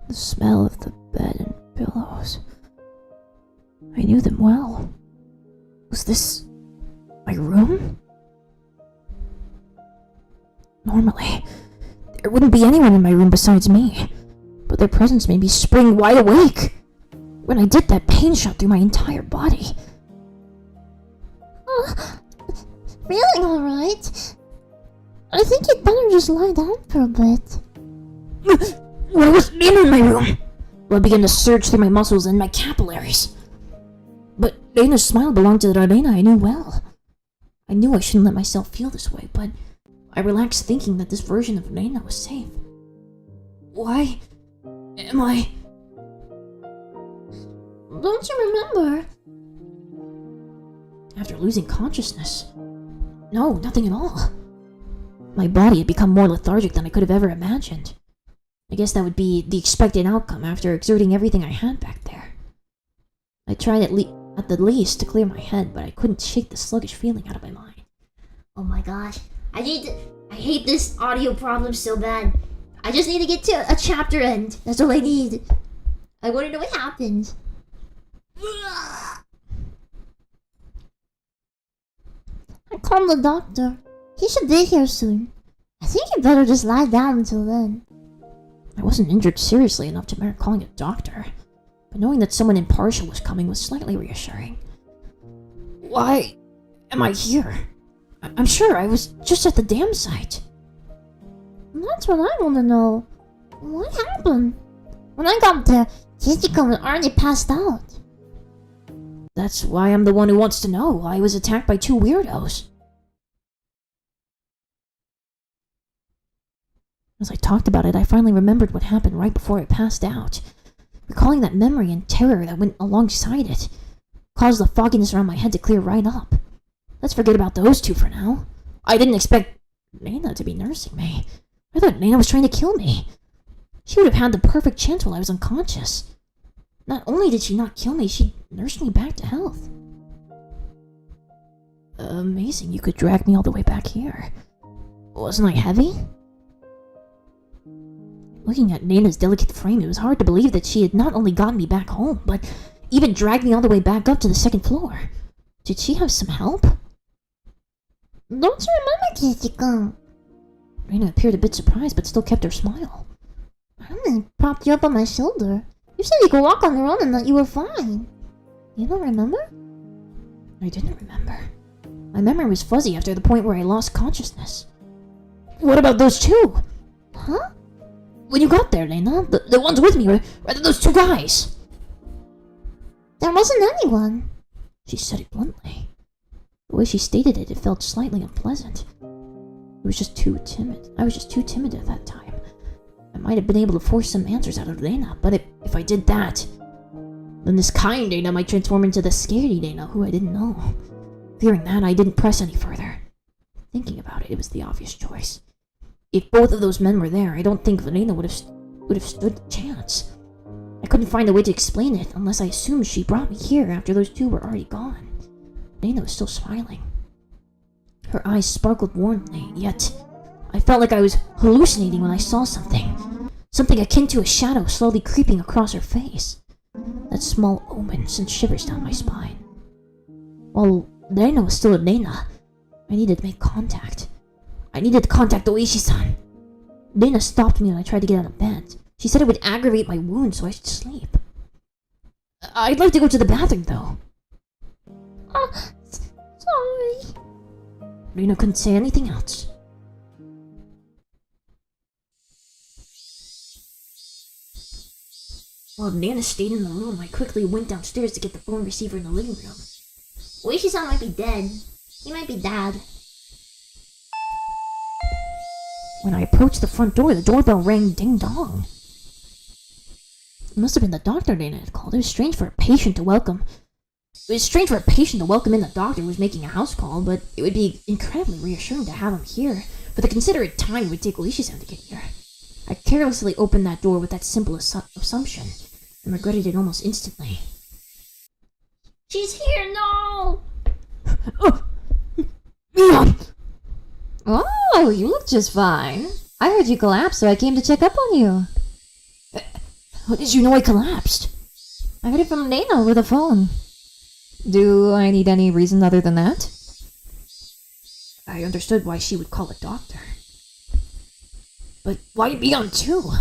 The smell of the bed and pillows. I knew them well. Was this my room? Normally, there wouldn't be anyone in my room besides me, but their presence made me spring wide awake. When I did that, pain shot through my entire body.
Feeling alright? I think you'd better just lie down for a bit.
Why was Dana in my room? Blood began to surge through my muscles and my capillaries. But Dana's smile belonged to the Dana I knew well. I knew I shouldn't let myself feel this way, but I relaxed thinking that this version of Dana was safe. Why am I...
Don't you remember?
After losing consciousness? No, nothing at all. My body had become more lethargic than I could have ever imagined. I guess that would be the expected outcome after exerting everything I had back there. I tried at the least to clear my head, but I couldn't shake the sluggish feeling out of my mind.
Oh my gosh. I hate this audio problem so bad. I just need to get to a chapter end. That's all I need. I want to know what happened.
I called the doctor. He should be here soon. I think you better just lie down until then.
I wasn't injured seriously enough to merit calling a doctor, but knowing that someone impartial was coming was slightly reassuring. Why am I here? I'm sure I was just at the dam site.
That's what I want to know. What happened? When I got there, Kirispica was already passed out.
That's why I'm the one who wants to know. I was attacked by two weirdos. As I talked about it, I finally remembered what happened right before I passed out. Recalling that memory and terror that went alongside it caused the fogginess around my head to clear right up. Let's forget about those two for now. I didn't expect Nana to be nursing me. I thought Nana was trying to kill me. She would have had the perfect chance while I was unconscious. Not only did she not kill me, she nursed me back to health. Amazing, you could drag me all the way back here. Wasn't I heavy? Looking at Nana's delicate frame, it was hard to believe that she had not only gotten me back home, but even dragged me all the way back up to the second floor. Did she have some help?
Don't you remember, Kirispica?
Nana appeared a bit surprised, but still kept her smile.
I just propped you up on my shoulder. You said you could walk on your own and that you were fine. You don't remember?
I didn't remember. My memory was fuzzy after the point where I lost consciousness. What about those two?
Huh?
When you got there, Nana, the ones with me, were those two guys?
There wasn't anyone.
She said it bluntly. The way she stated it, it felt slightly unpleasant. I was just too timid at that time. I might have been able to force some answers out of Dana, but if I did that, then this kind Dana might transform into the scaredy Dana who I didn't know. Fearing that, I didn't press any further. Thinking about it, it was the obvious choice. If both of those men were there, I don't think Dana would have stood a chance. I couldn't find a way to explain it unless I assumed she brought me here after those two were already gone. Dana was still smiling. Her eyes sparkled warmly, yet I felt like I was hallucinating when I saw something. Something akin to a shadow slowly creeping across her face. That small omen sent shivers down my spine. While Dana was still a Dana, I needed to make contact. I needed to contact Oishi-san. Dana stopped me when I tried to get out of bed. She said it would aggravate my wound, so I should sleep. I'd like to go to the bathroom, though.
Oh, sorry.
Dana couldn't say anything else. While Nana stayed in the room, I quickly went downstairs to get the phone receiver in the living room.
Oishi-san might be dead. He might be dead.
When I approached the front door, the doorbell rang ding-dong. It must have been the doctor Dana had called. It was strange for a patient to welcome in the doctor who was making a house call, but it would be incredibly reassuring to have him here for the considerate time it would take Oishi-san to get here. I carelessly opened that door with that simple assumption, and regretted it almost instantly.
She's here, no!
Oh, you look just fine. I heard you collapsed, so I came to check up on you.
How did you know I collapsed?
I heard it from Nana over the phone. Do I need any reason other than that?
I understood why she would call a doctor. But why be on two?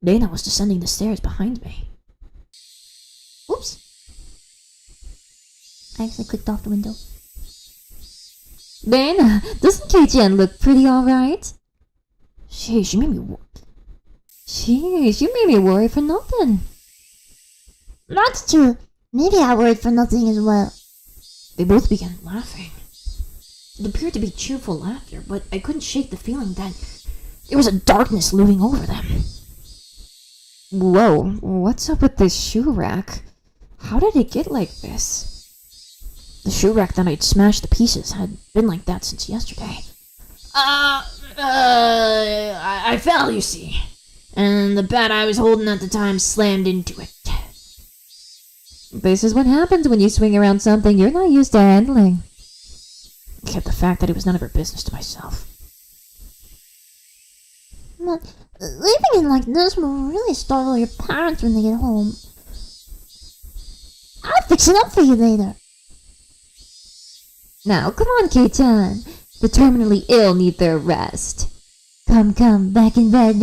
Dana was descending the stairs behind me.
Oops. I actually clicked off the window.
Dana, doesn't Kei-chan look pretty alright?
Sheesh, you made me
worry for nothing.
That's true. Maybe I worried for nothing as well.
They both began laughing. It appeared to be cheerful laughter, but I couldn't shake the feeling that there was a darkness looming over them.
Whoa, what's up with this shoe rack? How did it get like this?
The shoe rack that I'd smashed to pieces had been like that since yesterday. I fell, you see. And the bat I was holding at the time slammed into it.
This is what happens when you swing around something you're not used to handling.
I kept the fact that it was none of her business to myself.
But leaving it like this will really startle your parents when they get home. I'll fix it up for you later.
Now, come on, Kei-chan. The terminally ill need their rest. Come, back in bed.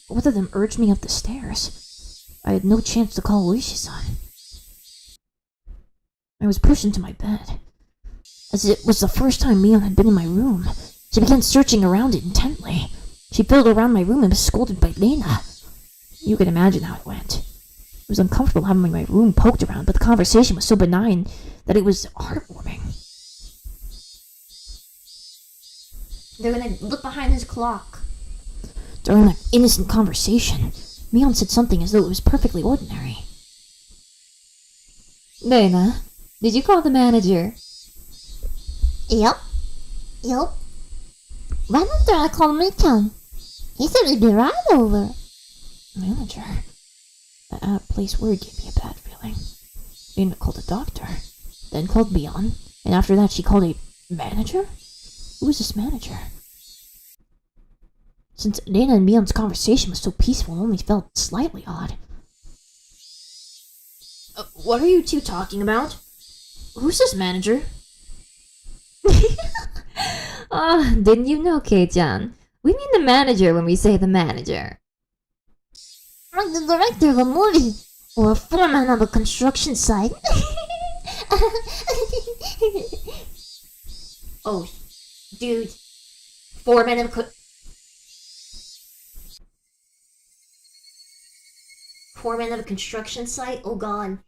Both of them urged me up the stairs. I had no chance to call Oishi-san. I was pushed into my bed. As it was the first time Mion had been in my room, she began searching around it intently. She fiddled around my room and was scolded by Lena. You can imagine how it went. It was uncomfortable having my room poked around, but the conversation was so benign that it was heartwarming.
They're gonna look behind his clock.
During that innocent conversation, Mion said something as though it was perfectly ordinary.
Dana, did you call the manager?
Yep. Right after I called Michan. He said he'd be right over.
Manager? That out-of-place word gave me a bad feeling. Dana called a doctor, then called Mion, and after that she called a manager? Who was this manager? Since Dana and Mion's conversation was so peaceful, it only felt slightly odd. What are you two talking about? Who's this manager?
Didn't you know, Kei-chan? We mean the manager when we say the manager.
Like the director of a movie. Or a foreman of a construction site.
Oh, dude. Foreman of
foreman of a construction site? Oh god.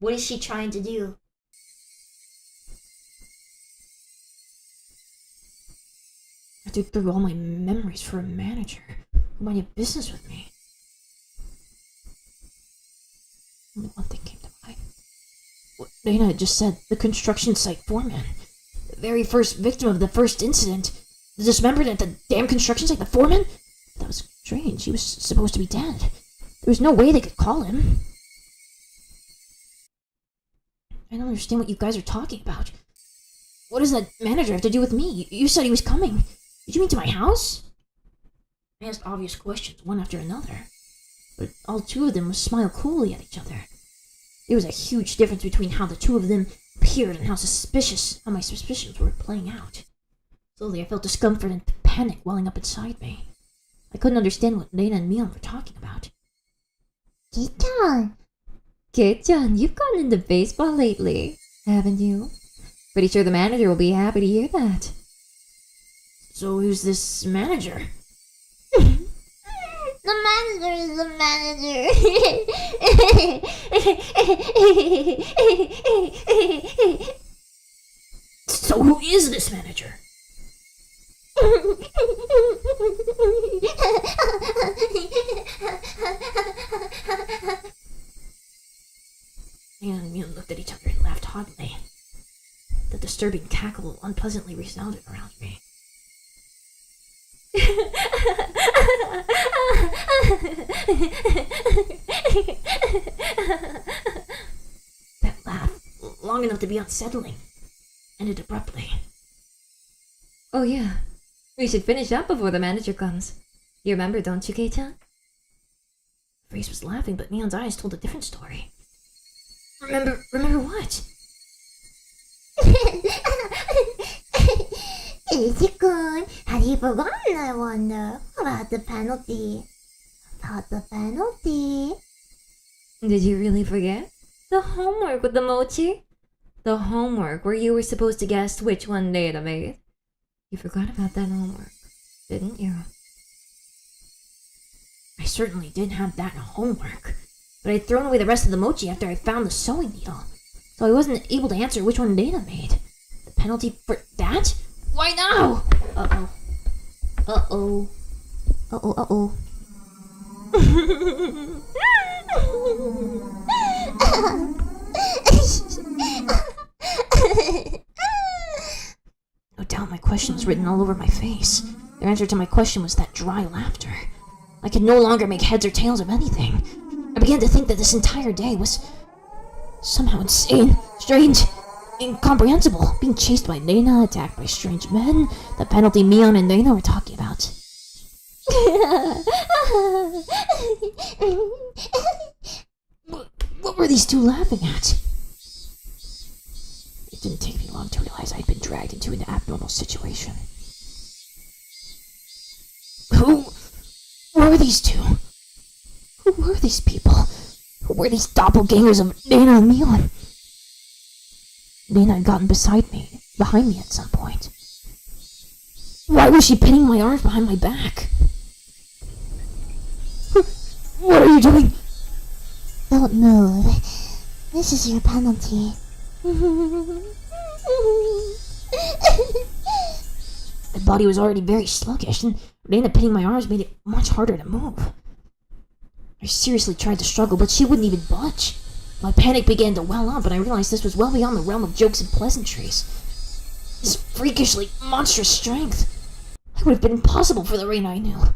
What is she trying to do?
I dug through all my memories for a manager who might have business with me. Only one thing came to mind. What Dana had just said, the construction site foreman. The very first victim of the first incident. The dismembered at the damn construction site, the foreman? That was strange. He was supposed to be dead. There was no way they could call him. I don't understand what you guys are talking about. What does that manager have to do with me? You said he was coming. Did you mean to my house? I asked obvious questions, one after another. But all two of them would smile coolly at each other. There was a huge difference between how the two of them appeared and how my suspicions were playing out. Slowly I felt discomfort and panic welling up inside me. I couldn't understand what Lena and Mion were talking about.
Kichan!
Kid-chan, you've gotten into baseball lately, haven't you? Pretty sure the manager will be happy to hear that.
So who's this manager?
The manager is the manager.
So who is this manager? And Mion looked at each other and laughed haughtily. The disturbing cackle unpleasantly resounded around me. That laugh, long enough to be unsettling, ended abruptly.
Oh yeah, we should finish up before the manager comes. You remember, don't you, Kei-chan?
Grace was laughing, but Neon's eyes told a different story. Remember what?
Ichi-kun, had he forgotten, I wonder, about the penalty?
Did you really forget? The homework with the mochi? The homework where you were supposed to guess which one Data made. You forgot about that homework, didn't you?
I certainly did have that homework, but I'd thrown away the rest of the mochi after I found the sewing needle, so I wasn't able to answer which one Dana made. The penalty for that? Why now?
Uh-oh.
No doubt my question was written all over my face. Their answer to my question was that dry laughter. I could no longer make heads or tails of anything. I began to think that this entire day was somehow insane, strange, incomprehensible. Being chased by Nena, attacked by strange men, the penalty Mion and Nena were talking about. What were these two laughing at? It didn't take me long to realize I'd been dragged into an abnormal situation. Who were these two? Who were these people? Who were these doppelgangers of Nena and Mion? Nena had gotten behind me at some point. Why was she pinning my arms behind my back? What are you doing?
Don't move. This is your penalty.
My body was already very sluggish, and Nena pinning my arms made it much harder to move. I seriously tried to struggle, but she wouldn't even budge. My panic began to well up, and I realized this was well beyond the realm of jokes and pleasantries. This freakishly monstrous strength. It would have been impossible for the Reina I knew.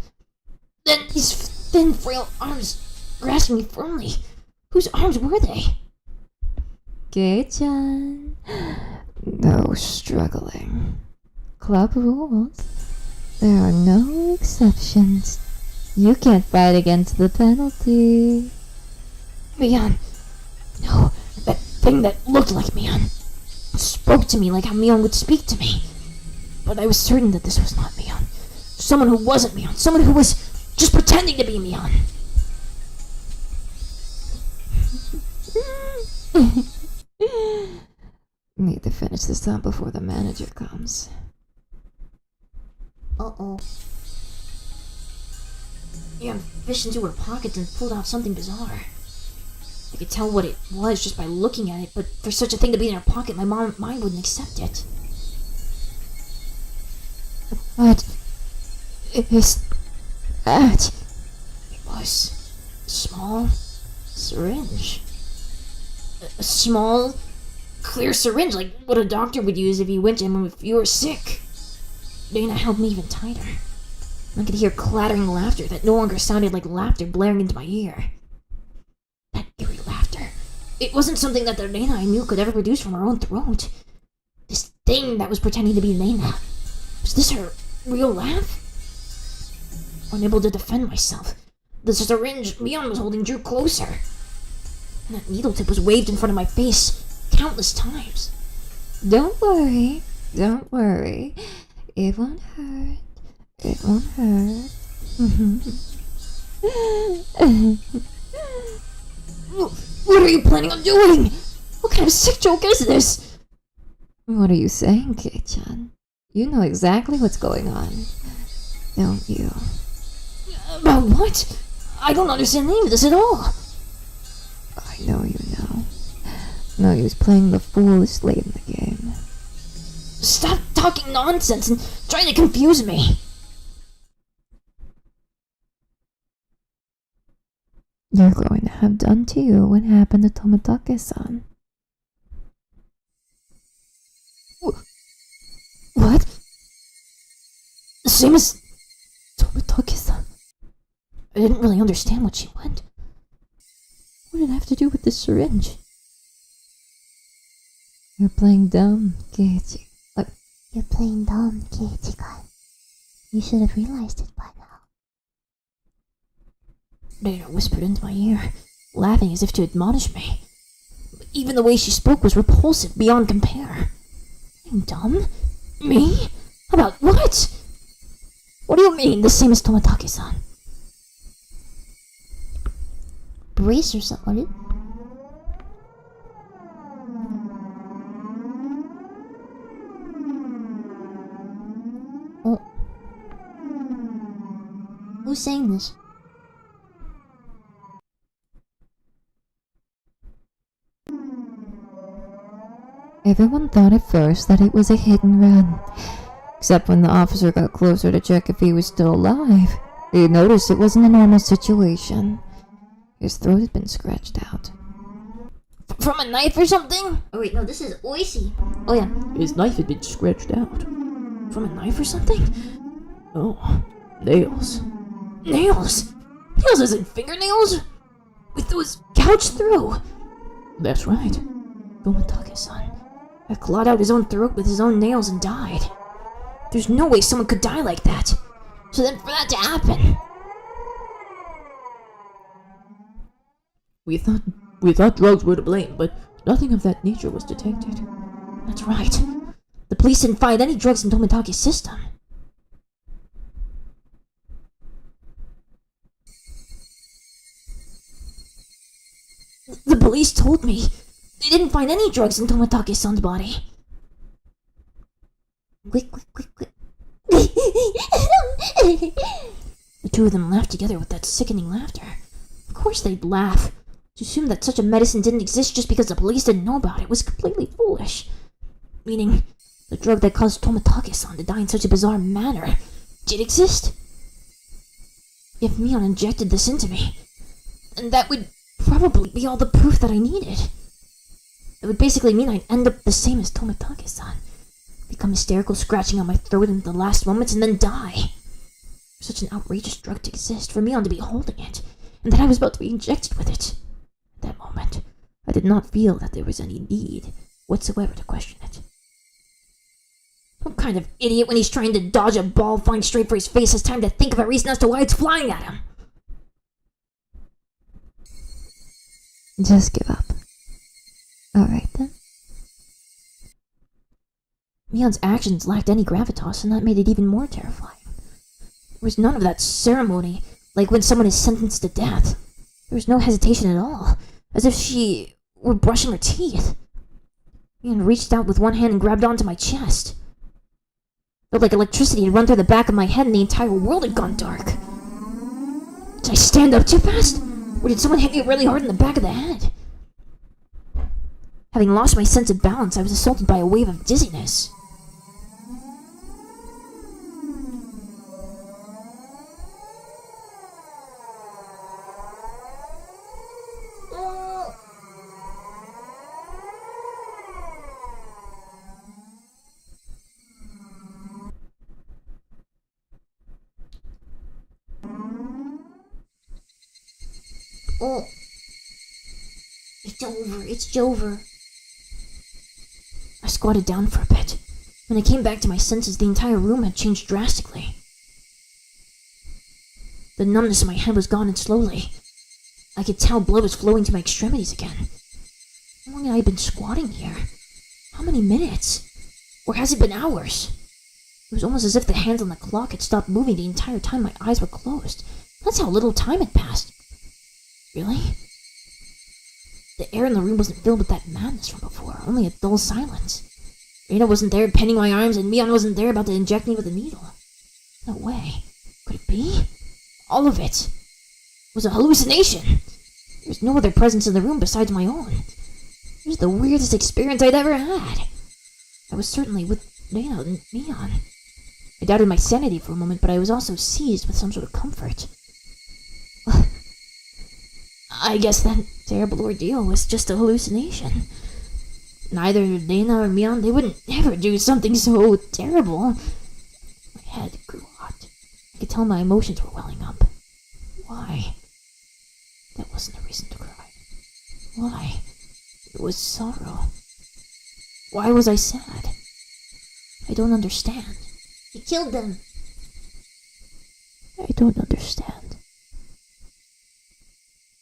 Then these thin, frail arms grasping me firmly. Whose arms were they?
Kei-chan. No struggling. Club rules. There are no exceptions. You can't fight against the penalty.
Mion. No, that thing that looked like Mion spoke to me like how Mion would speak to me. But I was certain that this was not Mion. Someone who wasn't Mion. Someone who was just pretending to be Mion.
Need to finish this up before the manager comes.
Uh-oh.
Mion fished into her pocket and pulled out something bizarre. I could tell what it was just by looking at it, but for such a thing to be in her pocket, my mind wouldn't accept it.
What is that?
It was a small syringe. A small, clear syringe, like what a doctor would use if you went to him if you were sick. Dana held me even tighter. I could hear clattering laughter that no longer sounded like laughter blaring into my ear. That eerie laughter. It wasn't something that the Dana I knew could ever produce from her own throat. This thing that was pretending to be Dana. Was this her real laugh? Unable to defend myself, the syringe Leon was holding drew closer. And that needle tip was waved in front of my face countless times.
Don't worry. It won't hurt. It won't hurt.
What are you planning on doing? What kind of sick joke is this?
What are you saying, Kei-chan? You know exactly what's going on, don't you?
About what? I don't understand any of this at all.
I know you know. No use playing the foolish late in the game.
Stop talking nonsense and trying to confuse me.
You're going to have done to you what happened to Tomitake-san.
What? The same as Tomitake-san. I didn't really understand what she meant. What did it have to do with this syringe?
You're playing dumb, Keiichi.
You're playing dumb, Keiichi-kun. You should have realized it by now.
Dana whispered into my ear, laughing as if to admonish me. But even the way she spoke was repulsive beyond compare. I'm dumb? Me? About what? What do you mean, the same as Tomitake-san?
Brace yourself, are you? Oh. Who's saying this?
Everyone thought at first that it was a hit and run. Except when the officer got closer to check if he was still alive, he noticed it wasn't a normal situation. His throat had been scratched out.
From a knife or something?
Oh wait, no, this is Oishi.
Oh yeah,
His knife had been scratched out.
from a knife or something?
Oh, nails.
Nails? Nails as in fingernails? With those gouged through?
That's right.
Tomitake-san had clawed out his own throat with his own nails and died. There's no way someone could die like that. So then for that to happen...
We thought drugs were to blame, but nothing of that nature was detected.
That's right. The police didn't find any drugs in Tomitake's system. The police told me they didn't find any drugs in Tomitake-san's body.
Quick.
The two of them laughed together with that sickening laughter. Of course they'd laugh. To assume that such a medicine didn't exist just because the police didn't know about it was completely foolish. Meaning, the drug that caused Tomitake-san to die in such a bizarre manner did exist. If Mion injected this into me, and that would probably be all the proof that I needed. It would basically mean I'd end up the same as Tomitake-san. Become hysterical, scratching on my throat in the last moments, and then die. For such an outrageous drug to exist, for Mion to be holding it, and that I was about to be injected with it. At that moment, I did not feel that there was any need whatsoever to question it. What kind of idiot, when he's trying to dodge a ball flying straight for his face, has time to think of a reason as to why it's flying at him?
Just give up. Alright then.
Mion's actions lacked any gravitas, and that made it even more terrifying. There was none of that ceremony, like when someone is sentenced to death. There was no hesitation at all, as if she were brushing her teeth. Mion reached out with one hand and grabbed onto my chest. Felt like electricity had run through the back of my head and the entire world had gone dark. Did I stand up too fast? Or did someone hit me really hard in the back of the head?
Having lost my sense of balance, I was assaulted by a wave of dizziness.
Oh. It's over.
I squatted down for a bit. When I came back to my senses, the entire room had changed drastically. The numbness in my head was gone, and slowly, I could tell blood was flowing to my extremities again. How long had I been squatting here? How many minutes? Or has it been hours? It was almost as if the hands on the clock had stopped moving the entire time my eyes were closed. That's how little time had passed. Really? The air in the room wasn't filled with that madness from before, only a dull silence. Reina wasn't there pinning my arms, and Mion wasn't there about to inject me with a needle. No way. Could it be? All of it was a hallucination. There was no other presence in the room besides my own. It was the weirdest experience I'd ever had. I was certainly with Reina and Mion. I doubted my sanity for a moment, but I was also seized with some sort of comfort. I guess that terrible ordeal was just a hallucination. Neither Dana or Mion, they wouldn't ever do something so terrible. My head grew hot. I could tell my emotions were welling up. Why? That wasn't a reason to cry. Why? It was sorrow. Why was I sad? I don't understand.
You killed them.
I don't understand.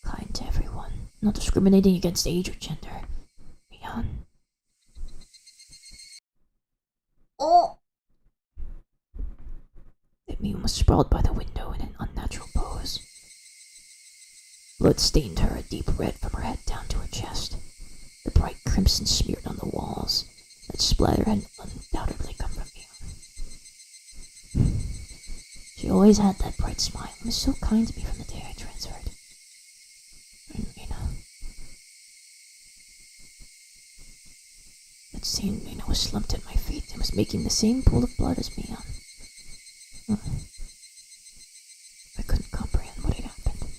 Kind to everyone, not discriminating against age or gender. Mion.
Oh!
Mion was sprawled by the window in an unnatural pose. Blood stained her a deep red from her head down to her chest. The bright crimson smeared on the walls. That splatter had undoubtedly come from Mion. She always had that bright smile and was so kind to me from the day I transferred. And that same Mina was slumped at my feet and was making the same pool of blood as Mion. I couldn't comprehend what had happened.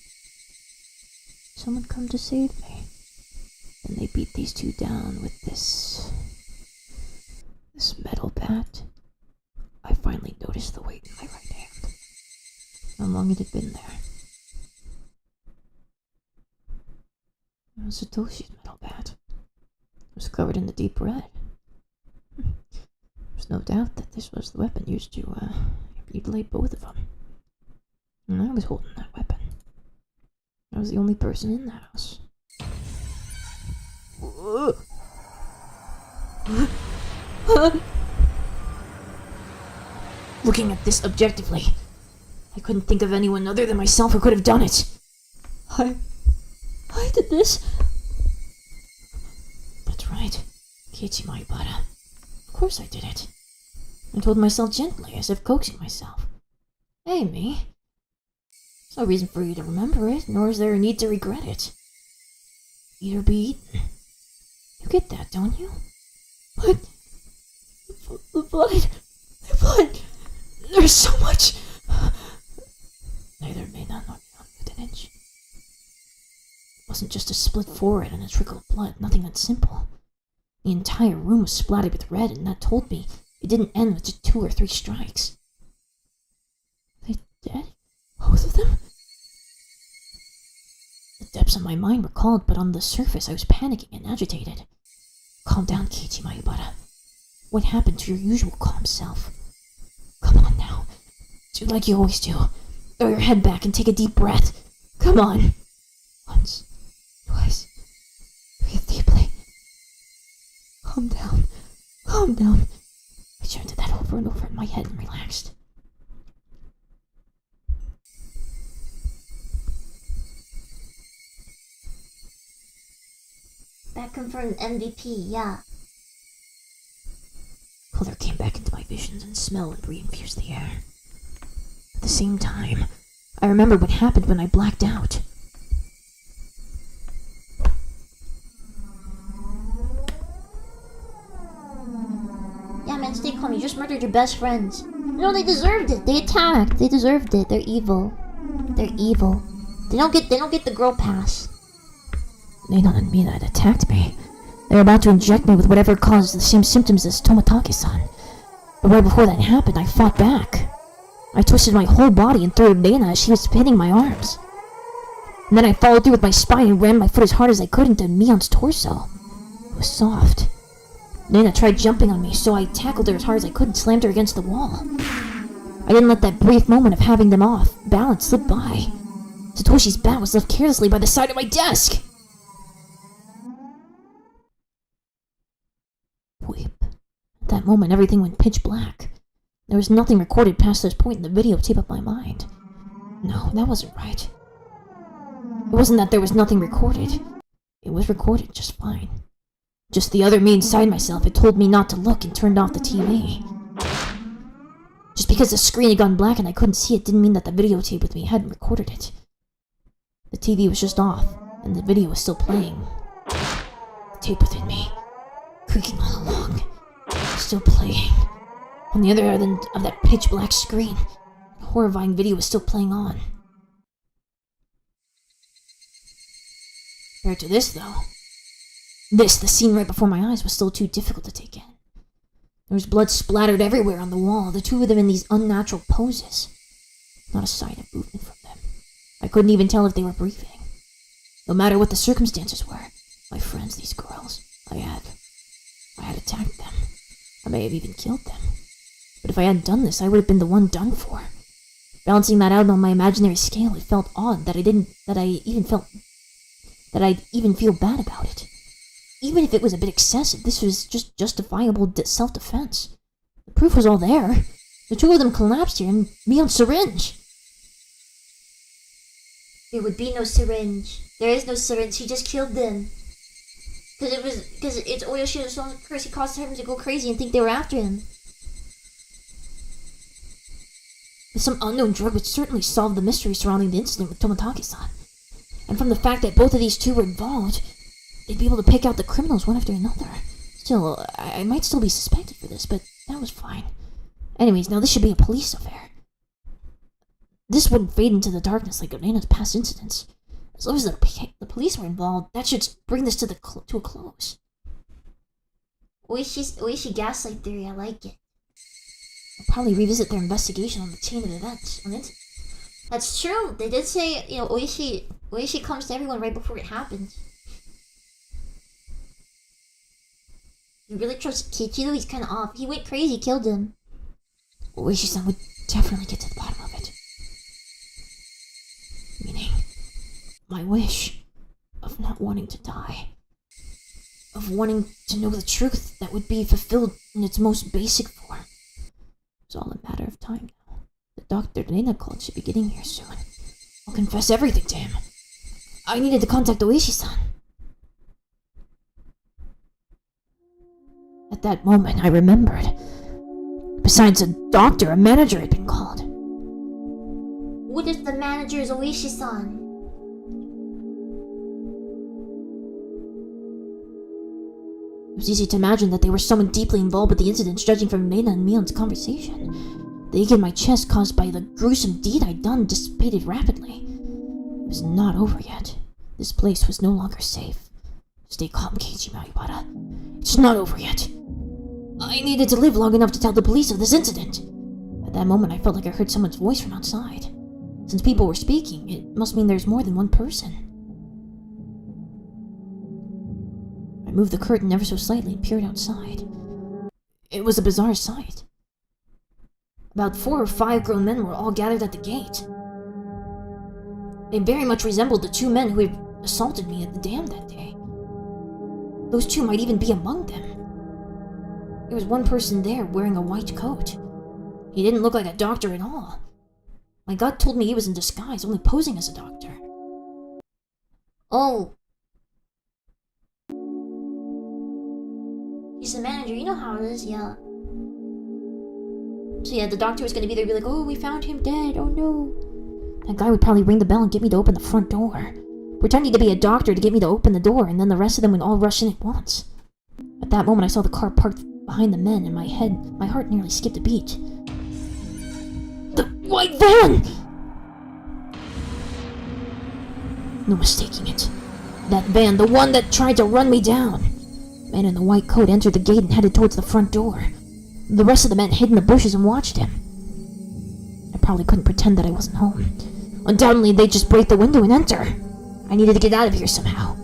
Someone come to save me. Then they beat these two down with this metal bat. I finally noticed the weight in my right hand. How long it had been there. It was Satoshi's metal bat. It was covered in the deep red. There's no doubt that this was the weapon used to mutilate both of them. And I was holding that weapon. I was the only person in the house. Looking at this objectively, I couldn't think of anyone other than myself who could have done it. I did this. That's right. Keiichi Maibara. Of course I did it. I told myself gently, as if coaxing myself. Hey, me. There's no reason for you to remember it, nor is there a need to regret it. Eat or be eaten. You get that, don't you? But the blood. There's so much. Neither Reina nor Mion moved an inch. It wasn't just a split forehead and a trickle of blood, nothing that simple. The entire room was splattered with red, and that told me it didn't end with just 2 or 3 strikes. Are they dead? Both of them? The depths of my mind were called, but on the surface I was panicking and agitated. Calm down, Keiichi Maibara. What happened to your usual calm self? Come on now. Do like you always do. Throw your head back and take a deep breath. Come on. Once. Twice. Breathe deeply. Calm down. Calm down. I chanted that over and over in my head and relaxed.
That confirmed MVP, yeah.
Color came back into my visions and smell and re-infused the air. At the same time, I remembered what happened when I blacked out.
can't stay calm. You just murdered your best friends. No, they deserved it. They attacked. They deserved it. They're evil. They're evil. They don't get the girl pass.
They don't admit that attacked me. They were about to inject me with whatever caused the same symptoms as Tomotaki-san. But right before that happened, I fought back. I twisted my whole body and threw at Nana as she was hitting my arms. And then I followed through with my spine and ran my foot as hard as I could into Mion's torso. It was soft. Nana tried jumping on me, so I tackled her as hard as I could and slammed her against the wall. I didn't let that brief moment of having them off balance slip by. Satoshi's bat was left carelessly by the side of my desk. Weep. At that moment, everything went pitch black. There was nothing recorded past this point in the videotape of my mind. No, that wasn't right. It wasn't that there was nothing recorded. It was recorded just fine. Just the other me inside myself had told me not to look and turned off the TV. Just because the screen had gone black and I couldn't see it didn't mean that the videotape with me hadn't recorded it. The TV was just off, and the video was still playing. The tape within me, creaking all along, still playing. On the other end of that pitch black screen, the horrifying video was still playing on. Compared to this, though, the scene right before my eyes, was still too difficult to take in. There was blood splattered everywhere on the wall, the two of them in these unnatural poses. Not a sign of movement from them. I couldn't even tell if they were breathing. No matter what the circumstances were, my friends, these girls, I had attacked them. I may have even killed them. But if I hadn't done this, I would have been the one done for. Balancing that out on my imaginary scale, it felt odd that I'd even feel bad about it. Even if it was a bit excessive, this was just justifiable self-defense. The proof was all there. The two of them collapsed here, and me on syringe.
There would be no syringe. There is no syringe. He just killed them. Because it's Oyoshi's own curse. He caused him to go crazy and think they were after him.
But some unknown drug would certainly solve the mystery surrounding the incident with Tomotaki-san. And from the fact that both of these two were involved, they'd be able to pick out the criminals one after another. Still, I might still be suspected for this, but that was fine. Anyways, now this should be a police affair. This wouldn't fade into the darkness like Onena's past incidents. As long as the police were involved, that should bring this to a close.
Oishi gaslight theory, I like it.
I'll probably revisit their investigation on the chain of events.
That's true. They did say, Oishi comes to everyone right before it happens. You really trust Kichi? He's kind of off. He went crazy, killed him.
Oishi-san would definitely get to the bottom of it. Meaning, my wish of not wanting to die. Of wanting to know the truth that would be fulfilled in its most basic form. It's all a matter of time now. The Dr. Reina called should be getting here soon. I'll confess everything to him. I needed to contact Oishi-san. At that moment, I remembered. Besides a doctor, a manager had been called.
What if the manager is Oishi-san?
It was easy to imagine that they were someone deeply involved with the incidents, judging from Reina and Mion's conversation. The ache in my chest caused by the gruesome deed I'd done dissipated rapidly. It was not over yet. This place was no longer safe. Stay calm, Keiichi Maibara. It's not over yet. I needed to live long enough to tell the police of this incident. At that moment, I felt like I heard someone's voice from outside. Since people were speaking, it must mean there's more than one person. I moved the curtain ever so slightly and peered outside. It was a bizarre sight. About 4 or 5 grown men were all gathered at the gate. They very much resembled the 2 men who had assaulted me at the dam that day. Those 2 might even be among them. There was one person there wearing a white coat. He didn't look like a doctor at all. My gut told me he was in disguise, only posing as a doctor.
Oh. He's the manager, you know how it is, yeah. So yeah, the doctor was gonna be there and be like, oh, we found him dead, oh no.
That guy would probably ring the bell and get me to open the front door. Pretending to be a doctor to get me to open the door, and then the rest of them would all rush in at once. At that moment, I saw the car parked behind the men, and my heart nearly skipped a beat. The white van! No mistaking it. That van, the one that tried to run me down. The man in the white coat entered the gate and headed towards the front door. The rest of the men hid in the bushes and watched him. I probably couldn't pretend that I wasn't home. Undoubtedly, they'd just break the window and enter. I needed to get out of here somehow.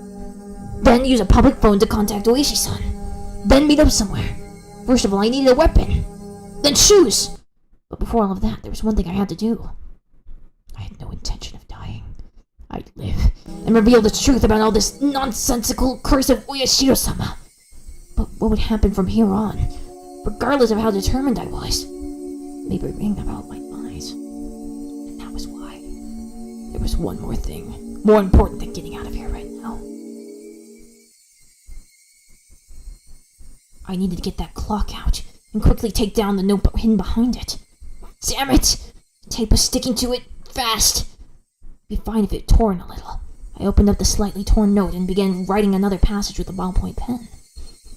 Then use a public phone to contact Oishi-san. Then meet up somewhere. First of all, I needed a weapon. Then shoes! But before all of that, there was one thing I had to do. I had no intention of dying. I'd live and reveal the truth about all this nonsensical curse of Oyashiro-sama. But what would happen from here on, regardless of how determined I was? Maybe ring about my eyes. And that was why. There was one more thing, more important than getting out of here right now. I needed to get that clock out and quickly take down the note hidden behind it. Damn it! The tape was sticking to it fast. It'd be fine if it tore in a little. I opened up the slightly torn note and began writing another passage with a ballpoint pen.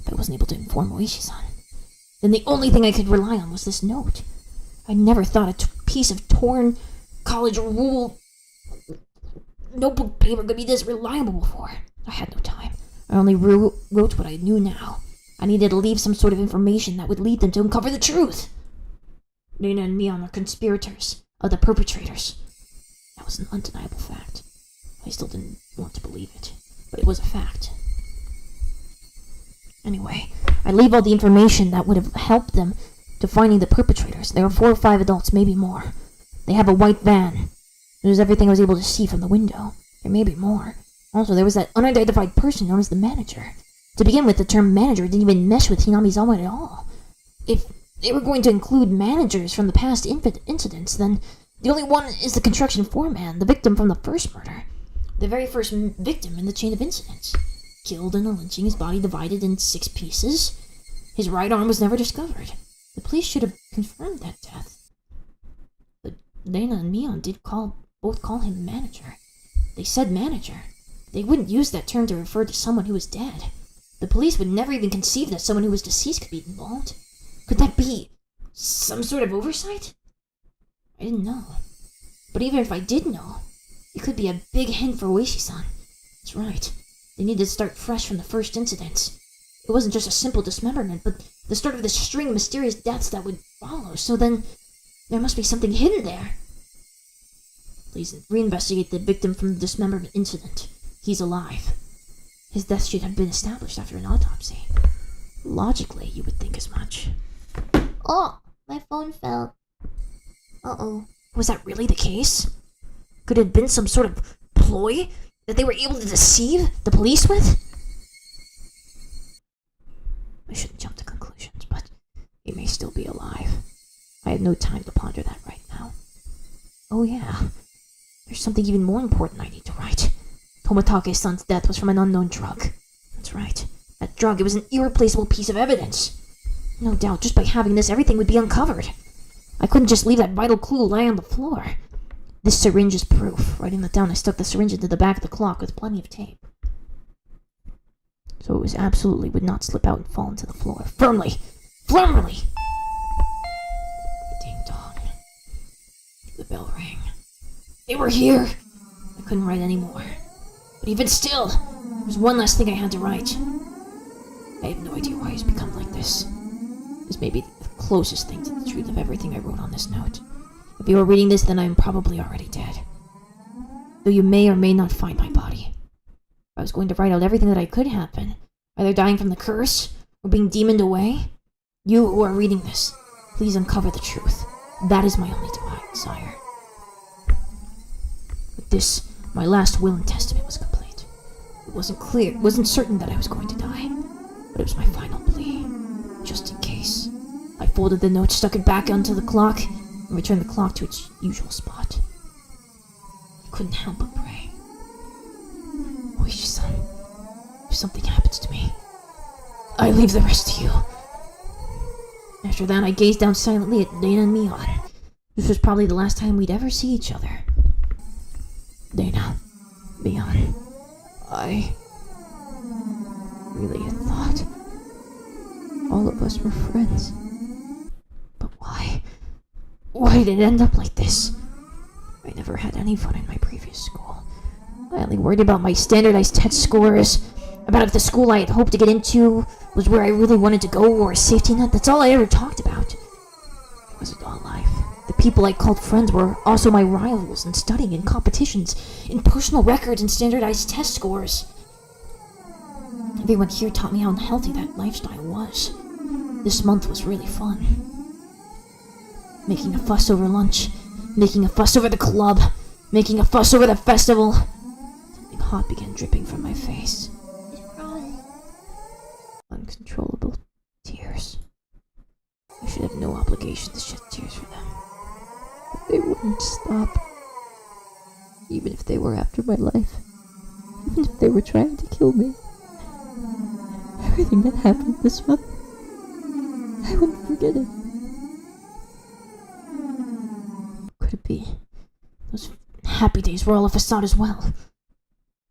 If I wasn't able to inform Oishi-san, then the only thing I could rely on was this note. I never thought a piece of torn college rule notebook paper could be this reliable before. I had no time. I only wrote what I knew now. I needed to leave some sort of information that would lead them to uncover the truth. Nina and Mion are conspirators, are the perpetrators. That was an undeniable fact. I still didn't want to believe it, but it was a fact. Anyway, I leave all the information that would have helped them to finding the perpetrators. There were 4 or 5 adults, maybe more. They have a white van. It was everything I was able to see from the window. There may be more. Also, there was that unidentified person known as the manager. To begin with, the term manager didn't even mesh with Hinamizawa at all. If they were going to include managers from the past incidents, then the only one is the construction foreman, the victim from the first murder. The very first victim in the chain of incidents. Killed in a lynching, his body divided in 6 pieces. His right arm was never discovered. The police should have confirmed that death. But Dana and Mion did both call him manager. They said manager. They wouldn't use that term to refer to someone who was dead. The police would never even conceive that someone who was deceased could be involved. Could that be some sort of oversight? I didn't know. But even if I did know, it could be a big hint for Oishi-san. That's right. They needed to start fresh from the first incident. It wasn't just a simple dismemberment, but the start of this string of mysterious deaths that would follow. So then, there must be something hidden there. Please reinvestigate the victim from the dismemberment incident. He's alive. His death should have been established after an autopsy. Logically, you would think as much.
Oh, my phone fell. Uh-oh.
Was that really the case? Could it have been some sort of ploy that they were able to deceive the police with? I shouldn't jump to conclusions, but he may still be alive. I have no time to ponder that right now. Oh yeah, there's something even more important I need to write. Tomatake's son's death was from an unknown drug. That's right. That drug, it was an irreplaceable piece of evidence. No doubt, just by having this, everything would be uncovered. I couldn't just leave that vital clue lying on the floor. This syringe is proof. Writing that down, I stuck the syringe into the back of the clock with plenty of tape. So it was absolutely would not slip out and fall into the floor. Firmly! Firmly! Ding dong. The bell rang. They were here! I couldn't write anymore. But even still, there was one last thing I had to write. I have no idea why he's become like this. This may be the closest thing to the truth of everything I wrote on this note. If you are reading this, then I am probably already dead. Though you may or may not find my body. I was going to write out everything that I could happen, either dying from the curse, or being demoned away. You who are reading this, please uncover the truth. That is my only desire. With this, my last will and testament was complete. It wasn't certain that I was going to die, but it was my final plea, just in case. I folded the note, stuck it back onto the clock, and returned the clock to its usual spot. I couldn't help but pray. Oishi-san, if something happens to me, I leave the rest to you. After that, I gazed down silently at Dana and Mion. This was probably the last time we'd ever see each other. Dana, Mion, I really had thought all of of us were friends. But why? Why did it end up like this? I never had any fun in my previous school. I only worried about my standardized test scores, about if the school I had hoped to get into was where I really wanted to go, or a safety net. That's all I ever talked about. It wasn't all life. The people I called friends were also my rivals in studying, in competitions, in personal records and standardized test scores. Everyone here taught me how unhealthy that lifestyle was. This month was really fun. Making a fuss over lunch, making a fuss over the club, making a fuss over the festival. Something hot began dripping from my face. Uncontrollable tears. I should have no obligation to shed tears for them. But they wouldn't stop. Even if they were after my life. Even if they were trying to kill me. Everything that happened this month, I wouldn't forget it. Could it be those happy days were all a facade as well?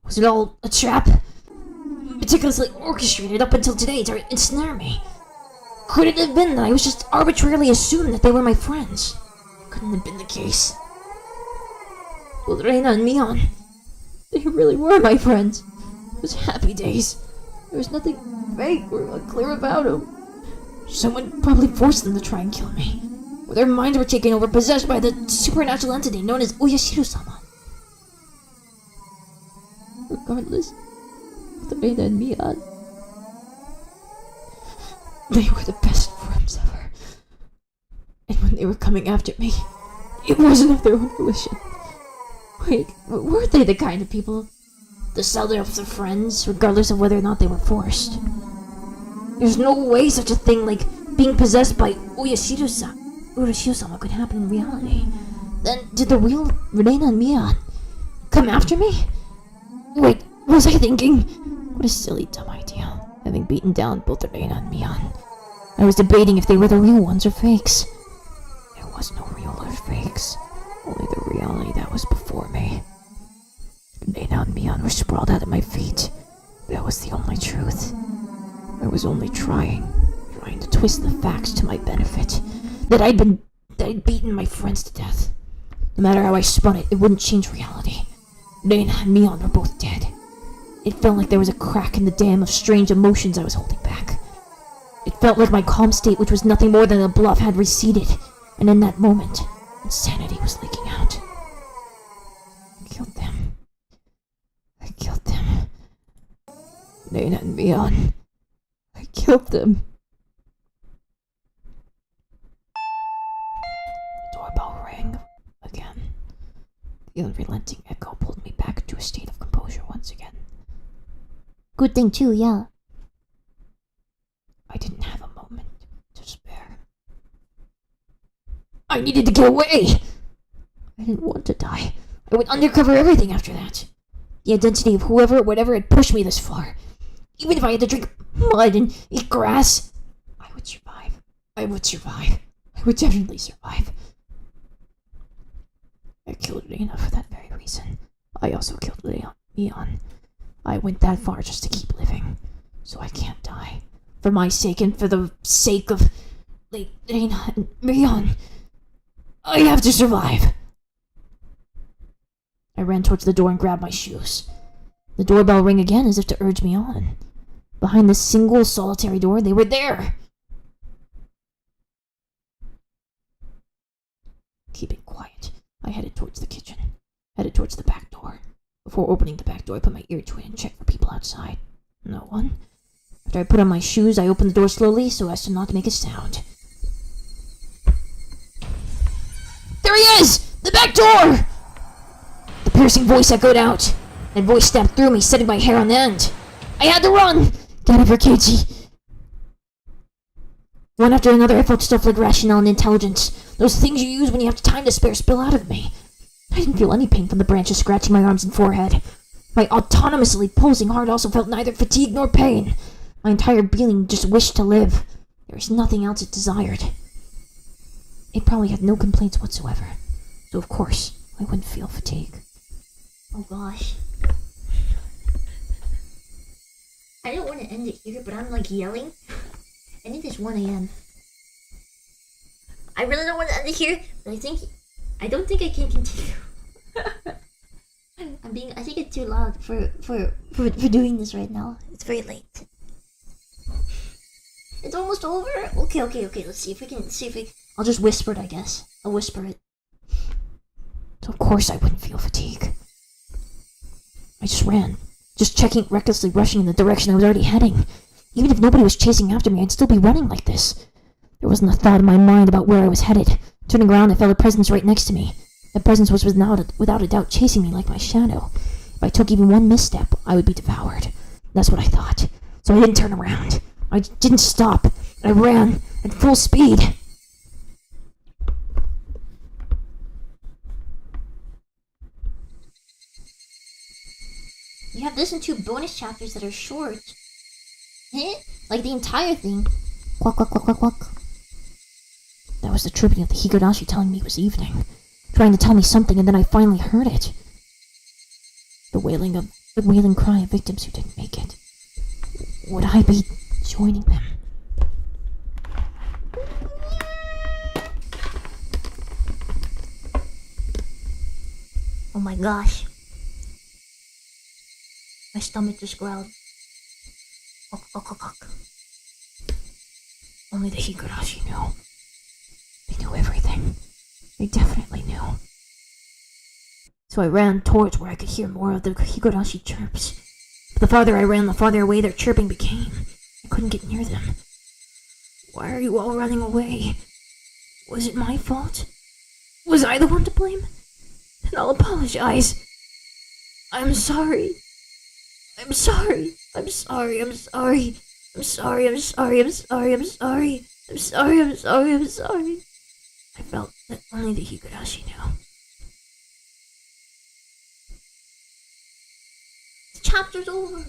Was it all a trap? Meticulously orchestrated up until today to ensnare me? Could it have been that I was just arbitrarily assumed that they were my friends? Couldn't have been the case. Well, Reina and Mion, they really were my friends. Those happy days. There was nothing fake or unclear about them. Someone probably forced them to try and kill me. Or their minds were taken over, possessed by the supernatural entity known as Uyashiro-sama. Regardless, with Reina and Mion, they were the best friends ever. And when they were coming after me, it wasn't of their own volition. Wait, weren't they the kind of people to sell their friends, regardless of whether or not they were forced? There's no way such a thing like being possessed by Uyashiro-sama could happen in reality. Then did the real Reina and Mion come after me? Wait, what was I thinking? What a silly, dumb idea. Having beaten down both Reina and Mion, I was debating if they were the real ones or fakes. There was no real or fakes, only the reality that was before me. Reina and Mion were sprawled out at my feet. That was the only truth. I was only trying to twist the facts to my benefit. That I'd beaten my friends to death. No matter how I spun it, it wouldn't change reality. Reina and Mion were both dead. It felt like there was a crack in the dam of strange emotions I was holding back. It felt like my calm state, which was nothing more than a bluff, had receded, and in that moment, insanity was leaking out. I killed them. Reina and Mion. I killed them. The doorbell rang again. The unrelenting echo pulled me back into a state of composure once again.
Good thing too, yeah.
I didn't have a moment to spare. I needed to get away! I didn't want to die. I went undercover everything after that. The identity of whoever or whatever had pushed me this far. Even if I had to drink mud and eat grass, I would survive. I would definitely survive. I killed Reina for that very reason. I also killed Mion. I went that far just to keep living. So I can't die. For my sake and for the sake of Reina and Mion. I have to survive. I ran towards the door and grabbed my shoes. The doorbell rang again as if to urge me on. Behind this single solitary door, they were there. Keeping quiet, I headed towards the kitchen. Headed towards the back door. Before opening the back door, I put my ear to it and checked for people outside. No one. After I put on my shoes, I opened the door slowly so as to not make a sound. There he is! The back door! The piercing voice echoed out. That voice stabbed through me, setting my hair on end. I had to run! Get out of here, Keiichi! One after another, I felt stuff like rationale and intelligence. Those things you use when you have time to spare spill out of me. I didn't feel any pain from the branches scratching my arms and forehead. My autonomously pulsing heart also felt neither fatigue nor pain. My entire being just wished to live. There was nothing else it desired. It probably had no complaints whatsoever. So of course, I wouldn't feel fatigue.
Oh gosh. I don't want to end it here, but I'm like yelling. I think it's 1 a.m. I really don't want to end it here, but I don't think I can continue. I think it's too loud for doing this right now. It's very late. It's almost over. Okay. Let's see if we can. I'll just whisper it, I guess. I'll whisper it.
So of course I wouldn't feel fatigue. I just ran, just recklessly rushing in the direction I was already heading. Even if nobody was chasing after me, I'd still be running like this. There wasn't a thought in my mind about where I was headed. Turning around, I felt a presence right next to me. That presence was without a doubt chasing me like my shadow. If I took even one misstep, I would be devoured. That's what I thought. So I didn't turn around. I didn't stop. I ran at full speed.
You have this and 2 bonus chapters that are short. Like the entire thing.
Quack, quack, quack, quack, quack. That was the tribute of the Higurashi telling me it was evening. Trying to tell me something, and then I finally heard it. The wailing cry of victims who didn't make it. Would I be joining them?
Oh my gosh. My stomach just growled.
Only the Higurashi knew. They knew everything. They definitely knew. So I ran towards where I could hear more of the Higurashi chirps. But the farther I ran, the farther away their chirping became. I couldn't get near them. Why are you all running away? Was it my fault? Was I the one to blame? Then I'll apologize. I'm sorry. I'm sorry. I'm sorry. I'm sorry. I'm sorry. I'm sorry. I'm sorry. I'm sorry. I'm sorry. I'm sorry. I'm sorry. I felt that only the Higurashi knew.
The chapter's over.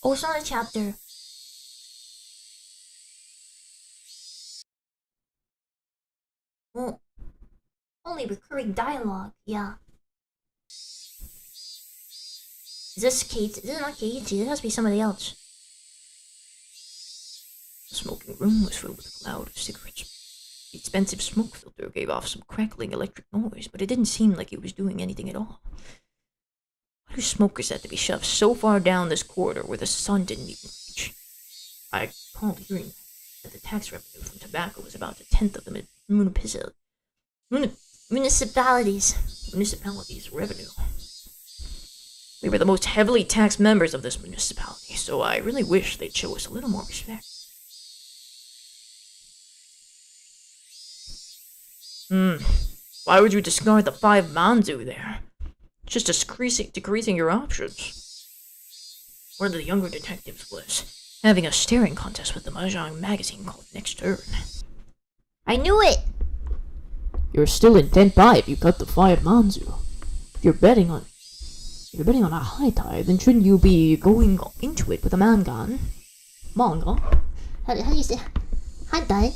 Oh, it's not a chapter. Oh, only recurring dialogue, yeah. Is this Kate? This is not Kate. It has to be somebody else.
The smoking room was filled with a cloud of cigarettes. The expensive smoke filter gave off some crackling electric noise, but it didn't seem like it was doing anything at all. Why do smokers have to be shoved so far down this corridor where the sun didn't even reach? I recalled hearing that the tax revenue from tobacco was about 1/10 of the municipalities' revenue. We were the most heavily taxed members of this municipality, so I really wish they'd show us a little more respect. Why would you discard the 5 manzu there? It's just decreasing your options. One of the younger detectives was having a staring contest with the Mahjong magazine called Next Turn.
I knew it!
You're still in 10-5 if you cut the 5 manzu. If you're betting on a high tide, then shouldn't you be going into it with a mangan? Manga?
How do you say hi, Dai?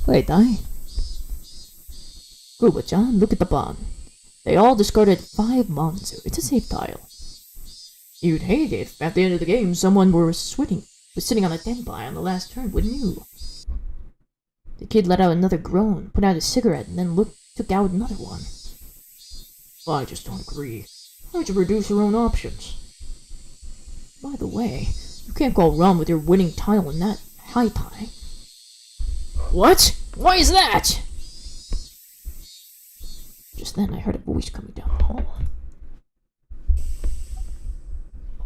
Wait, Dai. Gruba-chan, look at the bond. They all discarded 5 manzu. It's a safe tile. You'd hate it if at the end of the game someone was sitting on a tenpai on the last turn, wouldn't you? The kid let out another groan, put out a cigarette, and then took out another one. I just don't agree. Why'd you reduce your own options? By the way, you can't go wrong with your winning tile in that high tie. What? Why is that? Just then I heard a voice coming down the hall.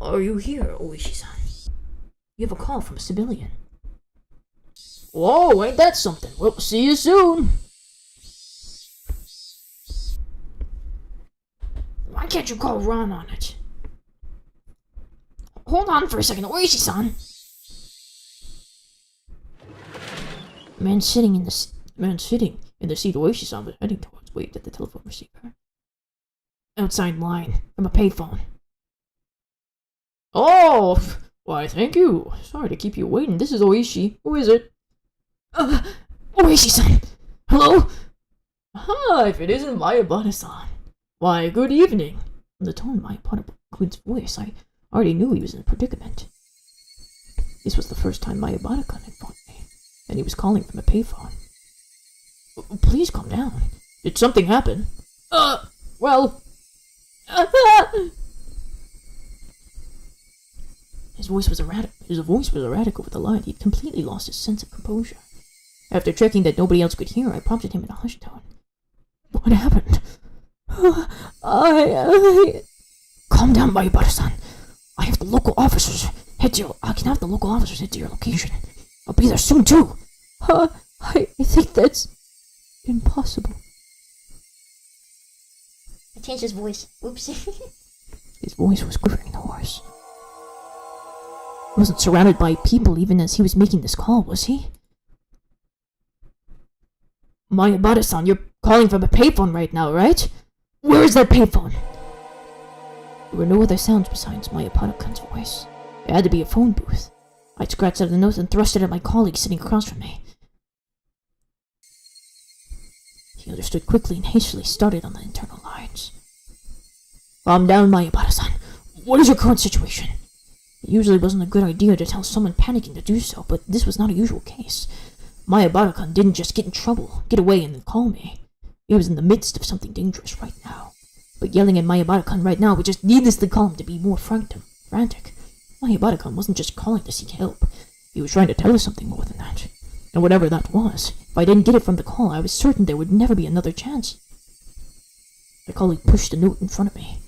Are you here, Oishi-san? You have a call from a civilian. Whoa, ain't that something? Well, see you soon. Why can't you call Ron on it? Hold on for a second, Oishi-san. The man sitting in the seat Oishi-san was heading towards waved at the telephone receiver. Outside line, from a payphone. Oh,
Why, thank you. Sorry to keep you waiting. This is Oishi. Who is it?
Oishi-san! Hello?
If it isn't Mayabata-san. Why, good evening. From the tone of Mayabata-kun's voice, I already knew he was in a predicament. This was the first time Mayabata-kun had phoned me, and he was calling from a payphone. Please calm down. Did something happen? Well... His voice was erratic over the line. He'd completely lost his sense of composure. After checking that nobody else could hear, I prompted him in a hushed tone. What happened?
Calm down, Mayabata-san. I can have the local officers head to your location. I'll be there soon, too.
I think that's impossible.
I changed his voice. Oops.
His voice was quivering hoarse. He wasn't surrounded by people even as he was making this call, was he?
Mayabata-san, you're calling from a payphone right now, right?
Where is that payphone?
There were no other sounds besides Mayabata-kun's voice. It had to be a phone booth. I scratched out the note and thrust it at my colleague sitting across from me. He understood quickly and hastily started on the internal lines. Calm down, Mayabata-san. What is your current situation? It usually wasn't a good idea to tell someone panicking to do so, but this was not a usual case. Mayabata-kun didn't just get in trouble, get away, and then call me. He was in the midst of something dangerous right now. But yelling at Mayabata-kun right now would just needlessly call him to be more frantic. Mayabata-kun wasn't just calling to seek help. He was trying to tell us something more than that. And whatever that was, if I didn't get it from the call, I was certain there would never be another chance. My colleague pushed the note in front of me.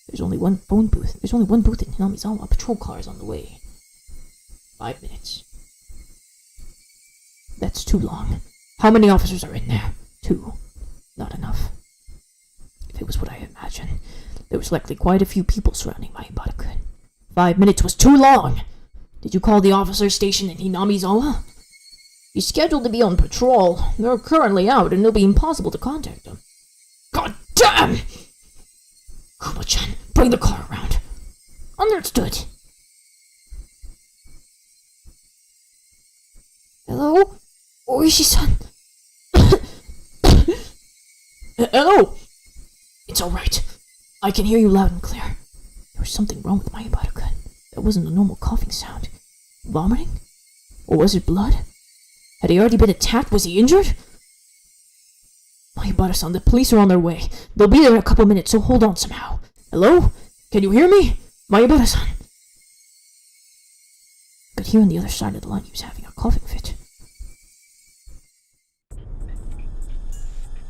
There's only one booth in Hinamizawa. A patrol car is on the way. 5 minutes. That's too long. How many officers are in there? 2. Not enough. If it was what I imagined, there was likely quite a few people surrounding Mayabata-kun. 5 minutes was too long! Did you call the officer station in Hinamizawa? He's scheduled to be on patrol. They're currently out, and it'll be impossible to contact them.
God damn! Kuma-chan, bring the car around. Understood.
Hello?
Oishi-san.
Hello?
It's alright. I can hear you loud and clear. There was something wrong with Mayabata-kun. That wasn't a normal coughing sound. Vomiting? Or was it blood? Had he already been attacked? Was he injured? Mayabata-san, the police are on their way. They'll be there in a couple minutes, so hold on somehow. Hello? Can you hear me? Mayabata-san. I could hear on the other side of the line he was having a coughing fit.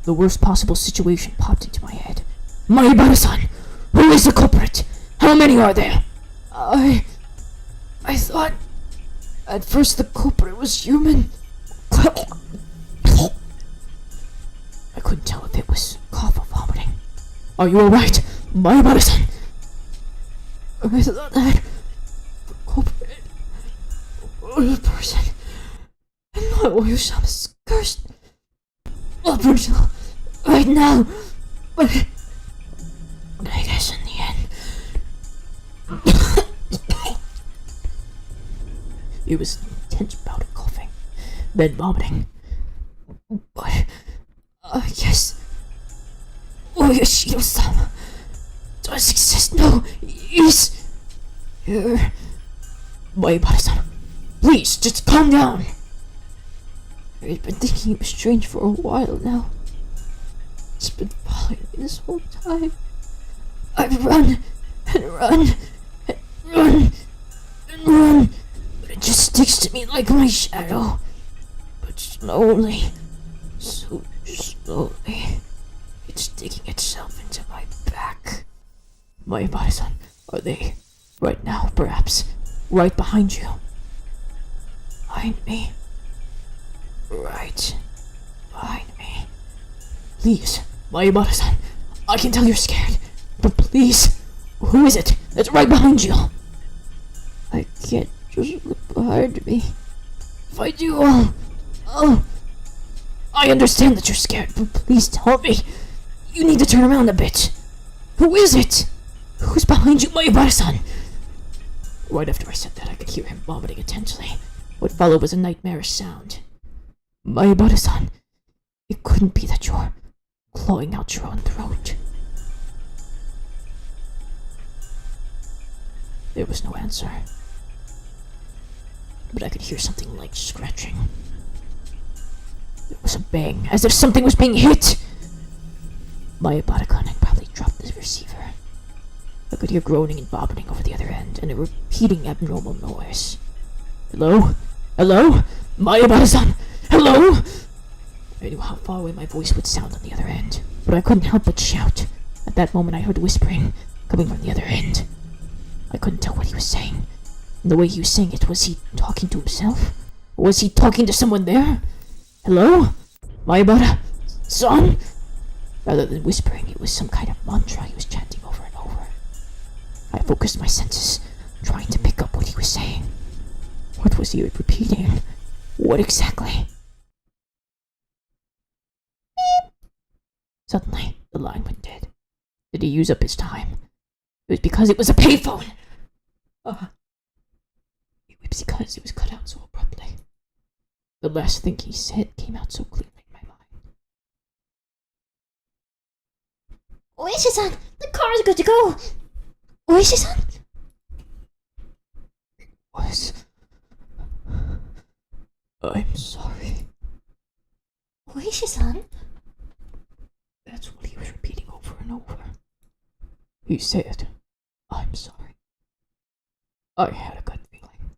The worst possible situation popped into my head. Mayabata-san! Who is the culprit? How many are there?
I thought... At first the culprit was human.
I couldn't tell if it was cough or vomiting. Are you alright, Mayabata-san?
I thought that the culprit was a person. And my oil shop is cursed. Operational right now. But
I guess in the end... It was an intense bout of coughing, then vomiting. But I guess Oyashiro-sama does exist. No, he's here. Mayabata-san, please, just calm down.
I've been thinking he was strange for a while now. It's been following me this whole time. I've run and run and run and run, but it just sticks to me like my shadow. But slowly, so slowly, it's digging itself into my back.
Mayabata-san, are they right now, perhaps? Right behind you?
Behind me?
Right behind me. Please, Mayabata-san, I can tell you're scared, but please, who is it that's right behind you?
I can't just look behind me.
If I do, I understand that you're scared, but please tell me. You need to turn around a bit. Who is it? Who's behind you, Mayabata-san?
Right after I said that, I could hear him vomiting intensely. What followed was a nightmarish sound. Mayabara-san, it couldn't be that you're clawing out your own throat. There was no answer. But I could hear something like scratching. There was a bang, as if something was being hit! Mayabara-san had probably dropped the receiver. I could hear groaning and vomiting over the other end, and a repeating abnormal noise. Hello? Hello? Mayabara-san! Hello? I knew how far away my voice would sound on the other end, but I couldn't help but shout. At that moment I heard whispering, coming from the other end. I couldn't tell what he was saying. And the way he was saying it, was he talking to himself? Or was he talking to someone there? Hello? Mayabara-san? Rather than whispering, it was some kind of mantra he was chanting over and over. I focused my senses, trying to pick up what he was saying. What was he repeating? What exactly? Beep. Suddenly, the line went dead. Did he use up his time? It was because it was a payphone! It was because it was cut out so abruptly. The last thing he said came out so clearly in my mind.
Oishi-san, the car is good to go. Oishi-san?
I'm sorry.
Oishi-san?
That's what he was repeating over and over. He said, I'm sorry. I had a gut feeling.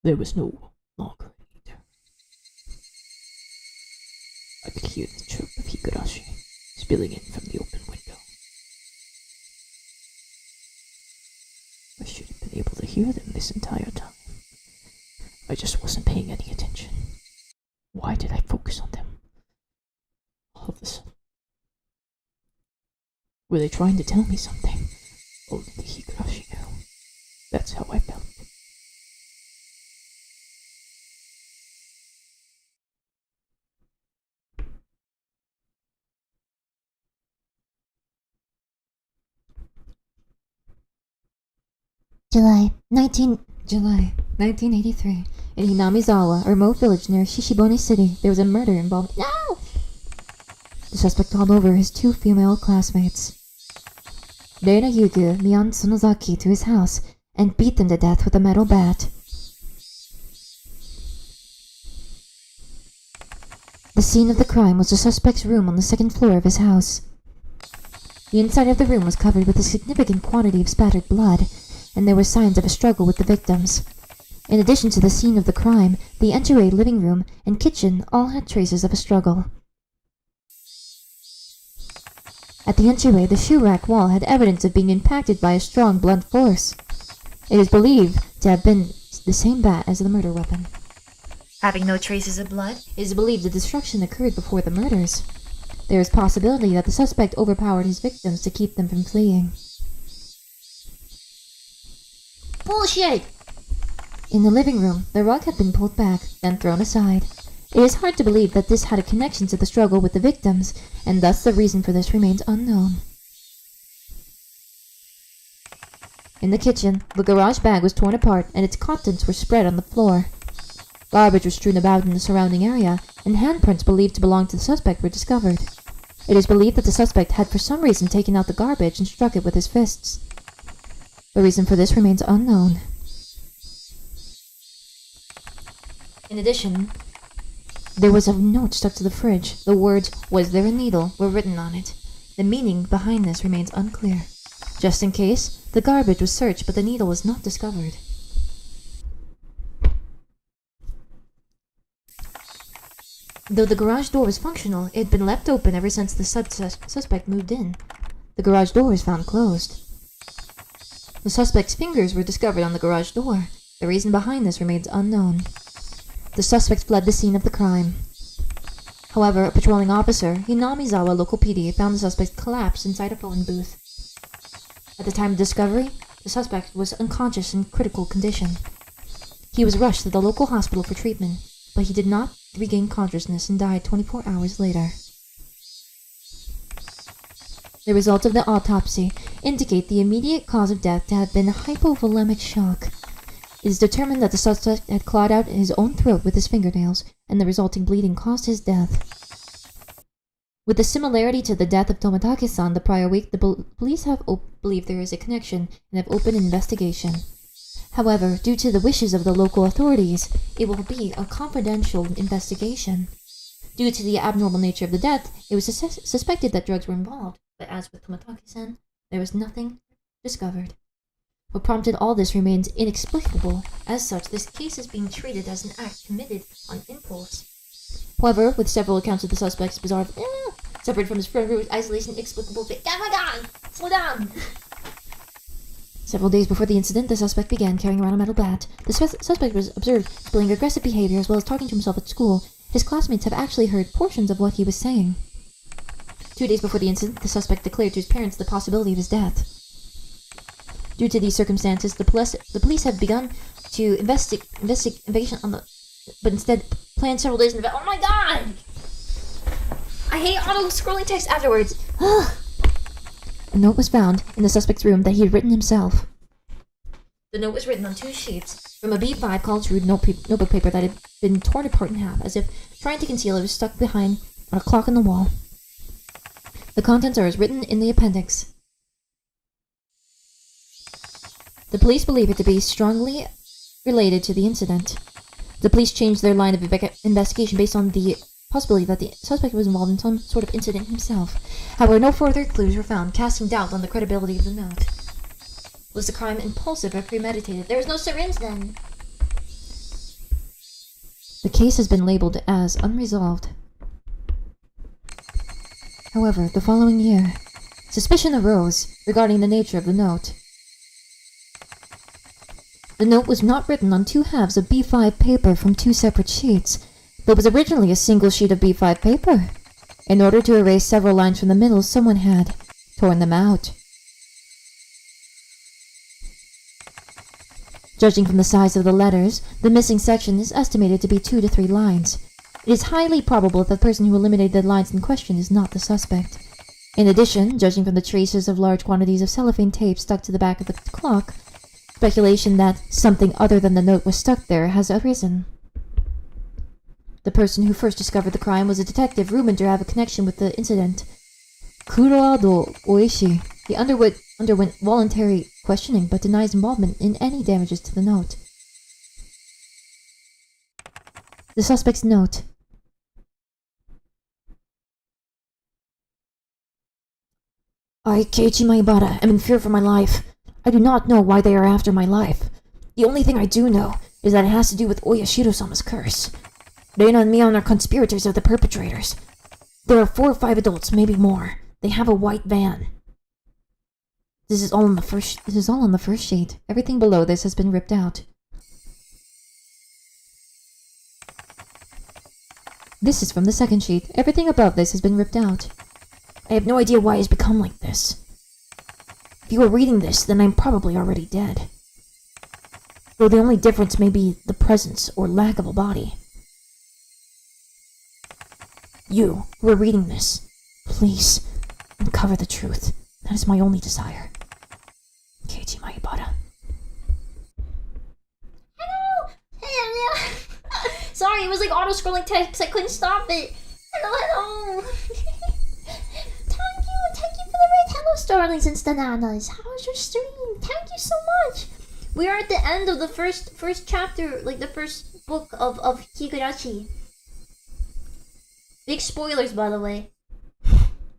There was no longer a need. I could hear the chirp of Higurashi spilling in from the open window. I should have been able to hear them this entire time. I just wasn't paying any attention. Why did I focus on them? All of a sudden. Were they trying to tell me something? Only Higurashi knew. That's how I felt.
July
1983. In Hinamizawa, a remote village near Shishibone City, there was a murder involving— No! The suspect called over his two female classmates, Reina Yugu, Mian Tsunozaki, to his house and beat them to death with a metal bat. The scene of the crime was the suspect's room on the second floor of his house. The inside of the room was covered with a significant quantity of spattered blood, and there were signs of a struggle with the victims. In addition to the scene of the crime, the entryway, living room, and kitchen all had traces of a struggle. At the entryway, the shoe rack wall had evidence of being impacted by a strong blunt force. It is believed to have been the same bat as the murder weapon. Having no traces of blood, it is believed the destruction occurred before the murders. There is possibility that the suspect overpowered his victims to keep them from fleeing.
Bullshit!
In the living room, the rug had been pulled back, then thrown aside. It is hard to believe that this had a connection to the struggle with the victims, and thus the reason for this remains unknown. In the kitchen, the garage bag was torn apart and its contents were spread on the floor. Garbage was strewn about in the surrounding area, and handprints believed to belong to the suspect were discovered. It is believed that the suspect had for some reason taken out the garbage and struck it with his fists. The reason for this remains unknown. In addition, there was a note stuck to the fridge. The words, "Was there a needle?" were written on it. The meaning behind this remains unclear. Just in case, the garbage was searched, but the needle was not discovered. Though the garage door was functional, it had been left open ever since the suspect moved in. The garage door was found closed. The suspect's fingers were discovered on the garage door. The reason behind this remains unknown. The suspect fled the scene of the crime. However, a patrolling officer, Hinamizawa local PD, found the suspect collapsed inside a phone booth. At the time of discovery, the suspect was unconscious in critical condition. He was rushed to the local hospital for treatment, but he did not regain consciousness and died 24 hours later. The results of the autopsy indicate the immediate cause of death to have been hypovolemic shock.
It is determined that the suspect had clawed out his own throat with his fingernails, and the resulting bleeding caused his death. With the similarity to the death of Tomitake-san the prior week, the police have believed there is a connection and have opened an investigation. However, due to the wishes of the local authorities, it will be a confidential investigation. Due to the abnormal nature of the death, it was suspected that drugs were involved, but as with Tomitake-san, there was nothing discovered. What prompted all this remains inexplicable. As such, this case is being treated as an act committed on impulse. However, with several accounts of the suspect's bizarre separate from his friend group, isolation, inexplicable fate. Oh my god! Slow down! Several days before the incident, the suspect began carrying around a metal bat. The suspect was observed displaying aggressive behavior as well as talking to himself at school. His classmates have actually heard portions of what he was saying. 2 days before the incident, the suspect declared to his parents the possibility of his death. Due to these circumstances, the police have begun to investigation on the, but instead planned several days in advance. Oh my god! I hate auto-scrolling text afterwards. A note was found in the suspect's room that he had written himself. The note was written on 2 sheets from a B5 college rude notebook paper that had been torn apart in half, as if trying to conceal it was stuck behind on a clock on the wall. The contents are as written in the appendix. The police believe it to be strongly related to the incident. The police changed their line of investigation based on the possibility that the suspect was involved in some sort of incident himself. However, no further clues were found, casting doubt on the credibility of the note. Was the crime impulsive or premeditated? There was no syringe then! The case has been labeled as unresolved. However, the following year, suspicion arose regarding the nature of the note. The note was not written on 2 halves of B5 paper from 2 separate sheets, but was originally a single sheet of B5 paper. In order to erase several lines from the middle, someone had torn them out. Judging from the size of the letters, the missing section is estimated to be 2 to 3 lines. It is highly probable that the person who eliminated the lines in question is not the suspect. In addition, judging from the traces of large quantities of cellophane tape stuck to the back of the clock, speculation that something other than the note was stuck there has arisen. The person who first discovered the crime was a detective rumored to have a connection with the incident. Kuroado Oishi. He underwent voluntary questioning but denies involvement in any damages to the note. The suspect's note. I, Keiichi Maibara, am in fear for my life. I do not know why they are after my life. The only thing I do know is that it has to do with Oyashiro-sama's curse. Reina and Mion are conspirators of the perpetrators. There are 4 or 5 adults, maybe more. They have a white van. This is all on the first sheet. Everything below this has been ripped out. This is from the second sheet. Everything above this has been ripped out. I have no idea why it's become like this. If you are reading this, then I'm probably already dead. Though the only difference may be the presence or lack of a body. You, who are reading this, please, uncover the truth. That is my only desire. Keiichi Maibara.
Hello! Sorry, it was like auto-scrolling text. I couldn't stop it. Hello! Thank you for the raid. Hello, Starlings and Stananas. How was your stream? Thank you so much. We are at the end of the first chapter, like the first book of Higurashi. Big spoilers, by the way.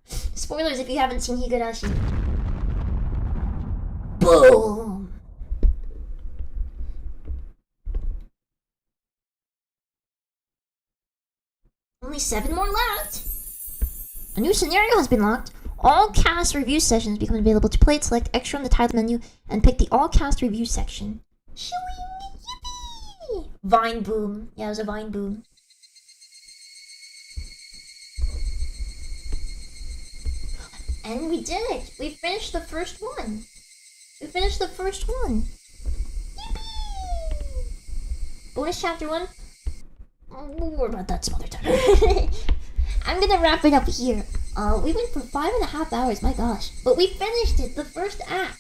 Spoilers if you haven't seen Higurashi. Boom! Only 7 more left. A new scenario has been locked. All cast review sessions become available to play it. Select extra on the title menu and pick the all cast review section. Shooing! Yippee! Vine boom. Yeah, it was a vine boom. And we did it! We finished the first one! Yippee! Bonus chapter 1? We'll worry about that some other time. I'm gonna wrap it up here. We went for 5.5 hours, my gosh. But we finished it, the first act.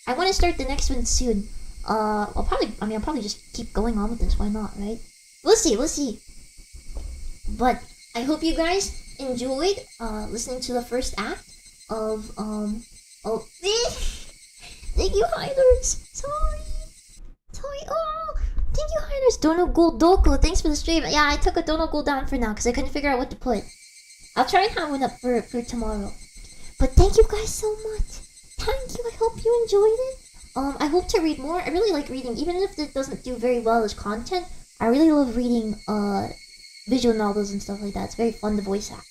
I want to start the next one soon. I'll probably just keep going on with this. Why not, right? We'll see. But I hope you guys enjoyed listening to the first act of thank you, Hiders. Sorry. Oh, thank you, Hiders. Dono Doku. Thanks for the stream. Yeah, I took a Dono down for now because I couldn't figure out what to put. I'll try and have one up for tomorrow. But thank you guys so much. Thank you. I hope you enjoyed it. I hope to read more. I really like reading, even if it doesn't do very well as content. I really love reading visual novels and stuff like that. It's very fun to voice act.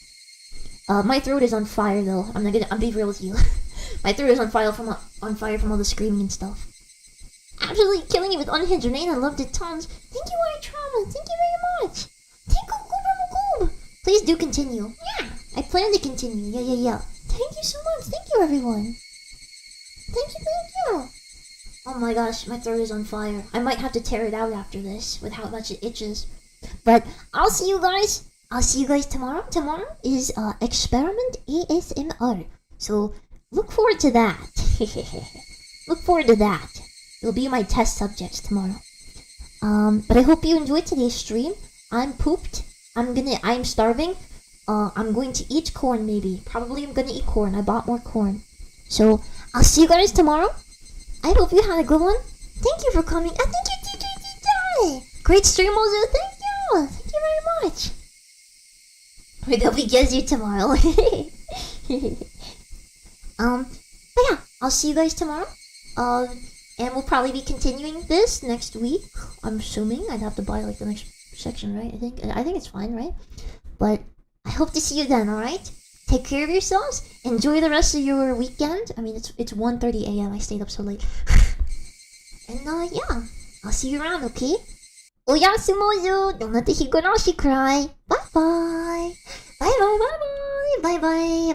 My throat is on fire though. I'll be real with you. My throat is on fire from all the screaming and stuff. Absolutely killing it with Unhinged Renee. I loved it tons. Thank you, White Trauma. Thank you very much. Thank you, Goob. Please do continue. Yeah, I plan to continue. Yeah. Thank you so much. Thank you, everyone. Thank you. Oh my gosh, my throat is on fire. I might have to tear it out after this with how much it itches. But I'll see you guys tomorrow. Tomorrow is Experiment ASMR. So look forward to that. It'll be my test subjects tomorrow. But I hope you enjoyed today's stream. I'm pooped. I'm starving. I'm going to eat corn maybe. Probably I'm gonna eat corn. I bought more corn. So I'll see you guys tomorrow. I hope you had a good one. Thank you for coming. And thank you, DJ. Great stream, Mozu. Thank you very much. Maybe I'll be you tomorrow. But yeah, I'll see you guys tomorrow. And we'll probably be continuing this next week. I'm assuming I'd have to buy like the next section, right? I think it's fine, right? But I hope to see you then. All right. Take care of yourselves. Enjoy the rest of your weekend. I mean, it's 1:30 a.m. I stayed up so late. And yeah, I'll see you around, okay? Oyasumozu! Don't let the Higurashi cry. Bye bye. Bye bye.